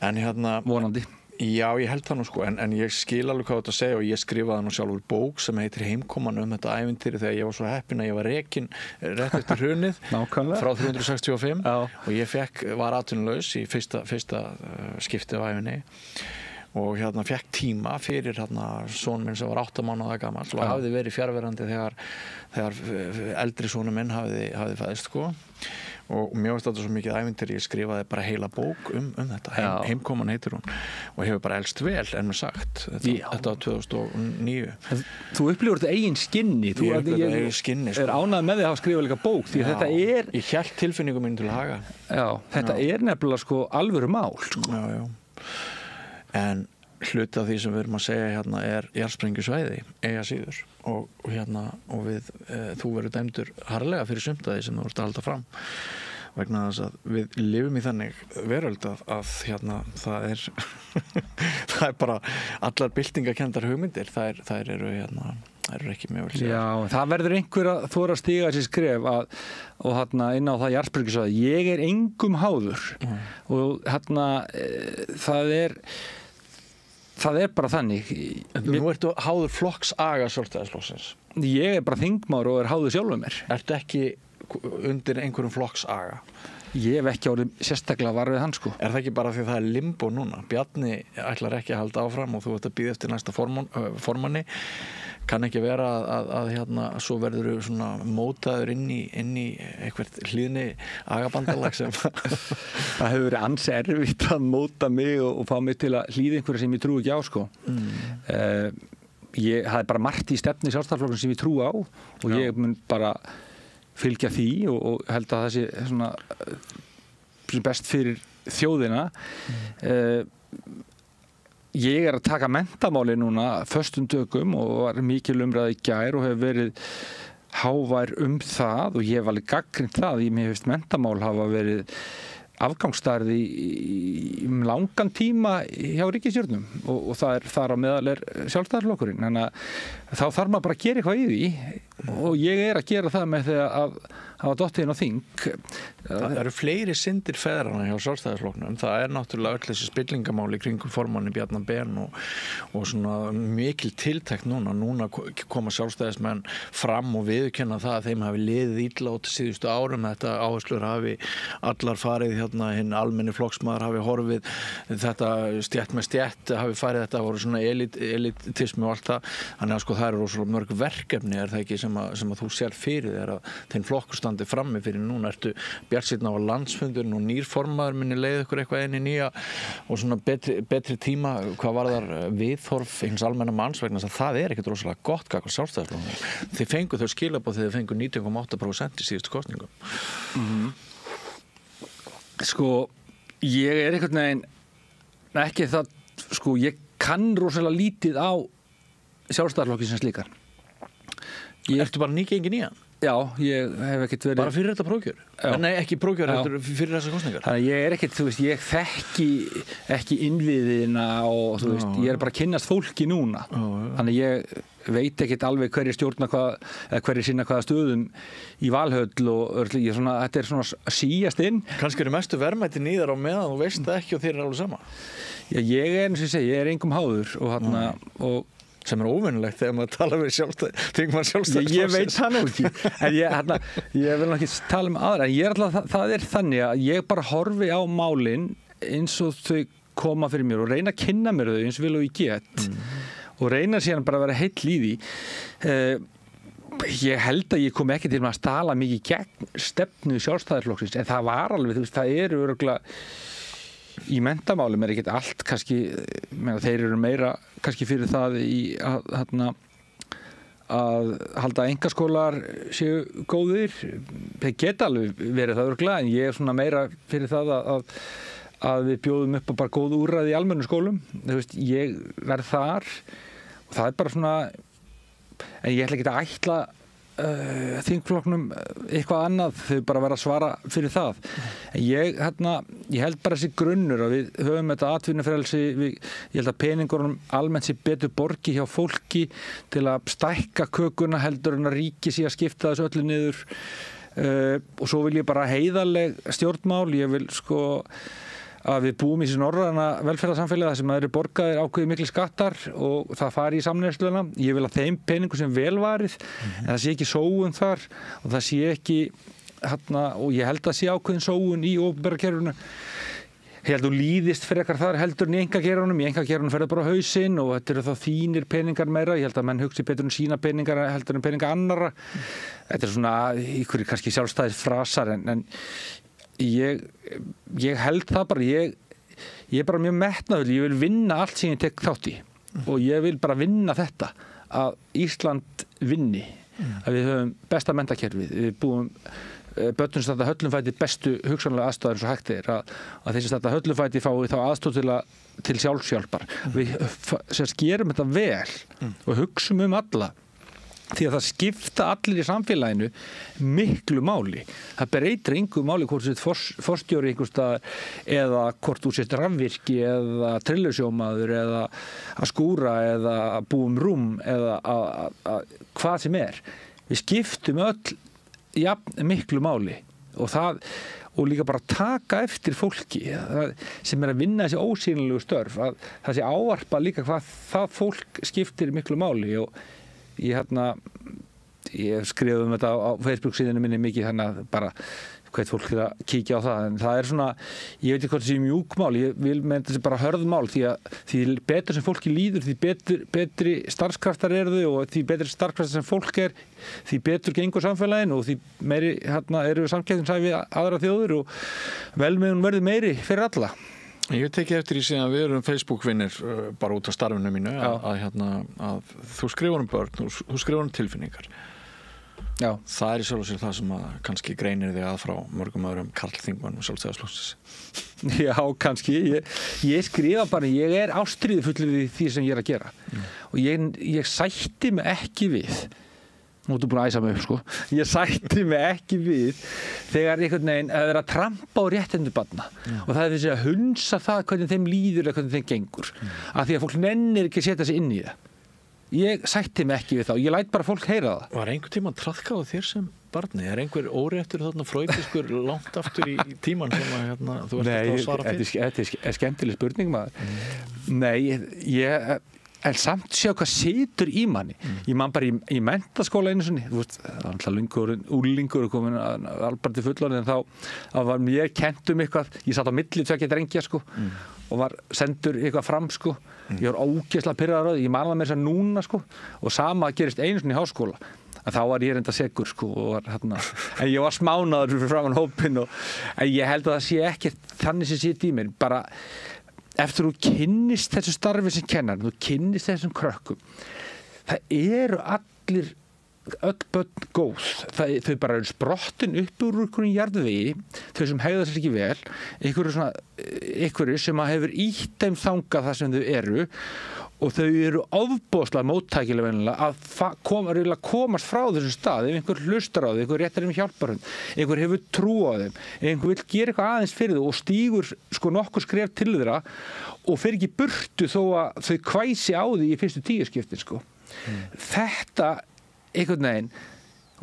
en vonandi. Já, ég held það nú en ég skil alveg hvað þetta að segja, og ég skrifaði nú sjálfur bók sem heitir Heimkoman þetta ævintýri þegar ég var svo heppinn að ég var rekinn rétt eftir hrunið frá 365 og ég var atvinnulaus í fyrsta skiptið á ævinni, og fekk tíma fyrir son minn sem var 8 mánaða gamall og hafði verið fjarverandi þegar eldri sonur minn hafði fæðst og mér finnst þetta svo mikið ævintýri, ég skrifaði bara heila bók um þetta, Heimkoman heitir hún, og hefur bara elst vel en mér sagt þetta var 2009. Þú upplifur þetta eigin skinni, ég eigin skinni ánægð með því að hafa skrifað líka bók, því þetta ég hélt tilfinningum mín til haga. Þetta nefnilega alvöru mál En hluti af því sem við erum að segja er jarðsprengjusvæði eiga síður, og þú verður dæmdur harðlega fyrir sumt af því sem þú ert að halda fram, vegna þess að við lifum í þannig veröld að það er bara allar byltingakendar hugmyndir, þær eru ekki mjög vel sér. Já, það verður einhver að þora að stíga þessi skref og inn á það jarðsprengjusvæði. Ég engum háður og það bara þannig. Nú ertu háður flokksaga Sjálfstæðisflokksins. Ég bara þingmaður og háður sjálfur mér. Ertu ekki undir einhverjum flokksaga? Ég hef ekki orðið sérstaklega var við hann Er það ekki bara því það limbo núna? Bjarni ætlar ekki að halda áfram og þú ert að bíða eftir næsta formanni. Kann ekki vera að svo verður þú svona mótaður inn í eitthvað hlýðni agabandalag sem Það hefur verið ansi erfitt að móta mig og fá mig til að hlýða einhverja sem ég trúi ekki á það bara margt í stefni Sjálfstæðisflokksins sem ég trúi á, og ég mun bara fylgja því og held að það sé svona best fyrir þjóðina. Ég að taka menntamáli núna föstum tökum og var mikil umræða í gær og hefur verið hávær það, og ég hef alveg gagnrýnt það. Mér finnst menntamál hafa verið afgangsstærð í langan tíma hjá ríkisstjórnum, og það þar á meðal Sjálfstæðisflokkurinn. Þannig að þá þarf maður bara að gera eitthvað í því, og ég að gera það með því að hafa dottið inn á þing. Það eru fleiri syndir feðrana hjá Sjálfstæðisflokknum. Það náttúrulega öll þessi spillingamáli kringum formanni Bjarna Ben og svona mikil tiltekt núna. Núna koma Sjálfstæðismenn fram og viðurkenna það að þeim hafi liðið illa út síðustu árum. Þetta áherslur hafi allar farið hinn almenni flokksmaður hafi horfið þetta stétt með stétt hafi farið þetta voru svona elitismi og allt það, þannig að sko það eru rosalega mörg verkefni það ekki sem að þú sér fyrir þér að þeim flokkur standi frammi fyrir núna ertu bjartsýnn á landsfundurinn og nýr formaður minni leið ykkur eitthvað inn í nýja og svona betri tíma hvað varðar viðhorf hins almenna manns vegna að það ekkert rosalega gott gagnvart Sjálfstæðisflokknum. Þið fengu þau skilaboð þegar þið fengu 19,8% í síðustu kosningum. Sko, ég einhvern veginn ekki það, sko, ég kann rosalega lítið á Sjálfstæðisflokkin sem slíkar. Ertu bara nýgengin í hann? Já, ég hef ekkert verið... Bara fyrir þetta prófkjör? Nei, ekki prófkjör, fyrir þessar kosningar? Þannig að ég ekkert, þú veist, ég þekki ekki innviðina og þú veist, ég bara að kynnast fólki núna. Þannig að ég veit ekkert alveg hverju stjórna eða hverju sinna hvaða stöðum í Valhöll og þetta svona síast inn. Kannski eru mestu verðmæti nýðar á meðan þú veist það ekki og þeir alveg sama? Já, ég eins og ég segi, ég engum háður og sem óvinnilegt þegar maður tala við sjálfstæðisflokksins. Ég veit það nú ekki. En ég vil ekki tala með aðra. Það þannig að ég bara horfi á málin eins og þau koma fyrir mér og reyna að kynna mér þau eins og vil og ég get. Og reyna síðan bara að vera heill í því. Ég held að ég kom ekki til að stala mikið gegn stefnu Sjálfstæðisflokksins, en það var alveg, þú veist, það eru örugglega í menntamálum ekkert allt kannski, þeir eru meira kannski fyrir það að halda einkaskólar séu góðir, þeir geta alveg verið það örugglega, en ég svona meira fyrir það að við bjóðum upp á bara góð úrræði í almennum skólum, þú veist, ég verð þar og það bara svona, en ég ætla ekki að ætla þingflokknum eitthvað annað, þau bara vera að svara fyrir það. En ég held bara þessi grunnur að við höfum þetta atvinnufrelsi, ég held að peningurinn almennt sé betur borgi hjá fólki til að stækka kökuna heldur en að ríki sé að skipta þessu öllu niður og svo vil ég bara heiðarleg stjórnmál, ég vil sko að við búum í þessu norræna velferðarsamfélagi þar sem það eru borgaðir ákveðið miklu skattar og það fari í samneysluna. Ég vil að þeim peningum sem vel varið en það sé ekki sóun þar og það sé ekki og ég held að sé ákveðin sóun í opinbera kerfinu. Ég held að þú líðist frekar þar heldur en í einkageirunum. Í einkageirunum ferður bara á hausinn og þetta eru þá þínir peningar meira. Ég held að menn hugsi betur sína peningar heldur en peninga annarra. Þetta svona ykkur kannski sjálfstæðisfrasar en ég held það bara, ég er bara mjög metnaður, ég vil vinna allt sem ég tek þátt í og ég vil bara vinna þetta, að Ísland vinni, að við höfum besta menntakerfið, við búum börnum sem þetta höllumfæti bestu hugsanlega aðstæður eins og hægt að þeir sem þetta höllumfæti fái þá aðstóð til sjálfshjálpar. Við gerum þetta vel og hugsum alla. Því að það skipta allir í samfélaginu miklu máli. Það breytir engu máli hvort þú sért forstjóri einhvers staðar eða hvort þú sért rafvirki eða trillusjómaður eða að skúra eða að búa rúm eða að hvað sem er. Við skiptum öll miklu máli og líka bara taka eftir fólki sem að vinna þessi ósýnilegu störf, að það sé ávarpa líka hvað það fólk skiptir miklu máli og ég skrifaði þetta á Facebook síðanu minni mikið þannig að bara hvert fólk er að kíkja á það en það svona, ég veit ekki hvort það sé mjúkmál, ég vil með þessi bara hörðmál því betur sem fólki líður því betri starfskraftar eru þau og því betri starfskraftar sem fólk er því betur gengur samfélagin og því meiri eru við samkeppnishæfi við aðra þjóðir og velmegun verður meiri fyrir alla. Ég tekið eftir í síðan að við erum Facebook-vinnir bara út af starfinu mínu að þú skrifar börn, þú skrifar tilfinningar. Já. Það í sjálf og sér það sem að kannski greinir þig að frá mörgum öðrum karlþingmönnum Sjálfstæðisflokksins. Já, kannski. Ég skrifa bara, ég ástríðufullur í því sem ég að gera. Og ég sætti mig ekki við. Nú ertu búin að æsa mig upp, sko. Ég sætti mig ekki við þegar einhvern veginn að vera að trampa á réttindi barna. Og það þessi að hunsa það hvernig þeim líður eða hvernig þeim gengur. Af því að fólk nennir ekki að setja sig inn í það. Ég sætti mig ekki við það og ég læt bara fólk heyra það. Var einhver tíma traðkað á þér sem barni? Einhver óréttur þarna freudinskur langt aftur í tíman sem að þú ert að svara fyrir? Nei, þetta skemmtileg spurning maður. Nei, en samt sjá hvað situr í manni. Ég man bara í menntaskóla einu sinni, þú veist, alltaf úlingur komin albar til fullorðin en þá var mér kennt eitthvað, ég satt á milli tveggja drengja sko og var sendur eitthvað fram sko. Ég var ógeðslega pirraður á því, ég man það með þess að núna sko, og sama gerist einu sinni í háskóla, en þá var ég reynda segur sko, og var, en ég var smánaður fyrir framan hópinn, en ég held að það sé ekkert þannig sem sitt í mér, bara eftir þú kynnist þessu starfi sem kennar, þú kynnist þessum krökkum, það eru allir öll börn góð, þau bara eru sprottin upp úr einhverjum jarðvegi, þau sem hegða sér ekki vel, einhverju sem hefur ýtt þeim þangað það sem þau eru, og þau eru ofboðslega móttækilega venjulega að komast frá þessum stað, ef einhver hlustar á þau, einhver réttar þeim hjálparhund, einhver hefur trú á þeim, einhver vil gera eitthvað aðeins fyrir þau og stígur sko nokkur skref til þeirra og fer ekki burtu þó að þau kvæsi á því í fyrstu 10 skiptin sko. Þetta einhvern veginn,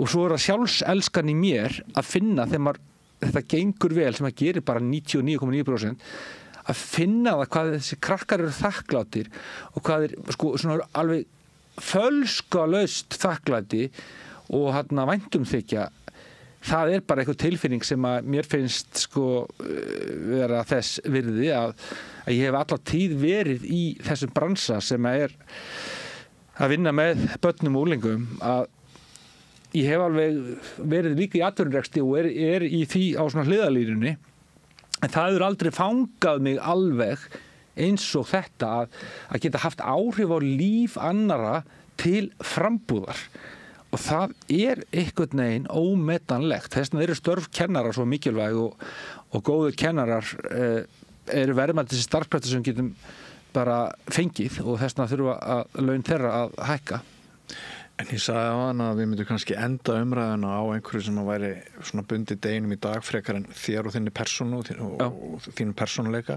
og svo það sjálfselskan í mér að finna þegar þetta gengur vel, sem að gerir bara 99,9%, að finna það hvað þessi krakkar eru þakkláttir og hvað sko svona alveg fölskalaust þakklæti og væntumþykja, það bara eitthvað tilfinning sem að mér finnst sko vera þess virði að ég hef alla tíð verið í þessum bransa sem að vinna með börnum og úlingum, að ég hef alveg verið líka í atvinnurekstri og er í því á svona hliðarlínunni, en það hefur aldrei fangað mig alveg eins og þetta að geta haft áhrif á líf annara til frambúðar, og það einhvern veginn ómetanlegt. Þess vegna eru störf kennara svo mikilvæg og góður kennarar eru verðmæti þessi starfskraftur sem getum bara fengið, og þess vegna þurfa að laun þeirra að hækka. En ég sagði á hana að við myndum kannski enda umræðuna á einhverju sem að væri svona bundið deginum í dag frekar en þér og þinni persónu og þínu persónuleika.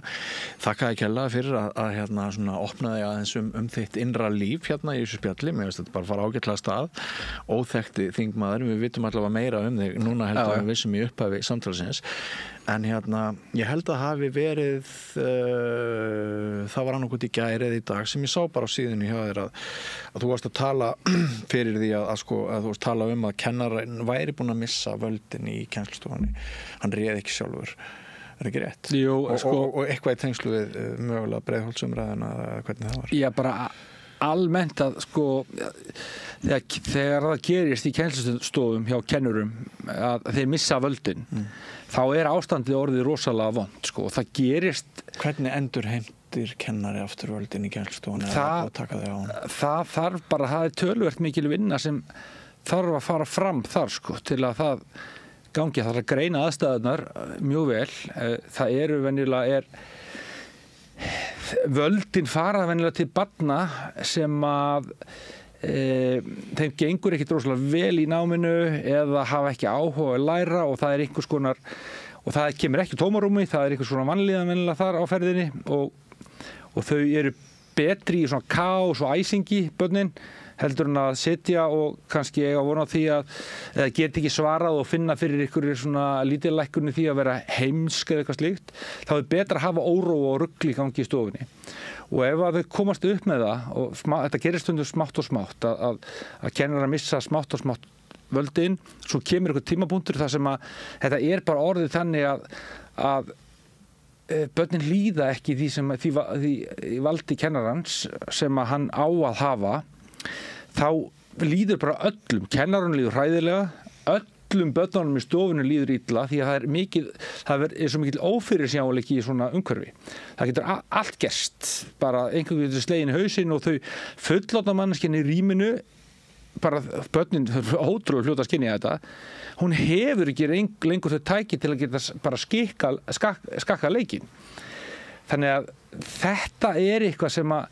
Þakkaði kærlega fyrir að svona opnaði aðeins þitt innra líf í þessu spjalli. Mér finnst þetta bara fara ágætlega af stað. Óþekkti þingmaður, við vitum allavega meira þig núna heldur við vissum í upphafi samtalsins. En ég held að hafi verið það var annað í gær eða í dag sem ég sá bara á síðunni hjá þér að þú varst að tala fyrir því að þú varst að tala að kennarinn væri búinn að missa völdin í kennslustofunni. Hann réð ekki sjálfur. Ekki rétt? Jú, og eitthvað í tengslu við mögulega Breiðholtsumræðuna eða hvernig það var? Já, bara almennt að þegar það gerist í kennslustofum hjá kennurum að þeir missa völdin, þá ástandið orðið rosalega vont og það gerist. Hvernig endurheimtir kennari aftur völdin í kennslustofunni? Það þarf bara, það töluvert mikil vinna sem þarf að fara fram þar til að það gangi. Það þarf að greina aðstæðunar mjög vel. Það venjulega völdin fara venjulega til barna sem að þeim gengur ekkert rosalega vel í náminu eða hafa ekki áhuga að læra, og það einhvers konar, og það kemur ekki tómarúmi, það einhvers konar vanlíðan venjulega þar á ferðinni, og þau eru betri í svona kaos og æsingi, börnin, heldur en að sitja og kannski eiga von á því að eða geti ekki svarað og finna fyrir ykkur svona lítillækkunni því að vera heimsk eða eitthvað slíkt. Þá betra að hafa óróa og rugl í gangi í stofunni. Og ef að þau komast upp með það, og þetta gerir stundum smátt og smátt, að kennarar missa smátt og smátt völdin, svo kemur eitthvað tímapunktur þar sem að þetta bara orðið þannig að börnin líða ekki því valdi kennarans sem að hann á að hafa, þá líður bara öllum, kennarinn líður hræðilega, öllum börnunum í stofunni líður illa, því að það er svo mikil ófyrirsjáanleiki í svona umhverfi. Það getur allt gerst, bara einhver getur slegin í hausinn og þau fullorðna manneskjan í rýminu, bara börnin ótrúlega fljóta að skynja þetta, hún hefur ekki lengur þau tæki til að geta bara skakka leikinn. Þannig að þetta eitthvað sem að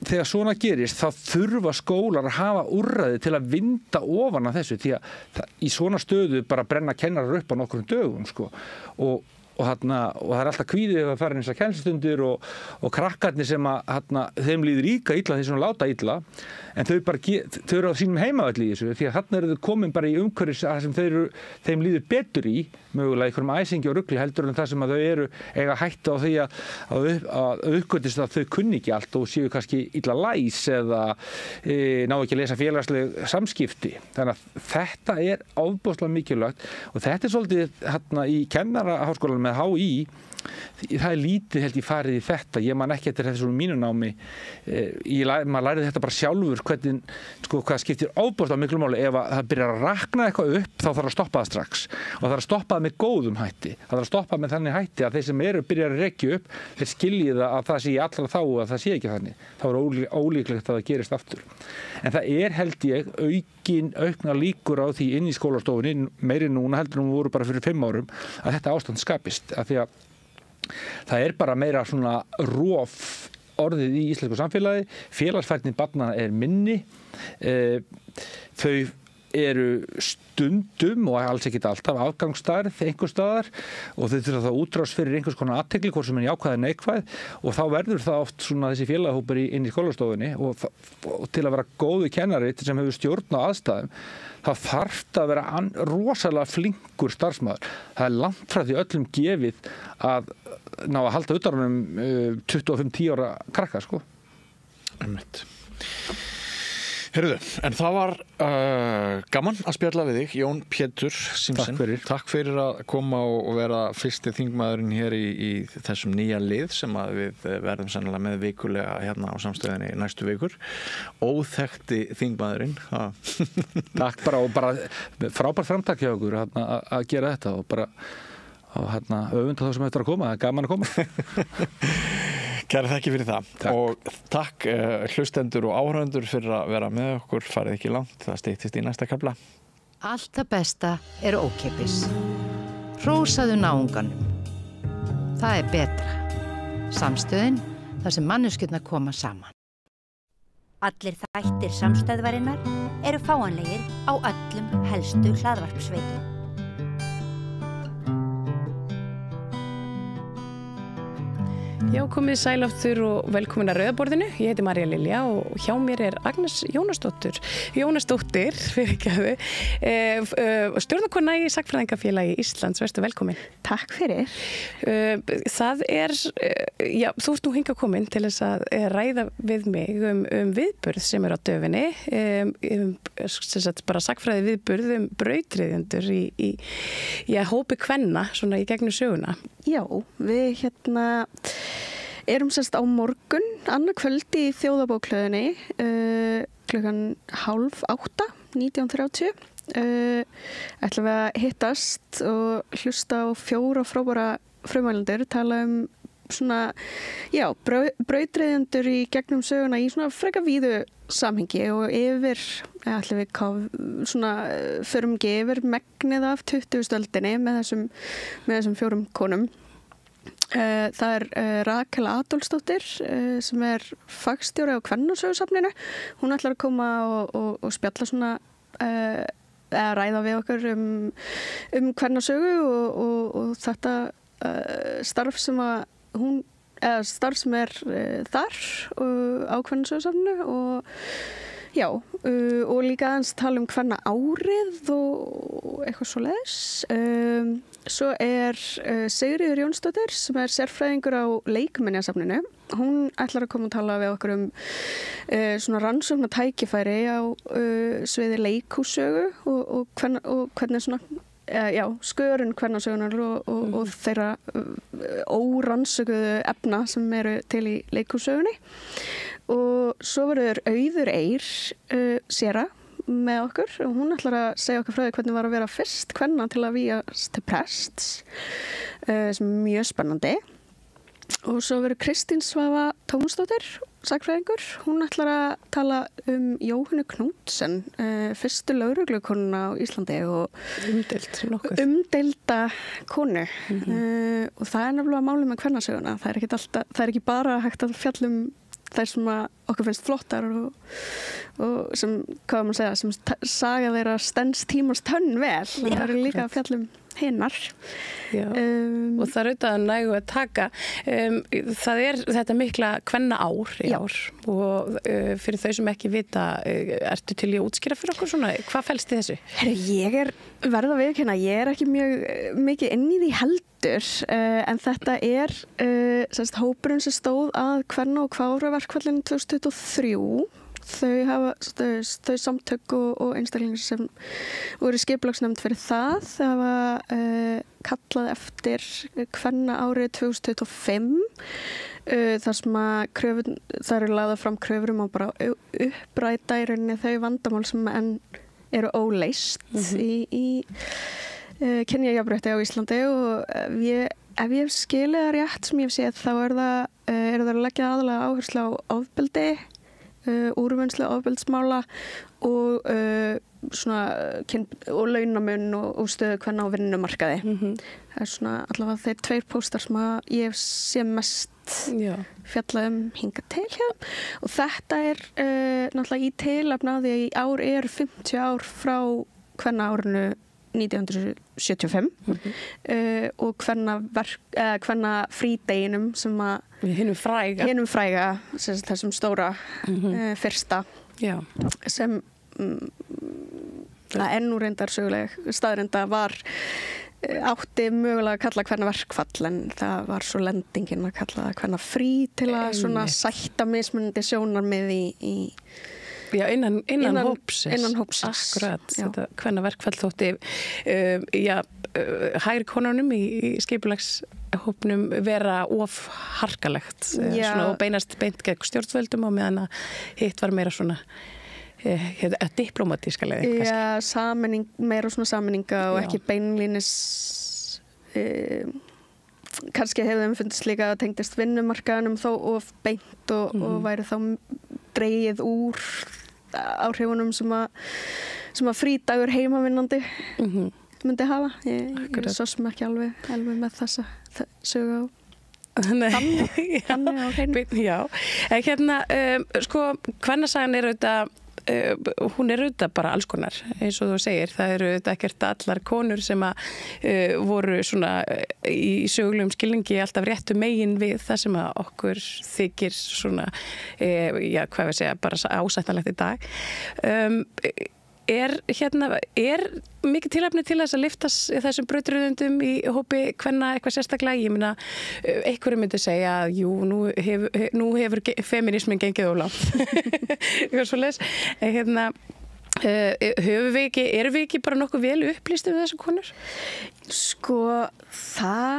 þegar svona gerist, þá þurfa skólar að hafa úrræði til að vinda ofan af þessu, því að í svona stöðu bara brenna kennarar upp á nokkrum dögum og það er alltaf kvíðið að fara eins að kennslustundir og krakkarnir sem að þeim líður líka illa, þeir svona láta illa, en þau eru á sínum heimavelli í þessu, því að þarna eru þau komin bara í umhverfis sem þeim líður betur í, mögulega einhverjum æsingi og rugli, heldur en það sem að þau eiga hætta á því að uppgötist að þau kunni ekki allt og séu kannski illa læs eða ná ekki að lesa félagsleg samskipti. Þannig að þetta ofboðslega mikilvægt, og þetta svolítið í kennaraháskólanum með HÍ, það lítið held ég farið í þetta. Ég man ekki eftir þessu mínu námi. Maður lærið þetta bara sjálfur hvernig, hvað skiptir ofboðslega miklu máli. Ef það byrjar að rakna eitthvað upp, þá þarf að stoppa það strax. Og það þarf að stoppa það með góðum hætti. Það þarf að stoppa með þannig hætti að þeir sem byrjar að rekja upp, þeir skilji það að það sé allra þá og að það sé ekki þannig. Þá ólíklegt að það gerist aftur. En það held ég, aukna líkur á því inn í skólastofunni, meiri núna heldur voru bara fyrir 5 árum, að þetta ástand skapist. Af því að það bara meira svona rof orðið í íslensku samfélagi, félagsfærni barna minni, þau eru stundum og alls ekkert alltaf afgangsstærð einhvers staðar og þau þurfa það útrás fyrir einhvers konar athygli, hvort sem jákvæð eða neikvæð og þá verður það oft svona þessi félagahópur inn í skólastofunni og til að vera góðu kennari sem hefur stjórn á aðstæðum þá þarf það að vera rosalega flinkur starfsmaður. Það langt frá því öllum gefið að ná að halda utan um 25-10 ára krakka, sko. Einmitt. Heyrðu, en það var gaman að spjalla við þig, Jón Pétur Simsen. Takk fyrir að koma og vera fyrsti þingmaðurinn hér í þessum nýja lið sem að við verðum sennilega með vikulega hérna á Samstöðinni næstu vikur. Óþekkti þingmaðurinn. Takk bara og bara frábært framtak hjá okkur að gera þetta og bara öfunda þá sem þetta að koma. Það er gaman að koma. Kæra þakki fyrir það. Takk. Og takk hlustendur og áhorfendur fyrir að vera með okkur. Farið ekki langt, það styttist í næsta kafla. Allt það besta ókeypis. Hrósaðu náunganum. Það betra. Samstöðin, þar sem manneskjurnar koma saman. Allir þættir Samstöðvarinnar eru fáanlegir á öllum helstu hlaðvarpsveitum. Já, komið sæl aftur og velkomin að Rauðaborðinu. Ég heiti María Lilja og hjá mér Agnes Jónasdóttir, fyrirgefðu, stjórnarkona í Sagnfræðingafélagi Íslands. Vertu velkomin. Takk fyrir. Það já, þú ert nú hingað komin til þess að ræða við mig viðburð sem á döfinni, bara sagnfræði viðburð brautryðjendur í hópi kvenna, svona í gegnum söguna. Já, við erum semst á morgun, annað kvöld í Þjóðarbókhlöðunni, klukkan 7:30, 19:30. Ætlum við að hittast og hlusta á 4 frábæra frumælendur, tala svona, já, brautryðjendur í gegnum söguna í svona frekar víðu samhengi og ætlum við förum ekki yfir megnið af 20. öldinni með þessum 4 konum. Það Rakel Adolfsdóttir sem fagstjóri á Kvennasögusafninu. Hún ætlar að koma og spjalla svona eða ræða við okkur kvennasögu og þetta starf sem að hún starf sem þar á Kvennasögusafninu og já, og líka aðeins tala kvenna árið og eitthvað svoleiðis. Svo Sigríður Jónsdóttir sem sérfræðingur á Leikminjasafninu. Hún ætlar að koma og tala við okkur svona rannsóknartækifæri á sviði leikhússögu og hvernig svona skörun kvennasögunar og þeirra órannsökuðu efna sem til í leikhússögunni. Og svo verður Auður Eir séra með okkur og hún ætlar að segja okkur frá því hvernig var að vera fyrst kvenna til að vígjast til prests, sem mjög spennandi. Og svo verður Kristín Svava Tómasdóttir, sagnfræðingur. Hún ætlar að tala Jóhönnu Knudsen, fyrstu lögreglukonuna á Íslandi og umdeilda konu. Og það nefnilega málið með kvennasöguna. Það er ekki bara hægt að fjalla þær sem okkur finnst flottar og sem, hvað maður segja, sem saga þeirra stends tímans tönn vel. Það eru líka að fjalla hinnar. Og það auðvitað nægu að taka. Það þetta mikla kvenna ár í ár og fyrir þau sem ekki vita, ertu til í að útskýra fyrir okkur svona, hvað felst í þessu? Ég verð að viðurkenna, ég ekki mjög mikið inn í því heldur, en þetta hópurinn sem stóð að kvenna- og kváraverkfallinu 2023 þau samtök og einstaklingar sem voru skipulagsnefnd fyrir það hafa kallað eftir kvenna árið 2025 þar sem að það eru lagðar fram kröfur að bara uppræta í rauninni þau vandamál sem enn eru óleist í kynjajafnrétti á Íslandi og ef ég skilið það rétt sem ég hef séð þá eru það að leggja aðalega áherslu á ofbeldi, úrvinnslu ofbeldismála og og launamun og stöðu kvenna á vinnumarkaði. Það er svona allavega þeir 2 póstar sem að ég sé mest fjallað hingað til hér og þetta er náttúrulega í tilefni af því að í ár er 50 ár frá kvenna árinu 1975 og kvenna frídeginum sem að hinum fræga þessum stóra fyrsta sem það nú reyndar söguleg staðrenda var átti mögulega að kalla kvenna verkfall en það var svo lendingin að kalla það kvenna frí til að svona sætta mismunandi sjónarmið í innan hópsins. Akkurat, þetta kvenna verkfall þótti hægri konunum í skipulagshópnum vera of harkalegt og beint gegn stjórnvöldum og meðan að hitt var meira svona diplomatíska leið kannski. Meira svona sameininga og ekki beinlínis kannski hefði þeim fundist líka að tengdist vinnumarkaðunum þó of beint og væri þá dregið úr áhrifunum sem að frídagur heimavinnandi myndi hafa. Ég er svo sem ekki alveg með þessa sögu á þannig á hreinu. Já, hérna kvennasagan er auðvitað hún er auðvitað bara alls konar eins og þú segir, það eru auðvitað ekkert allar konur sem að voru svona í sögulegum skilningi alltaf réttu megin við það sem að okkur þykir svona hvað við segja, bara ásættanlegt í dag. Er mikið tilefni til þess að lyfta þessum brautaröðundum í hópi kvenna eitthvað sérstaklega? Ég meina, einhverju myndi segja að jú, nú hefur feminismin gengið of langt. Eitthvað svoleiðis. Erum við ekki bara nokkuð vel upplýst um þessum konur? Það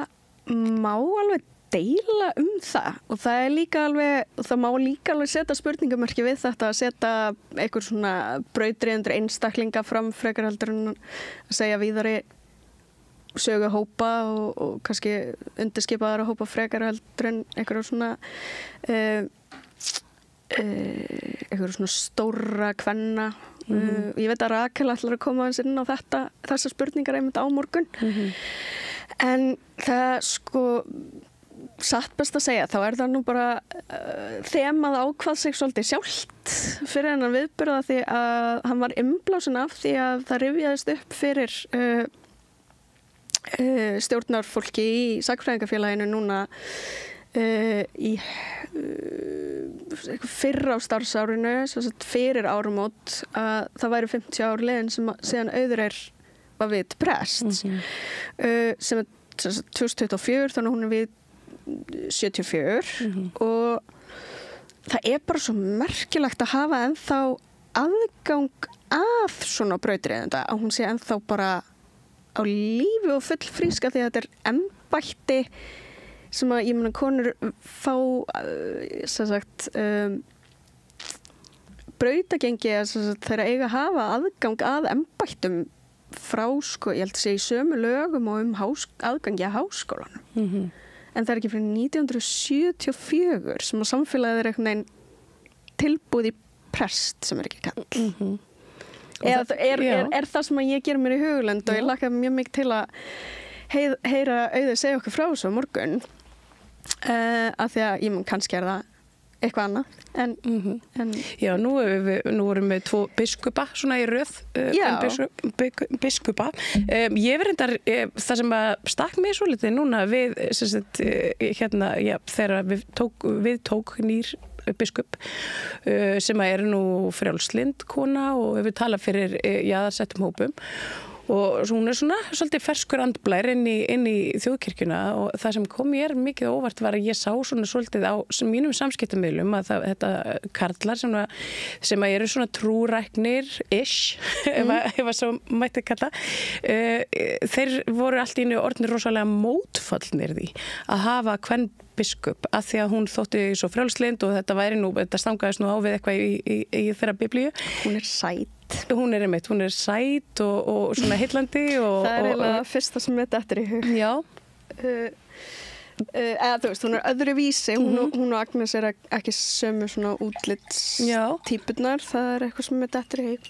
má alveg deila það og það er líka alveg, það má líka alveg setja spurningamerki við þetta að setja einhver svona brautryðjendur einstaklinga fram frekar heldur en að segja víðari sögu hópa og kannski undirskipaðara hópa frekar heldur en einhverjum svona einhverjum svona stóra kvenna. Ég veit að Rakel ætlar að koma aðeins inn á þessar spurningar einmitt á morgun en það satt best að segja, þá er það nú bara þemað ákvað sig svolítið sjálft fyrir hennan viðburða því að hann var innblásin af því að það rifjaðist upp fyrir stjórnarfólki í Sagnfræðingafélaginu núna í fyrr á starfsárinu, fyrir áramót að það væri 50 ár liðin sem síðan Auður var við prest sem er 2024, þannig hún er við 74 og það er bara svo merkilegt að hafa ennþá aðgang að svona brautryðjenda að hún sé ennþá bara á lífi og full fríska því að þetta er embætti sem að ég meina konur fá brautagengi þegar eiga að hafa aðgang að embættum frá ég held að segja í sömu lögum og aðgangi að háskólanum. En það er ekki fyrir 1974 sem að samfélagið er einhvern veginn tilbúið í prest sem er ekki kall. Er það sem að ég ger mér í hugulend og ég lakaði mjög mikið til að heyra Auður segja okkur frá þessu á morgun af því að ég kannski er það eitthvað annað. Já, nú erum við 2 biskupa svona í röð biskupa. Ég verið reyndar það sem að stakk mig svo litið núna við þegar við tók nýr biskup sem að er nú frjálslynd kona og við tala fyrir jaðarsettum hópum og hún svona svolítið ferskur andblær inn í þjóðkirkjuna og það sem kom mér mikið óvart var að ég sá svona svolítið á mínum samskiptamiðlum að þetta karlar sem eru svona trúræknir-ish ef að svo mætti kalla þeir voru allt í einu orðnir rosalega mótfallnir því að hafa kvenbiskup að því að hún þótti svo frjálslynd og þetta stangaðist nú á við eitthvað í þeirra biblíu. Hún er sæt. Hún er sæt og svona heillandi og það er eiginlega fyrsta sem þetta eftir í hug. Já. Eða þú veist, hún er öðruvísi, hún og Agnes er ekki sömu svona útlitstýpurnar, það er eitthvað sem þetta eftir í hug.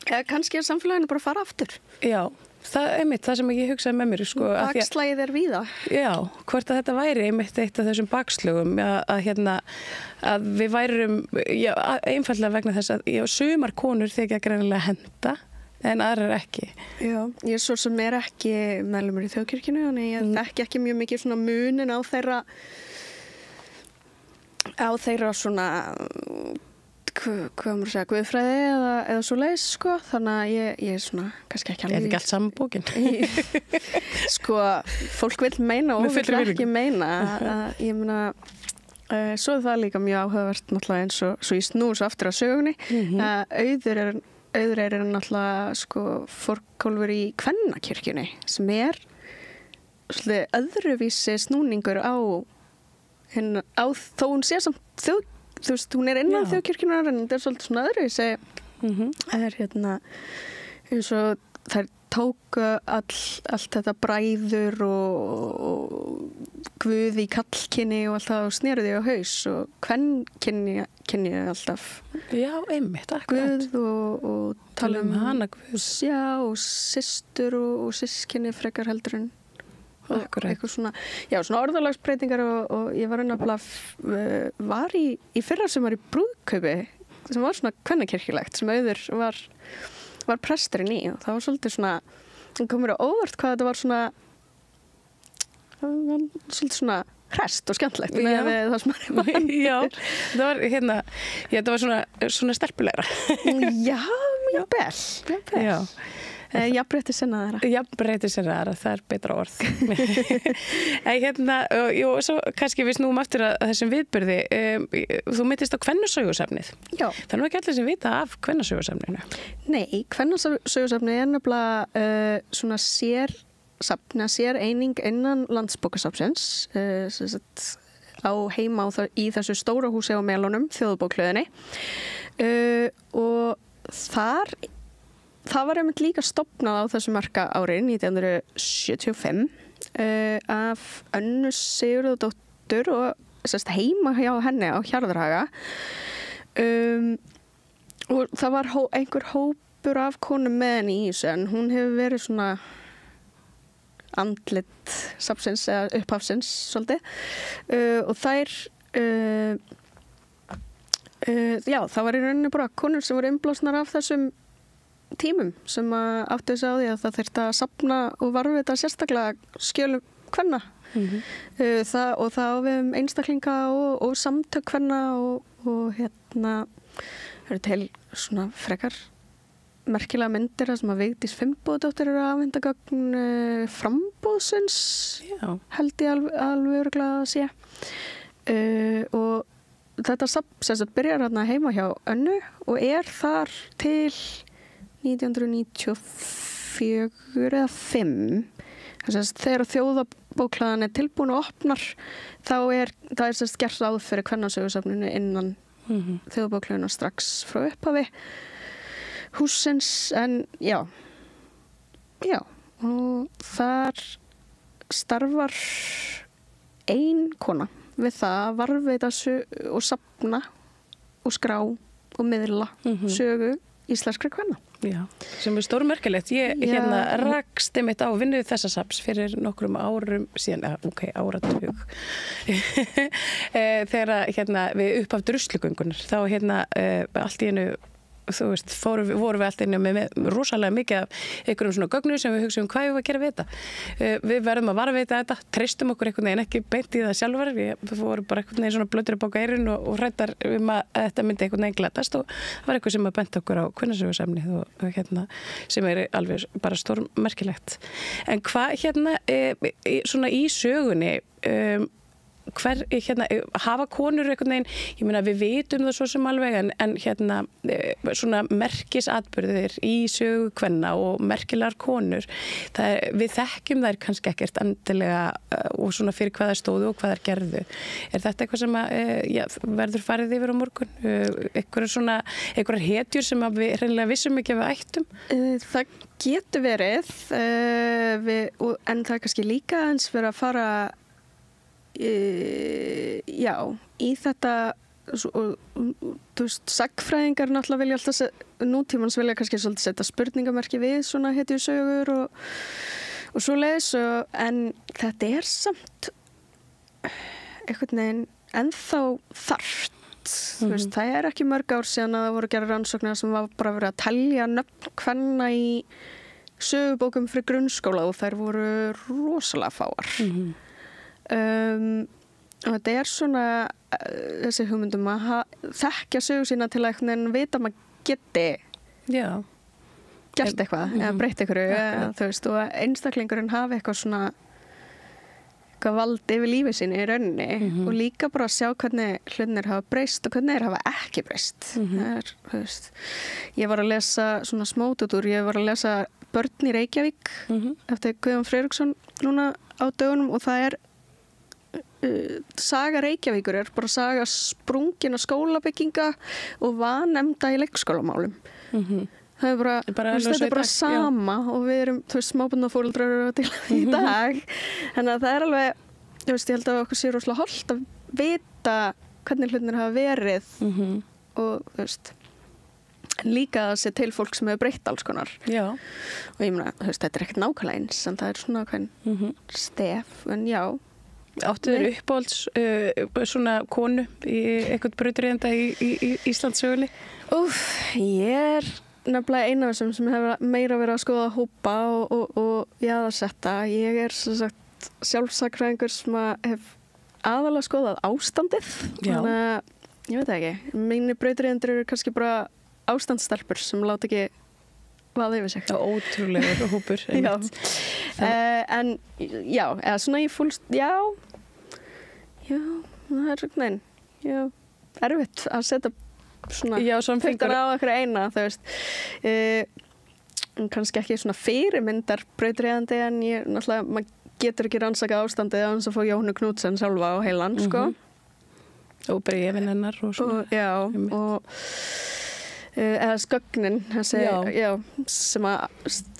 Eða kannski er samfélaginu bara að fara aftur. Já, það er það sem ég hugsaði með mér. Sko, bakslægið er víða. Já, hvort að þetta væri eitt af þessum bakslögum að við værum einfallega vegna þess að sumar konur þykja greinilega henta en aðrar ekki. Já, ég svo sem er ekki meðlumur í þjóðkirkjunni þannig ég þekki ekki mjög mikið svona munin á þeirra svona hvað maður segja, guðfræði eða svo leis, sko, þannig að ég er svona, kannski ekki alveg... Er ekki allt saman bókin? Sko, fólk vil meina og vil ekki meina að ég meina, svo er það líka mjög áhugavert náttúrulega eins og svo ég snúi svo aftur á sögunni, Auður er náttúrulega, sko, forkólfur í kvennakirkjunni, sem er svolítið öðruvísi snúningur á þó hún sé samt þú veist, hún er innan þjóðkirkjunnar en þetta er svolítið svona öðruvísi það er eins og þær tóku allt þetta bræður og guð í kallkynni og allt það og sneru því á haus og kvennkynni alltaf einmitt, akkurat guð og tala hana guð og systur og systkynni frekar heldur en eitthvað svona, svona orðalagsbreytingar og ég var var í fyrra sem var í brúðkaupi sem var svona kvennakirkjulegt sem Auður var presturinn í og það var svolítið svona það kom mér á óvart hvað þetta var svona svolítið svona hrest og skemmtilegt með það sem það var svona stelpulegra mjög bell Jafnréttissinnaðara, það er betra orð. Og svo kannski við snúum aftur að þessum viðburði. Þú mittist á kvennasögusafnið. Já. Það er nú ekki allir sem vita af kvennasögusafninu. Nei, kvennasögusafnið er nefnilega svona sér eining innan Landsbókasafnsins á heima í þessu stóra húsi á Melunum, Þjóðbókhlöðinni. Og það var einmitt líka stofnað á þessu marka ári 1975 af Önnu Sigurðardóttur og heima hjá henni á Hjarðarhaga og það var einhver hópur af konum með henni í þessu en hún hefur verið svona andlit safnsins eða upphafsins svolítið og þær það var í rauninni bara konur sem voru innblásnar af þessum tímum sem áttu þess að því að það þurfti að safna og varðveita sérstaklega skjölum kvenna og það á við einstaklinga og samtök kvenna og eru til svona frekar merkilega myndir sem að Vigdís Finnbogadóttir eru að afhenda gögn frambúðsins held ég alveg örugglega að sé og þetta safn byrjar hérna heima hjá Önnu og er þar til 1994 eða 5 þegar þjóðabóklaðan er tilbúin og opnar það er gert ráð fyrir kvennasögusafninu innan þjóðabóklaðuna strax frá upphafi hússins en og þar starfar ein kona við það að varðveita og safna og skrá og miðla sögu íslenskra kvenna. Já, sem er stórmerkilegt. Ég rakst einmitt á vinnu þessa safns fyrir nokkrum árum síðan, áratug. Þegar við uppaf druslugöngunar, þá allt í einu þú veist, vorum við alltaf inni með rosalega mikið af einhverjum svona gögnum sem við hugsaum hvað við að gera við þetta. Við verðum að varðveita þetta, treystum okkur einhvern veginn ekki beint í það sjálfar, við vorum bara einhvern veginn svona blötur að bóka eirun og hræddar að þetta myndi einhvern veginn glatast og það var eitthvað sem að benda okkur á kvennarsögusamnið og sem alveg bara stórmerkilegt. En hvað svona í sögunni, hafa konur einhvern veginn, ég meina við vitum það svo sem alveg en svona merkisatburðir í sögu kvenna og merkilegar konur, við þekkjum þær kannski ekkert endilega og svona fyrir hvað þær stóðu og hvað þær gerðu. Er þetta eitthvað sem verður farið yfir á morgun? Einhverjar hetjur sem við hreinlega vissum ekki að við ættum? Það getur verið, en það er kannski líka eins fyrir að fara í þetta þú veist, sagnfræðingar náttúrulega vilja alltaf nútímans vilja kannski svolítið setja spurningamerki við svona hetjusögur og svoleiðis en þetta er samt einhvern veginn ennþá þarft þú veist, það er ekki mörg ár síðan að það voru gerð rannsóknir sem var bara verið að telja nöfn kvenna í sögubókum fyrir grunnskóla og þær voru rosalega fáar og þetta er svona þessi hugmyndum að þekkja sögu sína til að vita að maður geti gert eitthvað eða breytt einhverju þú veist, og einstaklingurinn hafi eitthvað svona eitthvað vald yfir lífið sínu í rauninni og líka bara að sjá hvernig hlutinir hafa breyst og hvernig þeir hafa ekki breyst þú veist, ég var að lesa svona smótutúr, ég var að lesa Börn í Reykjavík eftir Guðjón Friðriksson núna á dögunum og það er saga Reykjavíkur er bara saga sprungina skólabygginga og vanemda í leikskólamálum það er bara þetta er bara sama og við erum, þú veist, smábarnafóreldrar til í dag þannig að það er alveg, þú veist, ég held að okkur sé rosalega hollt að vita hvernig hlutinir hafa verið og þú veist líka að sé til fólk sem hefur breytt alls konar og ég meina, þú veist, þetta er ekkert nákvæmlega eins en það er svona hvern stef en Áttu þér uppáhalds svona konu í eitthvað brautriðenda í Íslandssögunni? Ég er nefnilega eina af þessum sem hefur meira verið að skoða hópa og jaðarsetta. Ég er sem sagt sjálfsakræðingur sem hef aðalega skoðað ástandið. Þannig að, ég veit ekki, mínir brautriðendur eru kannski bara ástandsstelpur sem láta ekki vaða yfir sig. Ótrúlega hópur. En eða svona í það er erfitt að setja svona fingur á okkur eina, þú veist. Kannski ekki svona fyrirmyndar brautriðandi en ég náttúrulega, maður getur ekki rannsakað ástandið án þess að fá Jóhannu Knudsen sjálfa á heilan, sko. Og bréfin hennar og svona. Eða skögnin sem að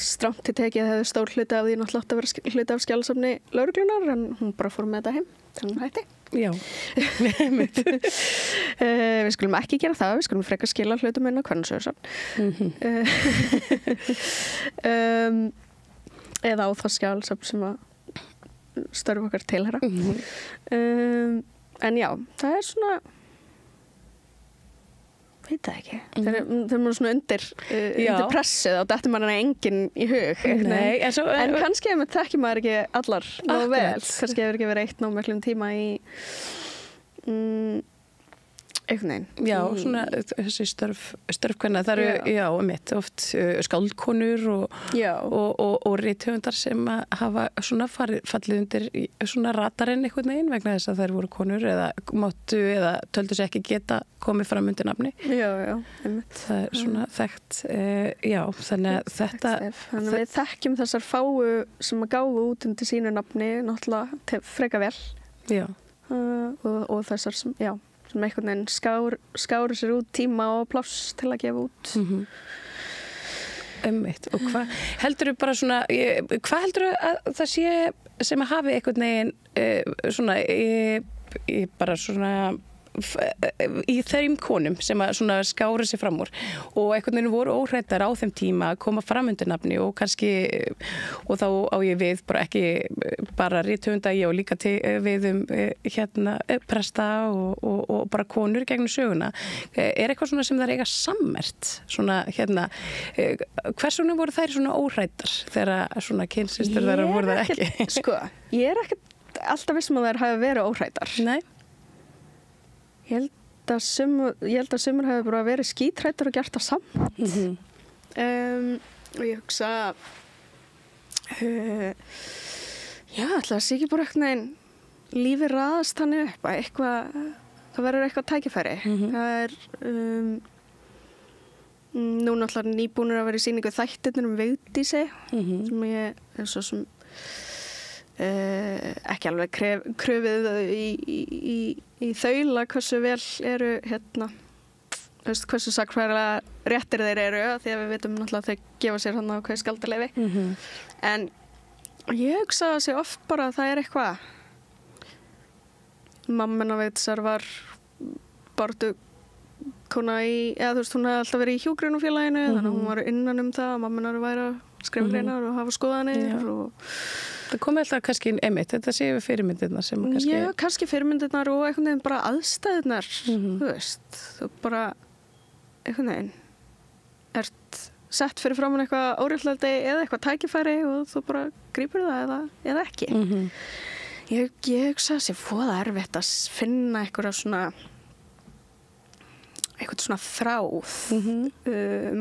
strangt til tekið hefði stór hluti af því náttúrulega átti að vera hluti af skjalasafni lögreglunar en hún bara fór með þetta heim þannig hún hætti við skulum ekki gera það, við skulum frekar skila hlutum inn á Kvennasögusafn eða á það skjalasafn sem að störf okkar tilheyra en það er svona veit það ekki. Þeir eru svona undir pressið og þetta mann enginn í hug. En kannski þekkir maður ekki allar nógu vel. Kannski hefur ekki verið eitt nógu miklum tíma í einhvern veginn. Já, svona þessi störf hvernig það eru, mitt oft skáldkonur og rithöfundar sem hafa svona fallið undir svona ratarinn einhvern veginn vegna þess að þær voru konur eða máttu eða töldu sér ekki geta komið fram undir nafni. Einmitt. Það er svona þekkt, þannig að þetta... Þannig að við þekkjum þessar fáu sem að gáfu út undir sínu nafni náttúrulega freka vel. Og þessar sem, sem einhvern veginn skáru sér út tíma og pláss til að gefa út. Og hvað heldur bara svona, hvað heldur að það sé sem að hafi einhvern veginn svona, bara svona í þeim konum sem að svona skáru sig fram úr og einhvern veginn voru óhræddar á þeim tíma að koma fram undir nafni og kannski, og þá á ég við bara ekki bara rithöfunda, ég og líka við presta og bara konur gegnum söguna. Er eitthvað svona sem þær eiga sammerkt? Svona hvers vegna voru þær svona óhræddar þegar svona kynsystur þeirra voru það ekki? Sko, ég er ekkert alltaf vissum að þær hafi verið óhræddar. Nei. Ég held að sumur hafi bara verið skítræddar og gert það samt. Og ég hugsa ætla að sé ekki bara lífið raðast þannig upp að það verður eitthvað tækifæri. Það er nú náttúrulega nýbúnir að vera í sýningu þættirnir Vigdísi sem ég er svo sem ekki alveg kröfið í þaula hversu vel eru hversu sakfræðilega réttir þeir eru því að við vitum náttúrulega að þeir gefa sér hann á hvað skaldaleyfi en ég hugsa að sé oft bara að það er eitthvað mamma Vigdísar var barðu kona eða þú veist hún hefði alltaf verið í hjúkrunarfélaginu þannig að hún var innan það að mamma væri að skrifa greinar og hafa skoðanir og það komi alltaf kannski einmitt, þetta séu fyrirmyndirnar sem kannski... Já, kannski fyrirmyndirnar og einhvern veginn bara aðstæðurnar, þú veist. Þú bara, einhvern veginn, ert sett fyrir framan eitthvað óréttlæti eða eitthvað tækifæri og þú bara grípur það eða ekki. Ég hugsa að það sé voða erfitt að finna eitthvað svona þráð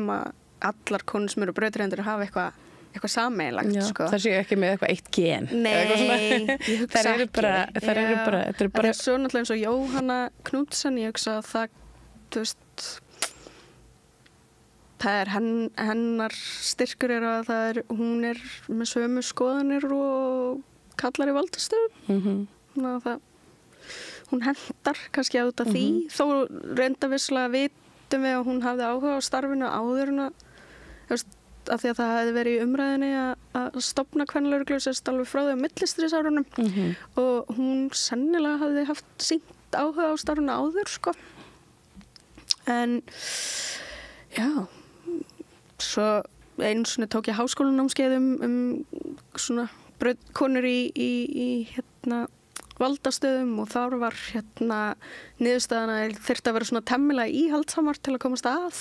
að allar konur sem eru brautryðjendur hafa eitthvað sameiginlegt, sko. Það séu ekki með eitthvað eitt gen. Nei, ég hugsa ekki. Þær eru bara... Það er svo náttúrulega eins og Jóhanna Knudsen, ég hugsa að það, þú veist, það er hennar styrkur að hún er með sömu skoðanir og kallar í valdastöðum. Þannig að hún hendar kannski át af því, þó reynda visslega vitum við að hún hafði áhuga á starfinu áður en að því að það hefði verið í umræðinni að stofna kvennalögreglu sérst alveg frá því á millistríðsárunum og hún sennilega hafði haft sýnt áhuga á starfinu áður, sko. En já, svo einu sinni tók ég háskólanámskeið svona konur í valdastöðum og þar var niðurstaðan að þyrfti að vera svona temmilega íhaldsamar til að komast að.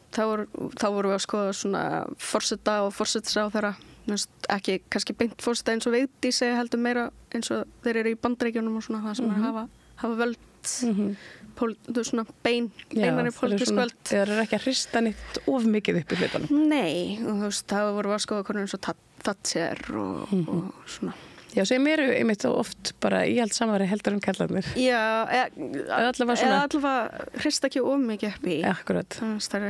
Þá vorum við að skoða svona forseta og forsetisráðherra, ekki kannski beint forseta eins og Vigdísi heldur meira eins og þeir eru í Bandaríkjunum og svona það sem hafa völd, svona beinari pólitísk völd. Þeir eru ekki að hrista nýtt of mikið upp í hlutunum. Nei, og þá vorum við að skoða konur eins og Thatcher og svona. Já, sem eru einmitt oft bara íhaldsamari heldur en kallarnir. Já, eða allavega hrista ekki of mikið upp í. Akkurat. Það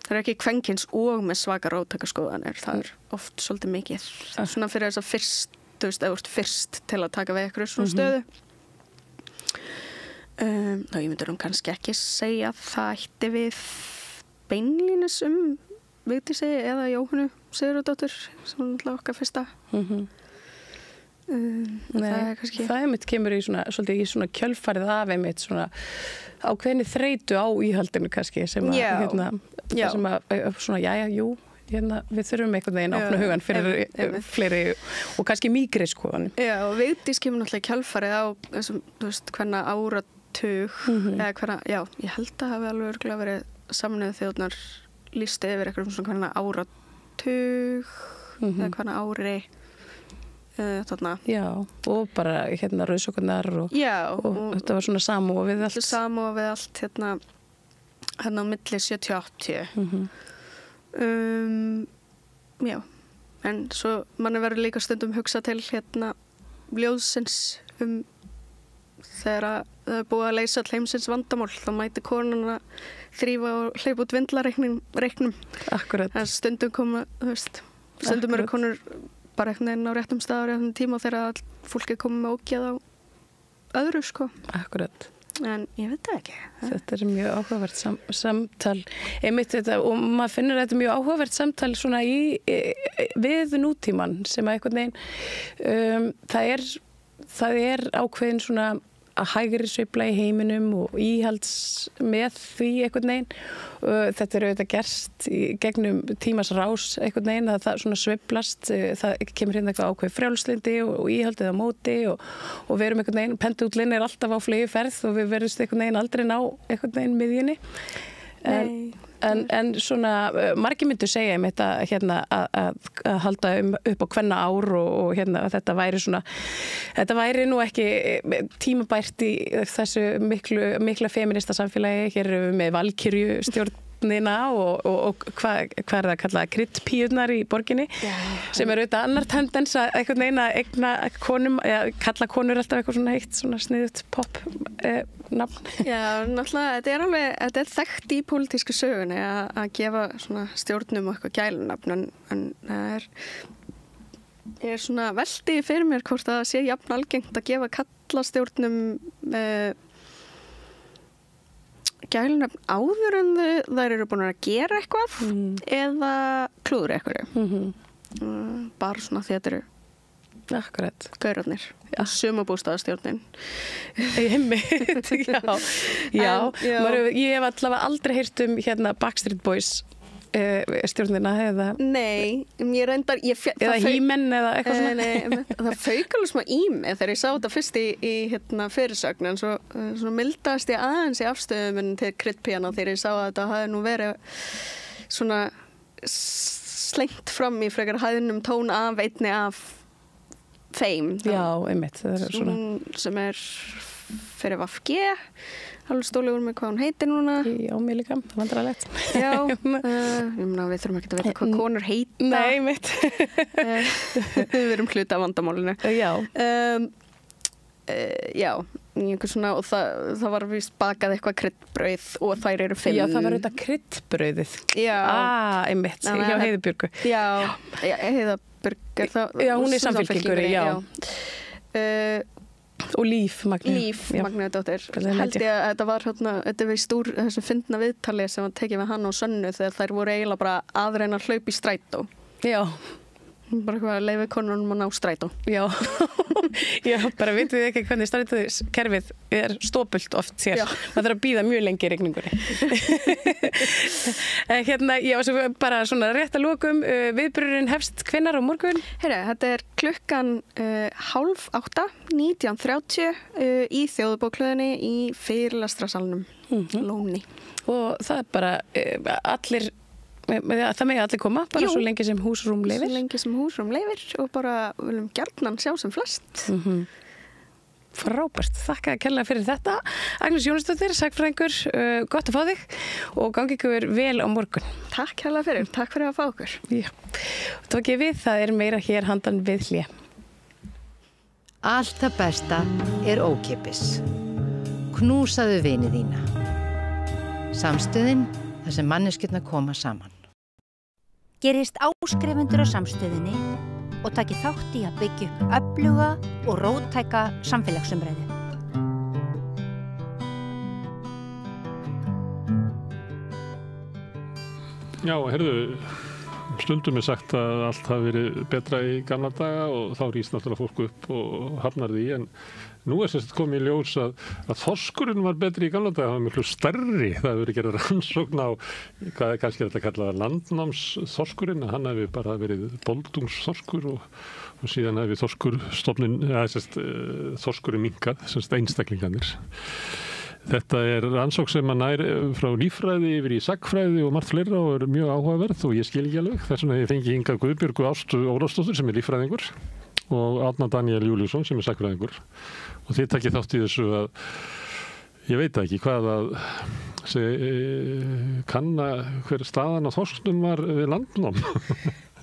er ekki kvenkins og með svaka róttakaskoðanir. Það er oft svolítið mikið. Svona fyrir þess að fyrst, þú veist, eða fyrst til að taka við eitthvað svona stöðu. Þá ég myndur kannski ekki segja að það ætti við beinlínis Vigdísi eða Jóhannu Sigurðardóttur sem er alltaf okkar fyrsta. Það einmitt kemur svolítið í svona kjölfarið af einmitt svona ákveðni þreytu á íhaldinu kannski sem að sem að svona við þurfum einhvern veginn að opna hugan fyrir fleiri og kannski mýkri skoðan. Já, og Vigdís kemur náttúrulega kjölfarið á þessum, þú veist, hvernig áratug eða hvernig, ég held að hafi alveg örgulega verið Sameinuðu þjóðirnar lýst yfir eitthvað svona hvernig áratug eða hvernig ári þarna. Já, og bara rauðsokkurnar og þetta var svona samofið allt. Samofið allt hérna á milli 70-80. Já, en svo manni verður líka stundum hugsa til ljóðsins þegar það er búið að leysa all heimsins vandamál, þá mæti konuna þrífa og hleypa út vindlareiknum. Akkurat. En stundum koma, þú veist, stundum eru konur bara einhvern veginn á réttum stað á réttum tíma þegar fólk er komið með ógeð á öðru, sko. Akkurat. En ég veit það ekki. Þetta er mjög áhugavert samtal. Einmitt þetta, og maður finnir þetta mjög áhugavert samtal svona við nútíman sem að einhvern veginn, það ákveðin svona að hægri sveifla í heiminum og íhalds með því einhvern veginn. Þetta auðvitað gerst gegnum tímas rás einhvern veginn að það svona sveiflast, það kemur hérna eitthvað ákveð frjálslyndi og íhaldið á móti og við erum einhvern veginn, pendullin alltaf á fleyguferð og við verðumst einhvern veginn aldrei ná einhvern veginn miðjunni. En svona margir myndu segja þetta hérna að halda upp á kvenna ár og hérna að þetta væri nú ekki tímabært í þessu mikla feminista samfélagi. Hér erum við með Valkyrju stjórnina og hvað það kallað kryddpíurnar í borginni sem auðvitað annar tendens að einhvern veginn að eigna konum, kalla konur alltaf eitthvað svona heitt, svona sniðut pop nafn. Já, náttúrulega, þetta er þekkt í pólitísku sögunni að gefa svona stjórnum eitthvað gælunafn en það er svona veldi fyrir mér hvort að það sé jafn algengt að gefa kallastjórnum gælunafn áður en þær eru búin að gera eitthvað eða klúður eitthvað. Bara svona því að þetta eru akkurat gaurarnir, sumabústaðastjórnin einmitt, já. Ég hef allavega aldrei heyrt hérna Backstreet Boys stjórnina eða nei, ég reyndar eða He-Men eða eitthvað svona nei, það fauk alveg smá í mig þegar ég sá þetta fyrst í hérna fyrirsögn en svo mildast ég aðeins í afstöðum til kryddpíana þegar ég sá að þetta hafði nú verið svona slengt fram í frekar hæðnum tón af einni af þeim. Já, einmitt. Sem fyrir VFG, alveg stólegur með hvað hún heitir núna. Já, mér líka, vandrarlegt. Já, ég meina við þurfum ekki að vita hvað konur heita. Nei, einmitt. Við erum hluti af vandamálinu. Já. Já, einhver svona, og það var víst bakað eitthvað kryddbrauð og þær eru 5. Já, það var auðvitað kryddbrauðið. Já. Einmitt, hjá Heiðubjörgu. Já, Heiðubjörg. Já, hún er samfélkingur, já. Og Líf Magníðardóttir. Held ég að þetta var þetta við þessu fyndna viðtali sem var tekið við hann og Sönnu þegar þær voru eiginlega bara aðreina að hlaupa í strætó. Já. Bara eitthvað að leifa konunum að ná strætó. Já, bara vitið þið ekki hvernig strætókerfið er stópult oft sér. Það þarf að bíða mjög lengi í rigningunni. Hérna, já, bara svona rétt að lokum, viðburðurinn hefst hvenær á morgun? Þetta er klukkan 7:30, 19:30 í Þjóðarbókhlöðunni í fyrirlestrasalnum Lóni. Og það er bara allir það megi allir koma, bara svo lengi sem húsrúm leyfir. Svo lengi sem húsrúm leyfir og bara viljum gjarnan sjá sem flest. Frábært, þakka kærlega fyrir þetta. Agnes Jónsdóttir, sagnfræðingur, gott að fá þig og gangi ykkur vel á morgun. Takk kærlega fyrir, takk fyrir að fá okkur. Já, tók ég við, það er meira hér handan við hlé. Allt það besta er ókeypis. Knúsaðu vini þína. Samstöðin, þar sem manneskjurnar koma saman. Gerist áskrifendur á Samstöðinni og taki þátt í að byggja upp öfluga og róttæka samfélagsumræðu. Já, heyrðu, stundum er sagt að allt hafi verið betra í gamla daga og þá rís náttúrulega fólk upp og hafnar því, en nú er sérst komið í ljós að þorskurinn var betri í gamla daga, það var miklu stærri, það hefur verið gerð rannsókn á, hvað er kannski þetta kallað landnámsþorskurinn, hann hefur bara verið boldungsþorskur og síðan hefur þorskurinn minkað, sérst einstaklingarnir. Þetta er rannsókn sem að nær frá líffræði yfir í sagnfræði og margt fleira og er mjög áhugaverð og ég skil ekki alveg. Þess vegna ég fengi hingað Guðbjörgu Ástu Ólafsdóttur sem er líffræðingur og Árna Daniel Júlíusson sem er sagnfræðingur og þið takkið þátt í þessu að ég veit ekki hvað að kanna hver staðan á þorsknum var við landnám.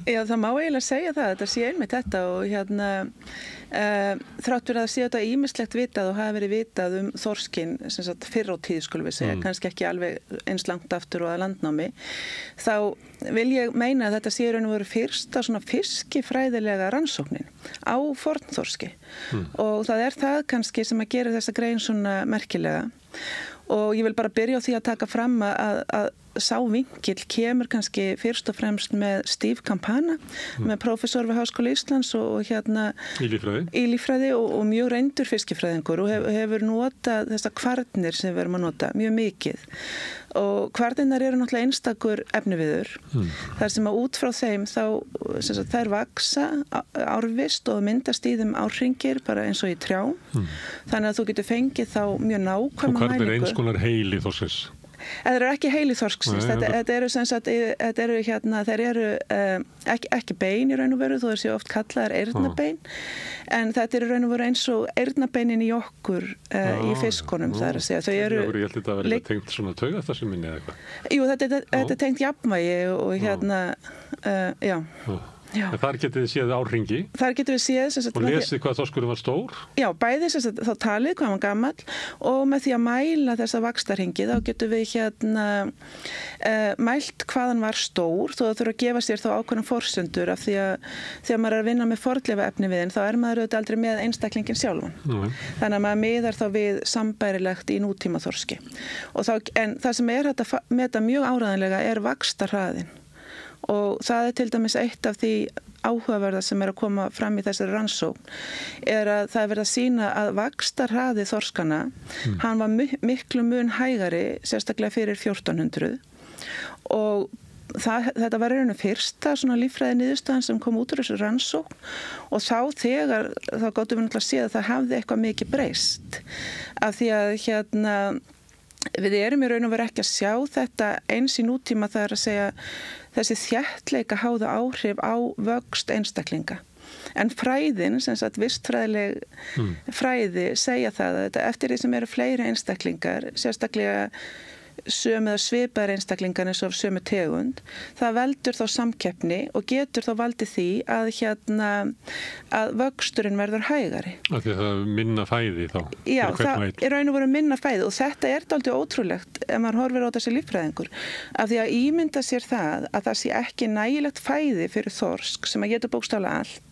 Já, það má eiginlega segja það, þetta sé einmitt þetta og þrátt fyrir að sé þetta ýmislegt vitað og hafa verið vitað þorskinn sem sagt fyrr á tíð skulum við segja, kannski ekki alveg eins langt aftur og að landnámi, þá vil ég meina að þetta sé raun og veru fyrsta svona fiskifræðilega rannsóknin á fornþorski og það er það kannski sem að gera þessa grein svona merkilega. Og ég vil bara byrja á því að taka fram að sá vinkill kemur kannski fyrst og fremst með Steve Campana, með prófessor við Háskóla Íslands og í líffræði og mjög reyndur fiskifræðingur og hefur notað þessar kvarnir sem við erum að nota mjög mikið. Og kvarnirnar eru náttúrulega einstakur efniviður þar sem að út frá þeim þá þær vaksa árvist og myndast í þeim árhringir bara eins og í trjám þannig að þú getur fengið þá mjög nákvæma mælingu. Og hvað eins konar heili þorsksins? Það eru ekki heili þorsksins, þetta eru sem sagt, þeir eru ekki bein í raun og veru, þó þessi oft kallaðar eyrnabein, en þetta eru raun og veru eins og eyrnabeinin í okkur í fiskunum, það er að segja. Ég held að þetta verið tengt svona taugastarfseminni eða eitthvað? Jú, þetta er tengt jafnvægi og já. En þar getið þið séð árhringi? Þar getið við séð og lesið hvað þorskurinn var stór? Já, bæði þá talið hvað hann gamall og með því að mæla þessa vaxtarhringi þá getum við mælt hvað hann var stór þó það þurfa að gefa sér þá ákveðnum forsendur af því að þegar maður er að vinna með fornleifaefni við þá maður auðvitað aldrei með einstaklingin sjálfan. Þannig að maður miðar þá við sambærilegt í nútíma þorski. En það sem er hægt að meta mjög áræðanlega er vaxtarhraðinn. Og það til dæmis eitt af því áhugaverða sem er að koma fram í þessari rannsókn er að það er verið að sýna að vaxtarhraði þorskana, hann var miklu mun hægari, sérstaklega fyrir 1400 og þetta var raunum fyrsta svona líffræði niðurstaðan sem kom út úr þessu rannsókn og þá gátum við náttúrulega að sé að það hafði eitthvað mikið breyst af því að við erum í raun og veru ekki að sjá þetta eins í nútíma, það er að segja þessi þéttleika háða áhrif á vöxt einstaklinga. En fræðin, sem sagt vistfræðileg fræði, segja það að eftir því sem eru fleiri einstaklingar, sérstaklega sömu eða svipaðir einstaklingar eins og sömu tegund, það veldur þá samkeppni og getur þá valdið því að vöxturinn verður hægari. Af því að það er minna fæði þá? Já, það er raun og veru minna fæði og þetta er dálítið ótrúlegt ef maður horfir á þessi líffræðingur. Af því að ímynda sér það sé ekki nægilegt fæði fyrir þorsk sem að geta bókstaflega allt.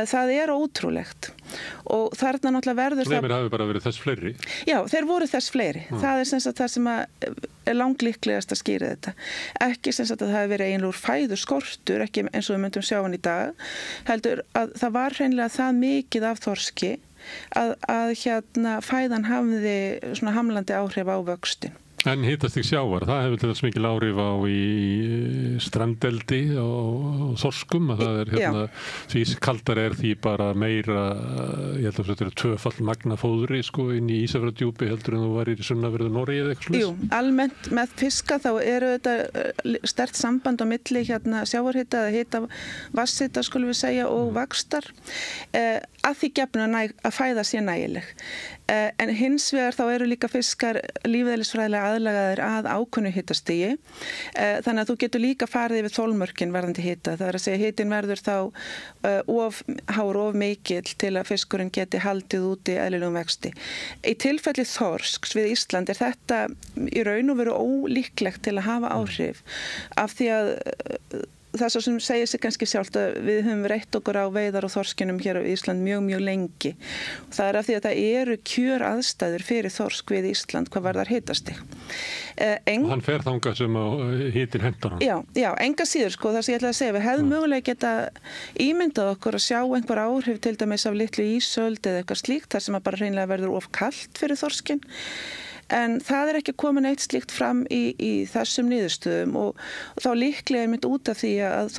Það er ótrúlegt og þarna náttúrulega verður það... Þeimir hafi bara verið þess fleiri? Já, þeir voru þess fleiri. Það er sem sagt það sem er langlíklegast að skýra þetta. Ekki sem sagt að það hafi verið einlegur fæðu skortur, ekki eins og við myndum sjá hann í dag, heldur að það var hreinlega það mikið af þorski að fæðan hafði svona hamlandi áhrif á vöxtin. En hitastig sjávar, það hefur til þess mikil áhrif á í strandeldi og þorskum, að það er því kaldar er því bara meira, ég held að þetta er tvöfall magna fóðri inn í Ísafjarðardjúpi heldur en þú var í sunnanverðu Noregi eða eitthvað slags? Jú, almennt með fiska þá eru þetta sterkt samband á milli sjávarhita eða vatnshita skulum við segja og vaxtar að því gefnu að fæða sé nægileg. En hins vegar þá eru líka fiskar lífeðlisfræðilega aðlagaðir að ákveðnu hitastigi þannig að þú getur líka farið yfir þolmörkin varðandi hita, það er að segja hitin verður þá of mikill til að fiskurinn geti haldið út í eðlilegum vexti. Í tilfelli þorsks við Ísland er þetta í raun og veru ólíklegt til að hafa áhrif af því að það sem segir sig kannski sjálft að við höfum reitt okkur á veiðar og þorskinum hér á Ísland mjög lengi. Það er af því að það eru kjöraðstæður fyrir þorsk við Ísland hvað varðar hitastig. Og hann fer þangað sem hitin hentar hann. Já, enga síður þar sem ég ætla að segja, við hefðum mögulega geta ímyndað okkur að sjá einhver áhrif til dæmis af litlu ísöld eða eitthvað slíkt þar sem að bara hreinlega verður of kalt fyrir þorskin. En það er ekki komin eitt slíkt fram í þessum niðurstöðum og þá líklega mynd út af því að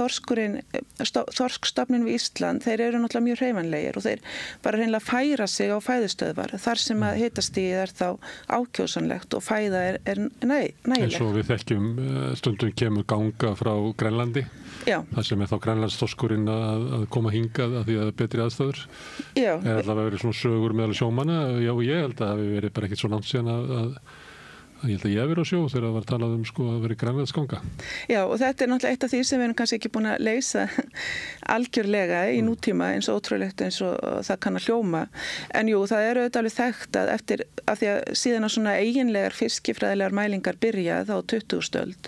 þorskstofnin við Ísland, þeir eru náttúrulega mjög hreyfanlegir og þeir bara hreinlega færa sig á fæðustöðvar þar sem að hitastigið er þá ákjósanlegt og fæða er nægileg. Eins og við þekkjum stundum kemur ganga frá Grænlandi, það sem er þá grænlandsþorskurinn að koma hingað að því að það er betri aðstæður. Er allavega verið svona sögur meðal sjómanna, já ég held að það hefur verið bara ekkert svo langt síðan að ég held að ég hef verið á sjó þegar það var talað að vera grænlandsganga. Já, og þetta er náttúrulega eitt af því sem við erum kannski ekki búin að leysa algjörlega í nútíma eins og ótrúlegt eins og það kann að hljóma. En jú, það eru auðvitað alveg þekkt að eftir að því að síðan á svona eiginlegar fiskifræðilegar mælingar byrja þá 20. öld,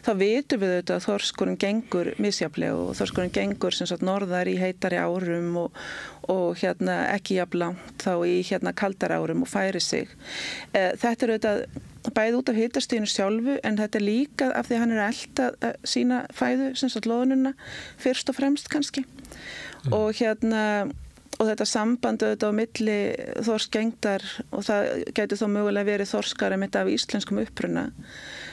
þá vitum við auðvitað að þorskurinn gengur misjafnlega og þorskurinn gengur sem sagt norðar í heitari árum og ekki jafn langt þá í kaldari árum og færi sig. Þetta er auðvitað bæði út af hitastiginu sjálfu en þetta líka af því að hann að elta sína fæðu, sem sagt loðnuna, fyrst og fremst kannski. Og og þetta samband auðvitað á milli þorskgengdar og það gæti þó mögulega verið þorskar af íslenskum uppruna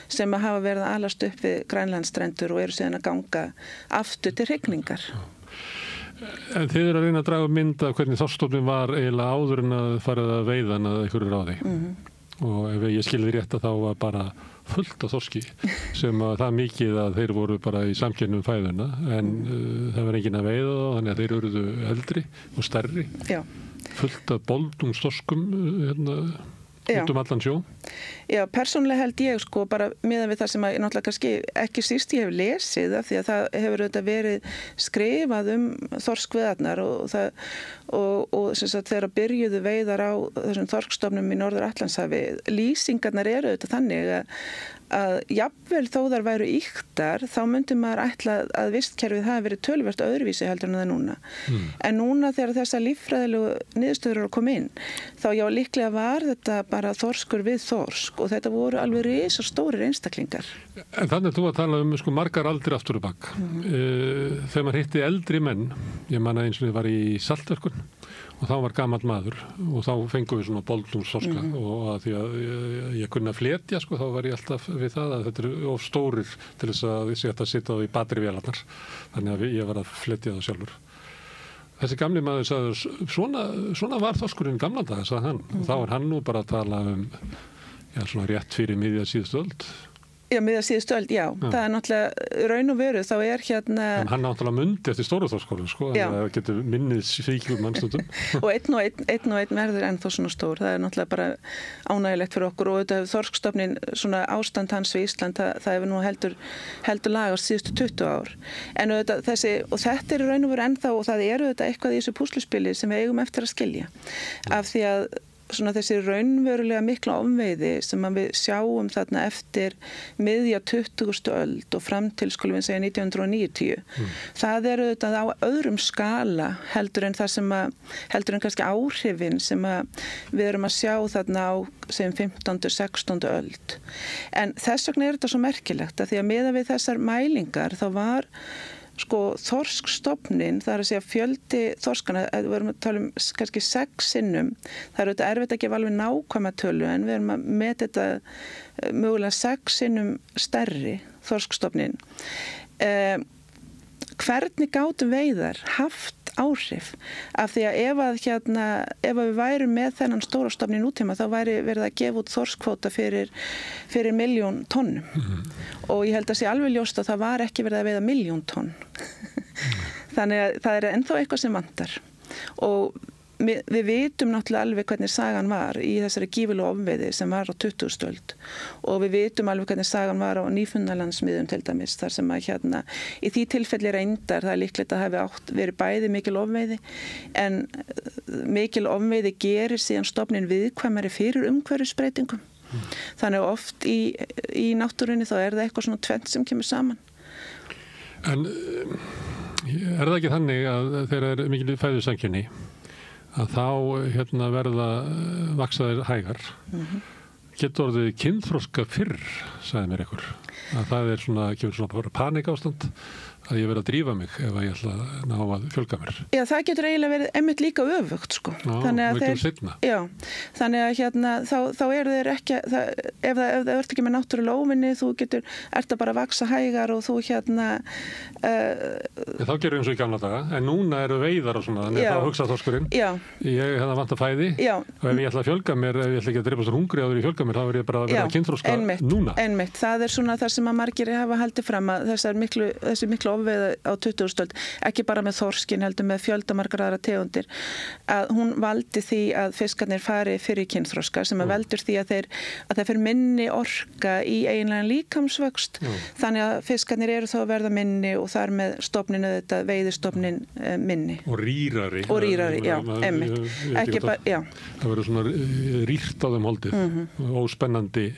sem að hafa verið að alast upp við Grænlandsstrendur og eru síðan að ganga aftur til hrygningar. En þið eru að reyna að draga mynd af hvernig þorskstofninn var eiginlega áður en að farið að veiða hann að einhverju ráði. Og ef ég skilði rétt að þá var bara fullt af þorski sem að það mikið að þeir voru bara í samkeppni fæðuna en það var enginn að veiða þá þannig að þeir eruðu eldri og stærri. Já. Fullt af boldungsþorskum út allan sjó. Já, persónulega held ég bara miðað við það sem að náttúrulega kannski ekki síst ég hef lesið af því að það hefur auðvitað verið skrifað þorskveiðarnar og sem sagt þegar byrjuðu veiðar á þessum þorskstofnum í Norður-Atlantshafi, lýsingarnar eru auðvitað þannig að jafnvel þó þar væru ýktar þá myndi maður ætla að vistkerfið hafi verið töluvert öðruvísi heldur en það núna. En núna þegar þessar líffræðilegu niðurstöður eru að koma inn þá já líklega var þetta bara þorskur við þorsk og þetta voru alveg risastórir einstaklingar. En þannig þú að tala margar aldir aftur og bak. Þegar maður hitti eldri menn, ég man að eins og ég var í Saltverkun og þá var gamall maður og þá fengum við svona boldungsþorska og að því að ég kunna fletja þá var ég alltaf við það að þetta eru of stórir til þess að ég ætti að sitja á í batterivélarnar þannig að ég var að fletja það sjálfur. Þessi gamli maður sagði svona var þorskurinn gamla daga, sagði hann og þá var hann nú bara að tala svona rétt fyrir miðja síðustu öld. Já, miðja síðustu öld, já. Það er náttúrulega raun og veru, þá er En hann náttúrulega mundi eftir stóru þorskurinn, þannig að það getur minnið svíkjum mannstundum. Og einn verður ennþá svona stór. Það er náttúrulega bara ánægilegt fyrir okkur og auðvitað þorskstofninn, svona ástand hans við Ísland, það hefur nú heldur lagast síðustu 20 ár. En auðvitað og þetta er raun og veru ennþá og það er auðvitað eitthvað í þessu púsluspili sem við eigum eftir að skilja. Af því að þessi raunverulega mikla ofveiði sem við sjáum þarna eftir miðja 20. öld og fram til, skulum við segja, 1990. Það er auðvitað á öðrum skala heldur en kannski áhrifin sem við erum að sjá þarna á sem 15. 16. öld. En þess vegna er þetta svo merkilegt að því að miðað við þessar mælingar þá var þorskstofninn, það er að segja fjöldi þorskana, við erum að tala kannski 6 sinnum, það er auðvitað erfitt að gefa alveg nákvæma tölu en við erum að meta þetta mögulega 6 sinnum stærri þorskstofninn. Hvernig gátu veiðar haft áhrif af því að ef við værum með þennan stóra stofn í nútíma þá væri verið að gefa út þorskkvóta fyrir 1 milljón tonnum og ég held að sé alveg ljóst að það var ekki verið að veiða 1 milljón tonn þannig að það er ennþá eitthvað sem vantar og við vitum náttúrulega alveg hvernig sagan var í þessari gífurlegu ofveiði sem var á 20. öld og við vitum alveg hvernig sagan var á Nýfundnalandsmiðum til dæmis þar sem að í því tilfelli reyndar það er líklegt að hafi verið bæði mikil ofveiði en mikil ofveiði gerir síðan stofninn viðkvæmari fyrir umhverfisbreytingum. Þannig að oft í náttúrunni þá er það eitthvað svona tvennt sem kemur saman. En er það ekki þannig að þegar er mikil fæðusamkeppni að þá verða vaksaðir hægar. Getur orðið kynþroska fyrr, sagði mér einhver. Að það er kemur svona bara paníkástand að ég verð að drífa mig ef ég ætla að ná að fjölga mér. Já, það getur eiginlega verið einmitt líka öfugt, Þannig að þá eru þeir ekki, ef það ert ekki með náttúrulega óvinni, þú ert að bara vaksa hægar og þú Þá gerum eins og í gamla daga, en núna eru veiðar og svona, þannig að þá hugsa þorskurinn. Ég vant að fæði og ef ég ætla að fjölga mér, ef ég ætla ekki að drepa svo hungri áður ég fjölga mér, þá er ég bara að vera kynþroska núna. Einmitt, það er svona það sem að margir hafa haldið fram að þessi miklu ofveiða á 20. öld, ekki bara með þorskin heldur með fjöldamargar aðra tegundir, að hún valdi því að fiskarnir fari fyrir kynþroska sem að veldur því að það fer minni orka í eiginlegan líkamsvöxt, þannig að fiskarnir eru þá að verða minni og þar með stofninu þetta veiðistofnin minni. Og rýrari. Já, einmitt. Það verður svona rýrt á þeim holdið, óspennandi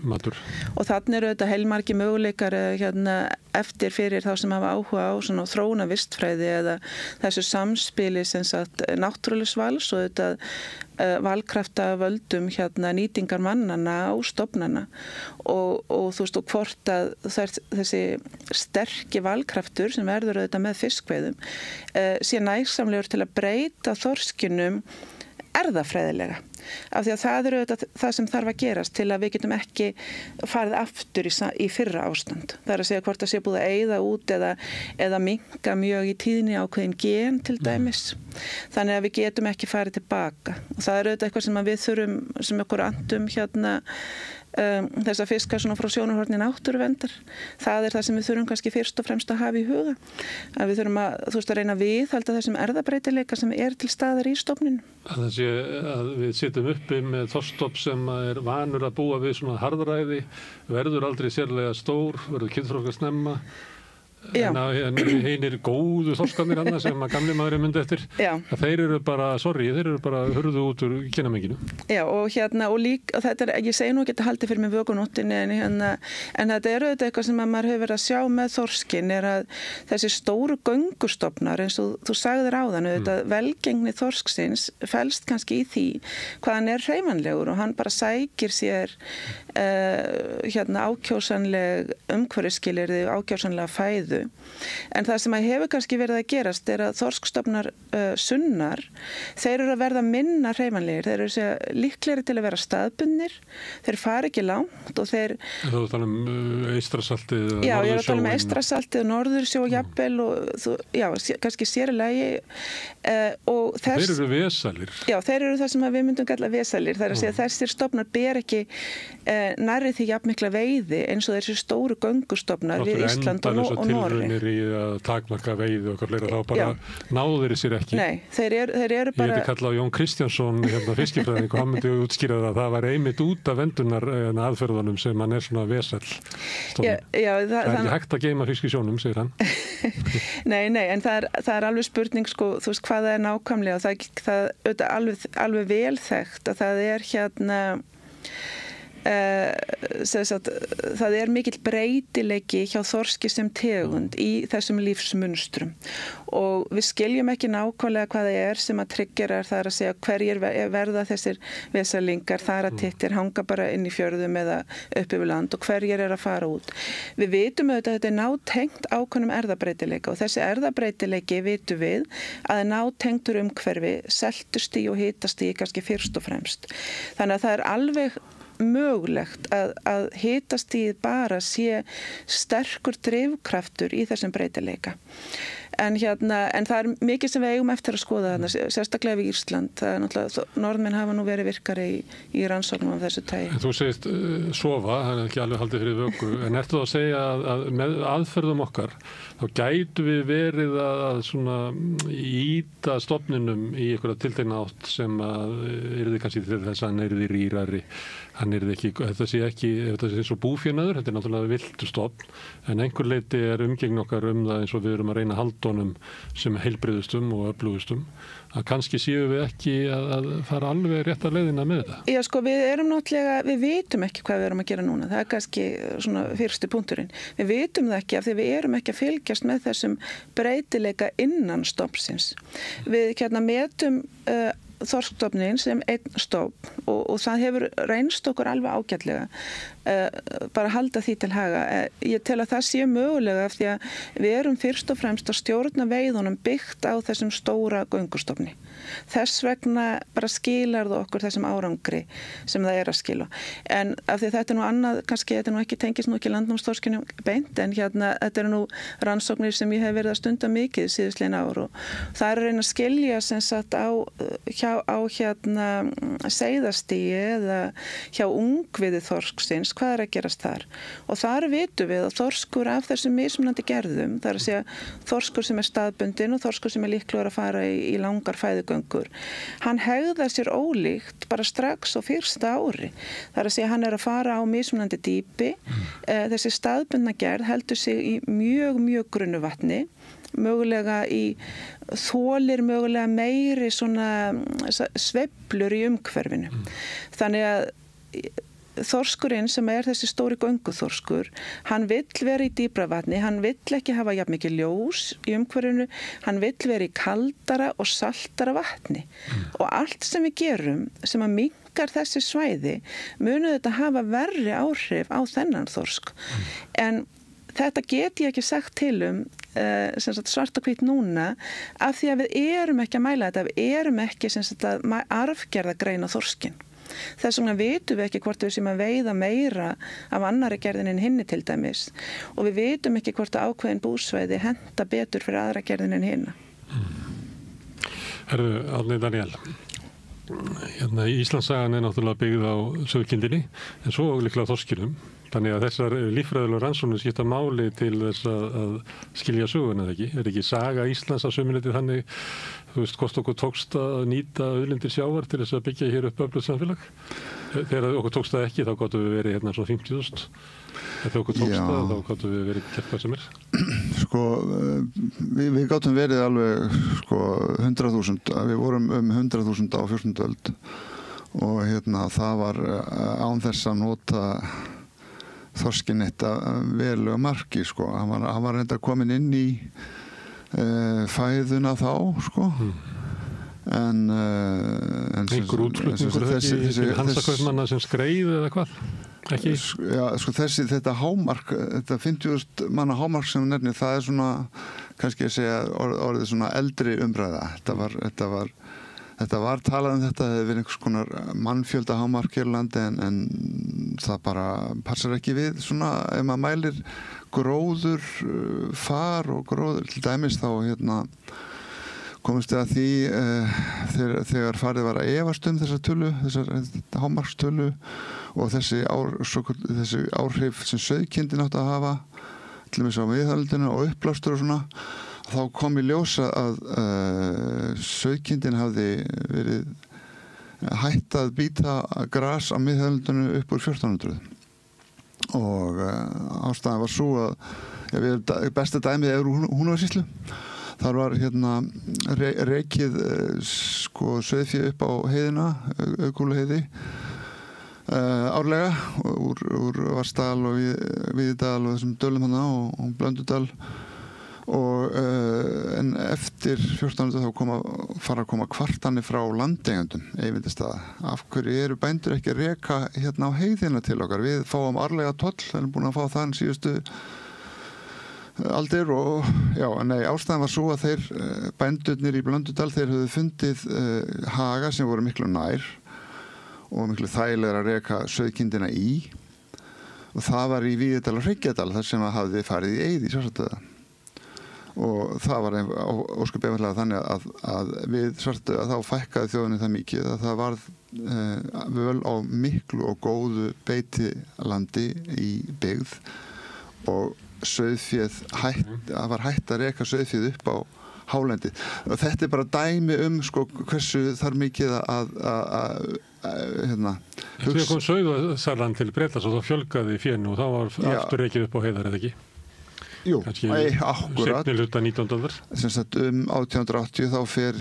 matur. Og þannig eru þetta heilmargi möguleikar eftir fyrir þá sem hafa áhuga á svona þróuna vistfræði eða þessu samspili sem sagt náttúrulegs vals og þetta valkrafta völdum nýtingar mannana á stofnana og þú veist og hvort að þessi sterki valkraftur sem verður auðvitað með fiskveiðum sé nægsamlegur til að breyta þorskinum erðafræðilega. Af því að það auðvitað það sem þarf að gerast til að við getum ekki farið aftur í fyrra ástand. Það að segja hvort það sé búið að eyða út eða minnka mjög í tíðni ákveðin gen til dæmis. Þannig að við getum ekki farið tilbaka. Og það auðvitað eitthvað sem við þurfum, sem okkur andum þessa fiska svona frá sjónarhorni náttúruverndar. Það það sem við þurfum kannski fyrst og fremst að hafa í huga. Að við þurfum að reyna að viðhalda þessum erðabreytileika sem til staðar í stofninu. Að við sitjum uppi með þorskstofn sem er vanur að búa við svona harðræði, verður aldrei sérlega stór, verður kynþroska snemma. En einir góðu þorskarnir annars sem að gamli maðurinn myndi eftir að þeir eru bara hurðu út úr kynamenginu. Já og líka þetta ég segi nú ekki að haldi fyrir mig vökunóttinni en þetta auðvitað eitthvað sem að maður hefur verið að sjá með þorskin að þessi stóru göngustofnar eins og þú sagðir áðan auðvitað velgengni þorsksins felst kannski í því hvað hann hreyfanlegur og hann bara sækir sér ákjósanleg umhverfisskilyrði ákjósanlega fæðu. En það sem hefur kannski verið að gerast að þorskstofnar sunnar, þeir eru að verða minna hreyfanlegir, þeir eru líklegri til að vera staðbundnir, þeir fara ekki langt og þeir... Þú tala Eystrasaltið Já, ég er að tala Eystrasaltið og Norðursjó jafnvel og kannski sér í lagi og þeir eru vesalir. Já, þeir eru það sem við myndum kalla vesalir, það að segja þessir stofnar ber ekki nærri því jafnmikla veiði eins og þessi stóru göngustofnar við Ísland og Noreg. Tilraunir í að takmarka veiði og fleira, þá bara náðu þeir sér ekki. Nei, þeir eru bara... Ég heiti kallað Jón Kristjánsson, fiskifræðing og hann myndi útskýra það var einmitt út af vendunar aðferðunum sem hann svona vesel. Það er ekki hægt að geyma fisk í sjónum, segir hann. Nei, en það er alveg spurning sko, þú veist hvað það er nákvæmlega og það er alveg vel þekkt að það er það er mikill breytileiki hjá þorski sem tegund í þessum lífsmunstrum og við skiljum ekki nákvæmlega hvað það er sem að tryggjar það að segja hverjir verða þessir vesalingar þar að tittir hanga bara inn í fjörðum eða upp yfir land og hverjir að fara út. Við vitum auðvitað að þetta er nátengt ákveðnum erðabreytileika og þessi erðabreytileiki vitum við að er nátengtur umhverfi, seltustig og hitastig kannski fyrst og fremst. Þannig að það er alveg mögulegt að hitastigið bara sé sterkur drifkraftur í þessum breytileika. En það er mikið sem við eigum eftir að skoða þarna, sérstaklega við Ísland. Það er náttúrulega, Norðmenn hafa nú verið virkari í rannsóknum af þessu tagi. En þú segist sofa, það er ekki alveg haldið fyrir vöku, en ertu þá að segja að með aðferðum okkar, þá gætu við verið að svona íta stofninum í einhverja tiltekna átt sem að yrði kannski til þess að hann yrði rýrari, hann yrði ekki, þetta sé svo búfénaður, þetta er náttúrulega viltur stofn, en einhver leiti er umgengn okkar það eins og við erum að reyna að halda honum sem heilbrigðustum og öflugustum, að kannski séum við ekki að fara alveg rétta leiðina með þetta. Já, sko, við vitum ekki hvað við erum að gera núna, það er kannski svona fyrsti punkturinn. Við vitum það ekki af því við erum ekki að fylgjast með þessum breytileika innan stofnsins. Við metum þorskstofnin sem einn stofn og það hefur reynst okkur alveg ágætlega bara halda því til haga. Ég tel að það sé mögulega af því að við erum fyrst og fremst að stjórna veiðunum byggt á þessum stóra göngustofni. Þess vegna bara skilar það okkur þessum árangri sem það er að skila. En af því þetta er nú annað, kannski þetta nú ekki tengist nú ekki landnámsþorskinu beint en þetta er nú rannsóknir sem ég hef verið að stunda mikið síðustliðin ár og það er að reyna að skilja sem sagt á seiðastigi eða hjá ungviði þorsksins, hvað er að gerast þar? Og þar vitum við að þorskur af þessum mismunandi gerðum, það er að segja þorskur sem er staðbundin og þorskur sem er líklegur að fara í langar fæðugöngur, hann hegðar sér ólíkt bara strax á fyrsta ári. Það er að segja hann er að fara á mismunandi dýpi, þessi staðbundna gerð heldur sig í mjög grunnu vatni, mögulega þolir mögulega meiri svona sveiflur í umhverfinu. Þannig að þorskurinn sem þessi stóri gönguþorskur, hann vill vera í dýpra vatni, hann vill ekki hafa jafn mikið ljós í umhverfinu, hann vill vera í kaldara og saltara vatni. Og allt sem við gerum sem að minnkar þessi svæði munu þetta hafa verri áhrif á þennan þorsk. En þetta get ég ekki sagt til svart og hvítt núna af því að við erum ekki að mæla þetta, við erum ekki að arfgerða greina þorskinn. Þess vegna vitum við ekki hvort við séum að veiða meira af annari gerðin en hinni til dæmis og við vitum ekki hvort að ákveðin búsvæði henta betur fyrir aðra gerðin en hinna. Herðu, Árni Daniel, Íslandssagan náttúrulega byggð á sauðkindinni en svo líklega þorskinum. Þannig að þessar líffræðilegu rannsóknir skipta máli til þess að skilja söguna, eða ekki? Ekki saga Íslands að sömuleyti þannig, hvort okkur tókst að nýta auðlindir sjávar til þess að byggja hér upp öflugt samfélag? Þegar okkur tókst það ekki, þá gáttum við verið hérna svo 50.000. Þegar okkur tókst það, þá gáttum við verið gert hvað sem er. Við gáttum verið alveg 100.000, við vorum 100.000 á 14. öld og það var án þess að nota þorskinn eitt að verulega marki, hann var reynda komin inn í fæðuna þá, en einhver útflutningur þessi hansakaupmanna sem skreið eða hvað? Ekki? Já, þetta hámark, þetta 50.000 manna hámark sem nefnir, það svona kannski að segja orðið svona eldri umræða, Þetta var talað þetta hefði verið einhvers konar mannfjölda hámark hér á landi en það bara passar ekki við svona ef maður mælir gróður, far og gróður til dæmis þá komist við að því þegar farið var að efast þessa tölu, þessar hámarkstölu og þessi áhrif sem sauðkindin átti að hafa til dæmis á miðhaldinu og uppblástur og svona þá kom í ljós að sauðkindin hafði verið hætt að býta gras á miðhöldinu upp úr 1400 og ástæðan var svo að besta dæmið Húnavatnssýslu. Þar var rekið sauðfé upp á heiðina, Augúluheiði árlega úr Vatnsdal og Víðidal og þessum dölum hana og Blöndudal en eftir 1400 þá fara að koma kvartanir frá landeigendum Eyvindastaða. Af hverju eru bændur ekki að reka á heiðina til okkar? Við fáum árlega toll, við erum búin að fá það síðustu aldir og ástæðan var svo að þeir bændurnir í Blöndudal, þeir höfðu fundið haga sem voru miklu nær og miklu þægilegar að reka sauðkindina í og það var í Víðidal og Hryggjadal þar sem að hafði farið í eyði í Svartadauða. Og það var ósköp einfaldlega þannig að við Svartadauða þá fækkaði þjóðinni það mikið að það varð völ á miklu og góðu beitilandi í byggð og sauðféð var hætt að reka sauðféð upp á hálendi. Og þetta bara dæmi hversu þarf mikið Þegar kom sauðasalan til Bretlands og þá fjölgaði fénu og þá var aftur rekið upp á heiðar eða ekki? Jú, akkurat. Seinni hluta 19. aldar. 1880 þá fer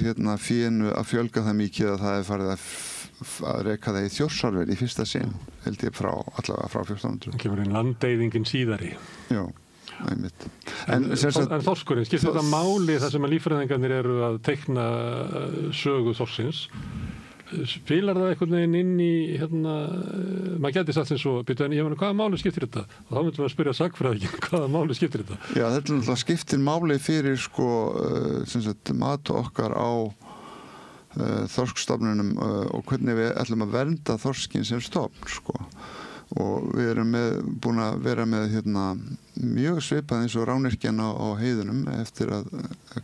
fénu að fjölga það mikið að það farið að reka það í Þjórsárver í fyrsta sinn, held ég allavega frá 1400. Það kemur inn landeyðingin síðari. Já, einmitt. En þorskurinn, skiptir þetta máli þar sem að líffræðingarnir eru að teikna sögu þorsins? Spilar það einhvern veginn inn í maður gæti sagt sem svo hvaða máli skiptir þetta? Og þá myndum við að spyrja sagfræðinginn hvaða máli skiptir þetta? Já, þetta náttúrulega skiptir máli fyrir mat okkar á þorskstofnunum og hvernig við ætlum að vernda þorskinn sem stofn og við erum búin að vera með mjög svipað eins og rányrkjan á heiðunum eftir að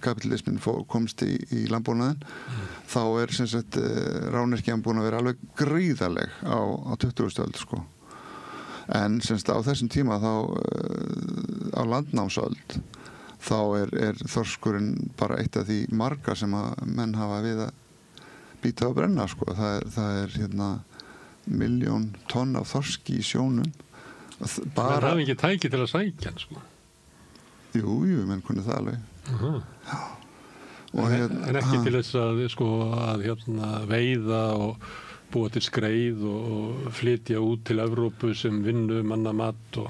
kapitalismin komst í landbúnaðinn þá rányrkjan búin að vera alveg gríðarleg á 20. öld en á þessum tíma þá á landnámsöld þá er þorskurinn bara eitt af því marga sem að menn hafa við að býta og brenna það er 1 milljón tonn af þorski í sjónum bara það er ekki tæki til að sækja Jú, menn kunni það alveg en ekki til þess að veiða búa til skreið og flytja út til Evrópu sem vinnu manna mat og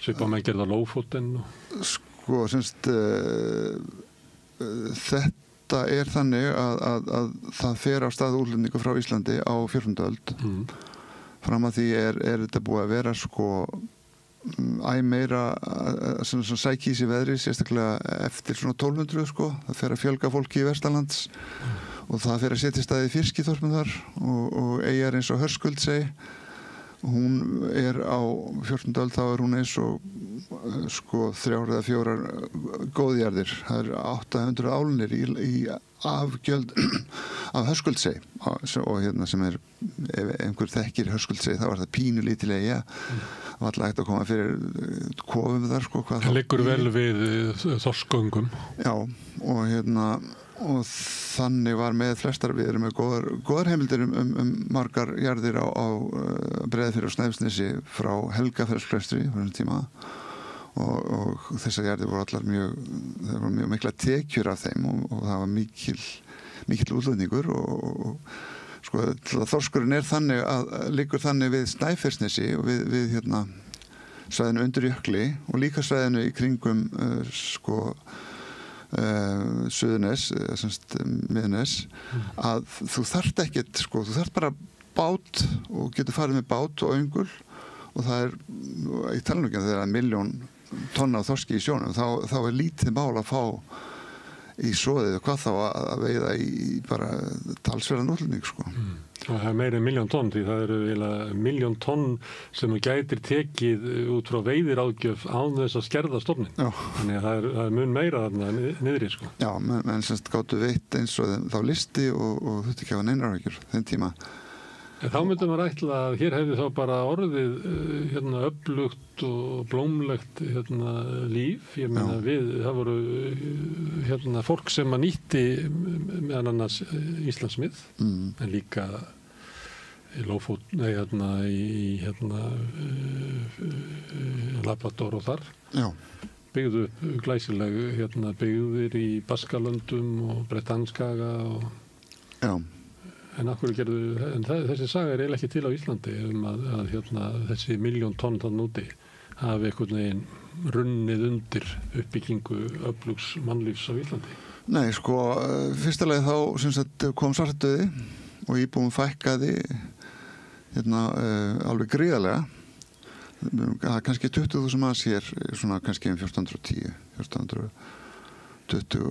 svipa menn gerða Lófoten. Sko, þetta þannig að það fer á stað útlendingu frá Íslandi á 14. öld. Fram að því er þetta búið að vera sko meira sækís í veðri, sérstaklega eftir svona 1200 sko. Það fer að fjölga fólki í Vestanlands og það fer að setja staði í fiskiþorpum þar og eyjar eins og Hörskuldsey. Hún á 14. öld, þá hún eins og sko 3 eða 4 góðjarðir. Það 800 álnir í afgjöld af Hörskuldsey og sem ef einhver þekkir Hörskuldsey þá var það pínu lítil eyja. Það var alltaf hægt að koma fyrir kofum þar sko. Það liggur vel við þorskgöngum. Já, og þannig var með flestar, við erum með góðar heimildir margar jarðir á Breiðafirði og Snæfellsnesi frá Helgafellsklaustri á þessum tíma og þessar jarðir voru allar mjög mikla tekjur af þeim og það var mikill útlendingur og sko þorskurinn þannig liggur þannig við Snæfellsnesi og við svæðinu undir jökli og líka svæðinu í kringum sko Suðurnes, Miðnes, að þú þarft ekkert, sko, þú þarft bara bát og getur farið með bát og öngul og það ég tala nú ekki að það 1 milljón tonna af þorski í sjónum, þá lítið mál að fá í soðið og hvað þá að veiða í bara talsverðan útlending, sko. Og það meira en 1 milljón tonn, því það eru 1 milljón tonn sem þú gætir tekið út frá veiðiráðgjöf án þess að skerða stofnin. Þannig að það er mun meira þarna niðri, sko. Já, menn semst gátu veitt eins og þá listi og þurfti ekki að hafa neinar áhyggjur þenn tíma. En þá myndum maður ætla að hér hefði þá bara orðið öflugt og blómlegt líf. Ég meina það voru fólk sem að nýtti meðan annars Íslandsmið, en líka í Lófoten, í Labrador og þar. Já. Byggðu upp glæsileg byggðir í Baskalöndum og Bretanskaga og já. En þessi saga er eiginlega ekki til á Íslandi að þessi 1 milljón tonn þann úti hafi einhvern veginn runnið undir uppbyggingu öflugs mannlífs á Íslandi. Nei, sko, fyrsta lagi þá kom svartdauði og íbúum fækkaði alveg gríðarlega. Það kannski 20.000 manns hér, svona kannski 1410, 1420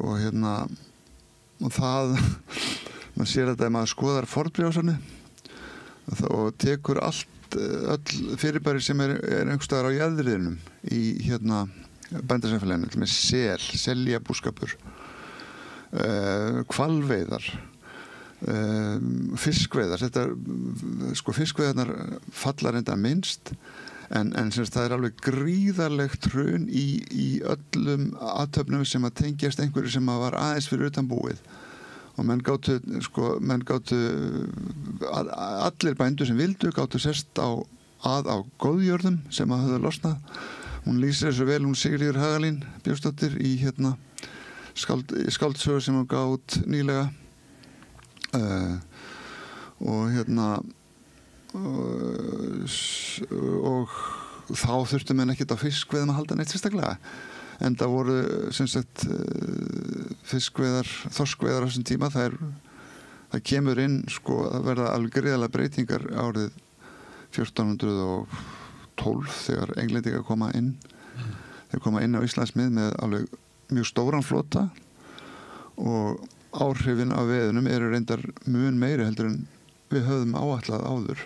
og það maður sér þetta ef maður skoðar fornbréfasafnið og tekur öll fyrirbæri sem er einhvers staðar á jaðrinum í bændasamfélaginu, með seljabúskapur, hvalveiðar, fiskveiðar. Fiskveiðarnar falla reynda minnst en það er alveg gríðarlegt hrun í öllum athöfnum sem að tengjast einhverju sem að var aðeins fyrir utan búið. Og menn gátu allir bændur sem vildu gátu sest á góðjörðum sem að höfðu losnað. Hún lýsir þessu vel, hún Sigríður Hagalín Björnsdóttir í skáldsögu sem hún gaf út nýlega og þá þurftu menn ekkert á fiskveiðum að halda neitt sérstaklega. En það voru fiskveiðar, þorskveiðar á þessum tíma, það kemur inn, sko, það verða alveg gríðarlega breytingar árið 1412 þegar Englendingar koma inn. Þeir koma inn á Íslandsmið með alveg mjög stóran flota og áhrifin af veiðunum eru reyndar mun meiri heldur en við höfðum áætlað áður.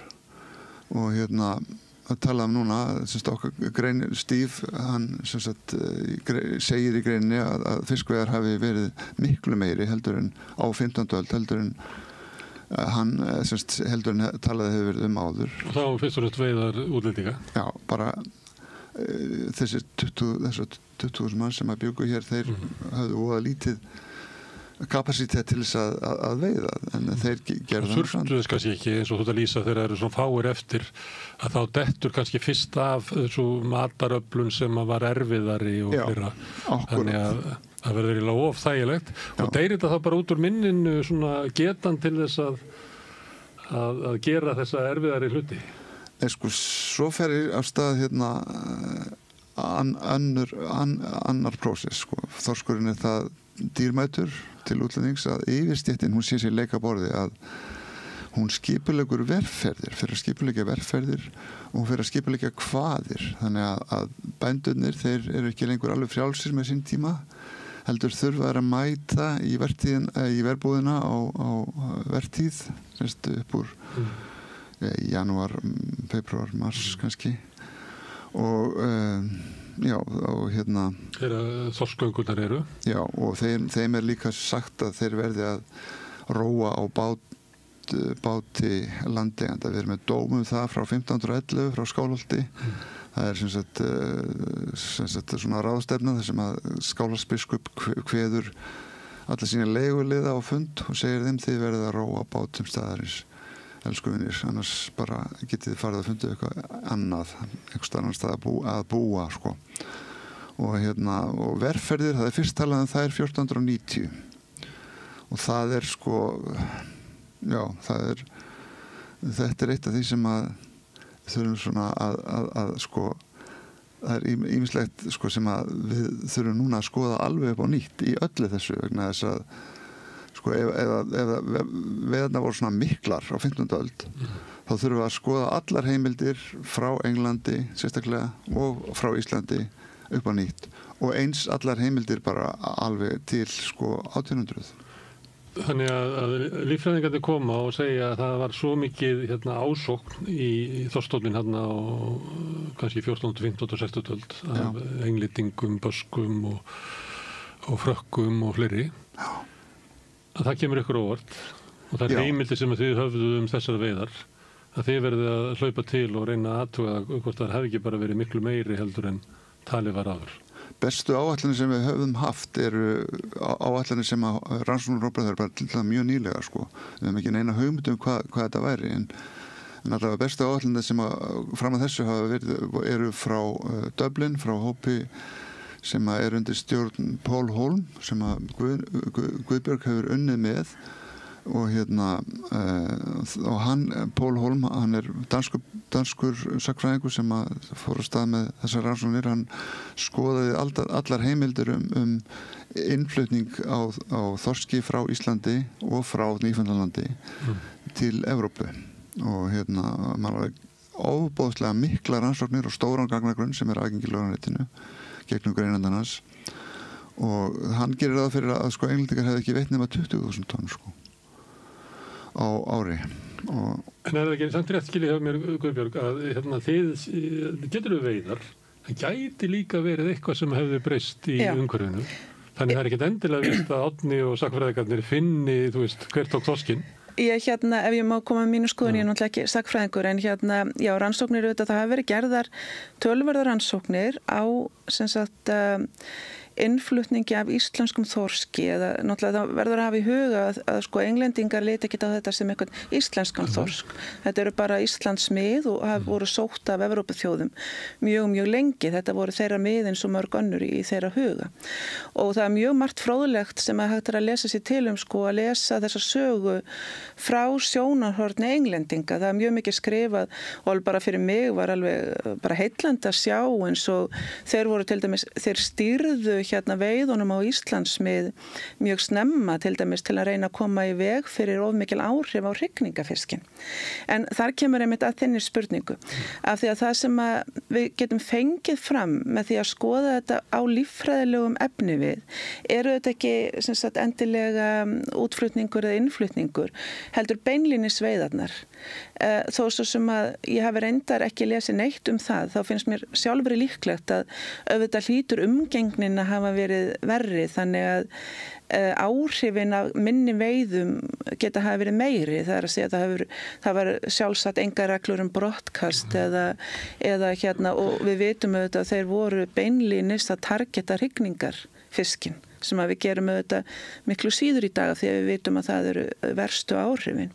Og að tala núna, okkar Steve, hann segir í greininni að fiskveiðar hafi verið miklu meiri heldur en á 15. öld heldur en hann talaði hefur verið áður. Og þá fyrst og næst veiðar útlendinga? Já, bara þessir 20.000 mann sem að bjuggu hér, þeir höfðu voða lítið kapasitet til þess að veiða en þeir gerðu það þurftu þess kannski ekki eins og þú lýsa þegar það eru svona fáir eftir að þá dettur kannski fyrst af þessu mataröflun sem var erfiðari og fleira þannig að það verður eiginlega of þægilegt og deyrir þetta þá bara út úr minninu svona getan til þess að gera þessa erfiðari hluti? Nei, sko, svo fer ég af stað hérna annar prósess, sko. Þorskurinn það dýrmætur til útlendings að yfirstéttin, hún sé sér leika borði að hún skipulegur verferðir, fyrir að skipulegja verferðir og hún fyrir að skipulegja kvaðir. Þannig að bændurnir, þeir eru ekki lengur alveg frjálsir með sín tíma, heldur þurfa að mæta í verbúðina á vertíð, upp úr janúar, februar, mars kannski. Og hérna þegar þorskgöngunar eru. Já, og þeim líka sagt að þeir verði að róa á báti landeiganda. Við erum með dómum það frá 1511 frá Skálholti. Það sem sagt svona ráðstefna þar sem að Skálholtsbiskup kveður alla sína leiguliða á fund og segir þeim þið verðið að róa á bátum staðarins. Elsku vinir, annars bara getið þið farið að funda eitthvað annað, einhvers annan stað að búa, sko. Og verferðir, það fyrst talað það 1490 og það sko, já, þetta eitt af því sem að þurfum svona að sko, það ýmislegt sko sem að við þurfum núna að skoða alveg upp á nýtt í öllu þessu vegna þess að sko, ef veiðarnar voru svona miklar á 15. öld, þá þurfum við að skoða allar heimildir frá Englandi sérstaklega og frá Íslandi upp á nýtt og eins allar heimildir bara alveg til sko 1800. Þannig að líffræðingarnir koma og segja að það var svo mikið ásókn í þorskstofninn á kannski 14., 15. og 16. öld af englendingum, böskum og frökkum og fleiri. Já. Að það kemur ykkur óvart og það heimildir sem þið höfðu þessar veiðar að þið verðið að hlaupa til og reyna að athuga hvort það hefði ekki bara verið miklu meiri heldur en talið var áður. Bestu áætlanir sem við höfum haft eru áætlanir sem að rannsóknarhópar þær bara til það mjög nýlega, sko. Við höfum ekki neina hugmynd hvað þetta væri en allavega bestu áætlanir sem að fram að þessu hafa verið eru frá Dublin, frá hópi sem er undir stjórn Paul Holm sem að Guðbjörg hefur unnið með og og hann, Paul Holm, hann er danskur sagnfræðingur sem að fór á stað með þessar rannsóknir. Hann skoðaði allar heimildir innflutning á þorski frá Íslandi og frá Nýfundnalandi til Evrópu og maður var ofboðslega mikla rannsóknir og stóran gagnagrunn sem er aðgengilegur á netinu gegnum greinandannars og hann gerir það fyrir að sko englendingar hefði ekki veitt nema 20.000 tonn sko á ári. En er það ekki samt rétt skilið hjá mér, Guðbjörg, að þið getur við veiðar, það gæti líka verið eitthvað sem hefði breyst í umhverfinu. Þannig það er ekkert endilega víst að Árni og sakfræðingarnir finni, þú veist, hver tók þorskinn. Ef ég má koma með mínu skoðun, ég er náttúrulega ekki sakfræðingur, en rannsóknir auðvitað, það hafa verið gerðar töluverðar rannsóknir á sem sagt innflutningi af íslenskum þorski eða náttúrulega það verður að hafa í huga að sko englendingar liti ekki á þetta sem einhvern íslenskan þorsk. Þetta eru bara Íslands mið og hafa voru sótt af Evrópuþjóðum mjög lengi. Þetta voru þeirra mið eins og mörg önnur í þeirra huga. Og það er mjög margt fróðlegt sem að hægt að lesa sér til sko að lesa þessa sögu frá sjónarhorni englendinga. Það er mjög mikið skrifað og bara fyrir mig var alveg bara heillandi að sjá eins og þeir voru til dæmis, þeir stýrðu veiðunum á Íslandsmið mjög snemma til dæmis til að reyna að koma í veg fyrir of mikil áhrif á hrygningafiskinn. En þar kemur einmitt að þinni spurningu. Af því að það sem að við getum fengið fram með því að skoða þetta á líffræðilegum efni eru þetta ekki sem sagt, endilega útflutningur eða innflutningur, heldur beinlínis veiðarnar. Þó svo sem að ég hafi reyndar ekki lesið neitt það, þá finnst mér sjálfri líklegt að auðvitað hlýtur umgengnin að hafa verið verri, þannig að áhrifin af minni veiðum geta hafa verið meiri. Það er að segja að það var sjálfsagt engar reglur brottkast eða og við vitum auðvitað að þeir voru beinlínis að targeta hrygningarfiskinn sem að við gerum auðvitað miklu síður í dag því að við vitum að það eru verstu áhrifin.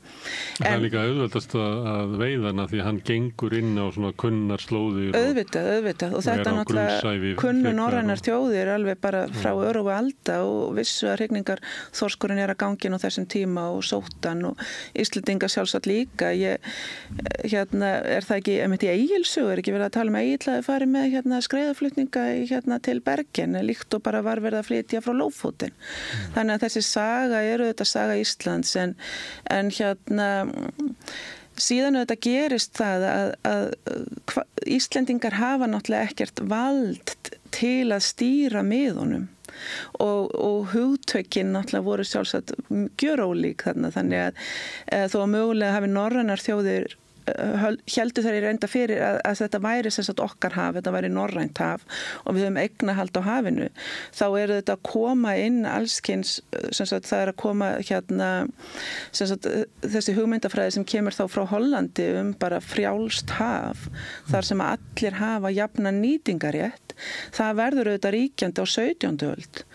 Það er líka auðveldast að veiðana því að hann gengur inn á svona kunnar slóðir. Auðvitað og þetta náttúrulega kunnu norrænar þjóðir alveg bara frá örófu alda og vissu að hrygningar þorskurinn að gangin á þessum tíma og sóttan og Íslendingar sjálfsagt líka. Er það ekki, í Egilssögu ekki verið að tala Egill að fari með skreiðaflutninga til Bergen líkt og bara var verið að flytja frá Lófótinn. Þannig að þessi saga þetta saga Íslands en síðan þetta gerist það að Íslendingar hafa náttúrulega ekkert vald til að stýra miðunum og hugtökin náttúrulega voru sjálfsagt gjörólík þannig að þó að mögulega hafi norrænar þjóðir héldu þeir reynda fyrir að þetta væri sem sagt okkar haf, þetta væri norrænt haf og við höfum eignarhald á hafinu, þá þetta að koma inn allskins, sem sagt það að koma sem sagt þessi hugmyndafræði sem kemur þá frá Hollandi bara frjálst haf, þar sem allir hafa jafna nýtingarétt, það verður auðvitað ríkjandi á 17. öld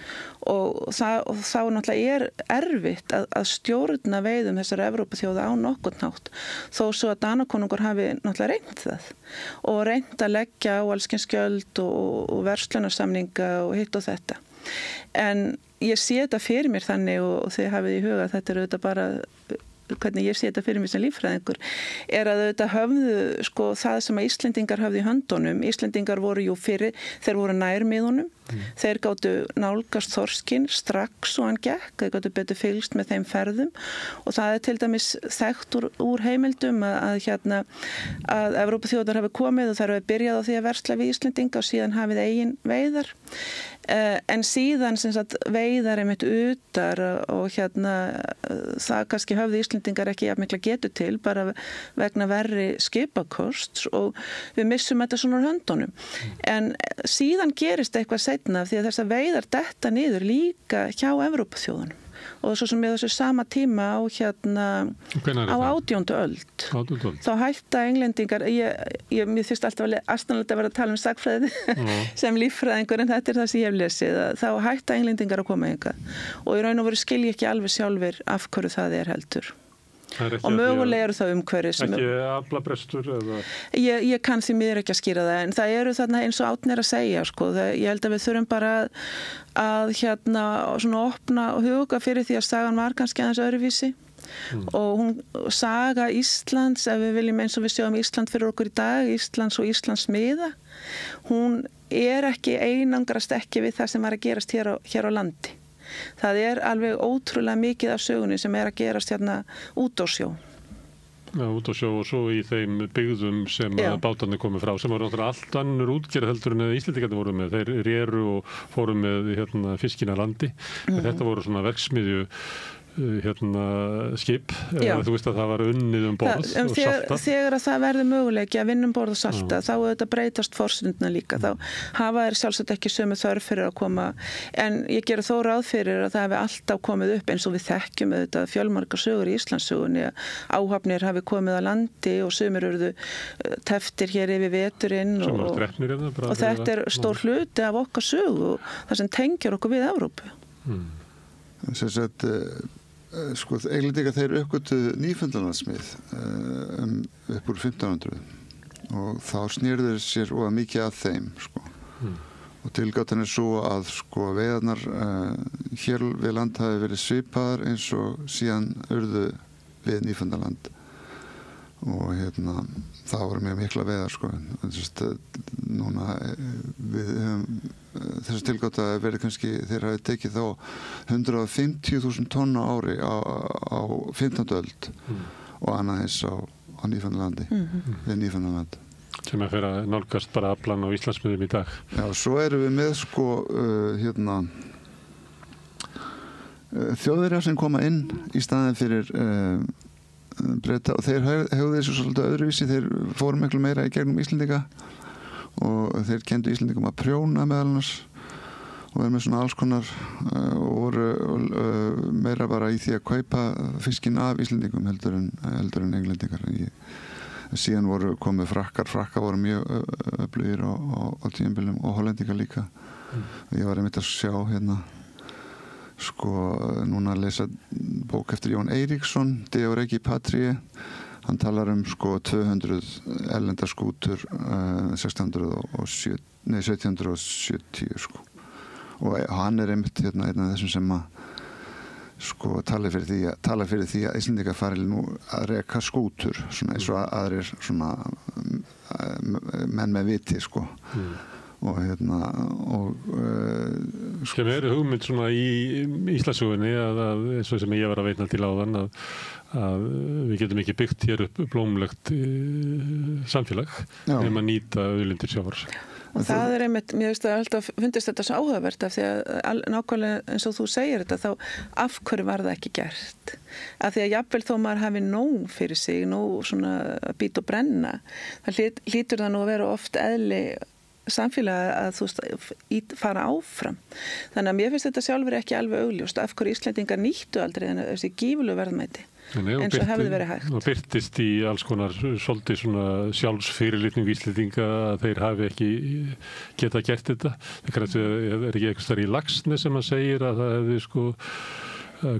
og þá náttúrulega erfitt að stjórna veiðum þessara Evrópuþjóða á nokkurn hátt þó svo að Danakonungur hafi náttúrulega reynt það og reynt að leggja á allskins gjöld og verslunarsamninga og hitt og þetta. En ég sé þetta fyrir mér þannig og þið hafið í huga þetta auðvitað bara hvernig ég sé þetta fyrir mig sem líffræðingur að þetta höfðu það sem að Íslendingar höfðu í höndunum. Íslendingar voru fyrir, þeir voru nær miðunum, þeir gátu nálgast þorskinn strax og hann gekk, þeir gátu betur fylgst með þeim ferðum og það til dæmis þekkt úr heimildum að Evrópuþjóðar hafi komið og þær hafi byrjað á því að versla við Íslendinga og síðan hafið eigin veiðar. En síðan sem sagt veiðar einmitt utar og það kannski höfðu Íslendingar ekki jafn mikla getu til bara vegna verri skipakosts og við missum þetta svona úr höndunum. En síðan gerist eitthvað seinna því að þessar veiðar detta niður líka hjá Evrópuþjóðunum og svo sem við þessu sama tíma á 18. öld. Þá hætta englendingar, mér finnst alltaf aðstæðanlegt að vera að tala sagfræði sem líffræðingur en þetta það sem ég hef lesið, þá hætta englendingar að koma hingað og í raun og veru skilji ekki alveg sjálfir af hverju það heldur. Og mögulega eru það umhverfi sem ekki aflabrestur eða ég kann því miður ekki að skýra það en það eru þarna eins og Árni að segja ég held að við þurfum bara að svona opna og huga fyrir því að sagan var kannski aðeins öðruvísi og hún saga Íslands ef við viljum eins og við sjáum Ísland fyrir okkur í dag, Íslands og Íslands miða hún ekki einangrast ekki við það sem var að gerast hér á landi. Það alveg ótrúlega mikið af sögunni sem að gerast út á sjó. Já, út á sjó og svo í þeim byggðum sem að bátarnir komið frá sem voru náttúrulega allt annur útgerð heldur en Íslendingarnir voru með. Þeir reru og fóru með fiskina landi. Þetta voru svona verksmiðju skip, þú veist að það var unnið borð og salta. Þegar að það verður möguleiki að vinna borð og salta, þá þetta breytast forsenduna líka, þá hafa þeir sjálfsagt ekki sömu þörf fyrir að koma, en ég gera þó ráð fyrir að það hefði alltaf komið upp eins og við þekkjum auðvitað fjölmargar sögur í Íslandssögunni, áhafnir hafi komið að landi og sumir urðu teftir hér yfir veturinn og þetta stór hluti af okkar sögu, það sem tengir okkur við Evrópu. Englendingar þeir uppgötuðu Nýfundnalandsmið upp úr 1500 og þá snýrðu þeir sér og mikið að þeim og tilgátan svo að veiðarnar hér við land hafi verið svipaðar eins og síðan urðu við Nýfundnaland og það voru mjög mikla veiðar núna við höfum þessi tilgáta verið kannski þeir hafi tekið þá 150.000 tonn á ári á 15. öld og annað eins á Nýfundnalandi við Nýfundnaland sem að fyrir að nálgast bara aflan á Íslandsmiðum í dag. Já, svo erum við með Þjóðverjar sem koma inn í staðin fyrir Breta og þeir höfðu þessu svolítið öðruvísi, þeir fóru miklu meira í gegnum Íslendinga og þeir kendu Íslendingum að prjóna meðal annars og með svona alls konar og voru meira bara í því að kaupa fiskinn af Íslendingum heldur en englendingar. Síðan voru komið frakkar voru mjög öflugir á tímabilum og hollendingar líka. Ég var einmitt að sjá núna að lesa bók eftir Jón Eiríksson, De Regi Patrie. Hann talar 200 erlendar skútur 1770 og hann einmitt einn af þessum sem að tala fyrir því að Íslendingar fari nú að reka skútur svona eins og aðrir svona menn með viti og sem hugmynd svona í Íslandssögunni að eins og sem ég var að veitna til áðan að við getum ekki byggt hér upp blómlegt samfélag nema að nýta auðlindir sjávar. Og það einmitt, mér veist að alltaf fundist þetta svo áhugavert af því að nákvæmlega eins og þú segir þetta, þá af hverju var það ekki gert? Af því að jafnvel þó maður hafi nóg fyrir sig, nóg svona að bíta og brenna, það hlýtur það nú að vera oft eðli samfélagi að þú fara áfram. Þannig að mér finnst þetta sjálfur ekki alveg augljóst af hverju Íslendingar nýttu aldrei en þessi gífulegu verðmæti. Eins og hefði verið hægt. Og birtist í alls konar svolítið svona sjálfsfyrirlitningu Íslendinga að þeir hafi ekki geta gert þetta. Það er ekki eitthvað þar í Laxnes sem að segir að það hefði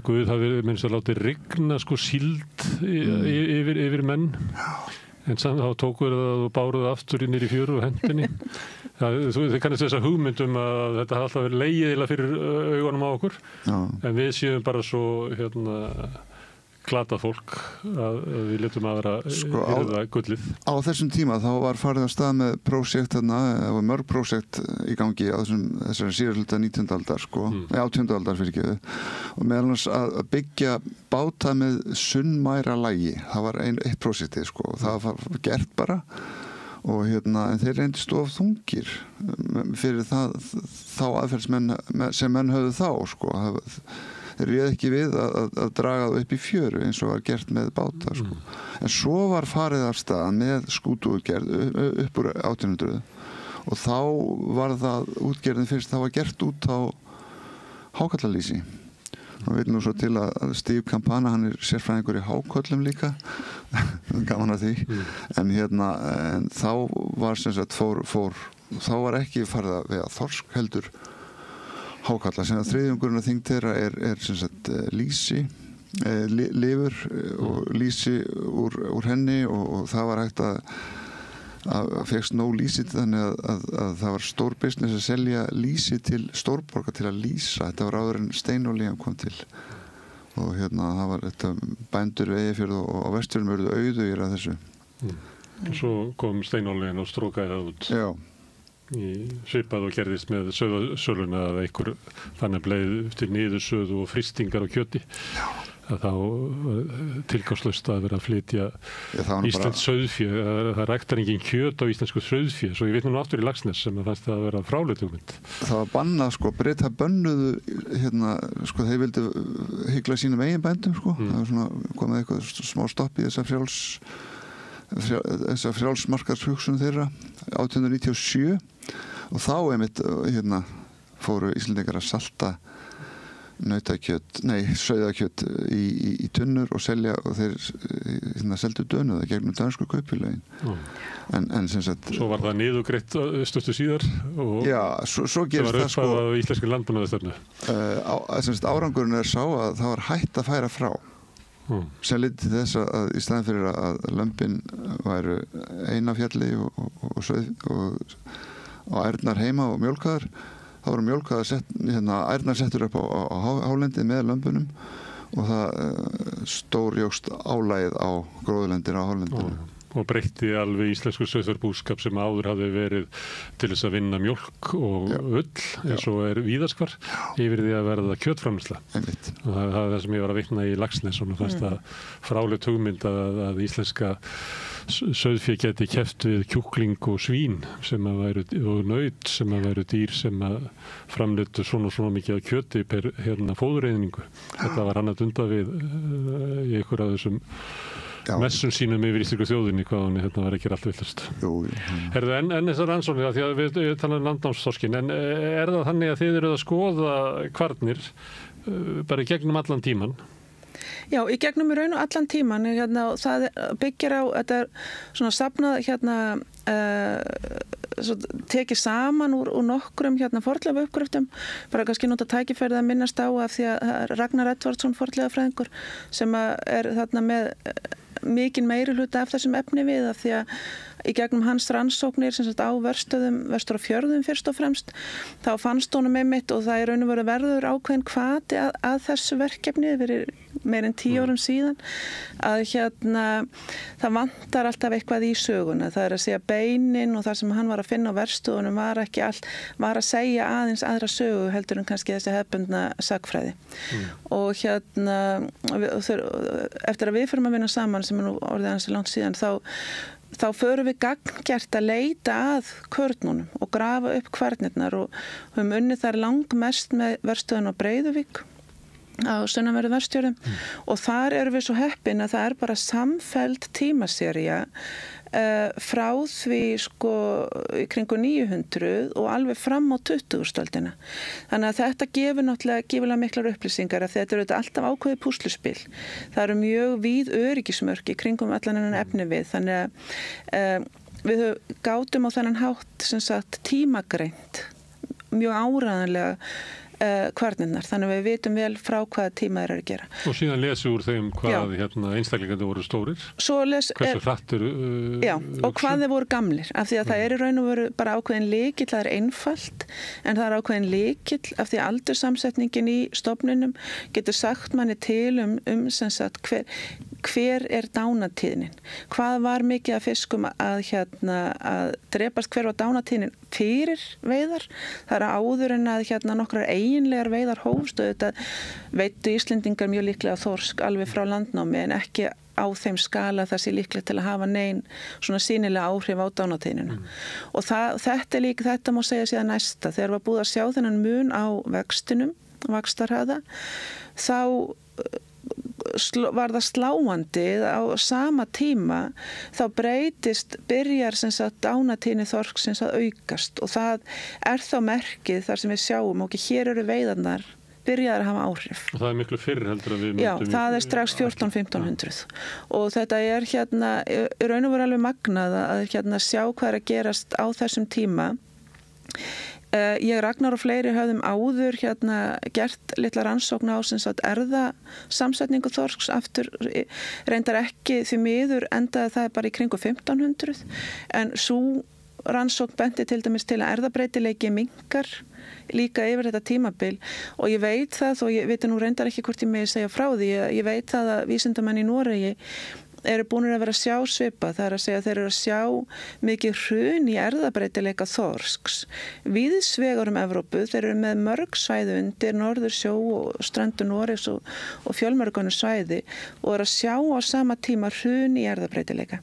Guð hafi minnst að láti rigna síld yfir menn. En samt þá tókuður það og báruðu aftur inn í fjöru og hendinni. Þið kannast þessa hugmyndum að þetta hafa alltaf verið leiðilega fyrir augunum á okkur. En við séum bara svo glata fólk að við letum aðra virða gullið. Á þessum tíma þá var farið af stað með prósjekt það var mörg prósjekt í gangi á þessari síðarhluta 19. aldar 18. aldar fyrirgefið og meðal annars að byggja báta með sunnmæralægi. Það var eitt prósjekti það var gert bara og en þeir reyndist of þungir fyrir þá aðferðsmenn sem menn höfðu þá þeir réð ekki við að draga það upp í fjöru eins og var gert með báta en svo var farið af stað með skútuútgerð upp úr 1800 og þá var það útgerðin fyrst það var gert út á hákallalýsi og við veitum nú svo til að Steve Campana hann sérfræðingur í háköllum líka gaman að því en þá var sem sagt þá var ekki farið að vega þorsk heldur hákalla sem að þriðjungurinn af þyngd þeirra er sem sagt lýsi lifur og lýsi úr henni og það var hægt að fegst nóg lýsi þannig að það var stór business að selja lýsi til stórborga til að lýsa þetta var áður en steinolían kom til og það var þetta bændur við Eyjafjörð og á Vestfjörðum urðu auðugir af þessu og svo kom steinolían og strókaði það út svipað og gerðist með söðasöluna að einhver þannig bleið til niðursöðu og frystingar á kjöti að þá tilgangslaust að vera að flytja íslenskt sauðfé það ræktar engin kjöt á íslensku sauðfé svo ég veit nú aftur í Laxnes sem að fannst að vera fráleiðhugmynd. Það var bannað Breta bönnuðu þeir vildu hygla sínum eigin bændum það var svona komið eitthvað smá stopp í þessa frjálsmarkaðshugsun þeirra 1897 og þá einmitt fóru Íslendingar að salta sauðakjöt í tunnur og selja og þeir seldu dönuða gegnum dansku kaupfélögin en sem sagt svo var það niðurgreitt stuttu síðar og svo gerist það var uppað á íslensku landbúnaðarstefnu árangurinn sá að það var hætt að færa frá sem liti til þess að í staðin fyrir að lömbin væru einafjalli og ærnar heima og mjólkaðar þá voru mjólkaðar ærnar settur upp á hálendið með lömbunum og það stórjókst álægið á gróðurlendir á hálendinu og breytti alveg íslensku sauðfjárbúskap sem áður hafði verið til þess að vinna mjólk og ull eins og víðaskvar yfir því að verða kjötframleiðsla og það er það sem ég var að vitna í Laxnes og fannst að fráleitt hugmynd að íslenska sauðfé geti keppt við kjúkling og svín sem að væru og naut sem að væru dýr sem að framleiddu svona og svona mikið af kjöti per fóðureyðningu þetta var hann að dunda við í einhver af þessum messum sínum yfir íslensku þjóðinni hvað hann var ekki allt villast. En þessar rannsóknir því að við talaðum landnámsþorskin en er það þannig að þið eruð að skoða kvarnir bara í gegnum allan tíman? Já, í gegnum í raun og allan tíman það byggir á þetta svona safnað tekið saman úr nokkrum fornleifa uppgröftum, bara kannski nota tækifærið að minnast á af því að Ragnar Edvardsson fornleifafræðingur sem er þarna með mikinn meiri hluta af þessum efni við af því að í gegnum hans rannsóknir sem sagt á verstöðum, vestur á fjörðum fyrst og fremst, þá fannst honum einmitt og það raun og veru verður ákveðin hvati að þessu verkefni fyrir meir en 10 árum síðan að það vantar alltaf eitthvað í söguna, það er að segja beinin og það sem hann var að finna á verstöðunum var ekki allt, var að segja aðeins aðra sögu heldur en kannski þessi hefðbundna sagfræði og eftir að við förum að vinna saman sem er nú orðið hans langt síðan þá förum við gagngert að leita að körnunum og grafa upp kvarnirnar og höfum unnið þar langmest með verstöðun á Breiðuvík á sunnanverðu Vestfjörðum og þar erum við svo heppin að það er bara samfelld tímaserja frá því í kringu 900 og alveg fram á 20. Þannig að þetta gefur náttúrulega gífurlega miklar upplýsingar af því að þetta eru alltaf ákveðið púsluspil. Það eru mjög víð öryggismörk í kringum allan þennan efni við þannig að við gátum á þennan hátt sem sagt tímagreint mjög áræðanlega kvarnirnar, þannig að við vitum vel frá hvaða tíma þeir eru að gera. Og síðan lesi úr þeim hvað einstaklingarnir voru stórir, hversu hratt eru og hvað þeir voru gamlir, af því að það er í raun og veru bara ákveðin lykill, það er einfalt en það er ákveðin lykill af því að aldursamsetningin í stofninum getur sagt manni til sem sagt hver er dánatíðnin, hvað var mikið af fiskum að drepast, hver var dánatíðnin fyrir veiðar, það er áður en að nokkrar eiginlegar veiðar hófst og þetta veittu Íslendingar mjög líklega þorsk alveg frá landnámi en ekki á þeim skala það sé líklegt til að hafa nein svona sýnilega áhrif á dánatíðnina og þetta má segja síðan næsta, þegar var búið að sjá þennan mun á vextinum, vaxtarhraða, þá var það sláandi á sama tíma þá byrjar sem sagt dánatíðni þorsksins að aukast og það er þá merkið þar sem við sjáum og hér eru veiðarnar byrjaðar að hafa áhrif. Og það er miklu fyrr heldur að við myndum. Já, það er strax 1400-1500 og þetta er raun og veru alveg magnað að sjá hvað er að gerast á þessum tíma. Ég, Ragnar og fleiri höfðum áður gert litla rannsókn á erfðasamsetningu þorsks aftur, reyndar ekki því miður endaði það bara í kringu 1500 en svo rannsókn benti til dæmis til að erfðabreytileiki minnkar líka yfir þetta tímabil og ég veit það og ég veit nú reyndar ekki hvort ég megi segja frá því, ég veit það að vísindamenn í Noregi eru búin að vera að sjá svipa, það er að segja að þeir eru að sjá mikið hrun í erfðabreytileika þorsks víðsvegar Evrópu, þeir eru með mörg svæði undir Norðursjó og strendur Noregs og fjölmörgunu svæði og eru að sjá á sama tíma hrun í erfðabreytileika.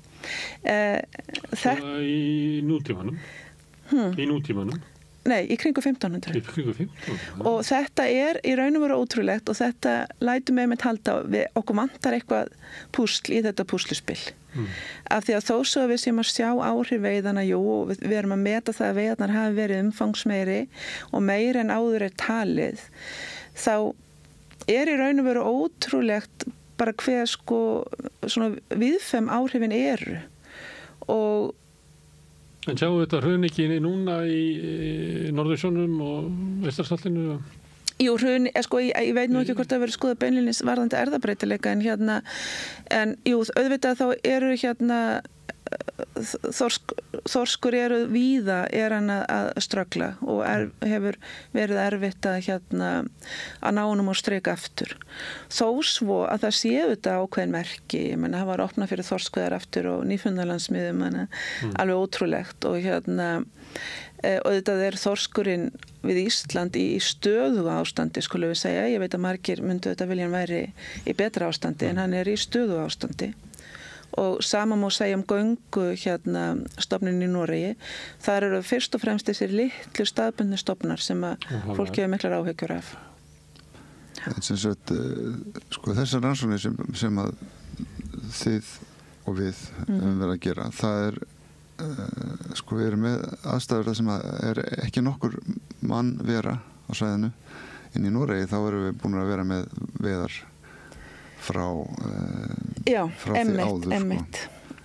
Í nútímanum? Í nútímanum? Nei, í kringu 1500. Í kringu 1500. Og þetta er í raun og veru ótrúlegt og þetta lætur mig með halda við okkur vantar eitthvað púsl í þetta púsluspill. Af því að þó svo við séum að sjá áhrif veiðana, og við erum að meta það að veiðarnar hafi verið umfangsmeiri og meiri en áður er talið, þá er í raun og veru ótrúlegt bara hver svona viðfem áhrifin eru og En sjáum við þetta hrun ekki núna í Norðursjónum og Eystrasaltinu? Jú, hrun, ég veit nú ekki hvort það verið skoða beinlínis varðandi erfðabreytileika en jú, auðvitað þá eru þorskur eru víða er hann að ströggla og hefur verið erfitt að ná honum á strik aftur. Þó svo að það séu þetta ákveðin merki, ég menna það var opnað fyrir þorskveiðar aftur og Nýfundalandsmiðum, alveg ótrúlegt og þetta er þorskurinn við Ísland í stöðuga ástandi, skulum við segja. Ég veit að margir myndu þetta vilja hann væri í betra ástandi en hann er í stöðuga ástandi. Og sama má segja göngu stofnin í Noregi. Það eru fyrst og fremst þessir litlu staðbundnu stofnar sem að fólk hefur miklar áhyggjur af. Þessar rannsóknir sem að þið og við höfum verið að gera, það er við erum með aðstæður þar sem er ekki nokkur mann vera á svæðinu. Inn í Noregi þá erum við búin að vera með veiðar frá því áður.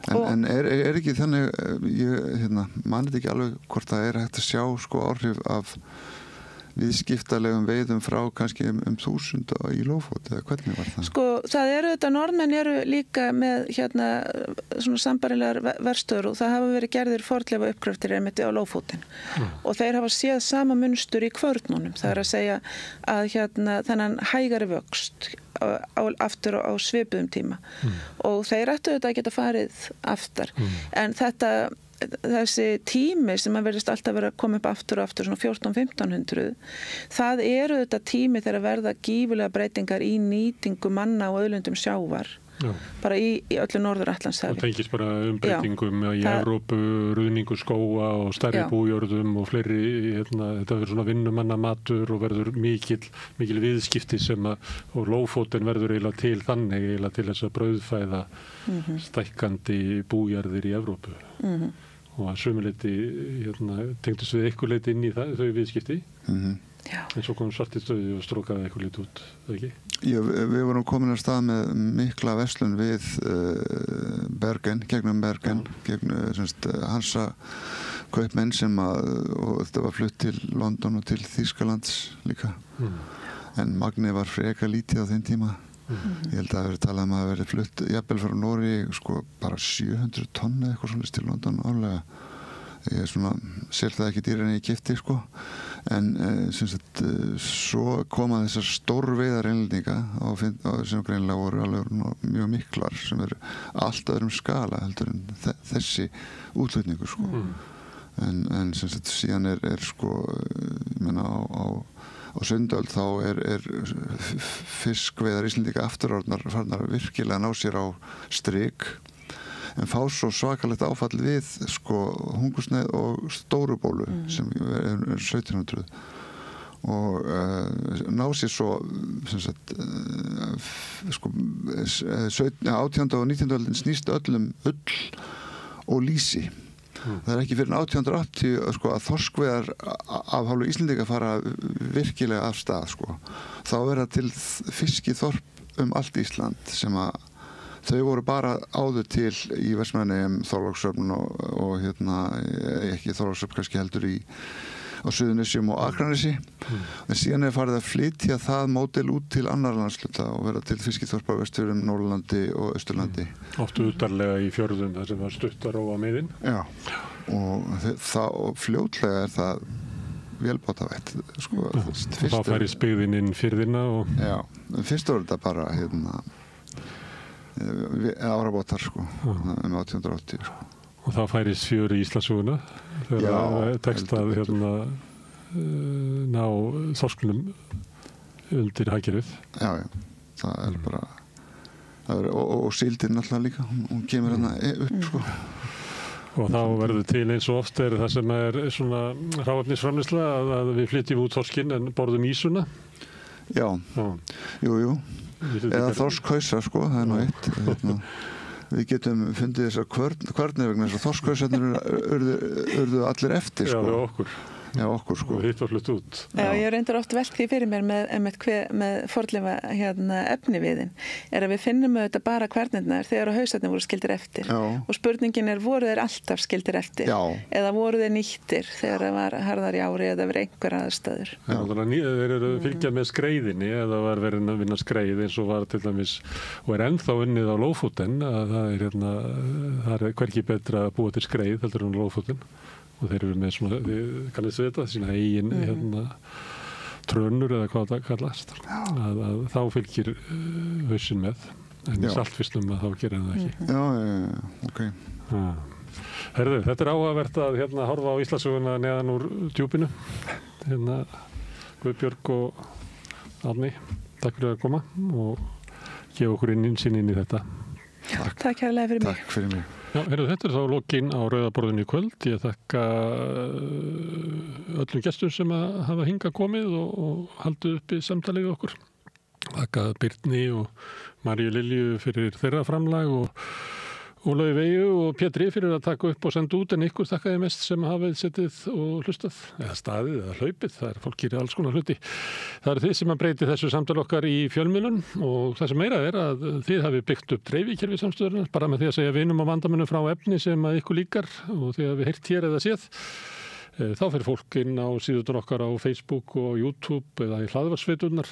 En er ekki þannig, ég mani þetta ekki alveg hvort það hægt að sjá sko áhrif af viðskiptalegum veiðum frá kannski 1000 í Lófót, eða hvernig var það? Sko, það þetta, Norðmenn eru líka með svona sambarilegar verstöður og það hafa verið gerðir fornleifa uppgröftir einmitt á Lófótinn og þeir hafa séð sama munstur í kvörnunum, það að segja að þennan hægari vöxt aftur á svipuðum tíma og þeir ættu þetta að geta farið aftar en þessi tími sem að verðist alltaf vera að koma upp aftur og aftur svona 1400-1500 það þetta tími þegar verða gífulega breytingar í nýtingu manna og auðlundum sjávar bara í öllu Norður-Atlantshafi og tengist bara breytingum í Evrópu, ruðningu skóga og stærri bújörðum og fleiri þetta verður svona vinnumanna matur og verður mikil viðskipti sem og Lófótinn verður eiginlega til þannig eiginlega til þess að brauðfæða stækkandi bújarðir í Evrópu og að sömuleyti tengdust við eitthvað leyti inn í þau viðskipti en svo kom Svartistöði og strókaði eitthvað leyti út, ekki? Já, við vorum komin að stað með mikla verslun við Bergen, gegnum Hansa kaupmenn sem og þetta var flutt til London og til Þýskalands líka en magnið var freka lítið á þeim tíma ég held að það verið talað að það verið flutt jafnvel frá Nóri sko bara 700 tonna eitthvað svona til London álega ég sér það ekki dýr en ég keypti sko en svo koma þessar stórveiðar einlendinga sem greinilega voru alveg mjög miklar sem allt öðrum skala heldur en þessi útflutningur sko en síðan sko ég meina á Sundöld þá fiskveiðar Íslendinga afturorðnar farnar virkilega ná sér á strik en fá svo svakalegt áfall við sko hungursneyð og stórubólu sem 1700 og ná sér svo sko 18. og 19. öldin snýst öllum ull og lýsi það ekki fyrir 1880 sko, að þorskveiðar af hálfu Íslendinga fara virkilega af stað sko. Þá verða til fiskiþorp allt Ísland sem að þau voru bara áður til í Vestmannaeyjum, Þorlákshöfn og ekki Þorlákshöfn kannski heldur á Suðurnesjum og Akranesi en síðan farið að flytja það módel út til annar landshluta og verða til fiskiþorpa á Vestfjörðum, Norðurlandi og Austurlandi Oft utarlega í fjörðum þar sem var stuttar á miðin Já, og fljótlega það vélbátavætt sko, og þá færist byggðin inn firðina Já, fyrst voru þetta bara árabátar sko, 1880 sko Og þá færist fjör í Íslandssöguna þegar tekst að ná þorskunum undir hagkerfið. Já, það bara og síldin náttúrulega líka, hún kemur upp sko. Og þá verður til eins og oft það sem svona hráefnisframleiðsla að við flytjum út þorskinn en borðum ísuna. Já, jú. Eða þorskhausar sko, það nú eitt. Við getum fundið þessar kvörnir vegna þess að þorskhausarnir urðu allir eftir sko. Já, okkur sko. Og hitt var flutt út. Já, ég reyndar oft velt því fyrir mér með fornleifa efniviðin að við finnum auðvitað bara kvernirnar þegar hausarnir voru skildir eftir og spurningin voru þeir alltaf skildir eftir eða voru þeir nýttir þegar það var harðar í ári eða verið einhver aðstæður. Já, þannig að þeir eru fylgjað með skreiðinni eða var verið að vinna skreið eins og var til dæmis og ennþá unnið á Lófótinn að það hvergi betra að búa til skreið heldur en Lófótinn og þeir eru með svona, þið kannist við þetta, sína eigin trönur eða hvað það kallast að þá fylgir hausinn með en í saltfislum að þá gerir það ekki. Já, ok. Herðu, þetta áhugavert að horfa á Íslandssöguna neðan úr djúpinu. Guðbjörg og Árni, takk fyrir að koma og gefa okkur innsýn inn í þetta. Takk kærlega fyrir mig. Takk fyrir mig. Já, þetta þá lokinn á Rauðaborðinu í kvöld. Ég þakka öllum gestum sem hafa hingað komið og haldið uppi samtalið okkur. Þakka Birni og Maríu Lilju fyrir þeirra framlag Ólafi Veigu og Pétri fyrir að taka upp og senda út, en ykkur þakkaði mest sem hafið setið og hlustað, eða staðið eða hlaupið, það er fólk gerir alls konar hluti. Það eru þið sem að breyti þessu samtal okkar í fjölmiðlun og það sem meira er að þið hafið byggt upp dreifikerfi samstöðurinnar bara með því að segja vinum og vandamönnum frá efni sem að ykkur líkar og því að við heyrt hér eða séð. Þá fyrir fólk inn á síðunar okkar á Facebook og YouTube eða í hlaðvarpsveiturnar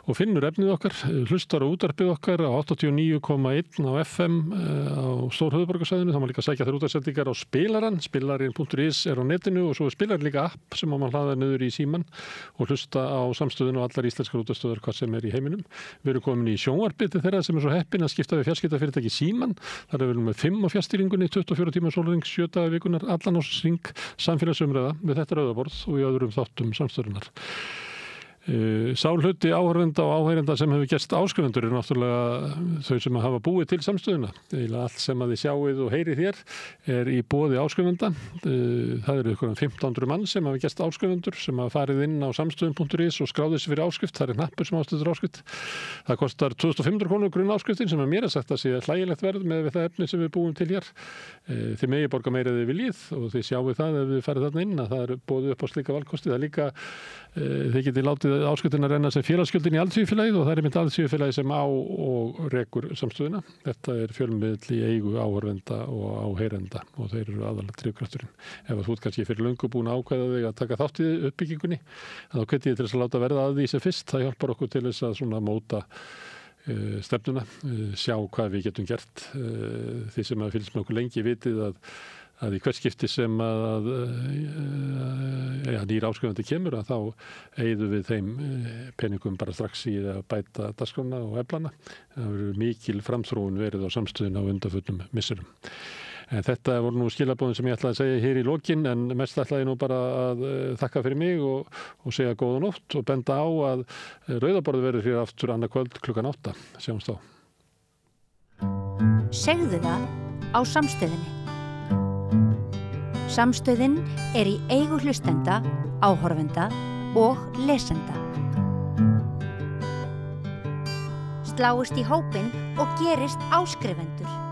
og finnur efnið okkar, hlustar á útvarpið okkar á 89,1 á FM á Stórhöfuðborgarsvæðinu. Það má líka sækja þær útvarpsendingar á spilarann, spilarin.is er á netinu og svo er spilarin líka app sem má hlaða niður í síman og hlusta á samstöðinu og allar íslenskar útvarpsstöðvar hvað sem er í heiminum. Við erum komin í sjónvarpið til þeirra sem er svo heppin að skipta við fjarskiptafyrirtæki Síman. Þar erum við með 5 á fjarstýringunni, 24 tíma sólarhrings, 7 daga vikunar, allan ársins samfélagsumræða við þetta rauðaborð og í öðrum þáttum samstöðurinnar. Sá hluti áhorfenda og áheyrenda sem hefur gerst áskrifendur er náttúrulega þau sem hafa búið til samstöðuna. Eða allt sem að þið sjáið og heyrið hér er í boði áskrifenda. Það eru ykkur 1500 mann sem hafa gerst áskrifendur sem hafa farið inn á samstöðun.is og skráðið sér fyrir áskrift. Það er hnappur sem ástæður áskrift. Það kostar 2500 krónur grunn áskriftin sem mér er sagt að sé hlægilegt verð með það efni sem við búum til hér. Þið megi borga meira þið viljið og þið sjáu það ef þið farið þarna inn að það er boðið upp á slíka valkosti. Það er líka, þið getið látið áskriftin að renna sem félagsgjöldin í Alþýðufélagið og það er mynd Alþýðufélagið sem á og rekur samstöðuna. Þetta er fjölmiðl í eigu áhorfenda og áheyrenda og þeir eru aðalega drifkrafturinn. Ef þú ert kannski fyrir löngu búin að ákveða þig að taka þátt í uppbyggingunni, þá hvet ég til þess að láta verða að því sem fyrst. Það hjálpar okkur til þess að svona móta stefnuna, sjá hvað við getum gert. Þið sem að fylgst með okkur lengi vitið að í hvert skipti sem nýr áskrifandi kemur að þá eyðum við þeim peningum bara strax í að bæta dagskrána og eflana. Það verður mikil framþróun verið á samstöðun á undanförnum misserum. En þetta voru nú skilabóðin sem ég ætlaði að segja hér í lokin, en mest ætlaði nú bara að þakka fyrir mig og segja góða nótt og benda á að rauðaborðið verður hér aftur annað kvöld klukkan 8. Sjáumst þá. Segðu það á samstöðinni. Samstöðin er í eigu hlustenda, áhorfenda og lesenda. Sláist í hópinn og gerist áskrifendur.